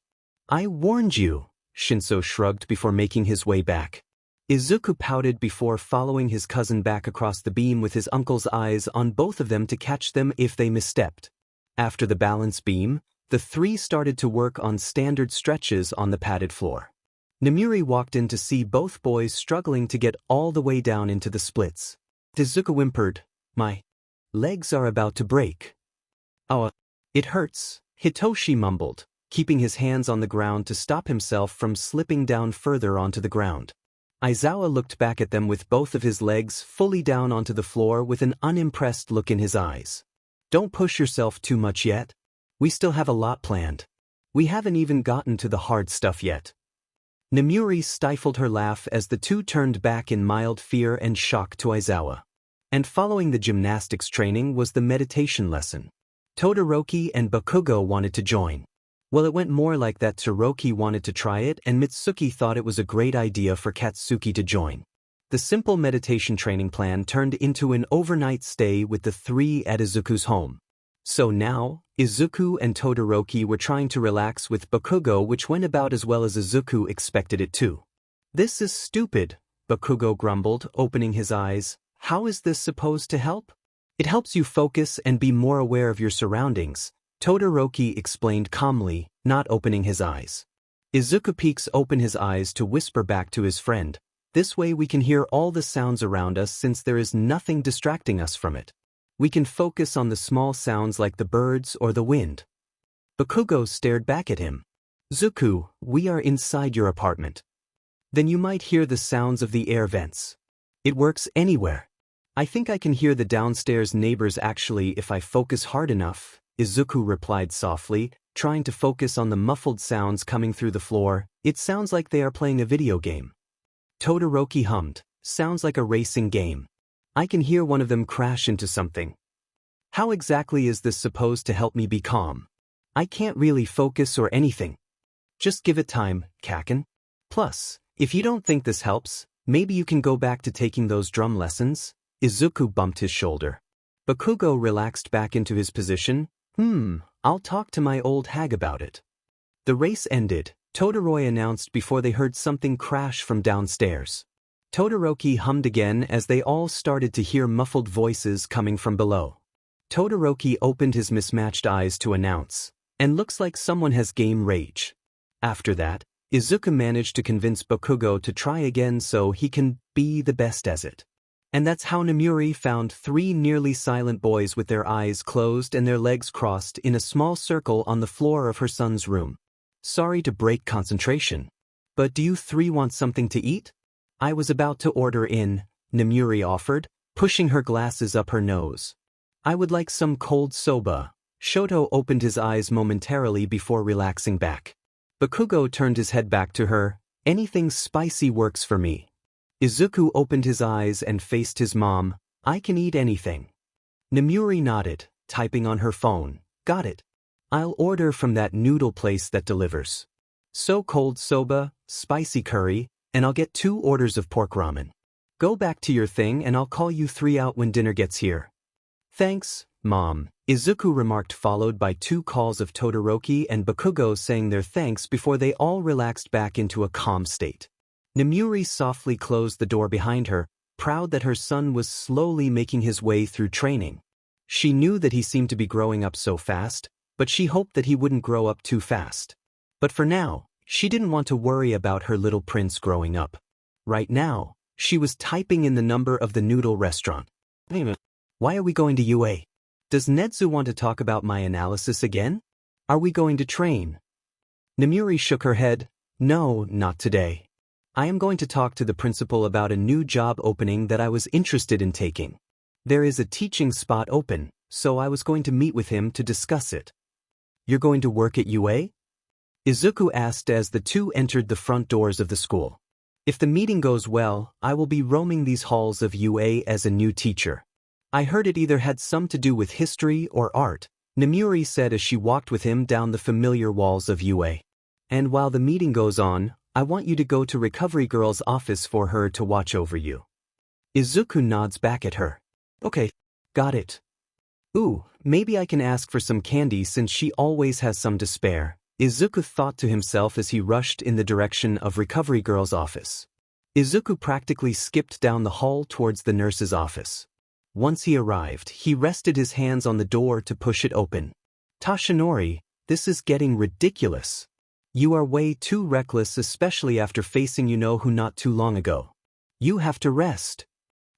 I warned you, Shinso shrugged before making his way back. Izuku pouted before following his cousin back across the beam with his uncle's eyes on both of them to catch them if they misstepped. After the balance beam, the three started to work on standard stretches on the padded floor. Namuri walked in to see both boys struggling to get all the way down into the splits. Izuku whimpered, My legs are about to break. Oh, it hurts, Hitoshi mumbled, keeping his hands on the ground to stop himself from slipping down further onto the ground. Aizawa looked back at them with both of his legs fully down onto the floor with an unimpressed look in his eyes. Don't push yourself too much yet. We still have a lot planned. We haven't even gotten to the hard stuff yet. Namuri stifled her laugh as the two turned back in mild fear and shock to Aizawa. And following the gymnastics training was the meditation lesson. Todoroki and Bakugo wanted to join. Well, it went more like that. Todoroki wanted to try it and Mitsuki thought it was a great idea for Katsuki to join. The simple meditation training plan turned into an overnight stay with the three at Izuku's home. So now, Izuku and Todoroki were trying to relax with Bakugo, which went about as well as Izuku expected it to. This is stupid, Bakugo grumbled, opening his eyes. How is this supposed to help? It helps you focus and be more aware of your surroundings, Todoroki explained calmly, not opening his eyes. Izuku peeks open his eyes to whisper back to his friend, this way we can hear all the sounds around us since there is nothing distracting us from it. We can focus on the small sounds like the birds or the wind. Bakugo stared back at him. Izuku, we are inside your apartment. Then you might hear the sounds of the air vents. It works anywhere. I think I can hear the downstairs neighbors actually if I focus hard enough, Izuku replied softly, trying to focus on the muffled sounds coming through the floor. It sounds like they are playing a video game. Todoroki hummed, sounds like a racing game. I can hear one of them crash into something. How exactly is this supposed to help me be calm? I can't really focus or anything. Just give it time, Kaken. Plus, if you don't think this helps, maybe you can go back to taking those drum lessons? Izuku bumped his shoulder. Bakugo relaxed back into his position. I'll talk to my old hag about it. The race ended, Todoroki announced before they heard something crash from downstairs. Todoroki hummed again as they all started to hear muffled voices coming from below. Todoroki opened his mismatched eyes to announce, and looks like someone has game rage. After that, Izuku managed to convince Bakugo to try again so he can be the best as it. And that's how Namuri found 3 nearly silent boys with their eyes closed and their legs crossed in a small circle on the floor of her son's room. Sorry to break concentration, but do you 3 want something to eat? I was about to order in, Namuri offered, pushing her glasses up her nose. I would like some cold soba. Shoto opened his eyes momentarily before relaxing back. Bakugo turned his head back to her. Anything spicy works for me. Izuku opened his eyes and faced his mom. I can eat anything. Namuri nodded, typing on her phone. Got it. I'll order from that noodle place that delivers. So cold soba, spicy curry, and I'll get 2 orders of pork ramen. Go back to your thing and I'll call you 3 out when dinner gets here. Thanks, Mom, Izuku remarked, followed by 2 calls of Todoroki and Bakugo saying their thanks before they all relaxed back into a calm state. Namuri softly closed the door behind her, proud that her son was slowly making his way through training. She knew that he seemed to be growing up so fast, but she hoped that he wouldn't grow up too fast. But for now, she didn't want to worry about her little prince growing up. Right now, she was typing in the number of the noodle restaurant. Why are we going to UA? Does Netsu want to talk about my analysis again? Are we going to train? Namuri shook her head. No, not today. I am going to talk to the principal about a new job opening that I was interested in taking. There is a teaching spot open, so I was going to meet with him to discuss it. You're going to work at UA? Izuku asked as the two entered the front doors of the school. If the meeting goes well, I will be roaming these halls of UA as a new teacher. I heard it either had some to do with history or art, Namuri said as she walked with him down the familiar walls of UA. And while the meeting goes on, I want you to go to Recovery Girl's office for her to watch over you. Izuku nods back at her. Okay, got it. Ooh, maybe I can ask for some candy since she always has some to spare, Izuku thought to himself as he rushed in the direction of Recovery Girl's office. Izuku practically skipped down the hall towards the nurse's office. Once he arrived, he rested his hands on the door to push it open. Tashinori, this is getting ridiculous. You are way too reckless, especially after facing you-know-who not too long ago. You have to rest.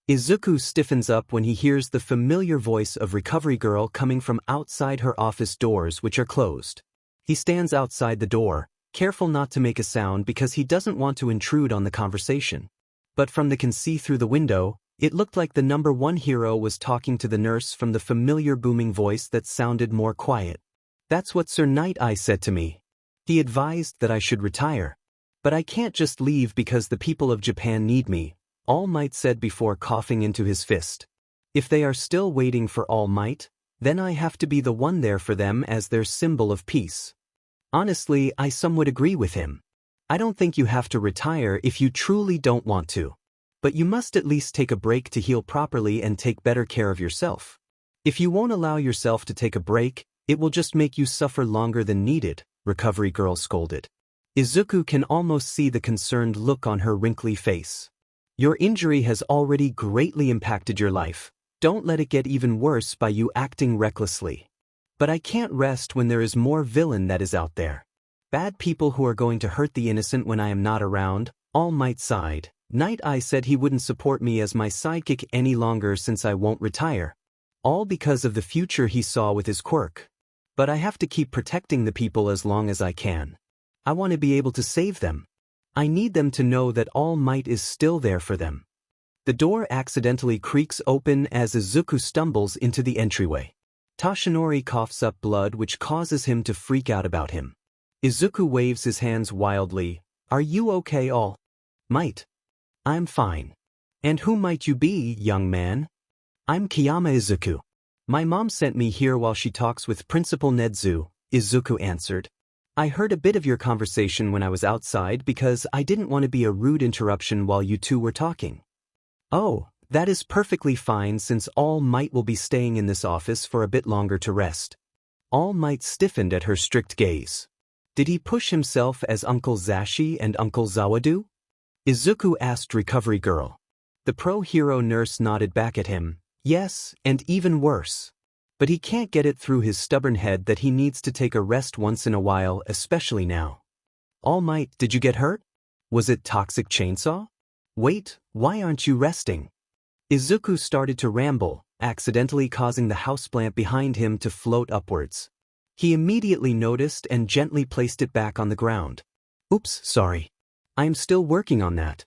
Izuku stiffens up when he hears the familiar voice of Recovery Girl coming from outside her office doors, which are closed. He stands outside the door, careful not to make a sound because he doesn't want to intrude on the conversation. But from the can see through the window, it looked like the number one hero was talking to the nurse from the familiar booming voice that sounded more quiet. That's what Sir Night Eye said to me. He advised that I should retire. But I can't just leave because the people of Japan need me, All Might said before coughing into his fist. If they are still waiting for All Might, then I have to be the one there for them as their symbol of peace. Honestly, I somewhat agree with him. I don't think you have to retire if you truly don't want to. But you must at least take a break to heal properly and take better care of yourself. If you won't allow yourself to take a break, it will just make you suffer longer than needed, Recovery Girl scolded. Izuku can almost see the concerned look on her wrinkly face. Your injury has already greatly impacted your life. Don't let it get even worse by you acting recklessly. But I can't rest when there is more villain that is out there. Bad people who are going to hurt the innocent when I am not around, All Might sighed. Night Eye said he wouldn't support me as my sidekick any longer since I won't retire. All because of the future he saw with his quirk. But I have to keep protecting the people as long as I can. I want to be able to save them. I need them to know that All Might is still there for them. The door accidentally creaks open as Izuku stumbles into the entryway. Tashinori coughs up blood, which causes him to freak out about him. Izuku waves his hands wildly. Are you okay, All Might? I'm fine. And who might you be, young man? I'm Kiyama Izuku. My mom sent me here while she talks with Principal Nedzu, Izuku answered. I heard a bit of your conversation when I was outside because I didn't want to be a rude interruption while you two were talking. Oh, that is perfectly fine since All Might will be staying in this office for a bit longer to rest. All Might stiffened at her strict gaze. Did he push himself as Uncle Zashi and Uncle Zawadu? Izuku asked Recovery Girl. The pro-hero nurse nodded back at him. Yes, and even worse. But he can't get it through his stubborn head that he needs to take a rest once in a while, especially now. All Might, did you get hurt? Was it Toxic Chainsaw? Wait, why aren't you resting? Izuku started to ramble, accidentally causing the houseplant behind him to float upwards. He immediately noticed and gently placed it back on the ground. Oops, sorry. I'm still working on that.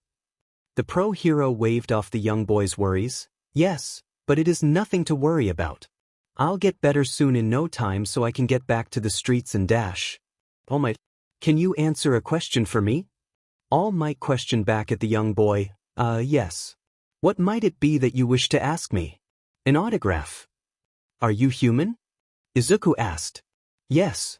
The pro-hero waved off the young boy's worries. Yes, but it is nothing to worry about. I'll get better soon in no time so I can get back to the streets and dash. All Might, can you answer a question for me? All Might questioned back at the young boy. Yes. What might it be that you wish to ask me? An autograph. Are you human? Izuku asked. Yes.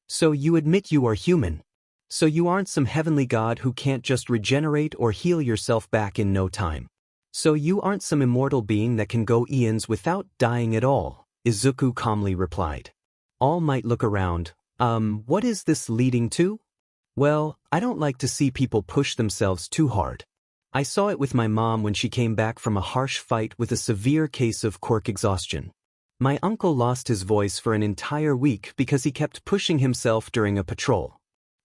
So you admit you are human. So you aren't some heavenly god who can't just regenerate or heal yourself back in no time. So you aren't some immortal being that can go eons without dying at all, Izuku calmly replied. All Might look around. What is this leading to? Well, I don't like to see people push themselves too hard. I saw it with my mom when she came back from a harsh fight with a severe case of quirk exhaustion. My uncle lost his voice for an entire week because he kept pushing himself during a patrol.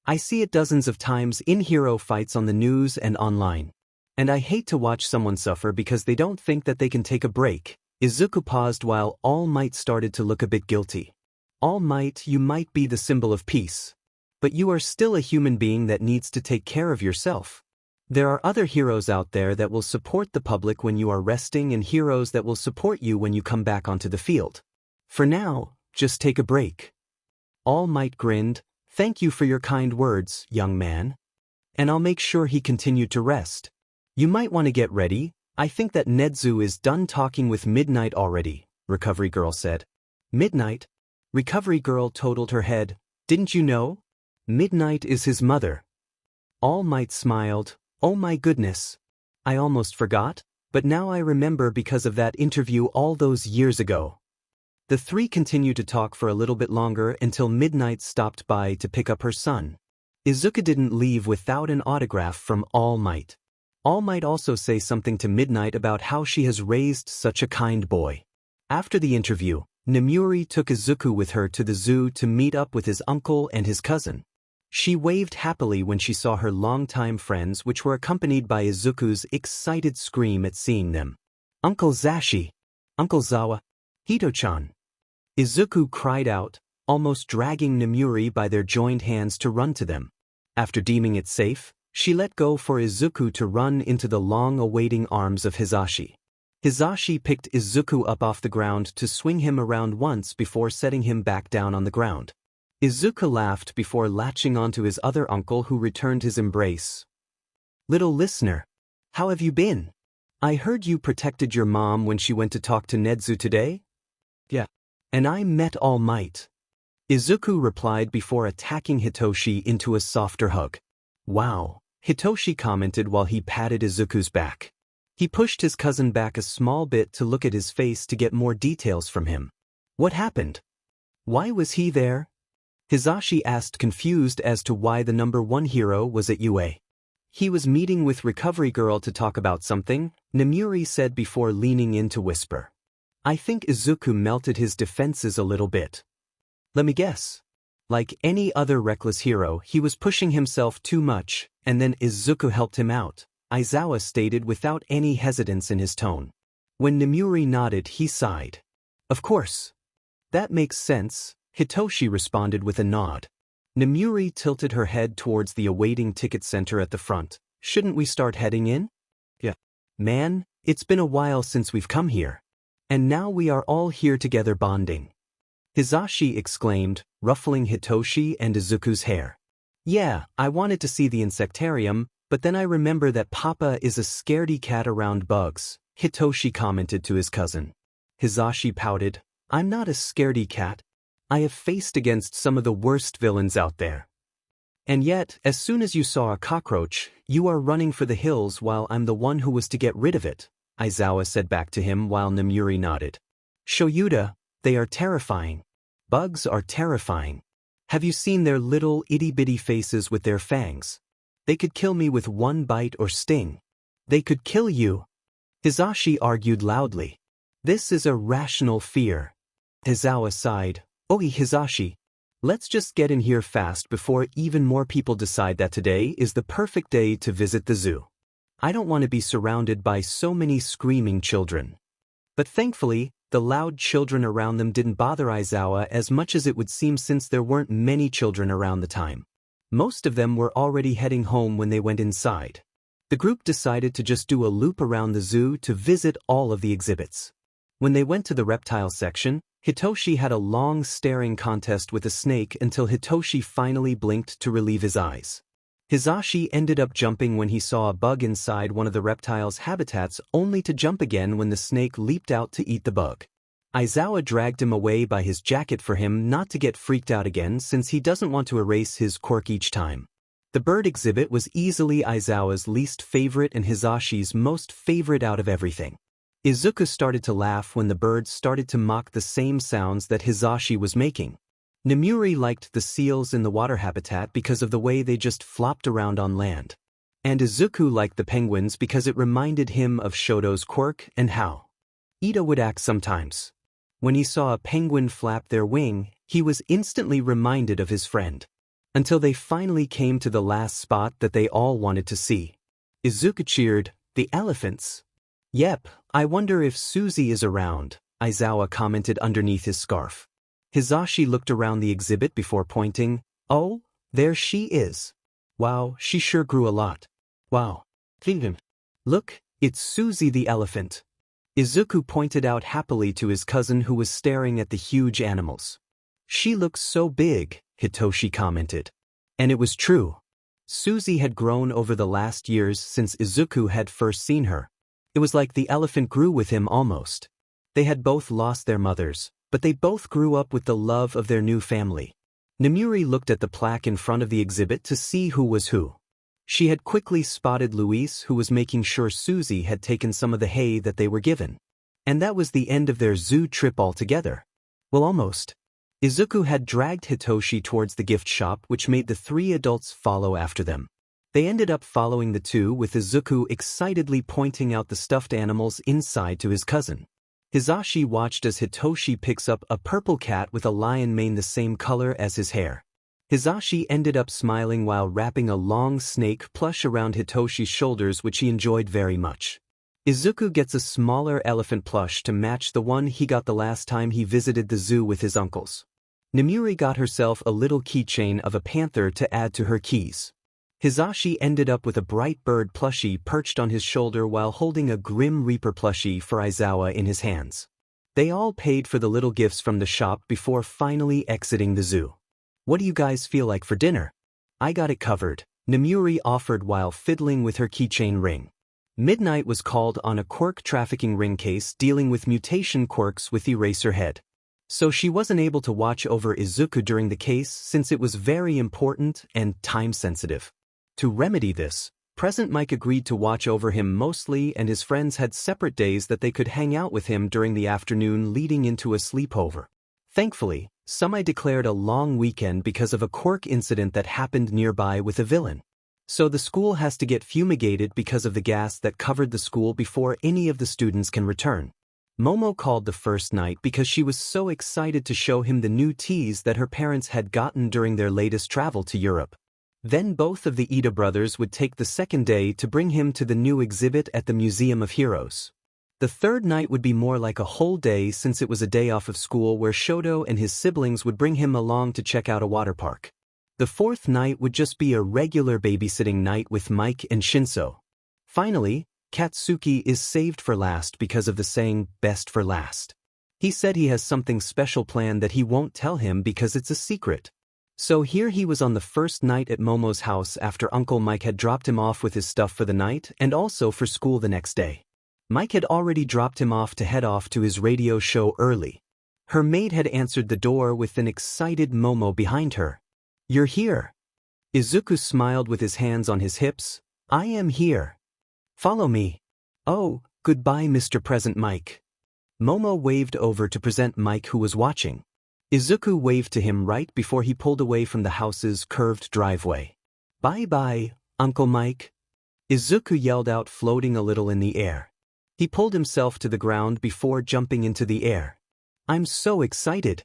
I see it dozens of times in hero fights on the news and online. And I hate to watch someone suffer because they don't think that they can take a break. Izuku paused while All Might started to look a bit guilty. All Might, you might be the symbol of peace. But you are still a human being that needs to take care of yourself. There are other heroes out there that will support the public when you are resting and heroes that will support you when you come back onto the field. For now, just take a break. All Might grinned. Thank you for your kind words, young man. And I'll make sure he continued to rest. You might want to get ready. I think that Nezu is done talking with Midnight already, Recovery Girl said. Midnight? Recovery Girl toddled her head. Didn't you know? Midnight is his mother. All Might smiled. Oh my goodness. I almost forgot, but now I remember because of that interview all those years ago. The three continued to talk for a little bit longer until Midnight stopped by to pick up her son. Izuku didn't leave without an autograph from All Might. All Might also say something to Midnight about how she has raised such a kind boy. After the interview, Nemuri took Izuku with her to the zoo to meet up with his uncle and his cousin. She waved happily when she saw her longtime friends, which were accompanied by Izuku's excited scream at seeing them. Uncle Zashi! Uncle Zawa! Hito-chan! Izuku cried out, almost dragging Nemuri by their joined hands to run to them. After deeming it safe, she let go for Izuku to run into the long-awaiting arms of Hizashi. Hizashi picked Izuku up off the ground to swing him around once before setting him back down on the ground. Izuku laughed before latching onto his other uncle who returned his embrace. Little listener, how have you been? I heard you protected your mom when she went to talk to Nezu today? Yeah. And I met All Might. Izuku replied before attacking Hitoshi into a softer hug. Wow, Hitoshi commented while he patted Izuku's back. He pushed his cousin back a small bit to look at his face to get more details from him. What happened? Why was he there? Hizashi asked, confused as to why the number one hero was at UA. He was meeting with Recovery Girl to talk about something, Nemuri said before leaning in to whisper. I think Izuku melted his defenses a little bit. Let me guess. Like any other reckless hero, he was pushing himself too much, and then Izuku helped him out, Aizawa stated without any hesitance in his tone. When Nemuri nodded, he sighed. Of course. That makes sense, Hitoshi responded with a nod. Nemuri tilted her head towards the awaiting ticket center at the front. Shouldn't we start heading in? Yeah. Man, it's been a while since we've come here. And now we are all here together bonding. Hizashi exclaimed, ruffling Hitoshi and Izuku's hair. Yeah, I wanted to see the insectarium, but then I remember that Papa is a scaredy cat around bugs, Hitoshi commented to his cousin. Hizashi pouted, I'm not a scaredy cat. I have faced against some of the worst villains out there. And yet, as soon as you saw a cockroach, you are running for the hills while I'm the one who was to get rid of it, Aizawa said back to him while Nemuri nodded. Shoyuta, they are terrifying. Bugs are terrifying. Have you seen their little itty-bitty faces with their fangs? They could kill me with one bite or sting. They could kill you. Hizashi argued loudly. This is a rational fear. Aizawa sighed. Oi Hizashi, let's just get in here fast before even more people decide that today is the perfect day to visit the zoo. I don't want to be surrounded by so many screaming children. But thankfully, the loud children around them didn't bother Aizawa as much as it would seem since there weren't many children around the time. Most of them were already heading home when they went inside. The group decided to just do a loop around the zoo to visit all of the exhibits. When they went to the reptile section, Hitoshi had a long staring contest with a snake until Hitoshi finally blinked to relieve his eyes. Hizashi ended up jumping when he saw a bug inside one of the reptile's habitats only to jump again when the snake leaped out to eat the bug. Aizawa dragged him away by his jacket for him not to get freaked out again since he doesn't want to erase his quirk each time. The bird exhibit was easily Aizawa's least favorite and Hizashi's most favorite out of everything. Izuku started to laugh when the birds started to mock the same sounds that Hizashi was making. Nemuri liked the seals in the water habitat because of the way they just flopped around on land. And Izuku liked the penguins because it reminded him of Shoto's quirk and how Ida would act sometimes. When he saw a penguin flap their wing, he was instantly reminded of his friend. Until they finally came to the last spot that they all wanted to see. Izuku cheered, the elephants. Yep, I wonder if Suzy is around, Aizawa commented underneath his scarf. Hizashi looked around the exhibit before pointing, oh, there she is. Wow, she sure grew a lot. Wow. Him. Look, it's Susie the elephant. Izuku pointed out happily to his cousin who was staring at the huge animals. She looks so big, Hitoshi commented. And it was true. Susie had grown over the last years since Izuku had first seen her. It was like the elephant grew with him almost. They had both lost their mothers, but they both grew up with the love of their new family. Namuri looked at the plaque in front of the exhibit to see who was who. She had quickly spotted Luis, who was making sure Susie had taken some of the hay that they were given. And that was the end of their zoo trip altogether. Well, almost. Izuku had dragged Hitoshi towards the gift shop, which made the three adults follow after them. They ended up following the two, with Izuku excitedly pointing out the stuffed animals inside to his cousin. Hisashi watched as Hitoshi picks up a purple cat with a lion mane the same color as his hair. Hisashi ended up smiling while wrapping a long snake plush around Hitoshi's shoulders, which he enjoyed very much. Izuku gets a smaller elephant plush to match the one he got the last time he visited the zoo with his uncles. Namuri got herself a little keychain of a panther to add to her keys. Hisashi ended up with a bright bird plushie perched on his shoulder while holding a Grim Reaper plushie for Aizawa in his hands. They all paid for the little gifts from the shop before finally exiting the zoo. What do you guys feel like for dinner? I got it covered, Namuri offered while fiddling with her keychain ring. Midnight was called on a quirk trafficking ring case dealing with mutation quirks with Eraserhead. So she wasn't able to watch over Izuku during the case since it was very important and time-sensitive. To remedy this, Present Mike agreed to watch over him mostly, and his friends had separate days that they could hang out with him during the afternoon leading into a sleepover. Thankfully, Sumai declared a long weekend because of a quirk incident that happened nearby with a villain. So the school has to get fumigated because of the gas that covered the school before any of the students can return. Momo called the first night because she was so excited to show him the new teas that her parents had gotten during their latest travel to Europe. Then both of the Ida brothers would take the second day to bring him to the new exhibit at the Museum of Heroes. The third night would be more like a whole day since it was a day off of school where Shoto and his siblings would bring him along to check out a water park. The fourth night would just be a regular babysitting night with Mike and Shinso. Finally, Katsuki is saved for last because of the saying, best for last. He said he has something special planned that he won't tell him because it's a secret. So here he was on the first night at Momo's house after Uncle Mike had dropped him off with his stuff for the night and also for school the next day. Mike had already dropped him off to head off to his radio show early. Her maid had answered the door with an excited Momo behind her. You're here. Izuku smiled with his hands on his hips. I am here. Follow me. Oh, goodbye, Mr. Present Mike. Momo waved over to present Mike, who was watching. Izuku waved to him right before he pulled away from the house's curved driveway. Bye-bye, Uncle Mike. Izuku yelled out, floating a little in the air. He pulled himself to the ground before jumping into the air. I'm so excited.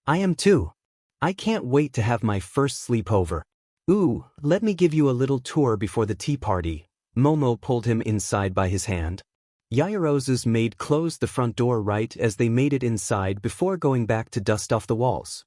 I am too. I can't wait to have my first sleepover. Ooh, let me give you a little tour before the tea party. Momo pulled him inside by his hand. Yairo's maid closed the front door right as they made it inside before going back to dust off the walls.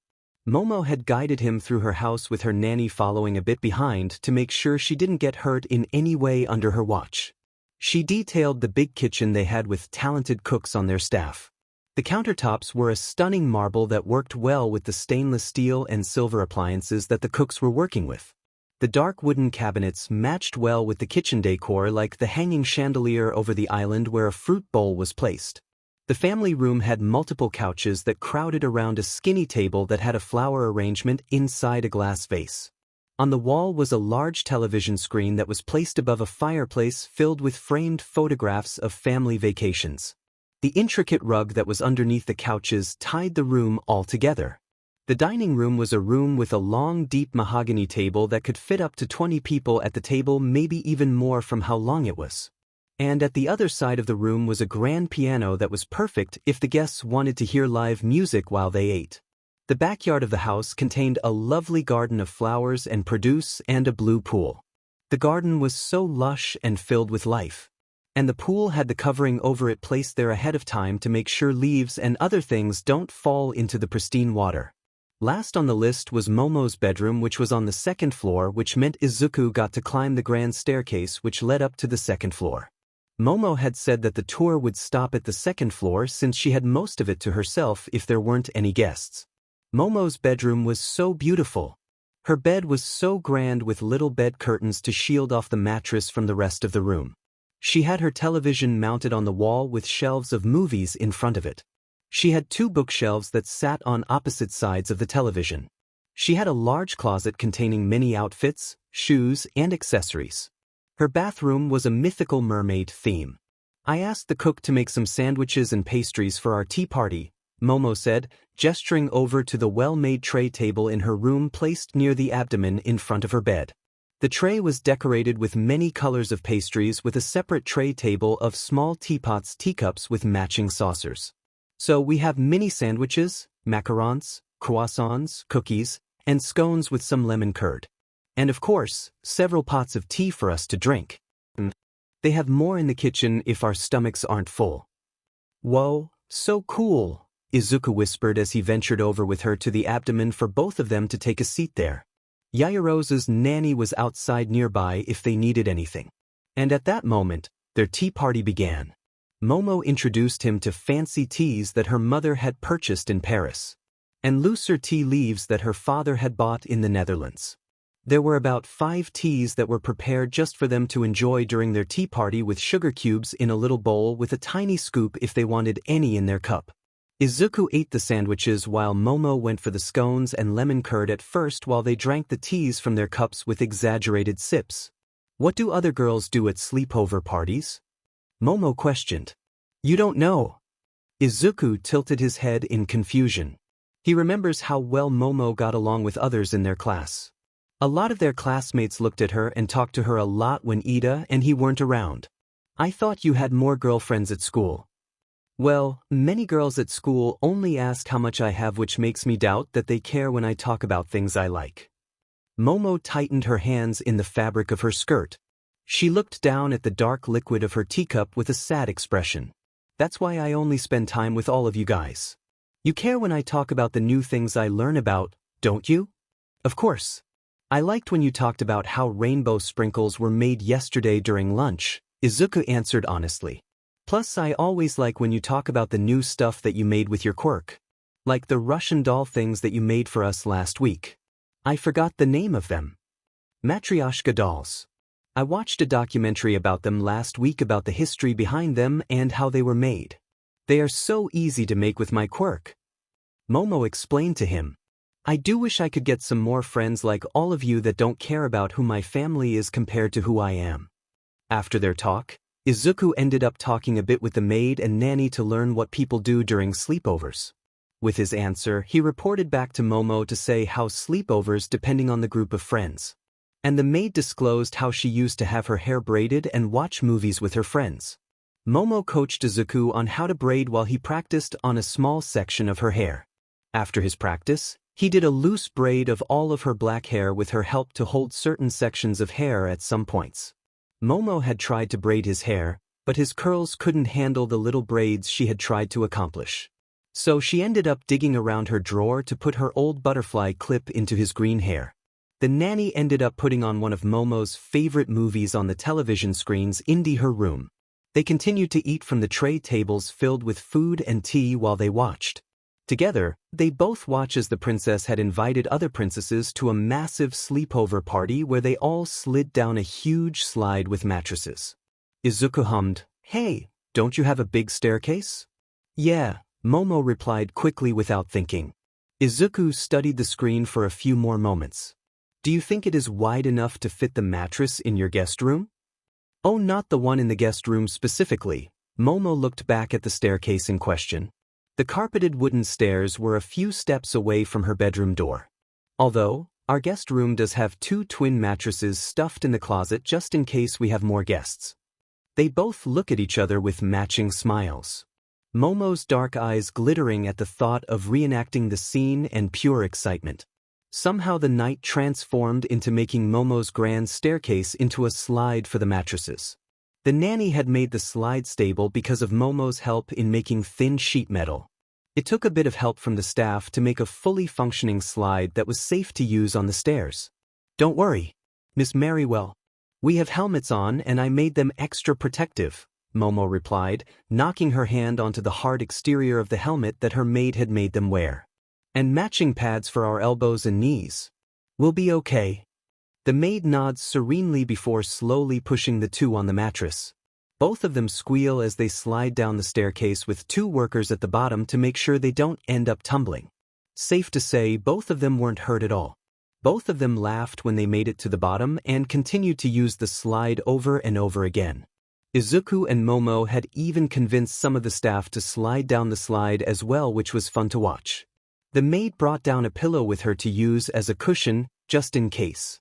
Momo had guided him through her house with her nanny following a bit behind to make sure she didn't get hurt in any way under her watch. She detailed the big kitchen they had with talented cooks on their staff. The countertops were a stunning marble that worked well with the stainless steel and silver appliances that the cooks were working with. The dark wooden cabinets matched well with the kitchen decor, like the hanging chandelier over the island where a fruit bowl was placed. The family room had multiple couches that crowded around a skinny table that had a flower arrangement inside a glass vase. On the wall was a large television screen that was placed above a fireplace filled with framed photographs of family vacations. The intricate rug that was underneath the couches tied the room all together. The dining room was a room with a long, deep mahogany table that could fit up to 20 people at the table, maybe even more from how long it was. And at the other side of the room was a grand piano that was perfect if the guests wanted to hear live music while they ate. The backyard of the house contained a lovely garden of flowers and produce and a blue pool. The garden was so lush and filled with life. And the pool had the covering over it placed there ahead of time to make sure leaves and other things don't fall into the pristine water. Last on the list was Momo's bedroom, which was on the second floor, which meant Izuku got to climb the grand staircase which led up to the second floor. Momo had said that the tour would stop at the second floor since she had most of it to herself if there weren't any guests. Momo's bedroom was so beautiful. Her bed was so grand with little bed curtains to shield off the mattress from the rest of the room. She had her television mounted on the wall with shelves of movies in front of it. She had 2 bookshelves that sat on opposite sides of the television. She had a large closet containing many outfits, shoes, and accessories. Her bathroom was a mythical mermaid theme. I asked the cook to make some sandwiches and pastries for our tea party, Momo said, gesturing over to the well-made tray table in her room placed near the abdomen in front of her bed. The tray was decorated with many colors of pastries with a separate tray table of small teapots, teacups with matching saucers. So we have mini sandwiches, macarons, croissants, cookies, and scones with some lemon curd. And of course, several pots of tea for us to drink. They have more in the kitchen if our stomachs aren't full. Whoa, so cool, Izuku whispered as he ventured over with her to the abdomen for both of them to take a seat there. Yairosa's nanny was outside nearby if they needed anything. And at that moment, their tea party began. Momo introduced him to fancy teas that her mother had purchased in Paris, and looser tea leaves that her father had bought in the Netherlands. There were about 5 teas that were prepared just for them to enjoy during their tea party with sugar cubes in a little bowl with a tiny scoop if they wanted any in their cup. Izuku ate the sandwiches while Momo went for the scones and lemon curd at first while they drank the teas from their cups with exaggerated sips. What do other girls do at sleepover parties? Momo questioned. You don't know. Izuku tilted his head in confusion. He remembers how well Momo got along with others in their class. A lot of their classmates looked at her and talked to her a lot when Ida and he weren't around. I thought you had more girlfriends at school. Well, many girls at school only ask how much I have, which makes me doubt that they care when I talk about things I like. Momo tightened her hands in the fabric of her skirt. She looked down at the dark liquid of her teacup with a sad expression. That's why I only spend time with all of you guys. You care when I talk about the new things I learn about, don't you? Of course. I liked when you talked about how rainbow sprinkles were made yesterday during lunch, Izuku answered honestly. Plus I always like when you talk about the new stuff that you made with your quirk. Like the Russian doll things that you made for us last week. I forgot the name of them. Matryoshka dolls. I watched a documentary about them last week about the history behind them and how they were made. They are so easy to make with my quirk. Momo explained to him. I do wish I could get some more friends like all of you that don't care about who my family is compared to who I am. After their talk, Izuku ended up talking a bit with the maid and nanny to learn what people do during sleepovers. With his answer, he reported back to Momo to say how sleepovers depending on the group of friends. And the maid disclosed how she used to have her hair braided and watch movies with her friends. Momo coached Izuku on how to braid while he practiced on a small section of her hair. After his practice, he did a loose braid of all of her black hair with her help to hold certain sections of hair at some points. Momo had tried to braid his hair, but his curls couldn't handle the little braids she had tried to accomplish. So she ended up digging around her drawer to put her old butterfly clip into his green hair. The nanny ended up putting on one of Momo's favorite movies on the television screens in her room. They continued to eat from the tray tables filled with food and tea while they watched. Together, they both watched as the princess had invited other princesses to a massive sleepover party where they all slid down a huge slide with mattresses. Izuku hummed, "Hey, don't you have a big staircase?" "Yeah," Momo replied quickly without thinking. Izuku studied the screen for a few more moments. Do you think it is wide enough to fit the mattress in your guest room? Oh, not the one in the guest room specifically. Momo looked back at the staircase in question. The carpeted wooden stairs were a few steps away from her bedroom door. Although, our guest room does have 2 twin mattresses stuffed in the closet just in case we have more guests. They both look at each other with matching smiles. Momo's dark eyes glittering at the thought of reenacting the scene and pure excitement. Somehow the night transformed into making Momo's grand staircase into a slide for the mattresses. The nanny had made the slide stable because of Momo's help in making thin sheet metal. It took a bit of help from the staff to make a fully functioning slide that was safe to use on the stairs. Don't worry, Miss Merriwell. We have helmets on and I made them extra protective, Momo replied, knocking her hand onto the hard exterior of the helmet that her maid had made them wear. And matching pads for our elbows and knees. We'll be okay. The maid nods serenely before slowly pushing the two on the mattress. Both of them squeal as they slide down the staircase with two workers at the bottom to make sure they don't end up tumbling. Safe to say, both of them weren't hurt at all. Both of them laughed when they made it to the bottom and continued to use the slide over and over again. Izuku and Momo had even convinced some of the staff to slide down the slide as well, which was fun to watch. The maid brought down a pillow with her to use as a cushion, just in case.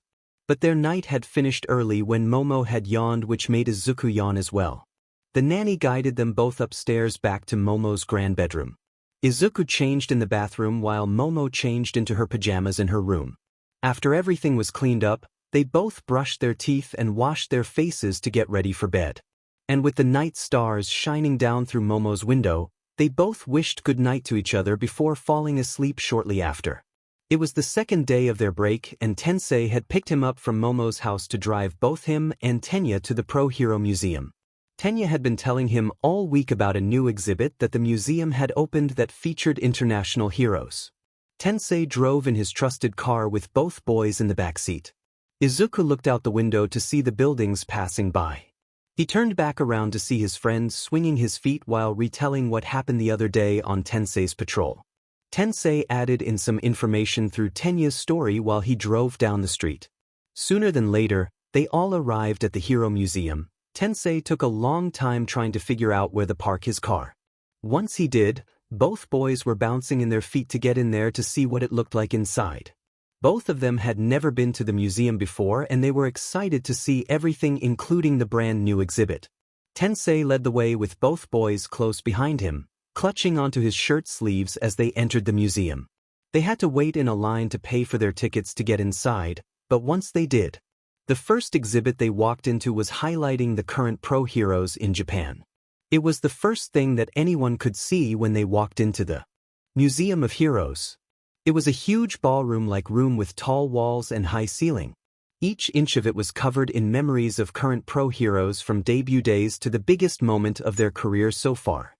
But their night had finished early when Momo had yawned, which made Izuku yawn as well. The nanny guided them both upstairs back to Momo's grand bedroom. Izuku changed in the bathroom while Momo changed into her pajamas in her room. After everything was cleaned up, they both brushed their teeth and washed their faces to get ready for bed. And with the night stars shining down through Momo's window, they both wished good night to each other before falling asleep shortly after. It was the second day of their break and Tensei had picked him up from Momo's house to drive both him and Tenya to the Pro Hero Museum. Tenya had been telling him all week about a new exhibit that the museum had opened that featured international heroes. Tensei drove in his trusted car with both boys in the back seat. Izuku looked out the window to see the buildings passing by. He turned back around to see his friend swinging his feet while retelling what happened the other day on Tensei's patrol. Tensei added in some information through Tenya's story while he drove down the street. Sooner than later, they all arrived at the Hero Museum. Tensei took a long time trying to figure out where to park his car. Once he did, both boys were bouncing in their feet to get in there to see what it looked like inside. Both of them had never been to the museum before and they were excited to see everything including the brand new exhibit. Tensei led the way with both boys close behind him, clutching onto his shirt sleeves as they entered the museum. They had to wait in a line to pay for their tickets to get inside, but once they did, the first exhibit they walked into was highlighting the current pro heroes in Japan. It was the first thing that anyone could see when they walked into the Museum of Heroes. It was a huge ballroom-like room with tall walls and high ceiling. Each inch of it was covered in memories of current pro heroes from debut days to the biggest moment of their career so far.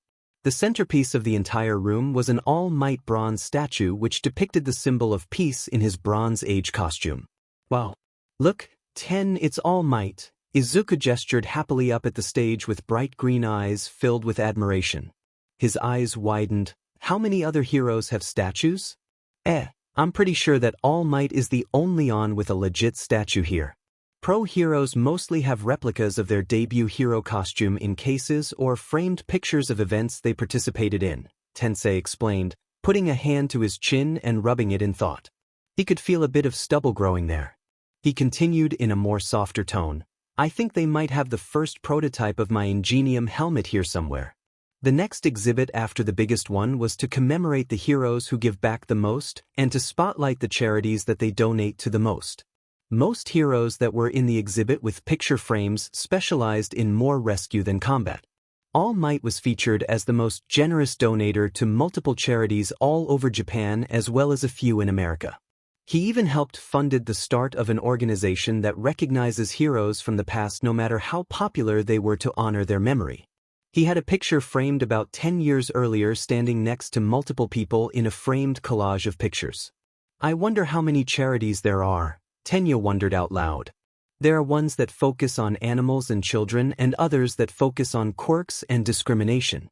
The centerpiece of the entire room was an All Might bronze statue which depicted the symbol of peace in his Bronze Age costume. Wow. Look, it's All Might. Izuku gestured happily up at the stage with bright green eyes filled with admiration. His eyes widened. How many other heroes have statues? I'm pretty sure that All Might is the only one with a legit statue here. Pro heroes mostly have replicas of their debut hero costume in cases or framed pictures of events they participated in, Tensei explained, putting a hand to his chin and rubbing it in thought. He could feel a bit of stubble growing there. He continued in a more softer tone. I think they might have the first prototype of my Ingenium helmet here somewhere. The next exhibit after the biggest one was to commemorate the heroes who give back the most and to spotlight the charities that they donate to the most. Most heroes that were in the exhibit with picture frames specialized in more rescue than combat. All Might was featured as the most generous donator to multiple charities all over Japan as well as a few in America. He even helped funded the start of an organization that recognizes heroes from the past no matter how popular they were to honor their memory. He had a picture framed about 10 years earlier standing next to multiple people in a framed collage of pictures. I wonder how many charities there are, Tenya wondered out loud. There are ones that focus on animals and children and others that focus on quirks and discrimination.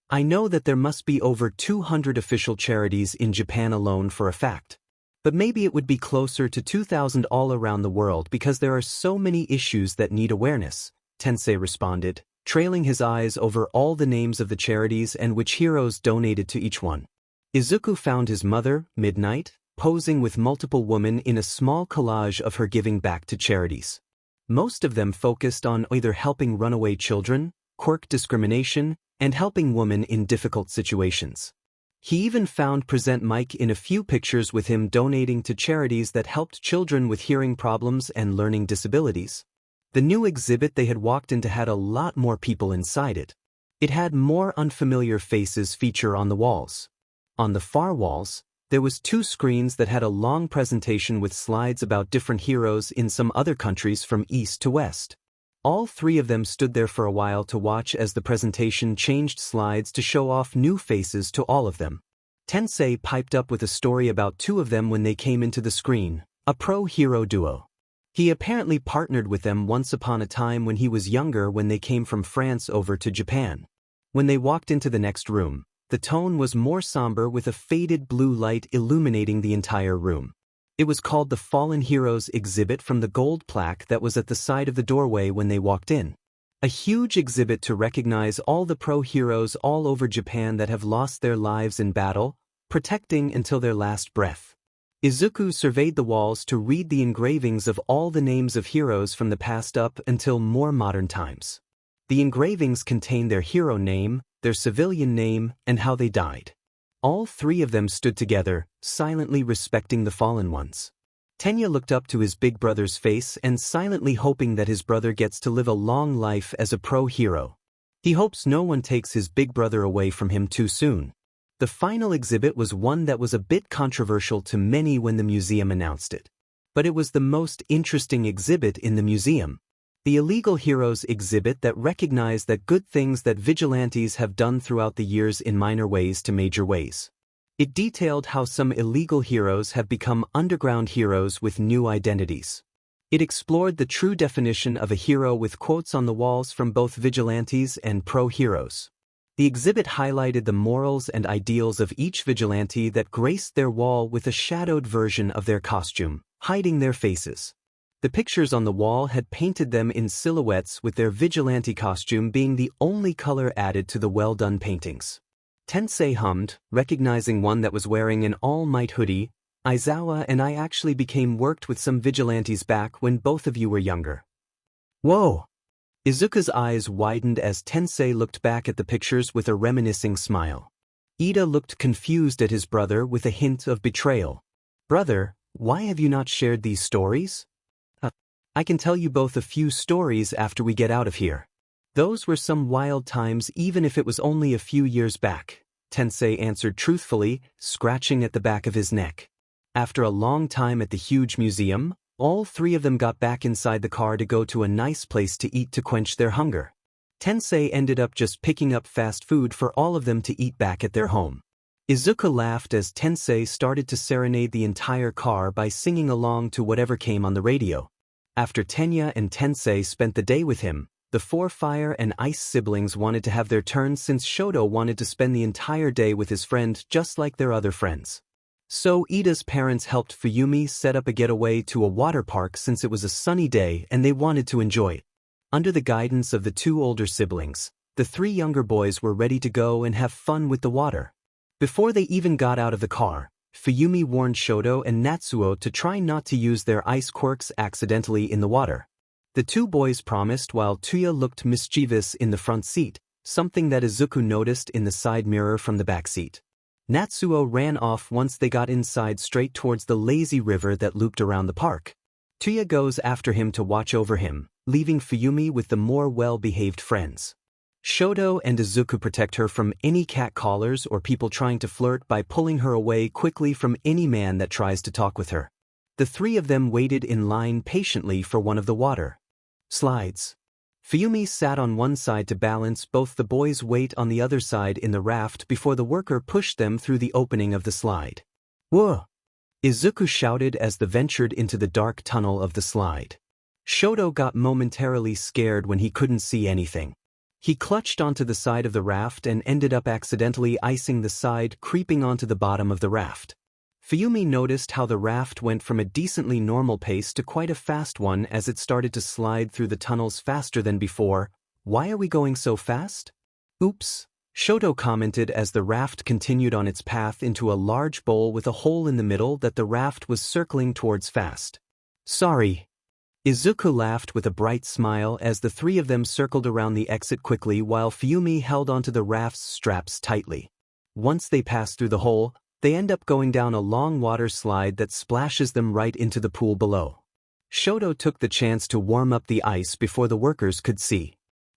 I know that there must be over 200 official charities in Japan alone for a fact. But maybe it would be closer to 2,000 all around the world because there are so many issues that need awareness, Tensei responded, trailing his eyes over all the names of the charities and which heroes donated to each one. Izuku found his mother, Midnight, posing with multiple women in a small collage of her giving back to charities. Most of them focused on either helping runaway children, quirk discrimination, and helping women in difficult situations. He even found Present Mike in a few pictures with him donating to charities that helped children with hearing problems and learning disabilities. The new exhibit they had walked into had a lot more people inside it. It had more unfamiliar faces feature on the walls. On the far walls, there was 2 screens that had a long presentation with slides about different heroes in some other countries from east to west. All 3 of them stood there for a while to watch as the presentation changed slides to show off new faces to all of them. Tensei piped up with a story about 2 of them when they came into the screen, a pro-hero duo. He apparently partnered with them once upon a time when he was younger when they came from France over to Japan. When they walked into the next room, the tone was more somber with a faded blue light illuminating the entire room. It was called the Fallen Heroes exhibit from the gold plaque that was at the side of the doorway when they walked in. A huge exhibit to recognize all the pro-heroes all over Japan that have lost their lives in battle, protecting until their last breath. Izuku surveyed the walls to read the engravings of all the names of heroes from the past up until more modern times. The engravings contain their hero name, their civilian name, and how they died. All 3 of them stood together, silently respecting the fallen ones. Tenya looked up to his big brother's face and silently hoping that his brother gets to live a long life as a pro-hero. He hopes no one takes his big brother away from him too soon. The final exhibit was one that was a bit controversial to many when the museum announced it. But it was the most interesting exhibit in the museum. The Illegal Heroes exhibit that recognized that good things that vigilantes have done throughout the years in minor ways to major ways. It detailed how some illegal heroes have become underground heroes with new identities. It explored the true definition of a hero with quotes on the walls from both vigilantes and pro-heroes. The exhibit highlighted the morals and ideals of each vigilante that graced their wall with a shadowed version of their costume, hiding their faces. The pictures on the wall had painted them in silhouettes with their vigilante costume being the only color added to the well-done paintings. Tensei hummed, recognizing one that was wearing an all-might hoodie. Aizawa and I actually became worked with some vigilantes back when both of you were younger. Whoa! Izuku's eyes widened as Tensei looked back at the pictures with a reminiscing smile. Ida looked confused at his brother with a hint of betrayal. Brother, why have you not shared these stories? I can tell you both a few stories after we get out of here. Those were some wild times even if it was only a few years back, Tensei answered truthfully, scratching at the back of his neck. After a long time at the huge museum, all 3 of them got back inside the car to go to a nice place to eat to quench their hunger. Tensei ended up just picking up fast food for all of them to eat back at their home. Izuku laughed as Tensei started to serenade the entire car by singing along to whatever came on the radio. After Tenya and Tensei spent the day with him, the 4 fire and ice siblings wanted to have their turn since Shoto wanted to spend the entire day with his friend just like their other friends. So Ida's parents helped Fuyumi set up a getaway to a water park since it was a sunny day and they wanted to enjoy it. Under the guidance of the 2 older siblings, the 3 younger boys were ready to go and have fun with the water. Before they even got out of the car, Fuyumi warned Shoto and Natsuo to try not to use their ice quirks accidentally in the water. The 2 boys promised while Tuya looked mischievous in the front seat, something that Izuku noticed in the side mirror from the back seat. Natsuo ran off once they got inside straight towards the lazy river that looped around the park. Tuya goes after him to watch over him, leaving Fuyumi with the more well-behaved friends. Shoto and Izuku protect her from any catcallers or people trying to flirt by pulling her away quickly from any man that tries to talk with her. The 3 of them waited in line patiently for one of the water slides. Fuyumi sat on one side to balance both the boys' weight on the other side in the raft before the worker pushed them through the opening of the slide. Whoa! Izuku shouted as they ventured into the dark tunnel of the slide. Shoto got momentarily scared when he couldn't see anything. He clutched onto the side of the raft and ended up accidentally icing the side, creeping onto the bottom of the raft. Fuyumi noticed how the raft went from a decently normal pace to quite a fast one as it started to slide through the tunnels faster than before. Why are we going so fast? Oops, Shoto commented as the raft continued on its path into a large bowl with a hole in the middle that the raft was circling towards fast. Sorry. Izuku laughed with a bright smile as the 3 of them circled around the exit quickly while Fuyumi held onto the raft's straps tightly. Once they pass through the hole, they end up going down a long water slide that splashes them right into the pool below. Shoto took the chance to warm up the ice before the workers could see.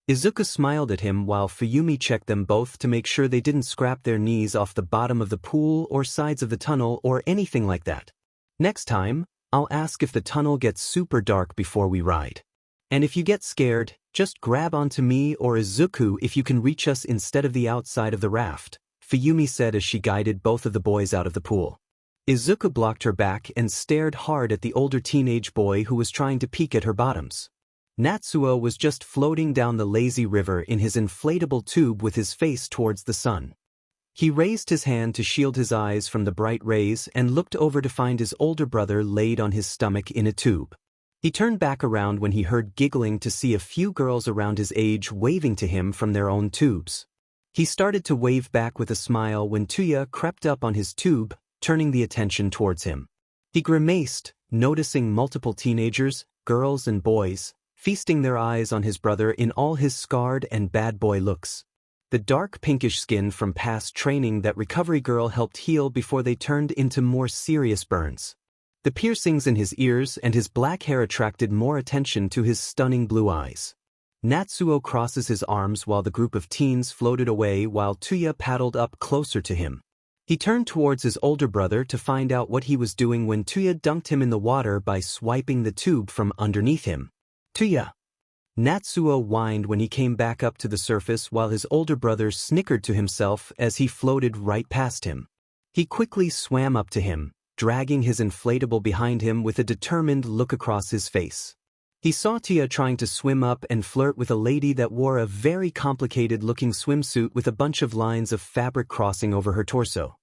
Izuku smiled at him while Fuyumi checked them both to make sure they didn't scrap their knees off the bottom of the pool or sides of the tunnel or anything like that. Next time, I'll ask if the tunnel gets super dark before we ride. And if you get scared, just grab onto me or Izuku if you can reach us instead of the outside of the raft, Fuyumi said as she guided both of the boys out of the pool. Izuku blocked her back and stared hard at the older teenage boy who was trying to peek at her bottoms. Natsuo was just floating down the lazy river in his inflatable tube with his face towards the sun. He raised his hand to shield his eyes from the bright rays and looked over to find his older brother laid on his stomach in a tube. He turned back around when he heard giggling to see a few girls around his age waving to him from their own tubes. He started to wave back with a smile when Tuya crept up on his tube, turning the attention towards him. He grimaced, noticing multiple teenagers, girls and boys, feasting their eyes on his brother in all his scarred and bad boy looks. The dark pinkish skin from past training that Recovery Girl helped heal before they turned into more serious burns. The piercings in his ears and his black hair attracted more attention to his stunning blue eyes. Natsuo crosses his arms while the group of teens floated away while Tuya paddled up closer to him. He turned towards his older brother to find out what he was doing when Tuya dunked him in the water by swiping the tube from underneath him. Tuya! Natsuo whined when he came back up to the surface while his older brother snickered to himself as he floated right past him. He quickly swam up to him, dragging his inflatable behind him with a determined look across his face. He saw Tuya trying to swim up and flirt with a lady that wore a very complicated-looking swimsuit with a bunch of lines of fabric crossing over her torso.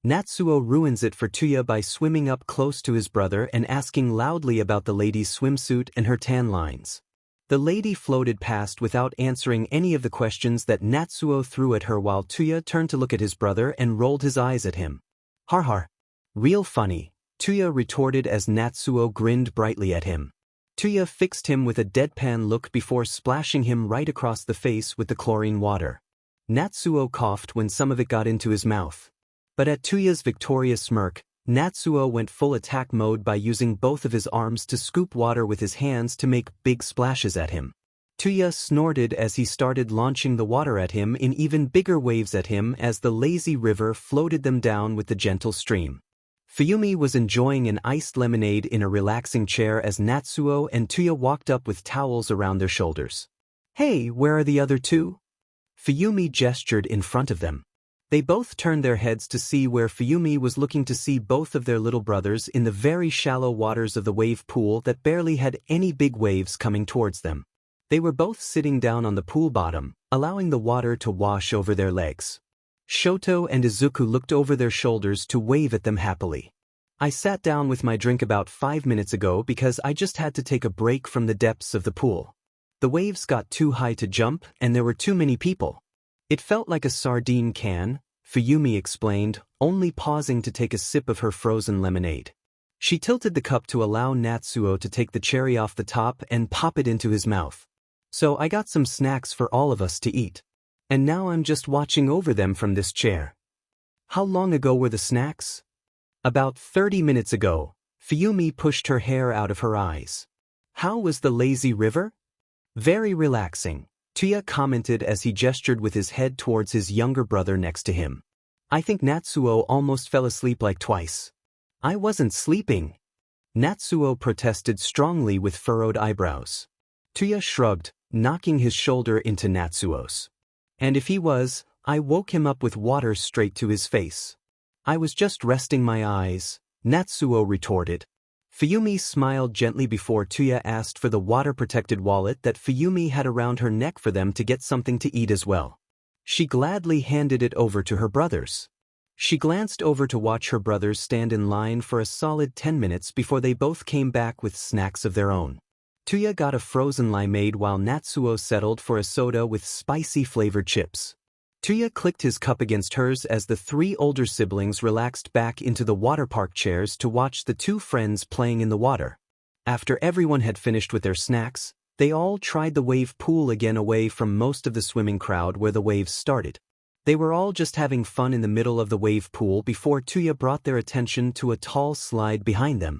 Natsuo ruins it for Tuya by swimming up close to his brother and asking loudly about the lady's swimsuit and her tan lines. The lady floated past without answering any of the questions that Natsuo threw at her while Tuya turned to look at his brother and rolled his eyes at him. Har har. Real funny, Tuya retorted as Natsuo grinned brightly at him. Tuya fixed him with a deadpan look before splashing him right across the face with the chlorine water. Natsuo coughed when some of it got into his mouth. But at Tuya's victorious smirk, Natsuo went full attack mode by using both of his arms to scoop water with his hands to make big splashes at him. Tuya snorted as he started launching the water at him in even bigger waves at him as the lazy river floated them down with the gentle stream. Fuyumi was enjoying an iced lemonade in a relaxing chair as Natsuo and Tuya walked up with towels around their shoulders. Hey, where are the other two? Fuyumi gestured in front of them. They both turned their heads to see where Fuyumi was looking to see both of their little brothers in the very shallow waters of the wave pool that barely had any big waves coming towards them. They were both sitting down on the pool bottom, allowing the water to wash over their legs. Shoto and Izuku looked over their shoulders to wave at them happily. I sat down with my drink about 5 minutes ago because I just had to take a break from the depths of the pool. The waves got too high to jump and there were too many people. It felt like a sardine can, Fuyumi explained, only pausing to take a sip of her frozen lemonade. She tilted the cup to allow Natsuo to take the cherry off the top and pop it into his mouth. So I got some snacks for all of us to eat. And now I'm just watching over them from this chair. How long ago were the snacks? About 30 minutes ago, Fuyumi pushed her hair out of her eyes. How was the lazy river? Very relaxing, Tuya commented as he gestured with his head towards his younger brother next to him. I think Natsuo almost fell asleep like twice. I wasn't sleeping. Natsuo protested strongly with furrowed eyebrows. Tuya shrugged, knocking his shoulder into Natsuo's. And if he was, I woke him up with water straight to his face. I was just resting my eyes, Natsuo retorted. Fuyumi smiled gently before Tuya asked for the water-protected wallet that Fuyumi had around her neck for them to get something to eat as well. She gladly handed it over to her brothers. She glanced over to watch her brothers stand in line for a solid 10 minutes before they both came back with snacks of their own. Tuya got a frozen limeade while Natsuo settled for a soda with spicy flavored chips. Tuya clicked his cup against hers as the 3 older siblings relaxed back into the water park chairs to watch the 2 friends playing in the water. After everyone had finished with their snacks, they all tried the wave pool again away from most of the swimming crowd where the waves started. They were all just having fun in the middle of the wave pool before Tuya brought their attention to a tall slide behind them.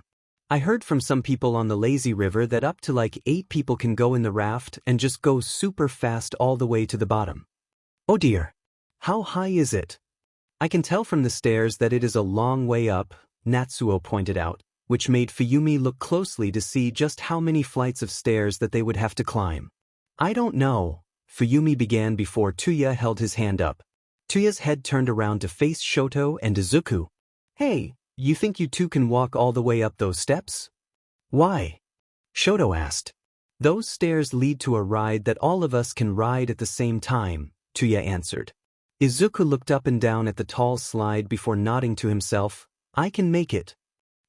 I heard from some people on the lazy river that up to like 8 people can go in the raft and just go super fast all the way to the bottom. Oh dear. How high is it? I can tell from the stairs that it is a long way up, Natsuo pointed out, which made Fuyumi look closely to see just how many flights of stairs that they would have to climb. I don't know, Fuyumi began before Tuya held his hand up. Tuya's head turned around to face Shoto and Izuku. Hey, you think you two can walk all the way up those steps? Why? Shoto asked. Those stairs lead to a ride that all of us can ride at the same time, Tuya answered. Izuku looked up and down at the tall slide before nodding to himself. I can make it.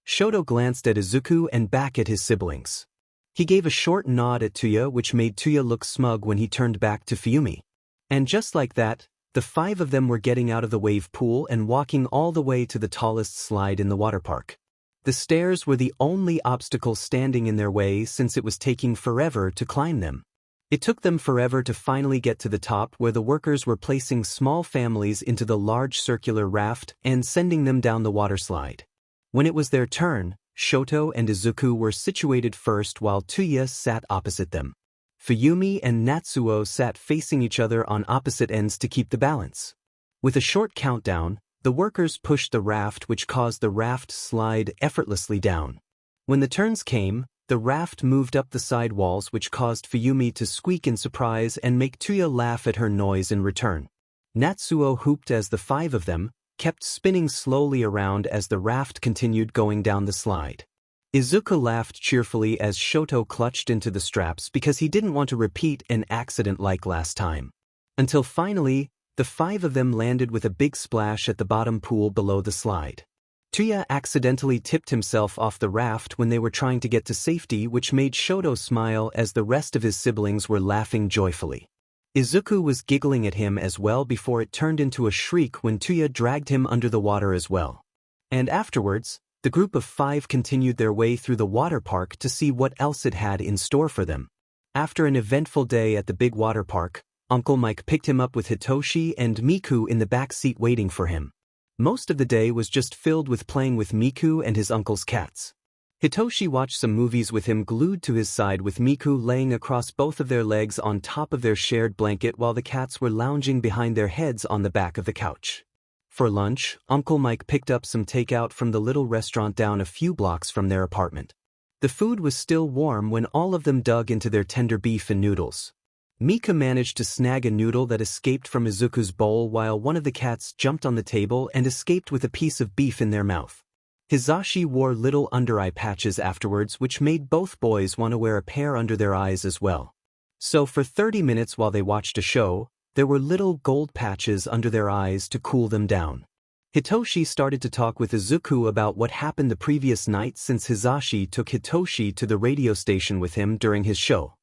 Shoto glanced at Izuku and back at his siblings. He gave a short nod at Tuya, which made Tuya look smug when he turned back to Fuyumi. And just like that, the 5 of them were getting out of the wave pool and walking all the way to the tallest slide in the water park. The stairs were the only obstacle standing in their way since it was taking forever to climb them. It took them forever to finally get to the top where the workers were placing small families into the large circular raft and sending them down the water slide. When it was their turn, Shoto and Izuku were situated first while Tuya sat opposite them. Fuyumi and Natsuo sat facing each other on opposite ends to keep the balance. With a short countdown, the workers pushed the raft, which caused the raft slide effortlessly down. When the turns came, the raft moved up the side walls, which caused Fuyumi to squeak in surprise and make Tuya laugh at her noise in return. Natsuo hooped as the 5 of them kept spinning slowly around as the raft continued going down the slide. Izuku laughed cheerfully as Shoto clutched into the straps because he didn't want to repeat an accident like last time. Until finally, the 5 of them landed with a big splash at the bottom pool below the slide. Tuya accidentally tipped himself off the raft when they were trying to get to safety, which made Shoto smile as the rest of his siblings were laughing joyfully. Izuku was giggling at him as well before it turned into a shriek when Tuya dragged him under the water as well. And afterwards, the group of 5 continued their way through the water park to see what else it had in store for them. After an eventful day at the big water park, Uncle Mike picked him up with Hitoshi and Miku in the back seat waiting for him. Most of the day was just filled with playing with Miku and his uncle's cats. Hitoshi watched some movies with him glued to his side, with Miku laying across both of their legs on top of their shared blanket while the cats were lounging behind their heads on the back of the couch. For lunch, Uncle Mike picked up some takeout from the little restaurant down a few blocks from their apartment. The food was still warm when all of them dug into their tender beef and noodles. Mika managed to snag a noodle that escaped from Izuku's bowl while one of the cats jumped on the table and escaped with a piece of beef in their mouth. Hizashi wore little under-eye patches afterwards, which made both boys want to wear a pair under their eyes as well. So for 30 minutes while they watched a show, there were little gold patches under their eyes to cool them down. Hitoshi started to talk with Izuku about what happened the previous night since Hizashi took Hitoshi to the radio station with him during his show.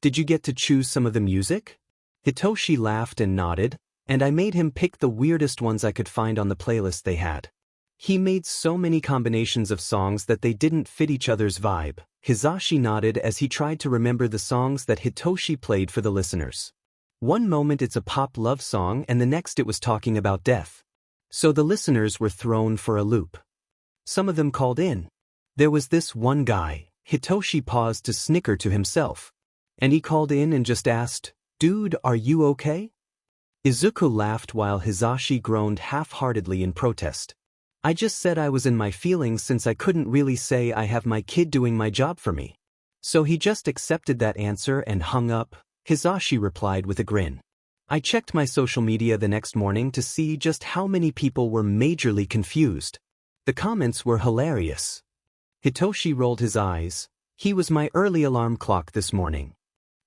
Did you get to choose some of the music? Hitoshi laughed and nodded, and I made him pick the weirdest ones I could find on the playlist they had. He made so many combinations of songs that they didn't fit each other's vibe. Hizashi nodded as he tried to remember the songs that Hitoshi played for the listeners. One moment it's a pop love song and the next it was talking about death. So the listeners were thrown for a loop. Some of them called in. There was this one guy. Hitoshi paused to snicker to himself. And he called in and just asked, "Dude, are you okay?" Izuku laughed while Hizashi groaned half-heartedly in protest. I just said I was in my feelings since I couldn't really say I have my kid doing my job for me. So he just accepted that answer and hung up, Hizashi replied with a grin. I checked my social media the next morning to see just how many people were majorly confused. The comments were hilarious. Hitoshi rolled his eyes. He was my early alarm clock this morning.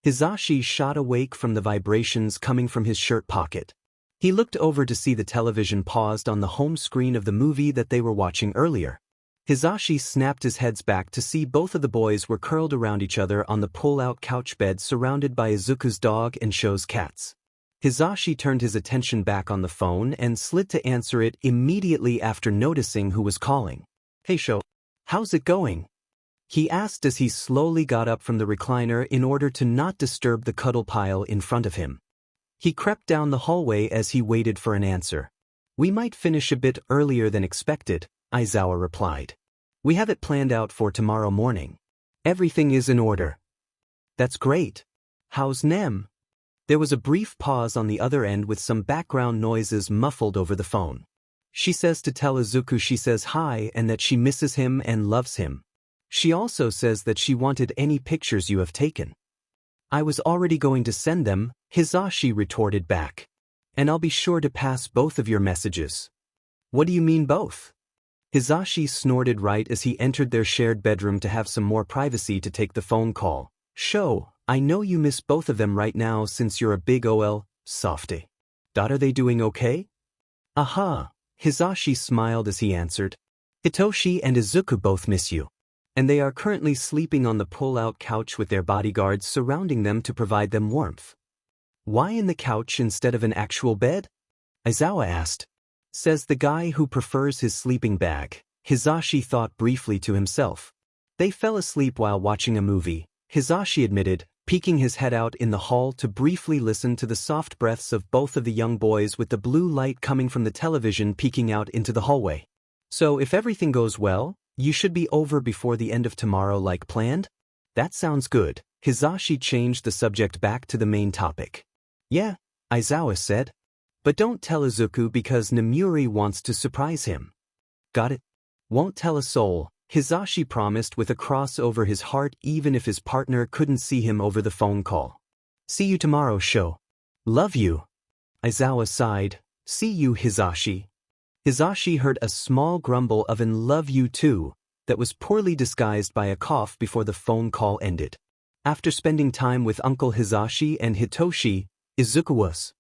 Hizashi shot awake from the vibrations coming from his shirt pocket. He looked over to see the television paused on the home screen of the movie that they were watching earlier. Hizashi snapped his heads back to see both of the boys were curled around each other on the pull-out couch bed surrounded by Izuku's dog and Sho's cats. Hizashi turned his attention back on the phone and slid to answer it immediately after noticing who was calling. Hey Sho, how's it going? He asked as he slowly got up from the recliner in order to not disturb the cuddle pile in front of him. He crept down the hallway as he waited for an answer. We might finish a bit earlier than expected, Aizawa replied. We have it planned out for tomorrow morning. Everything is in order. That's great. How's Nem? There was a brief pause on the other end with some background noises muffled over the phone. She says to tell Izuku she says hi and that she misses him and loves him. She also says that she wanted any pictures you have taken. I was already going to send them, Hisashi retorted back. And I'll be sure to pass both of your messages. What do you mean both? Hisashi snorted right as he entered their shared bedroom to have some more privacy to take the phone call. Sho, I know you miss both of them right now since you're a big OL, softy. Are they doing okay? Aha, Hisashi smiled as he answered. Hitoshi and Izuku both miss you. And they are currently sleeping on the pull-out couch with their bodyguards surrounding them to provide them warmth. Why in the couch instead of an actual bed? Aizawa asked. Says the guy who prefers his sleeping bag. Hisashi thought briefly to himself. They fell asleep while watching a movie, Hisashi admitted, peeking his head out in the hall to briefly listen to the soft breaths of both of the young boys with the blue light coming from the television peeking out into the hallway. So if everything goes well, you should be over before the end of tomorrow like planned? That sounds good. Hisashi changed the subject back to the main topic. Yeah, Aizawa said. But don't tell Izuku because Namuri wants to surprise him. Got it? Won't tell a soul, Hisashi promised with a cross over his heart even if his partner couldn't see him over the phone call. See you tomorrow, Sho. Love you. Aizawa sighed. See you, Hisashi. Hisashi heard a small grumble of an love you too that was poorly disguised by a cough before the phone call ended. After spending time with Uncle Hisashi and Hitoshi, Izuku was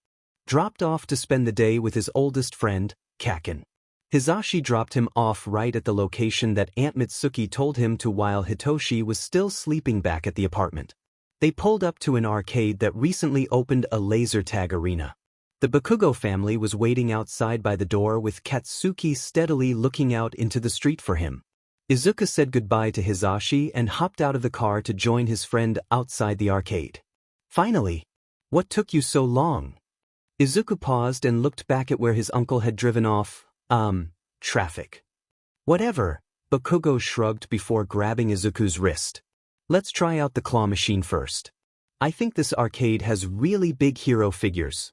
dropped off to spend the day with his oldest friend, Kaken. Hisashi dropped him off right at the location that Aunt Mitsuki told him to while Hitoshi was still sleeping back at the apartment. They pulled up to an arcade that recently opened a laser tag arena. The Bakugo family was waiting outside by the door with Katsuki steadily looking out into the street for him. Izuku said goodbye to Hisashi and hopped out of the car to join his friend outside the arcade. Finally. What took you so long? Izuku paused and looked back at where his uncle had driven off. Traffic. Whatever, Bakugo shrugged before grabbing Izuku's wrist. Let's try out the claw machine first. I think this arcade has really big hero figures.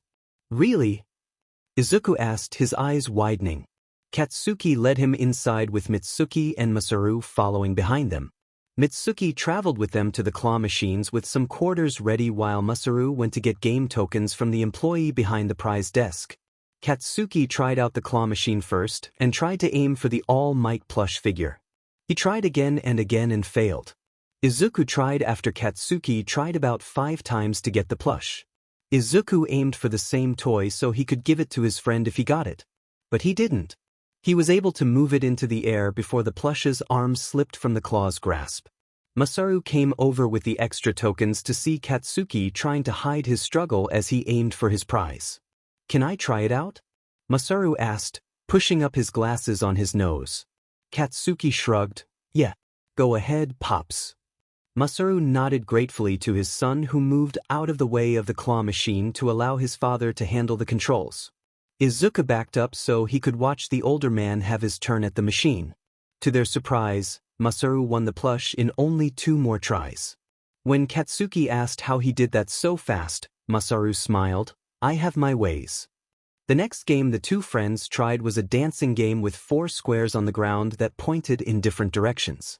Really? Izuku asked, his eyes widening. Katsuki led him inside with Mitsuki and Masaru following behind them. Mitsuki traveled with them to the claw machines with some quarters ready while Masaru went to get game tokens from the employee behind the prize desk. Katsuki tried out the claw machine first and tried to aim for the All Might plush figure. He tried again and failed. Izuku tried after Katsuki tried about 5 times to get the plush. Izuku aimed for the same toy so he could give it to his friend if he got it. But he didn't. He was able to move it into the air before the plush's arm slipped from the claw's grasp. Masaru came over with the extra tokens to see Katsuki trying to hide his struggle as he aimed for his prize. Can I try it out? Masaru asked, pushing up his glasses on his nose. Katsuki shrugged. Yeah. Go ahead, Pops. Masaru nodded gratefully to his son who moved out of the way of the claw machine to allow his father to handle the controls. Izuku backed up so he could watch the older man have his turn at the machine. To their surprise, Masaru won the plush in only 2 more tries. When Katsuki asked how he did that so fast, Masaru smiled. I have my ways. The next game the two friends tried was a dancing game with 4 squares on the ground that pointed in different directions.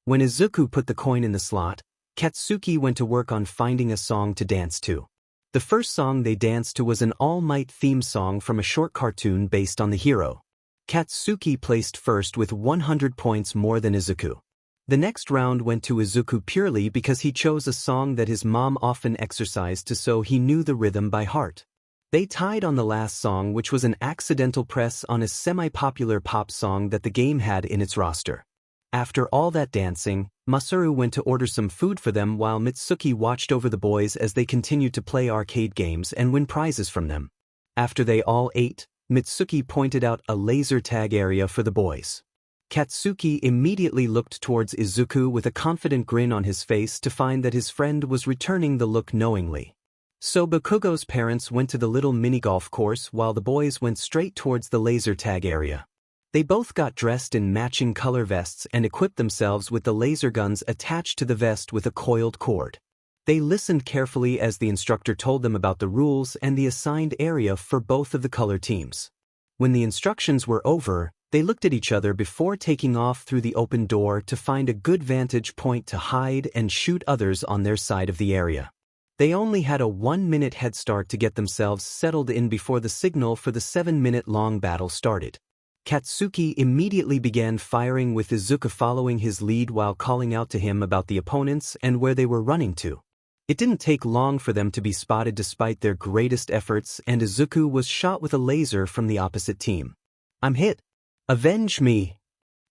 When Izuku put the coin in the slot, Katsuki went to work on finding a song to dance to. The first song they danced to was an All Might theme song from a short cartoon based on the hero. Katsuki placed first with 100 points more than Izuku. The next round went to Izuku purely because he chose a song that his mom often exercised to so he knew the rhythm by heart. They tied on the last song, which was an accidental press on a semi-popular pop song that the game had in its roster. After all that dancing, Masaru went to order some food for them while Mitsuki watched over the boys as they continued to play arcade games and win prizes from them. After they all ate, Mitsuki pointed out a laser tag area for the boys. Katsuki immediately looked towards Izuku with a confident grin on his face to find that his friend was returning the look knowingly. So Bakugo's parents went to the little mini-golf course while the boys went straight towards the laser tag area. They both got dressed in matching color vests and equipped themselves with the laser guns attached to the vest with a coiled cord. They listened carefully as the instructor told them about the rules and the assigned area for both of the color teams. When the instructions were over, they looked at each other before taking off through the open door to find a good vantage point to hide and shoot others on their side of the area. They only had a 1-minute head start to get themselves settled in before the signal for the 7-minute-long battle started. Katsuki immediately began firing with Izuku following his lead while calling out to him about the opponents and where they were running to. It didn't take long for them to be spotted despite their greatest efforts, and Izuku was shot with a laser from the opposite team. "I'm hit. Avenge me!"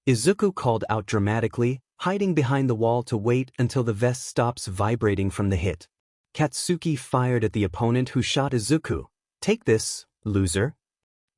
Izuku called out dramatically, hiding behind the wall to wait until the vest stops vibrating from the hit. Katsuki fired at the opponent who shot Izuku. "Take this, loser."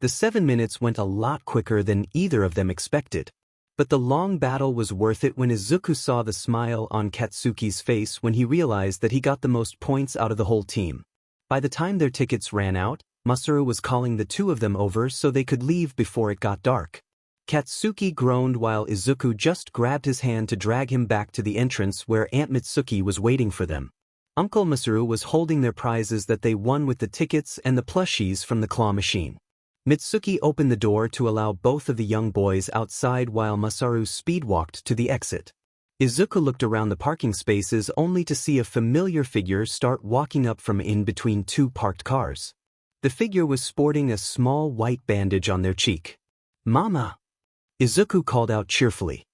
The 7 minutes went a lot quicker than either of them expected. But the long battle was worth it when Izuku saw the smile on Katsuki's face when he realized that he got the most points out of the whole team. By the time their tickets ran out, Masaru was calling the two of them over so they could leave before it got dark. Katsuki groaned while Izuku just grabbed his hand to drag him back to the entrance where Aunt Mitsuki was waiting for them. Uncle Masaru was holding their prizes that they won with the tickets and the plushies from the claw machine. Mitsuki opened the door to allow both of the young boys outside while Masaru speedwalked to the exit. Izuku looked around the parking spaces only to see a familiar figure start walking up from in between two parked cars. The figure was sporting a small white bandage on their cheek. "Mama!" Izuku called out cheerfully.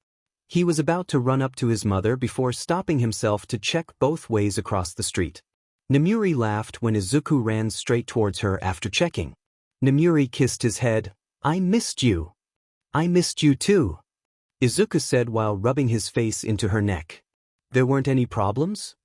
He was about to run up to his mother before stopping himself to check both ways across the street. Namuri laughed when Izuku ran straight towards her after checking. Namuri kissed his head. "I missed you." "I missed you too," Izuku said while rubbing his face into her neck. "There weren't any problems?"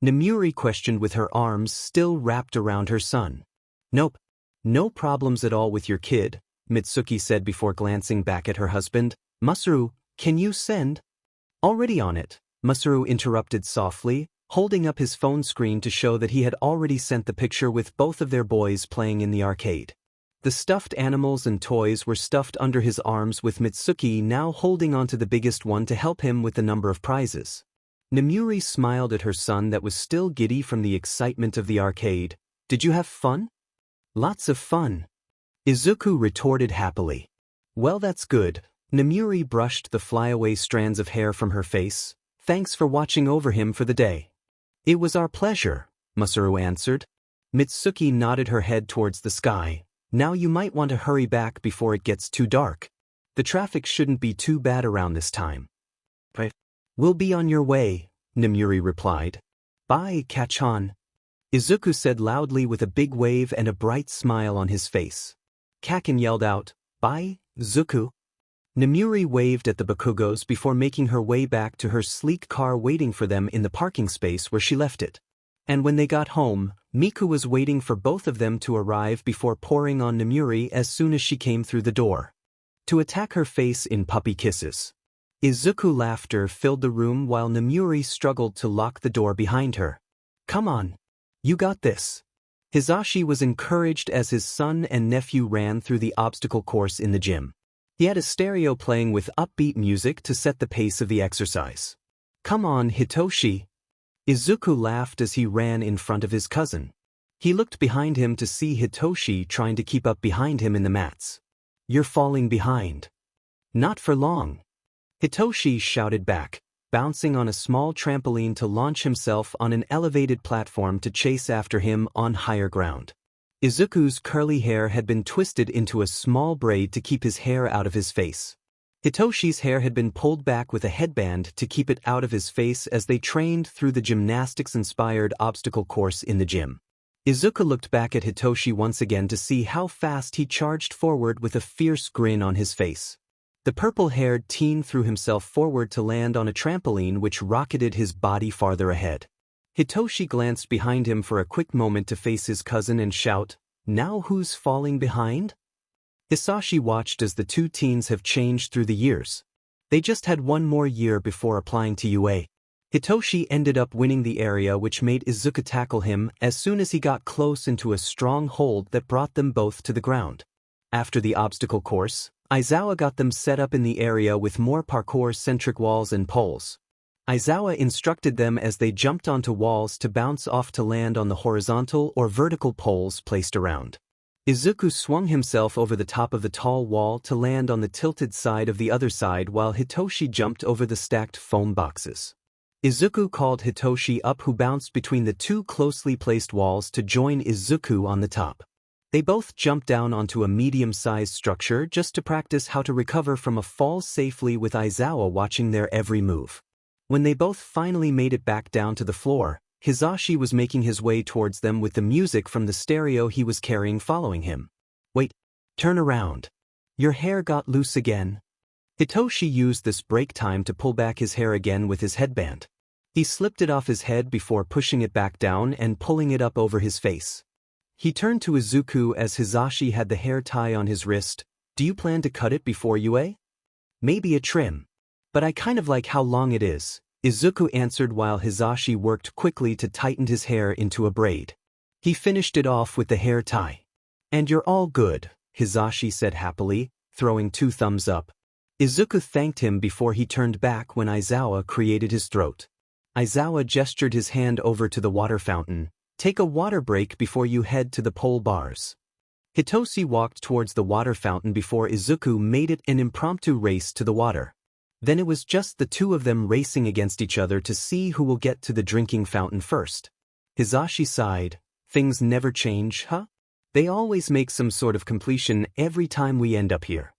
Namuri questioned with her arms still wrapped around her son. "Nope. No problems at all with your kid," Mitsuki said before glancing back at her husband. "Masaru, can you send?" "Already on it," Masaru interrupted softly, holding up his phone screen to show that he had already sent the picture with both of their boys playing in the arcade. The stuffed animals and toys were stuffed under his arms with Mitsuki now holding onto the biggest one to help him with the number of prizes. Namuri smiled at her son that was still giddy from the excitement of the arcade. "Did you have fun?" "Lots of fun," Izuku retorted happily. "Well, that's good." Namuri brushed the flyaway strands of hair from her face. "Thanks for watching over him for the day." "It was our pleasure," Masaru answered. Mitsuki nodded her head towards the sky. "Now you might want to hurry back before it gets too dark. The traffic shouldn't be too bad around this time." "We'll be on your way," Namuri replied. "Bye, Kachan," Izuku said loudly with a big wave and a bright smile on his face. Kakin yelled out, "Bye, Zuku." Namuri waved at the Bakugos before making her way back to her sleek car waiting for them in the parking space where she left it. And when they got home, Miku was waiting for both of them to arrive before pouring on Namuri as soon as she came through the door, to attack her face in puppy kisses. Izuku laughter filled the room while Namuri struggled to lock the door behind her. "Come on. You got this." Hisashi was encouraged as his son and nephew ran through the obstacle course in the gym. He had a stereo playing with upbeat music to set the pace of the exercise. "Come on, Hitoshi." Izuku laughed as he ran in front of his cousin. He looked behind him to see Hitoshi trying to keep up behind him in the mats. "You're falling behind." "Not for long," Hitoshi shouted back, bouncing on a small trampoline to launch himself on an elevated platform to chase after him on higher ground. Izuku's curly hair had been twisted into a small braid to keep his hair out of his face. Hitoshi's hair had been pulled back with a headband to keep it out of his face as they trained through the gymnastics-inspired obstacle course in the gym. Izuku looked back at Hitoshi once again to see how fast he charged forward with a fierce grin on his face. The purple-haired teen threw himself forward to land on a trampoline which rocketed his body farther ahead. Hitoshi glanced behind him for a quick moment to face his cousin and shout, "Now who's falling behind?" Hisashi watched as the two teens have changed through the years. They just had one more year before applying to UA. Hitoshi ended up winning the area, which made Izuku tackle him as soon as he got close into a strong hold that brought them both to the ground. After the obstacle course, Aizawa got them set up in the area with more parkour-centric walls and poles. Aizawa instructed them as they jumped onto walls to bounce off to land on the horizontal or vertical poles placed around. Izuku swung himself over the top of the tall wall to land on the tilted side of the other side while Hitoshi jumped over the stacked foam boxes. Izuku called Hitoshi up, who bounced between the two closely placed walls to join Izuku on the top. They both jumped down onto a medium-sized structure just to practice how to recover from a fall safely, with Aizawa watching their every move. When they both finally made it back down to the floor, Hisashi was making his way towards them with the music from the stereo he was carrying following him. "Wait, turn around. Your hair got loose again." Hitoshi used this break time to pull back his hair again with his headband. He slipped it off his head before pushing it back down and pulling it up over his face. He turned to Izuku as Hisashi had the hair tie on his wrist. "Do you plan to cut it before UA?" "Maybe a trim. But I kind of like how long it is," Izuku answered while Hisashi worked quickly to tighten his hair into a braid. He finished it off with the hair tie. "And you're all good," Hisashi said happily, throwing 2 thumbs up. Izuku thanked him before he turned back when Aizawa created his throat. Aizawa gestured his hand over to the water fountain. "Take a water break before you head to the pole bars." Hitoshi walked towards the water fountain before Izuku made it an impromptu race to the water. Then it was just the two of them racing against each other to see who will get to the drinking fountain first. Hisashi sighed. "Things never change, huh? They always make some sort of completion every time we end up here."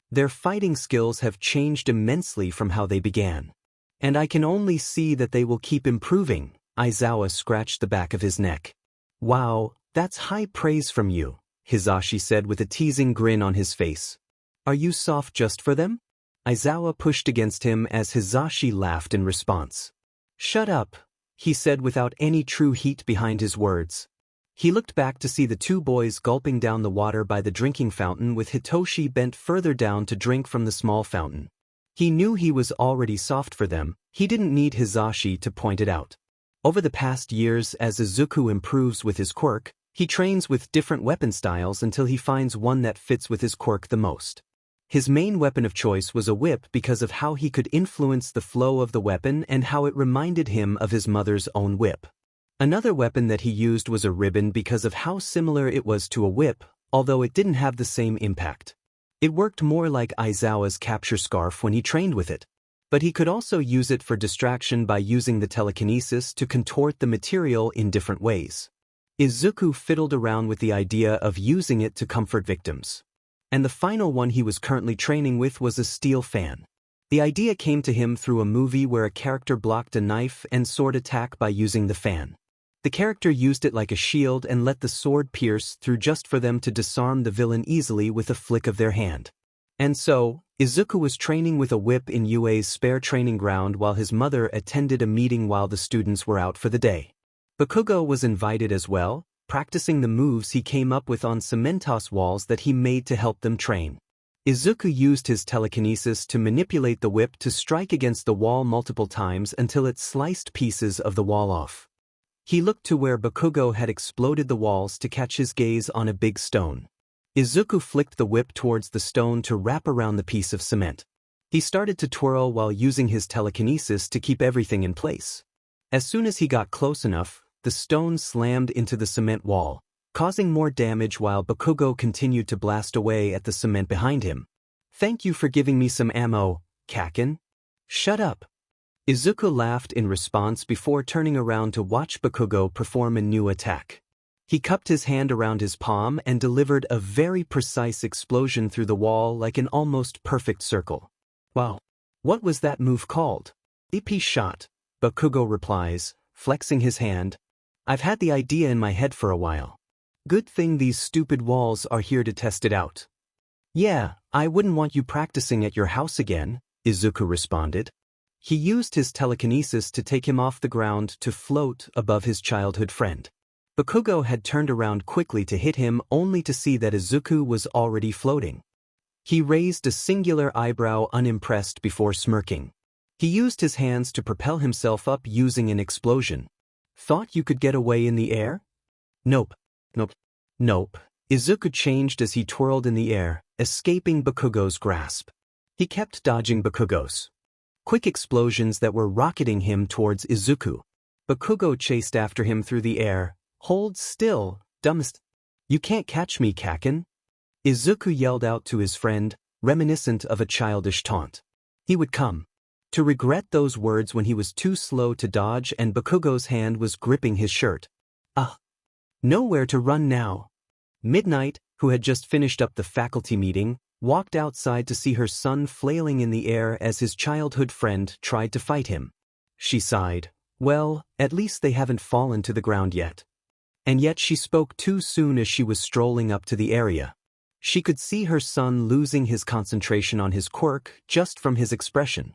"Their fighting skills have changed immensely from how they began. And I can only see that they will keep improving." Aizawa scratched the back of his neck. "Wow, that's high praise from you," Hisashi said with a teasing grin on his face. "Are you soft just for them?" Aizawa pushed against him as Hisashi laughed in response. "Shut up," he said without any true heat behind his words. He looked back to see the two boys gulping down the water by the drinking fountain, with Hitoshi bent further down to drink from the small fountain. He knew he was already soft for them. He didn't need Hisashi to point it out. Over the past years, as Izuku improves with his quirk, he trains with different weapon styles until he finds one that fits with his quirk the most. His main weapon of choice was a whip because of how he could influence the flow of the weapon and how it reminded him of his mother's own whip. Another weapon that he used was a ribbon because of how similar it was to a whip, although it didn't have the same impact. It worked more like Aizawa's capture scarf when he trained with it. But he could also use it for distraction by using the telekinesis to contort the material in different ways. Izuku fiddled around with the idea of using it to comfort victims. And the final one he was currently training with was a steel fan. The idea came to him through a movie where a character blocked a knife and sword attack by using the fan. The character used it like a shield and let the sword pierce through just for them to disarm the villain easily with a flick of their hand. And so, Izuku was training with a whip in UA's spare training ground while his mother attended a meeting while the students were out for the day. Bakugo was invited as well, practicing the moves he came up with on cementos walls that he made to help them train. Izuku used his telekinesis to manipulate the whip to strike against the wall multiple times until it sliced pieces of the wall off. He looked to where Bakugo had exploded the walls to catch his gaze on a big stone. Izuku flicked the whip towards the stone to wrap around the piece of cement. He started to twirl while using his telekinesis to keep everything in place. As soon as he got close enough, the stone slammed into the cement wall, causing more damage while Bakugo continued to blast away at the cement behind him. "Thank you for giving me some ammo, Kaken." "Shut up." Izuku laughed in response before turning around to watch Bakugo perform a new attack. He cupped his hand around his palm and delivered a very precise explosion through the wall like an almost perfect circle. "Wow. What was that move called?" "EP shot," Bakugo replies, flexing his hand. "I've had the idea in my head for a while. Good thing these stupid walls are here to test it out." "Yeah, I wouldn't want you practicing at your house again," Izuku responded. He used his telekinesis to take him off the ground to float above his childhood friend. Bakugo had turned around quickly to hit him only to see that Izuku was already floating. He raised a singular eyebrow unimpressed before smirking. He used his hands to propel himself up using an explosion. "Thought you could get away in the air?" Nope. Izuku changed as he twirled in the air, escaping Bakugo's grasp. He kept dodging Bakugo's quick explosions that were rocketing him towards Izuku. Bakugo chased after him through the air. "Hold still, dumbest. You can't catch me, Kaken," Izuku yelled out to his friend, reminiscent of a childish taunt. He would come to regret those words when he was too slow to dodge and Bakugo's hand was gripping his shirt. Nowhere to run now. Midnight, who had just finished up the faculty meeting, walked outside to see her son flailing in the air as his childhood friend tried to fight him. She sighed. Well, at least they haven't fallen to the ground yet. And yet she spoke too soon as she was strolling up to the area. She could see her son losing his concentration on his quirk just from his expression.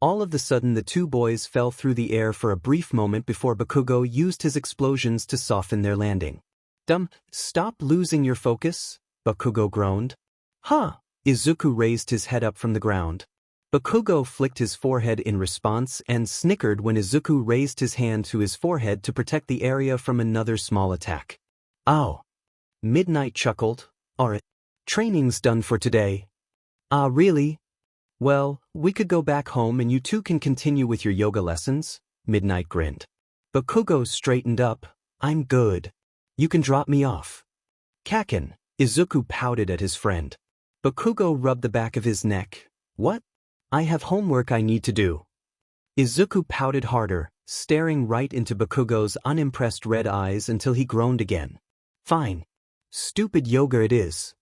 All of a sudden the two boys fell through the air for a brief moment before Bakugo used his explosions to soften their landing. Stop losing your focus, Bakugo groaned. Huh? Izuku raised his head up from the ground. Bakugo flicked his forehead in response and snickered when Izuku raised his hand to his forehead to protect the area from another small attack. Ow. Midnight chuckled. Alright. Training's done for today. Ah, really? Well, we could go back home and you two can continue with your yoga lessons, Midnight grinned. Bakugo straightened up. I'm good. You can drop me off. Kaken, Izuku pouted at his friend. Bakugo rubbed the back of his neck. What? I have homework I need to do. Izuku pouted harder, staring right into Bakugo's unimpressed red eyes until he groaned again. Fine. Stupid yoga it is.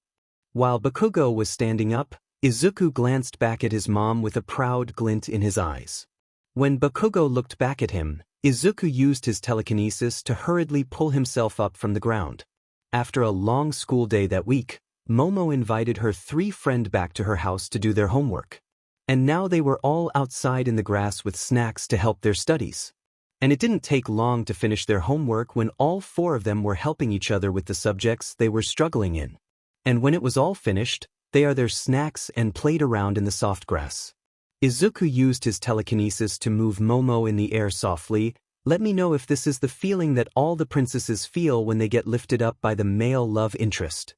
While Bakugo was standing up, Izuku glanced back at his mom with a proud glint in his eyes. When Bakugo looked back at him, Izuku used his telekinesis to hurriedly pull himself up from the ground. After a long school day that week, Momo invited her 3 friends back to her house to do their homework. And now they were all outside in the grass with snacks to help their studies. And it didn't take long to finish their homework when all 4 of them were helping each other with the subjects they were struggling in. And when it was all finished, they ate their snacks and played around in the soft grass. Izuku used his telekinesis to move Momo in the air softly. Let me know if this is the feeling that all the princesses feel when they get lifted up by the male love interest.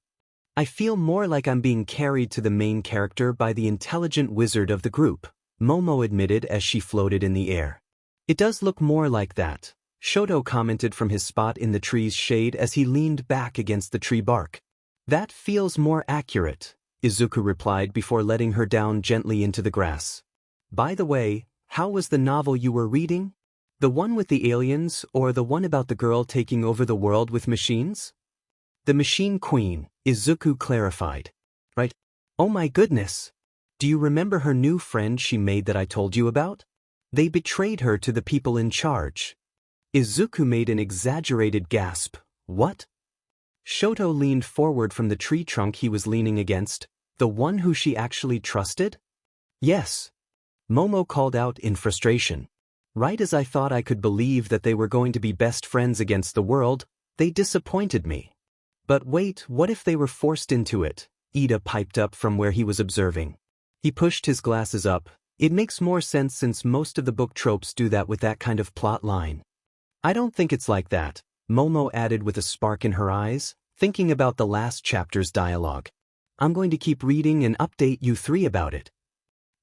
I feel more like I'm being carried to the main character by the intelligent wizard of the group, Momo admitted as she floated in the air. It does look more like that, Shoto commented from his spot in the tree's shade as he leaned back against the tree bark. That feels more accurate, Izuku replied before letting her down gently into the grass. By the way, how was the novel you were reading? The one with the aliens or the one about the girl taking over the world with machines? The Machine Queen, Izuku clarified. Right? Oh my goodness. Do you remember her new friend she made that I told you about? They betrayed her to the people in charge. Izuku made an exaggerated gasp. What? Shoto leaned forward from the tree trunk he was leaning against. The one who she actually trusted? Yes. Momo called out in frustration. Right as I thought I could believe that they were going to be best friends against the world, they disappointed me. But wait, what if they were forced into it? Ida piped up from where he was observing. He pushed his glasses up. It makes more sense since most of the book tropes do that with that kind of plot line. I don't think it's like that, Momo added with a spark in her eyes, thinking about the last chapter's dialogue. I'm going to keep reading and update you 3 about it.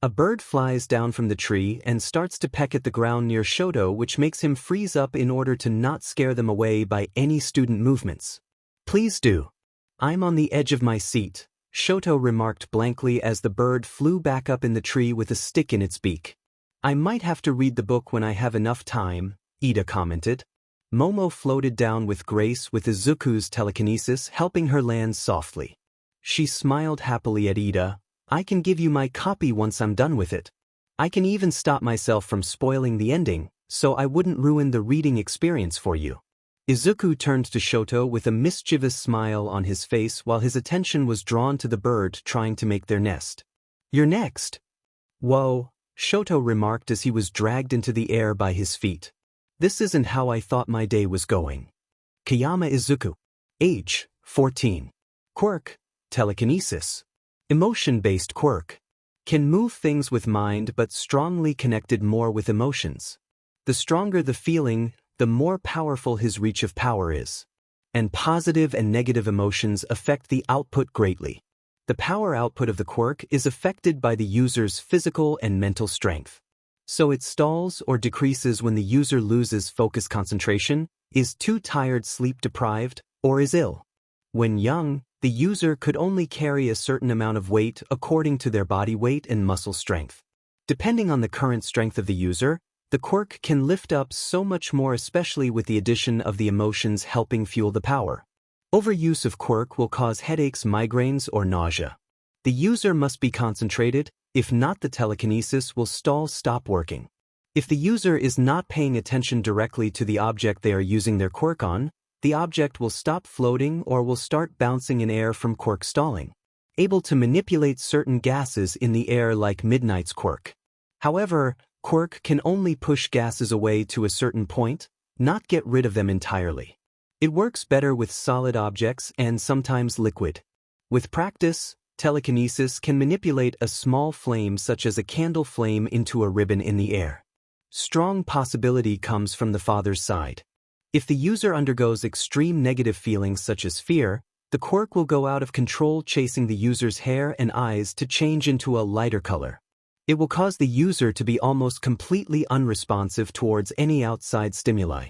A bird flies down from the tree and starts to peck at the ground near Shoto, which makes him freeze up in order to not scare them away by any student movements. Please do. I'm on the edge of my seat, Shoto remarked blankly as the bird flew back up in the tree with a stick in its beak. I might have to read the book when I have enough time, Ida commented. Momo floated down with grace with Izuku's telekinesis helping her land softly. She smiled happily at Ida. I can give you my copy once I'm done with it. I can even stop myself from spoiling the ending, so I wouldn't ruin the reading experience for you. Izuku turned to Shoto with a mischievous smile on his face while his attention was drawn to the bird trying to make their nest. You're next. Whoa, Shoto remarked as he was dragged into the air by his feet. This isn't how I thought my day was going. Kayama Izuku. Age, 14. Quirk, telekinesis. Emotion-based quirk. Can move things with mind but strongly connected more with emotions. The stronger the feeling, the more powerful his reach of power is. And positive and negative emotions affect the output greatly. The power output of the quirk is affected by the user's physical and mental strength. So it stalls or decreases when the user loses focus concentration, is too tired, sleep deprived, or is ill. When young, the user could only carry a certain amount of weight according to their body weight and muscle strength. Depending on the current strength of the user, the quirk can lift up so much more, especially with the addition of the emotions helping fuel the power. Overuse of quirk will cause headaches, migraines, or nausea. The user must be concentrated, if not the telekinesis will stop working. If the user is not paying attention directly to the object they are using their quirk on, the object will stop floating or will start bouncing in air from quirk stalling, able to manipulate certain gases in the air like Midnight's quirk. However, quirk can only push gases away to a certain point, not get rid of them entirely. It works better with solid objects and sometimes liquid. With practice, telekinesis can manipulate a small flame such as a candle flame into a ribbon in the air. Strong possibility comes from the father's side. If the user undergoes extreme negative feelings such as fear, the quirk will go out of control, chasing the user's hair and eyes to change into a lighter color. It will cause the user to be almost completely unresponsive towards any outside stimuli.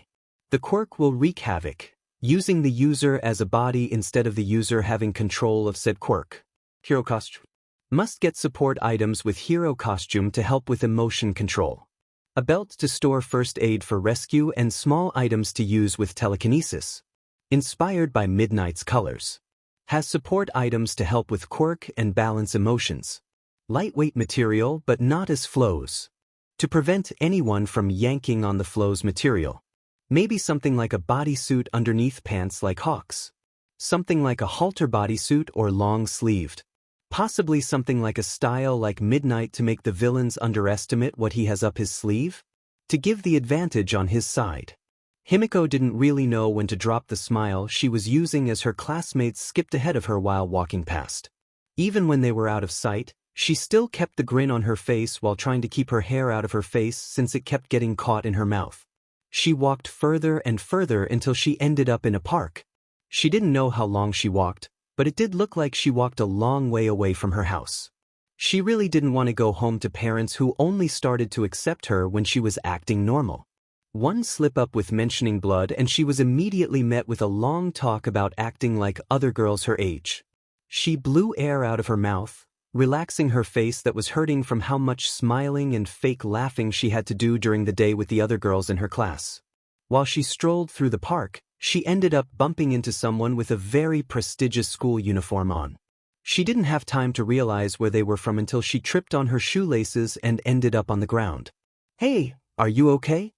The quirk will wreak havoc, using the user as a body instead of the user having control of said quirk. Hero costume. Must get support items with hero costume to help with emotion control. A belt to store first aid for rescue and small items to use with telekinesis. Inspired by Midnight's colors. Has support items to help with quirk and balance emotions. Lightweight material but not as flows. To prevent anyone from yanking on the flows material. Maybe something like a bodysuit underneath pants like Hawk's. Something like a halter bodysuit or long-sleeved. Possibly something like a style like Midnight to make the villains underestimate what he has up his sleeve? To give the advantage on his side. Himiko didn't really know when to drop the smile she was using as her classmates skipped ahead of her while walking past. Even when they were out of sight, she still kept the grin on her face while trying to keep her hair out of her face since it kept getting caught in her mouth. She walked further and further until she ended up in a park. She didn't know how long she walked, but it did look like she walked a long way away from her house. She really didn't want to go home to parents who only started to accept her when she was acting normal. One slip-up with mentioning blood and she was immediately met with a long talk about acting like other girls her age. She blew air out of her mouth, relaxing her face that was hurting from how much smiling and fake laughing she had to do during the day with the other girls in her class. While she strolled through the park, she ended up bumping into someone with a very prestigious school uniform on. She didn't have time to realize where they were from until she tripped on her shoelaces and ended up on the ground. "Hey, are you okay?"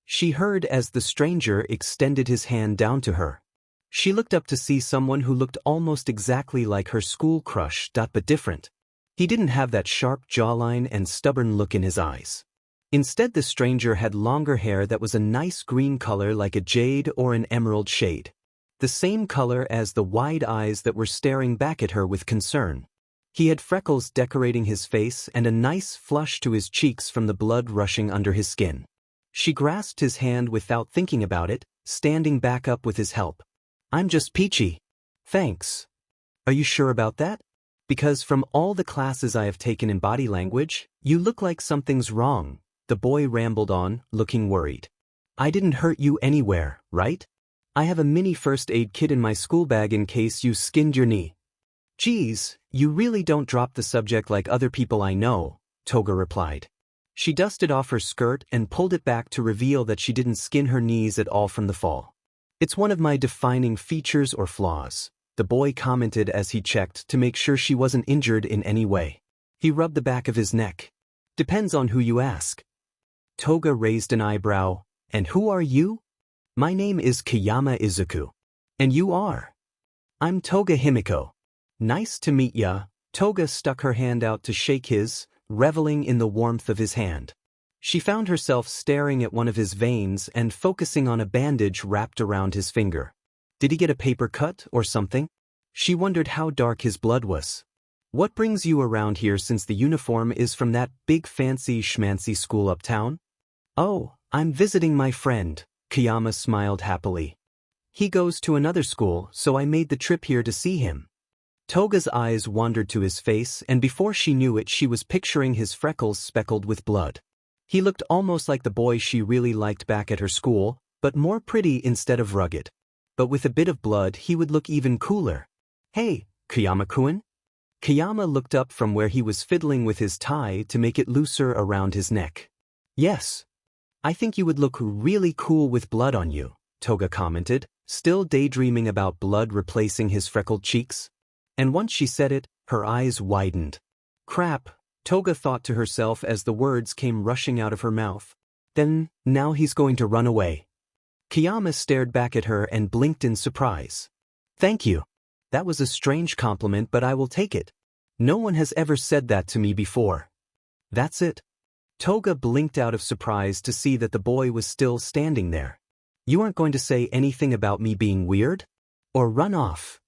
she heard as the stranger extended his hand down to her. She looked up to see someone who looked almost exactly like her school crush, but different. He didn't have that sharp jawline and stubborn look in his eyes. Instead, the stranger had longer hair that was a nice green color like a jade or an emerald shade. The same color as the wide eyes that were staring back at her with concern. He had freckles decorating his face and a nice flush to his cheeks from the blood rushing under his skin. She grasped his hand without thinking about it, standing back up with his help. "I'm just peachy. Thanks." "Are you sure about that? Because from all the classes I have taken in body language, you look like something's wrong," the boy rambled on, looking worried. "I didn't hurt you anywhere, right? I have a mini first aid kit in my school bag in case you skinned your knee." "Geez, you really don't drop the subject like other people I know," Toga replied. She dusted off her skirt and pulled it back to reveal that she didn't skin her knees at all from the fall. "It's one of my defining features or flaws," the boy commented as he checked to make sure she wasn't injured in any way. He rubbed the back of his neck. "Depends on who you ask." Toga raised an eyebrow. "And who are you?" "My name is Kayama Izuku." "And you are?" "I'm Toga Himiko." "Nice to meet ya." Toga stuck her hand out to shake his, reveling in the warmth of his hand. She found herself staring at one of his veins and focusing on a bandage wrapped around his finger. Did he get a paper cut or something? She wondered how dark his blood was. "What brings you around here since the uniform is from that big fancy schmancy school uptown?" "Oh, I'm visiting my friend," Kayama smiled happily. "He goes to another school, so I made the trip here to see him." Toga's eyes wandered to his face, and before she knew it she was picturing his freckles speckled with blood. He looked almost like the boy she really liked back at her school, but more pretty instead of rugged. But with a bit of blood he would look even cooler. "Hey, Kayama-kun?" Kayama looked up from where he was fiddling with his tie to make it looser around his neck. "Yes. I think you would look really cool with blood on you," Toga commented, still daydreaming about blood replacing his freckled cheeks. And once she said it, her eyes widened. "Crap," Toga thought to herself as the words came rushing out of her mouth. "Then, now he's going to run away." Kayama stared back at her and blinked in surprise. "Thank you. That was a strange compliment, but I will take it. No one has ever said that to me before." "That's it?" Toga blinked out of surprise to see that the boy was still standing there. "You aren't going to say anything about me being weird? Or run off?"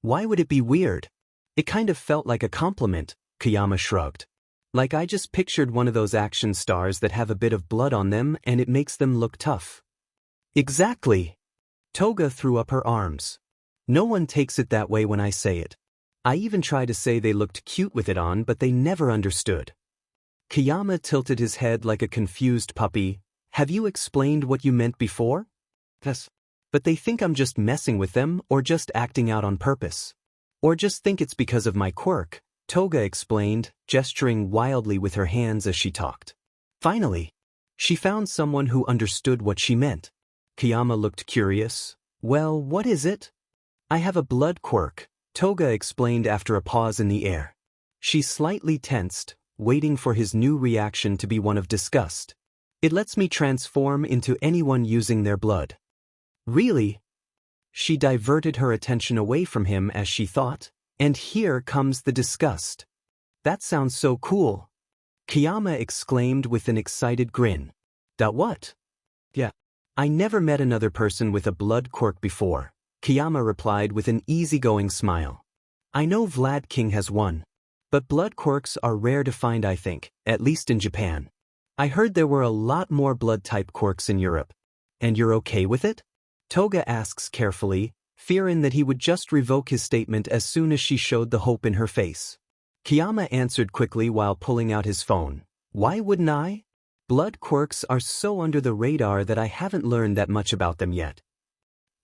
"Why would it be weird? It kind of felt like a compliment," Kayama shrugged. "Like I just pictured one of those action stars that have a bit of blood on them and it makes them look tough." "Exactly." Toga threw up her arms. "No one takes it that way when I say it. I even tried to say they looked cute with it on, but they never understood." Kayama tilted his head like a confused puppy. "Have you explained what you meant before?" "Yes. But they think I'm just messing with them or just acting out on purpose. Or just think it's because of my quirk," Toga explained, gesturing wildly with her hands as she talked. Finally, she found someone who understood what she meant. Kayama looked curious. "Well, what is it?" "I have a blood quirk," Toga explained after a pause in the air. She slightly tensed, waiting for his new reaction to be one of disgust. "It lets me transform into anyone using their blood." "Really?" She diverted her attention away from him as she thought, and here comes the disgust. "That sounds so cool," Kayama exclaimed with an excited grin. "That what?" "Yeah. I never met another person with a blood quirk before," Kayama replied with an easygoing smile. "I know Vlad King has one. But blood quirks are rare to find, I think, at least in Japan. I heard there were a lot more blood-type quirks in Europe. And you're okay with it?" Toga asks carefully, fearing that he would just revoke his statement as soon as she showed the hope in her face. Kayama answered quickly while pulling out his phone. "Why wouldn't I? Blood quirks are so under the radar that I haven't learned that much about them yet."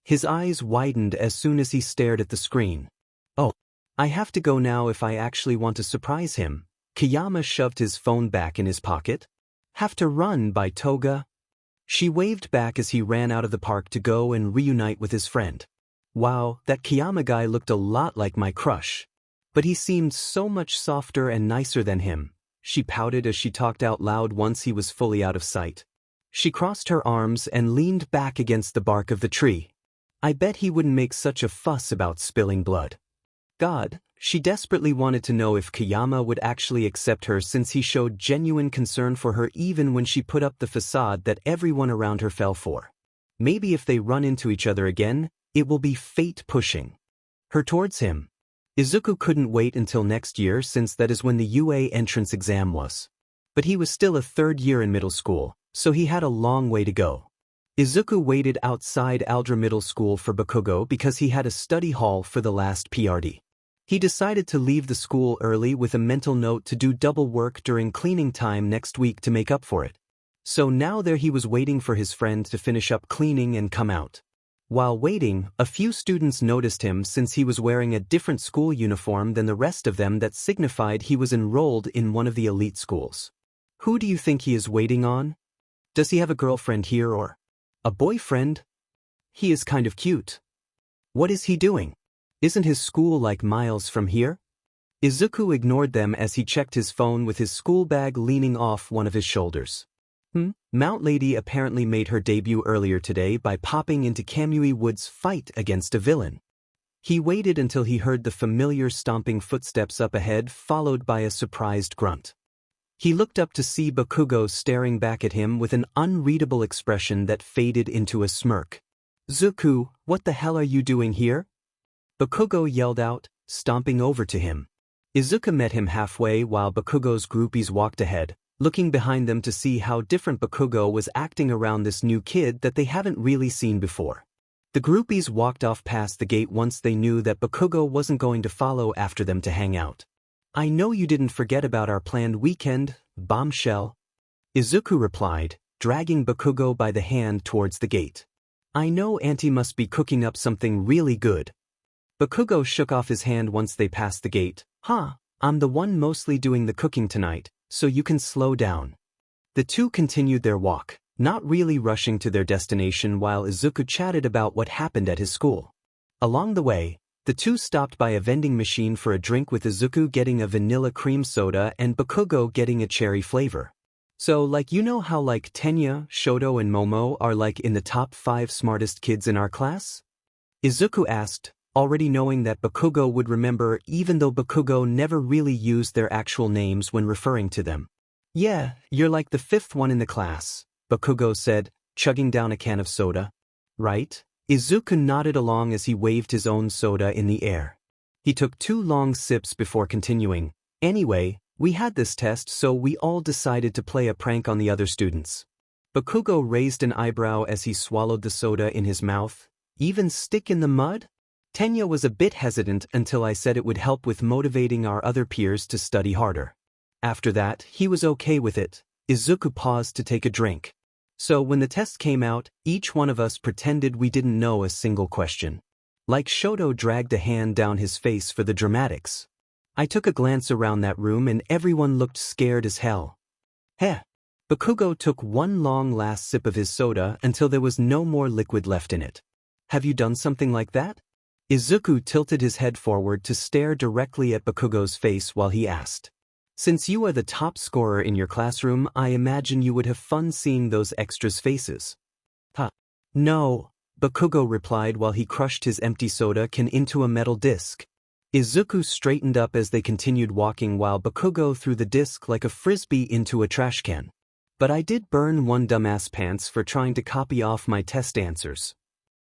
His eyes widened as soon as he stared at the screen. "Oh, I have to go now if I actually want to surprise him." Kayama shoved his phone back in his pocket. "Have to run, by Toga." She waved back as he ran out of the park to go and reunite with his friend. "Wow, that Kayama guy looked a lot like my crush. But he seemed so much softer and nicer than him," she pouted as she talked out loud once he was fully out of sight. She crossed her arms and leaned back against the bark of the tree. "I bet he wouldn't make such a fuss about spilling blood." God, she desperately wanted to know if Kayama would actually accept her since he showed genuine concern for her even when she put up the facade that everyone around her fell for. Maybe if they run into each other again, it will be fate pushing her towards him. Izuku couldn't wait until next year since that is when the UA entrance exam was. But he was still a third year in middle school, so he had a long way to go. Izuku waited outside Aldra Middle School for Bakugo because he had a study hall for the last PRD. He decided to leave the school early with a mental note to do double work during cleaning time next week to make up for it. So now there he was waiting for his friend to finish up cleaning and come out. While waiting, a few students noticed him since he was wearing a different school uniform than the rest of them that signified he was enrolled in one of the elite schools. Who do you think he is waiting on? Does he have a girlfriend here or a boyfriend? He is kind of cute. What is he doing? Isn't his school like miles from here? Izuku ignored them as he checked his phone with his school bag leaning off one of his shoulders. Mount Lady apparently made her debut earlier today by popping into Kamui Wood's fight against a villain. He waited until he heard the familiar stomping footsteps up ahead, followed by a surprised grunt. He looked up to see Bakugo staring back at him with an unreadable expression that faded into a smirk. "Zuku, what the hell are you doing here?" Bakugo yelled out, stomping over to him. Izuku met him halfway while Bakugo's groupies walked ahead, looking behind them to see how different Bakugo was acting around this new kid that they haven't really seen before. The groupies walked off past the gate once they knew that Bakugo wasn't going to follow after them to hang out. I know you didn't forget about our planned weekend, bombshell. Izuku replied, dragging Bakugo by the hand towards the gate. I know Auntie must be cooking up something really good. Bakugo shook off his hand once they passed the gate. I'm the one mostly doing the cooking tonight, so you can slow down. The two continued their walk, not really rushing to their destination while Izuku chatted about what happened at his school. Along the way, the two stopped by a vending machine for a drink with Izuku getting a vanilla cream soda and Bakugo getting a cherry flavor. So you know how Tuya, Shoto and Momo are in the top 5 smartest kids in our class? Izuku asked, already knowing that Bakugo would remember even though Bakugo never really used their actual names when referring to them. Yeah, you're the 5th one in the class, Bakugo said, chugging down a can of soda. Right? Izuku nodded along as he waved his own soda in the air. He took 2 long sips before continuing. Anyway, we had this test so we all decided to play a prank on the other students. Bakugo raised an eyebrow as he swallowed the soda in his mouth. Even stick in the mud? Tuya was a bit hesitant until I said it would help with motivating our other peers to study harder. After that, he was okay with it. Izuku paused to take a drink. So when the test came out, each one of us pretended we didn't know a single question. Shoto dragged a hand down his face for the dramatics. I took a glance around that room and everyone looked scared as hell. Heh. Bakugo took one long last sip of his soda until there was no more liquid left in it. Have you done something like that? Izuku tilted his head forward to stare directly at Bakugo's face while he asked. Since you are the top scorer in your classroom, I imagine you would have fun seeing those extras' faces. No, Bakugo replied while he crushed his empty soda can into a metal disc. Izuku straightened up as they continued walking while Bakugo threw the disc like a frisbee into a trash can. But I did burn one dumbass pants for trying to copy off my test answers.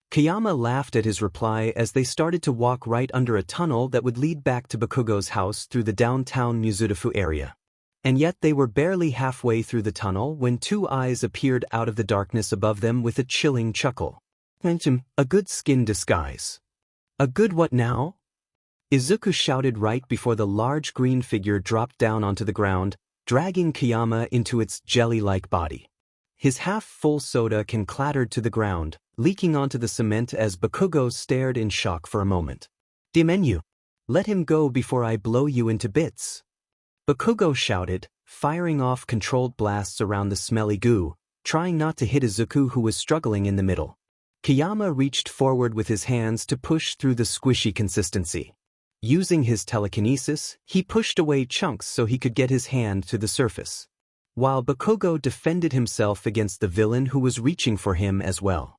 Kayama laughed at his reply as they started to walk right under a tunnel that would lead back to Bakugo's house through the downtown Mizudafu area. And yet they were barely halfway through the tunnel when 2 eyes appeared out of the darkness above them with a chilling chuckle. A good skin disguise. A good what now? Izuku shouted right before the large green figure dropped down onto the ground, dragging Kayama into its jelly-like body. His half-full soda can clattered to the ground, leaking onto the cement as Bakugo stared in shock for a moment. Dimenu! Let him go before I blow you into bits. Bakugo shouted, firing off controlled blasts around the smelly goo, trying not to hit Izuku who was struggling in the middle. Kayama reached forward with his hands to push through the squishy consistency. Using his telekinesis, he pushed away chunks so he could get his hand to the surface. While Bakugo defended himself against the villain who was reaching for him as well.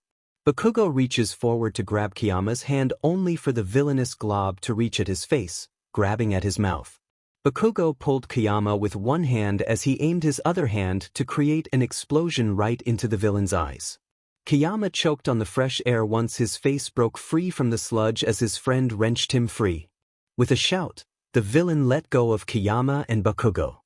Bakugo reaches forward to grab Kayama's hand only for the villainous glob to reach at his face, grabbing at his mouth. Bakugo pulled Kayama with one hand as he aimed his other hand to create an explosion right into the villain's eyes. Kayama choked on the fresh air once his face broke free from the sludge as his friend wrenched him free. With a shout, the villain let go of Kayama and Bakugo.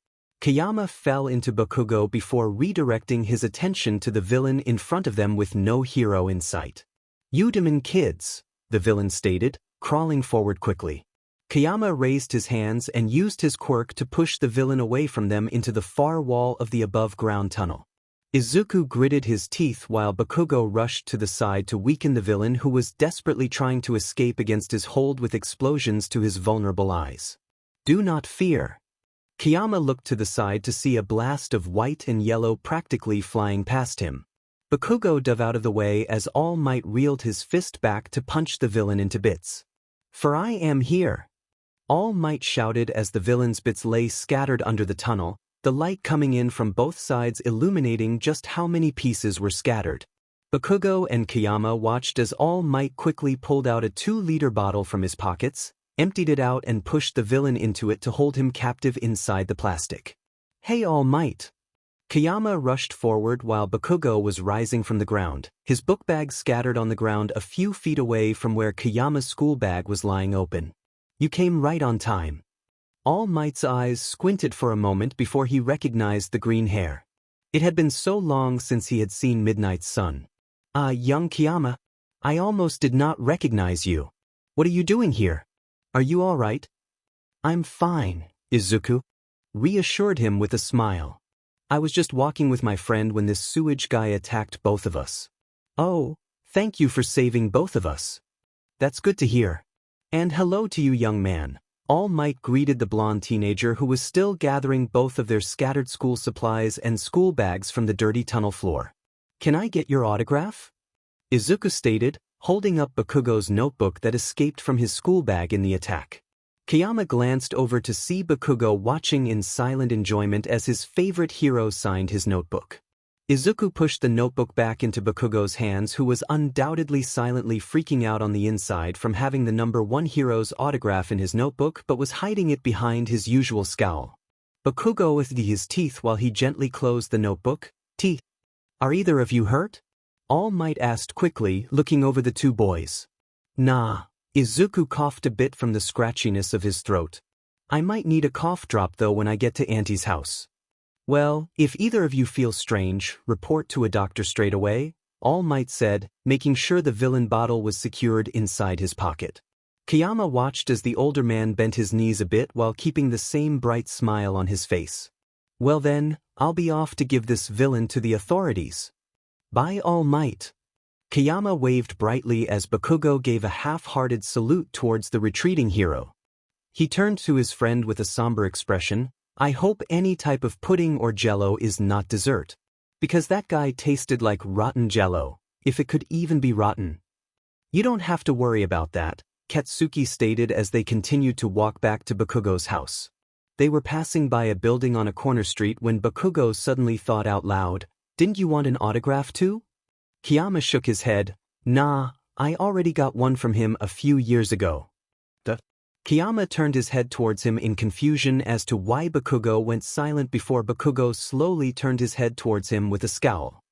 Kayama fell into Bakugo before redirecting his attention to the villain in front of them with no hero in sight. You demon kids, the villain stated, crawling forward quickly. Kayama raised his hands and used his quirk to push the villain away from them into the far wall of the above-ground tunnel. Izuku gritted his teeth while Bakugo rushed to the side to weaken the villain who was desperately trying to escape against his hold with explosions to his vulnerable eyes. Do not fear. Kayama looked to the side to see a blast of white and yellow practically flying past him. Bakugo dove out of the way as All Might reeled his fist back to punch the villain into bits. For I am here. All Might shouted as the villain's bits lay scattered under the tunnel, the light coming in from both sides illuminating just how many pieces were scattered. Bakugo and Kayama watched as All Might quickly pulled out a 2-liter bottle from his pockets, emptied it out and pushed the villain into it to hold him captive inside the plastic. Hey All Might! Kayama rushed forward while Bakugo was rising from the ground, his book bag scattered on the ground a few feet away from where Kayama's school bag was lying open. You came right on time. All Might's eyes squinted for a moment before he recognized the green hair. It had been so long since he had seen Midnight's son. Young Kayama. I almost did not recognize you. What are you doing here? Are you all right? I'm fine, Izuku reassured him with a smile. I was just walking with my friend when this sewage guy attacked both of us. Oh, thank you for saving both of us. That's good to hear. And hello to you, young man. All Might greeted the blonde teenager who was still gathering both of their scattered school supplies and school bags from the dirty tunnel floor. Can I get your autograph? Izuku stated, holding up Bakugo's notebook that escaped from his school bag in the attack. Kayama glanced over to see Bakugo watching in silent enjoyment as his favorite hero signed his notebook. Izuku pushed the notebook back into Bakugo's hands, who was undoubtedly silently freaking out on the inside from having the number 1 hero's autograph in his notebook but was hiding it behind his usual scowl. Bakugo with his teeth while he gently closed the notebook. Teeth. Are either of you hurt? All Might asked quickly, looking over the two boys. Nah. Izuku coughed a bit from the scratchiness of his throat. I might need a cough drop though when I get to Auntie's house. Well, if either of you feel strange, report to a doctor straight away, All Might said, making sure the villain bottle was secured inside his pocket. Kayama watched as the older man bent his knees a bit while keeping the same bright smile on his face. Well then, I'll be off to give this villain to the authorities. Bye, All Might. Kayama waved brightly as Bakugo gave a half-hearted salute towards the retreating hero. He turned to his friend with a somber expression. I hope any type of pudding or jello is not dessert. Because that guy tasted like rotten jello, if it could even be rotten. You don't have to worry about that, Katsuki stated as they continued to walk back to Bakugo's house. They were passing by a building on a corner street when Bakugo suddenly thought out loud, didn't you want an autograph too? Kayama shook his head. Nah, I already got one from him a few years ago. Kayama turned his head towards him in confusion as to why Bakugo went silent before Bakugo slowly turned his head towards him with a scowl.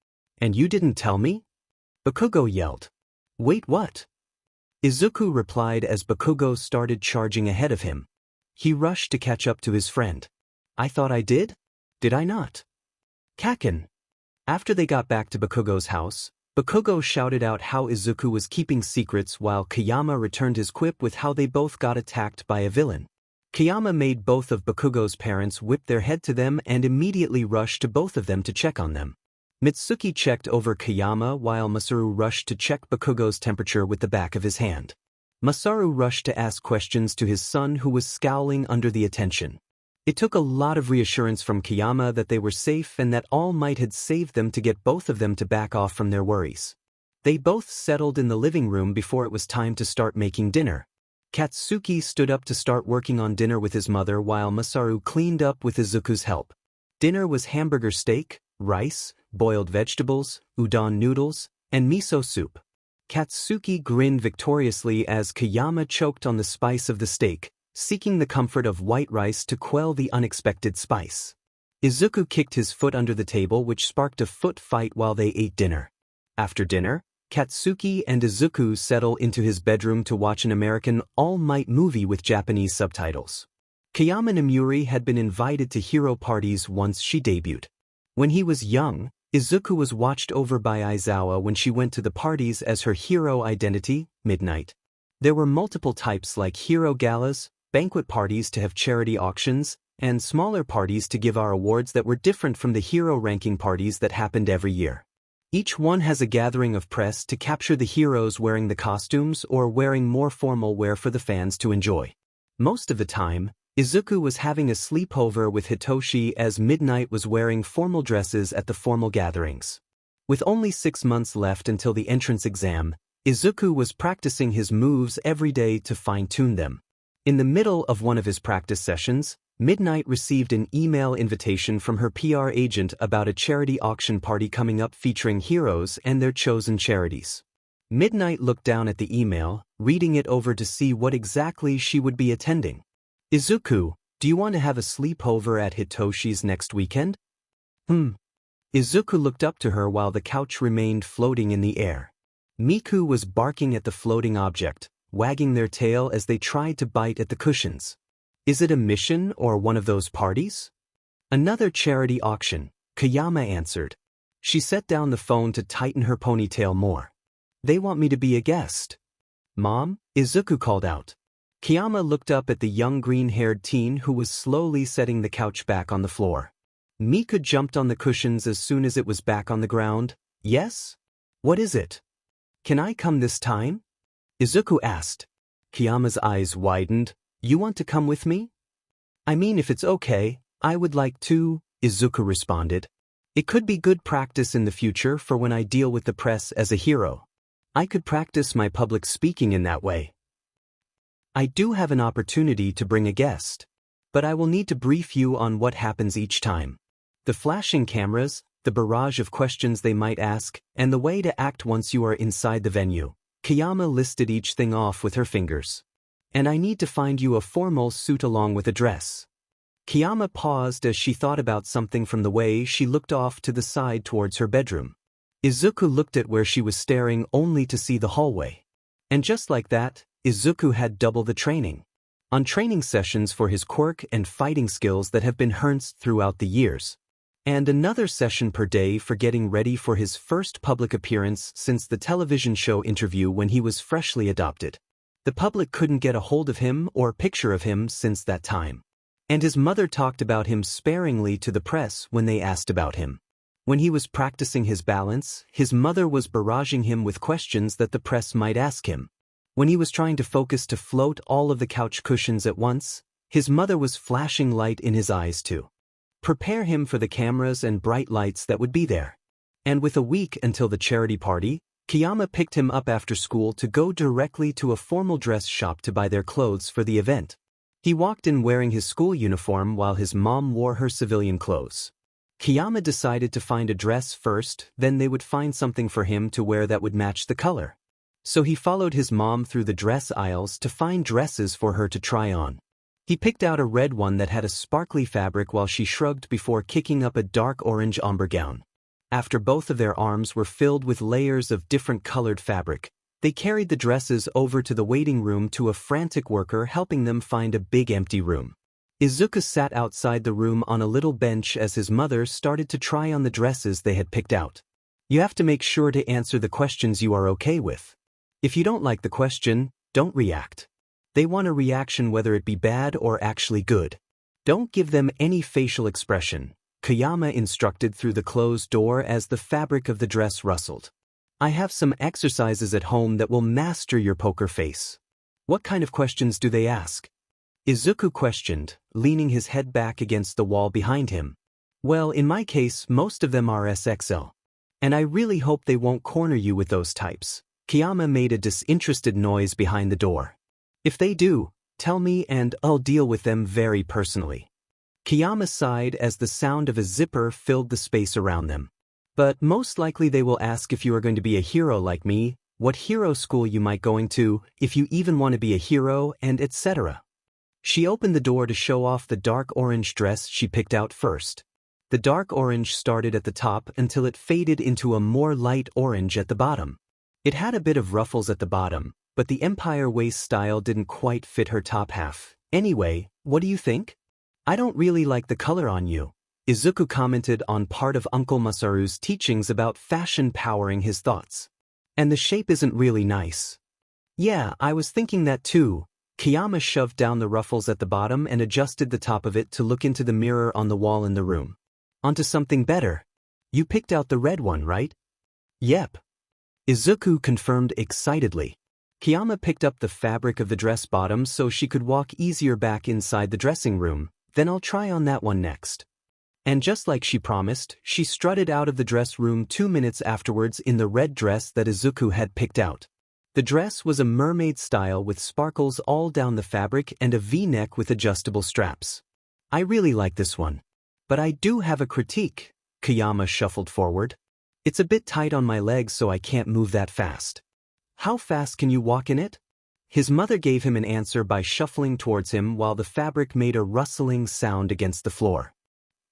And you didn't tell me? Bakugo yelled. Wait, what? Izuku replied as Bakugo started charging ahead of him. He rushed to catch up to his friend. I thought I did? Did I not? Kaken. After they got back to Bakugo's house, Bakugo shouted out how Izuku was keeping secrets while Kayama returned his quip with how they both got attacked by a villain. Kayama made both of Bakugo's parents whip their head to them and immediately rushed to both of them to check on them. Mitsuki checked over Kayama while Masaru rushed to check Bakugo's temperature with the back of his hand. Masaru rushed to ask questions to his son who was scowling under the attention. It took a lot of reassurance from Kayama that they were safe and that All Might had saved them to get both of them to back off from their worries. They both settled in the living room before it was time to start making dinner. Katsuki stood up to start working on dinner with his mother while Masaru cleaned up with Izuku's help. Dinner was hamburger steak, rice, boiled vegetables, udon noodles, and miso soup. Katsuki grinned victoriously as Kayama choked on the spice of the steak, seeking the comfort of white rice to quell the unexpected spice. Izuku kicked his foot under the table, which sparked a foot fight while they ate dinner. After dinner, Katsuki and Izuku settle into his bedroom to watch an American All Might movie with Japanese subtitles. Kayama Nomuri had been invited to hero parties once she debuted. When he was young, Izuku was watched over by Aizawa when she went to the parties as her hero identity, Midnight. There were multiple types like hero galas, banquet parties to have charity auctions, and smaller parties to give our awards that were different from the hero ranking parties that happened every year. Each one has a gathering of press to capture the heroes wearing the costumes or wearing more formal wear for the fans to enjoy. Most of the time, Izuku was having a sleepover with Hitoshi as Midnight was wearing formal dresses at the formal gatherings. With only 6 months left until the entrance exam, Izuku was practicing his moves every day to fine-tune them. In the middle of one of his practice sessions, Midnight received an email invitation from her PR agent about a charity auction party coming up featuring heroes and their chosen charities. Midnight looked down at the email, reading it over to see what exactly she would be attending. Izuku, do you want to have a sleepover at Hitoshi's next weekend? Izuku looked up to her while the couch remained floating in the air. Miku was barking at the floating object, wagging their tail as they tried to bite at the cushions. Is it a mission or one of those parties? Another charity auction, Kayama answered. She set down the phone to tighten her ponytail more. They want me to be a guest. Mom, Izuku called out. Kiyama looked up at the young green-haired teen who was slowly setting the couch back on the floor. Miku jumped on the cushions as soon as it was back on the ground. Yes? What is it? Can I come this time? Izuku asked. Kiyama's eyes widened. You want to come with me? I mean, if it's okay, I would like to, Izuku responded. It could be good practice in the future for when I deal with the press as a hero. I could practice my public speaking in that way. I do have an opportunity to bring a guest, but I will need to brief you on what happens each time. The flashing cameras, the barrage of questions they might ask, and the way to act once you are inside the venue. Kiyama listed each thing off with her fingers. And I need to find you a formal suit along with a dress. Kiyama paused as she thought about something from the way she looked off to the side towards her bedroom. Izuku looked at where she was staring only to see the hallway. And just like that, Izuku had double the training. On training sessions for his quirk and fighting skills that have been harnessed throughout the years. And another session per day for getting ready for his first public appearance since the television show interview when he was freshly adopted. The public couldn't get a hold of him or picture of him since that time. And his mother talked about him sparingly to the press when they asked about him. When he was practicing his balance, his mother was barraging him with questions that the press might ask him. When he was trying to focus to float all of the couch cushions at once, his mother was flashing light in his eyes to prepare him for the cameras and bright lights that would be there. And with a week until the charity party, Kiyama picked him up after school to go directly to a formal dress shop to buy their clothes for the event. He walked in wearing his school uniform while his mom wore her civilian clothes. Kiyama decided to find a dress first, then they would find something for him to wear that would match the color. So he followed his mom through the dress aisles to find dresses for her to try on. He picked out a red one that had a sparkly fabric while she shrugged before kicking up a dark orange ombre gown. After both of their arms were filled with layers of different colored fabric, they carried the dresses over to the waiting room to a frantic worker helping them find a big empty room. Izuku sat outside the room on a little bench as his mother started to try on the dresses they had picked out. You have to make sure to answer the questions you are okay with. If you don't like the question, don't react. They want a reaction whether it be bad or actually good. Don't give them any facial expression, Kiyama instructed through the closed door as the fabric of the dress rustled. I have some exercises at home that will master your poker face. What kind of questions do they ask? Izuku questioned, leaning his head back against the wall behind him. Well, in my case, most of them are SXL. And I really hope they won't corner you with those types. Kiyama made a disinterested noise behind the door. If they do, tell me and I'll deal with them very personally. Kiyama sighed as the sound of a zipper filled the space around them. But most likely they will ask if you are going to be a hero like me, what hero school you might going to, if you even want to be a hero, and etc. She opened the door to show off the dark orange dress she picked out first. The dark orange started at the top until it faded into a more light orange at the bottom. It had a bit of ruffles at the bottom, but the empire waist style didn't quite fit her top half. Anyway, what do you think? I don't really like the color on you, Izuku commented on part of Uncle Masaru's teachings about fashion powering his thoughts. And the shape isn't really nice. Yeah, I was thinking that too. Kiyama shoved down the ruffles at the bottom and adjusted the top of it to look into the mirror on the wall in the room. Onto something better. You picked out the red one, right? Yep. Izuku confirmed excitedly. Kiyama picked up the fabric of the dress bottom so she could walk easier back inside the dressing room. Then I'll try on that one next. And just like she promised, she strutted out of the dress room 2 minutes afterwards in the red dress that Izuku had picked out. The dress was a mermaid style with sparkles all down the fabric and a V-neck with adjustable straps. I really like this one. But I do have a critique. Kiyama shuffled forward. It's a bit tight on my legs so I can't move that fast. How fast can you walk in it? His mother gave him an answer by shuffling towards him while the fabric made a rustling sound against the floor.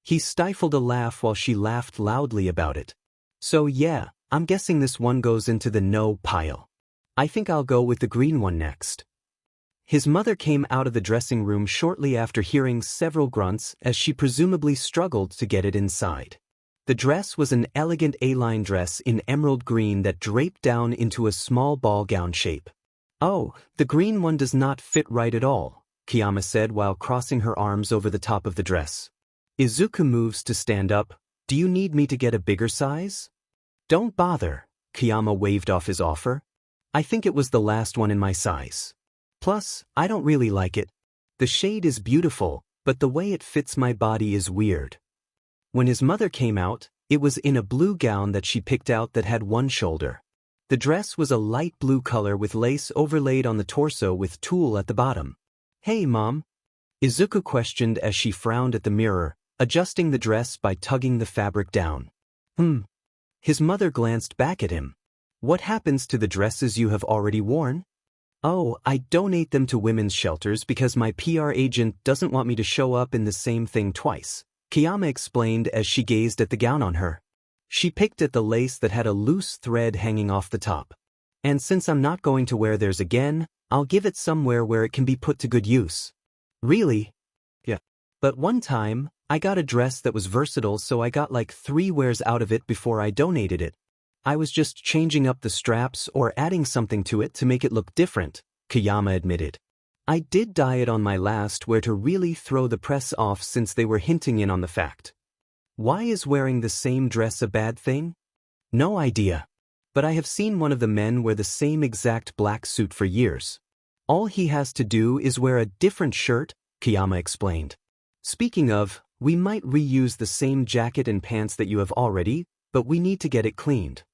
He stifled a laugh while she laughed loudly about it. So yeah, I'm guessing this one goes into the no pile. I think I'll go with the green one next. His mother came out of the dressing room shortly after hearing several grunts as she presumably struggled to get it inside. The dress was an elegant A-line dress in emerald green that draped down into a small ball gown shape. "Oh, the green one does not fit right at all," Kiyama said while crossing her arms over the top of the dress. Izuku moves to stand up. "Do you need me to get a bigger size?" "Don't bother," Kiyama waved off his offer. "I think it was the last one in my size. Plus, I don't really like it. The shade is beautiful, but the way it fits my body is weird." When his mother came out, it was in a blue gown that she picked out that had one shoulder. The dress was a light blue color with lace overlaid on the torso with tulle at the bottom. "Hey, Mom," Izuku questioned as she frowned at the mirror, adjusting the dress by tugging the fabric down. His mother glanced back at him. "What happens to the dresses you have already worn?" "Oh, I donate them to women's shelters because my PR agent doesn't want me to show up in the same thing twice," Kiyama explained as she gazed at the gown on her. She picked at the lace that had a loose thread hanging off the top. "And since I'm not going to wear theirs again, I'll give it somewhere where it can be put to good use." "Really?" "Yeah. But one time, I got a dress that was versatile, so I got like 3 wears out of it before I donated it. I was just changing up the straps or adding something to it to make it look different," Kiyama admitted. "I did dye it on my last wear to really throw the press off since they were hinting in on the fact." "Why is wearing the same dress a bad thing?" "No idea. But I have seen one of the men wear the same exact black suit for years. All he has to do is wear a different shirt," Kiyama explained. "Speaking of, we might reuse the same jacket and pants that you have already, but we need to get it cleaned."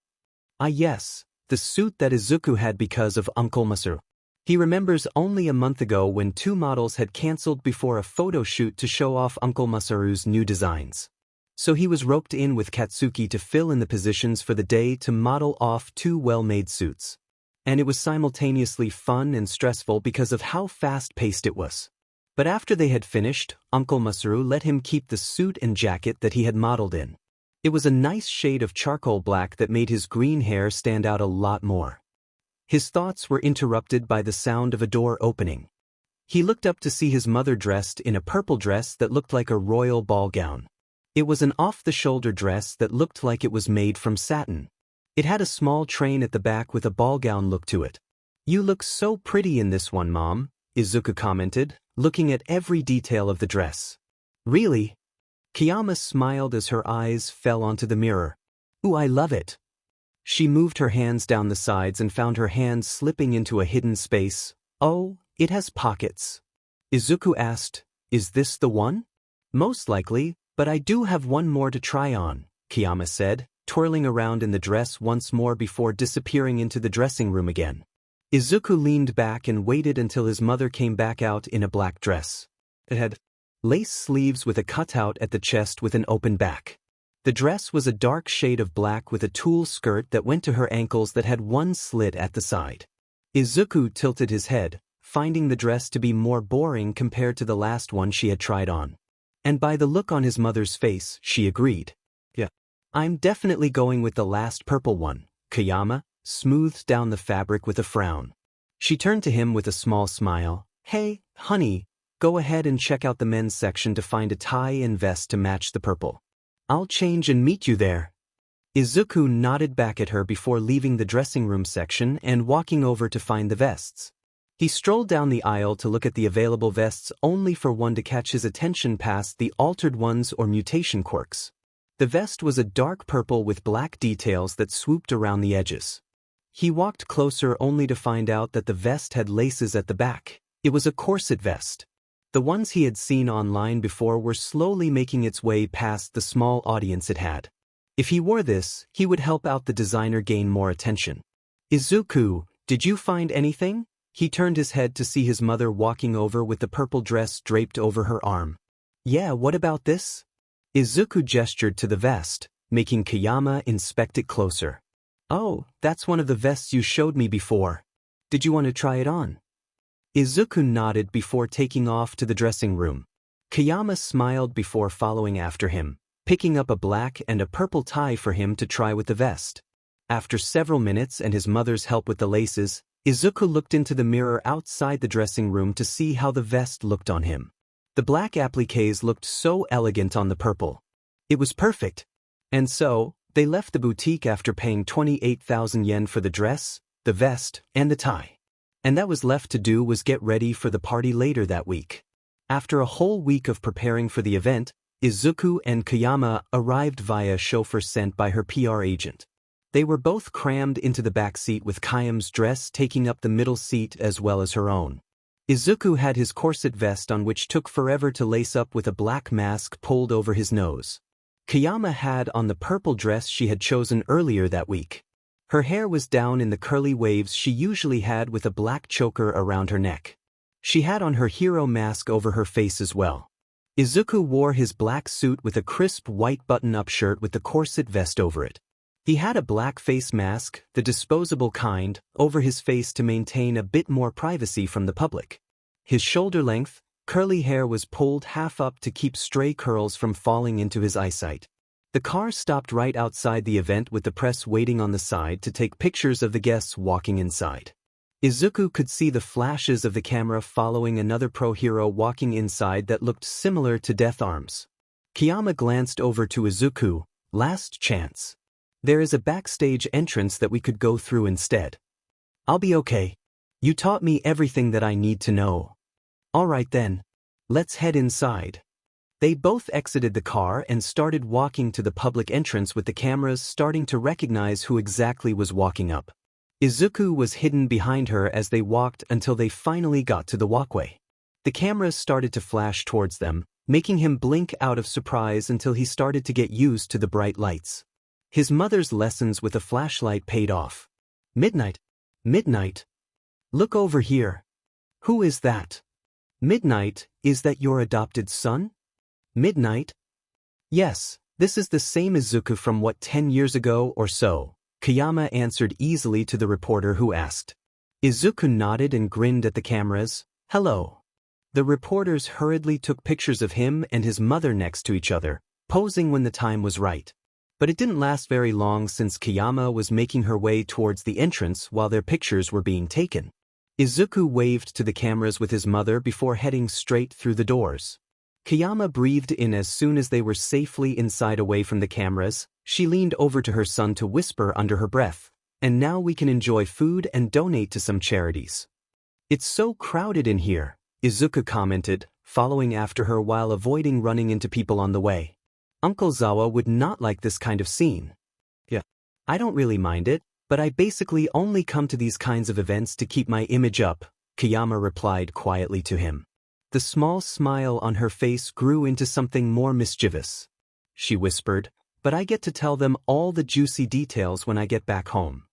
"Ah yes, the suit that Izuku had because of Uncle Masaru. He remembers only a month ago when 2 models had cancelled before a photo shoot to show off Uncle Masaru's new designs. So he was roped in with Katsuki to fill in the positions for the day to model off 2 well-made suits. And it was simultaneously fun and stressful because of how fast-paced it was. But after they had finished, Uncle Masaru let him keep the suit and jacket that he had modeled in. It was a nice shade of charcoal black that made his green hair stand out a lot more." His thoughts were interrupted by the sound of a door opening. He looked up to see his mother dressed in a purple dress that looked like a royal ball gown. It was an off-the-shoulder dress that looked like it was made from satin. It had a small train at the back with a ball gown look to it. "You look so pretty in this one, Mom," Izuku commented, looking at every detail of the dress. "Really?" Kiyama smiled as her eyes fell onto the mirror. "Ooh, I love it." She moved her hands down the sides and found her hands slipping into a hidden space. "Oh, it has pockets." Izuku asked, "Is this the one?" "Most likely, but I do have one more to try on," Kiyama said, twirling around in the dress once more before disappearing into the dressing room again. Izuku leaned back and waited until his mother came back out in a black dress. It had lace sleeves with a cutout at the chest with an open back. The dress was a dark shade of black with a tulle skirt that went to her ankles that had one slit at the side. Izuku tilted his head, finding the dress to be more boring compared to the last one she had tried on. And by the look on his mother's face, she agreed. "Yeah, I'm definitely going with the last purple one," Kiyama smoothed down the fabric with a frown. She turned to him with a small smile. "Hey, honey, go ahead and check out the men's section to find a tie and vest to match the purple. I'll change and meet you there." Izuku nodded back at her before leaving the dressing room section and walking over to find the vests. He strolled down the aisle to look at the available vests only for one to catch his attention past the altered ones or mutation quirks. The vest was a dark purple with black details that swooped around the edges. He walked closer only to find out that the vest had laces at the back. It was a corset vest. The ones he had seen online before were slowly making its way past the small audience it had. If he wore this, he would help out the designer gain more attention. "Izuku, did you find anything?" He turned his head to see his mother walking over with the purple dress draped over her arm. "Yeah, what about this?" Izuku gestured to the vest, making Kiyama inspect it closer. "Oh, that's one of the vests you showed me before. Did you want to try it on?" Izuku nodded before taking off to the dressing room. Kiyama smiled before following after him, picking up a black and a purple tie for him to try with the vest. After several minutes and his mother's help with the laces, Izuku looked into the mirror outside the dressing room to see how the vest looked on him. The black appliques looked so elegant on the purple. It was perfect. And so, they left the boutique after paying 28,000 yen for the dress, the vest, and the tie. And that was left to do was get ready for the party later that week. After a whole week of preparing for the event, Izuku and Kayama arrived via chauffeur sent by her PR agent. They were both crammed into the back seat with Kayama's dress taking up the middle seat as well as her own. Izuku had his corset vest on which took forever to lace up with a black mask pulled over his nose. Kayama had on the purple dress she had chosen earlier that week. Her hair was down in the curly waves she usually had with a black choker around her neck. She had on her hero mask over her face as well. Izuku wore his black suit with a crisp white button-up shirt with the corset vest over it. He had a black face mask, the disposable kind, over his face to maintain a bit more privacy from the public. His shoulder-length, curly hair was pulled half up to keep stray curls from falling into his eyesight. The car stopped right outside the event with the press waiting on the side to take pictures of the guests walking inside. Izuku could see the flashes of the camera following another pro-hero walking inside that looked similar to Death Arms. Kayama glanced over to Izuku. Last chance. There is a backstage entrance that we could go through instead. I'll be okay. You taught me everything that I need to know. All right then. Let's head inside. They both exited the car and started walking to the public entrance with the cameras starting to recognize who exactly was walking up. Izuku was hidden behind her as they walked until they finally got to the walkway. The cameras started to flash towards them, making him blink out of surprise until he started to get used to the bright lights. His mother's lessons with a flashlight paid off. Midnight. Midnight. Look over here. Who is that? Midnight, is that your adopted son? Midnight? Yes, this is the same Izuku from 10 years ago or so, Kayama answered easily to the reporter who asked. Izuku nodded and grinned at the cameras. Hello. The reporters hurriedly took pictures of him and his mother next to each other, posing when the time was right. But it didn't last very long since Kayama was making her way towards the entrance while their pictures were being taken. Izuku waved to the cameras with his mother before heading straight through the doors. Kayama breathed in as soon as they were safely inside away from the cameras. She leaned over to her son to whisper under her breath, and now we can enjoy food and donate to some charities. It's so crowded in here, Izuku commented, following after her while avoiding running into people on the way. Uncle Zawa would not like this kind of scene. Yeah. I don't really mind it, but I basically only come to these kinds of events to keep my image up, Kayama replied quietly to him. The small smile on her face grew into something more mischievous. She whispered, but I get to tell them all the juicy details when I get back home.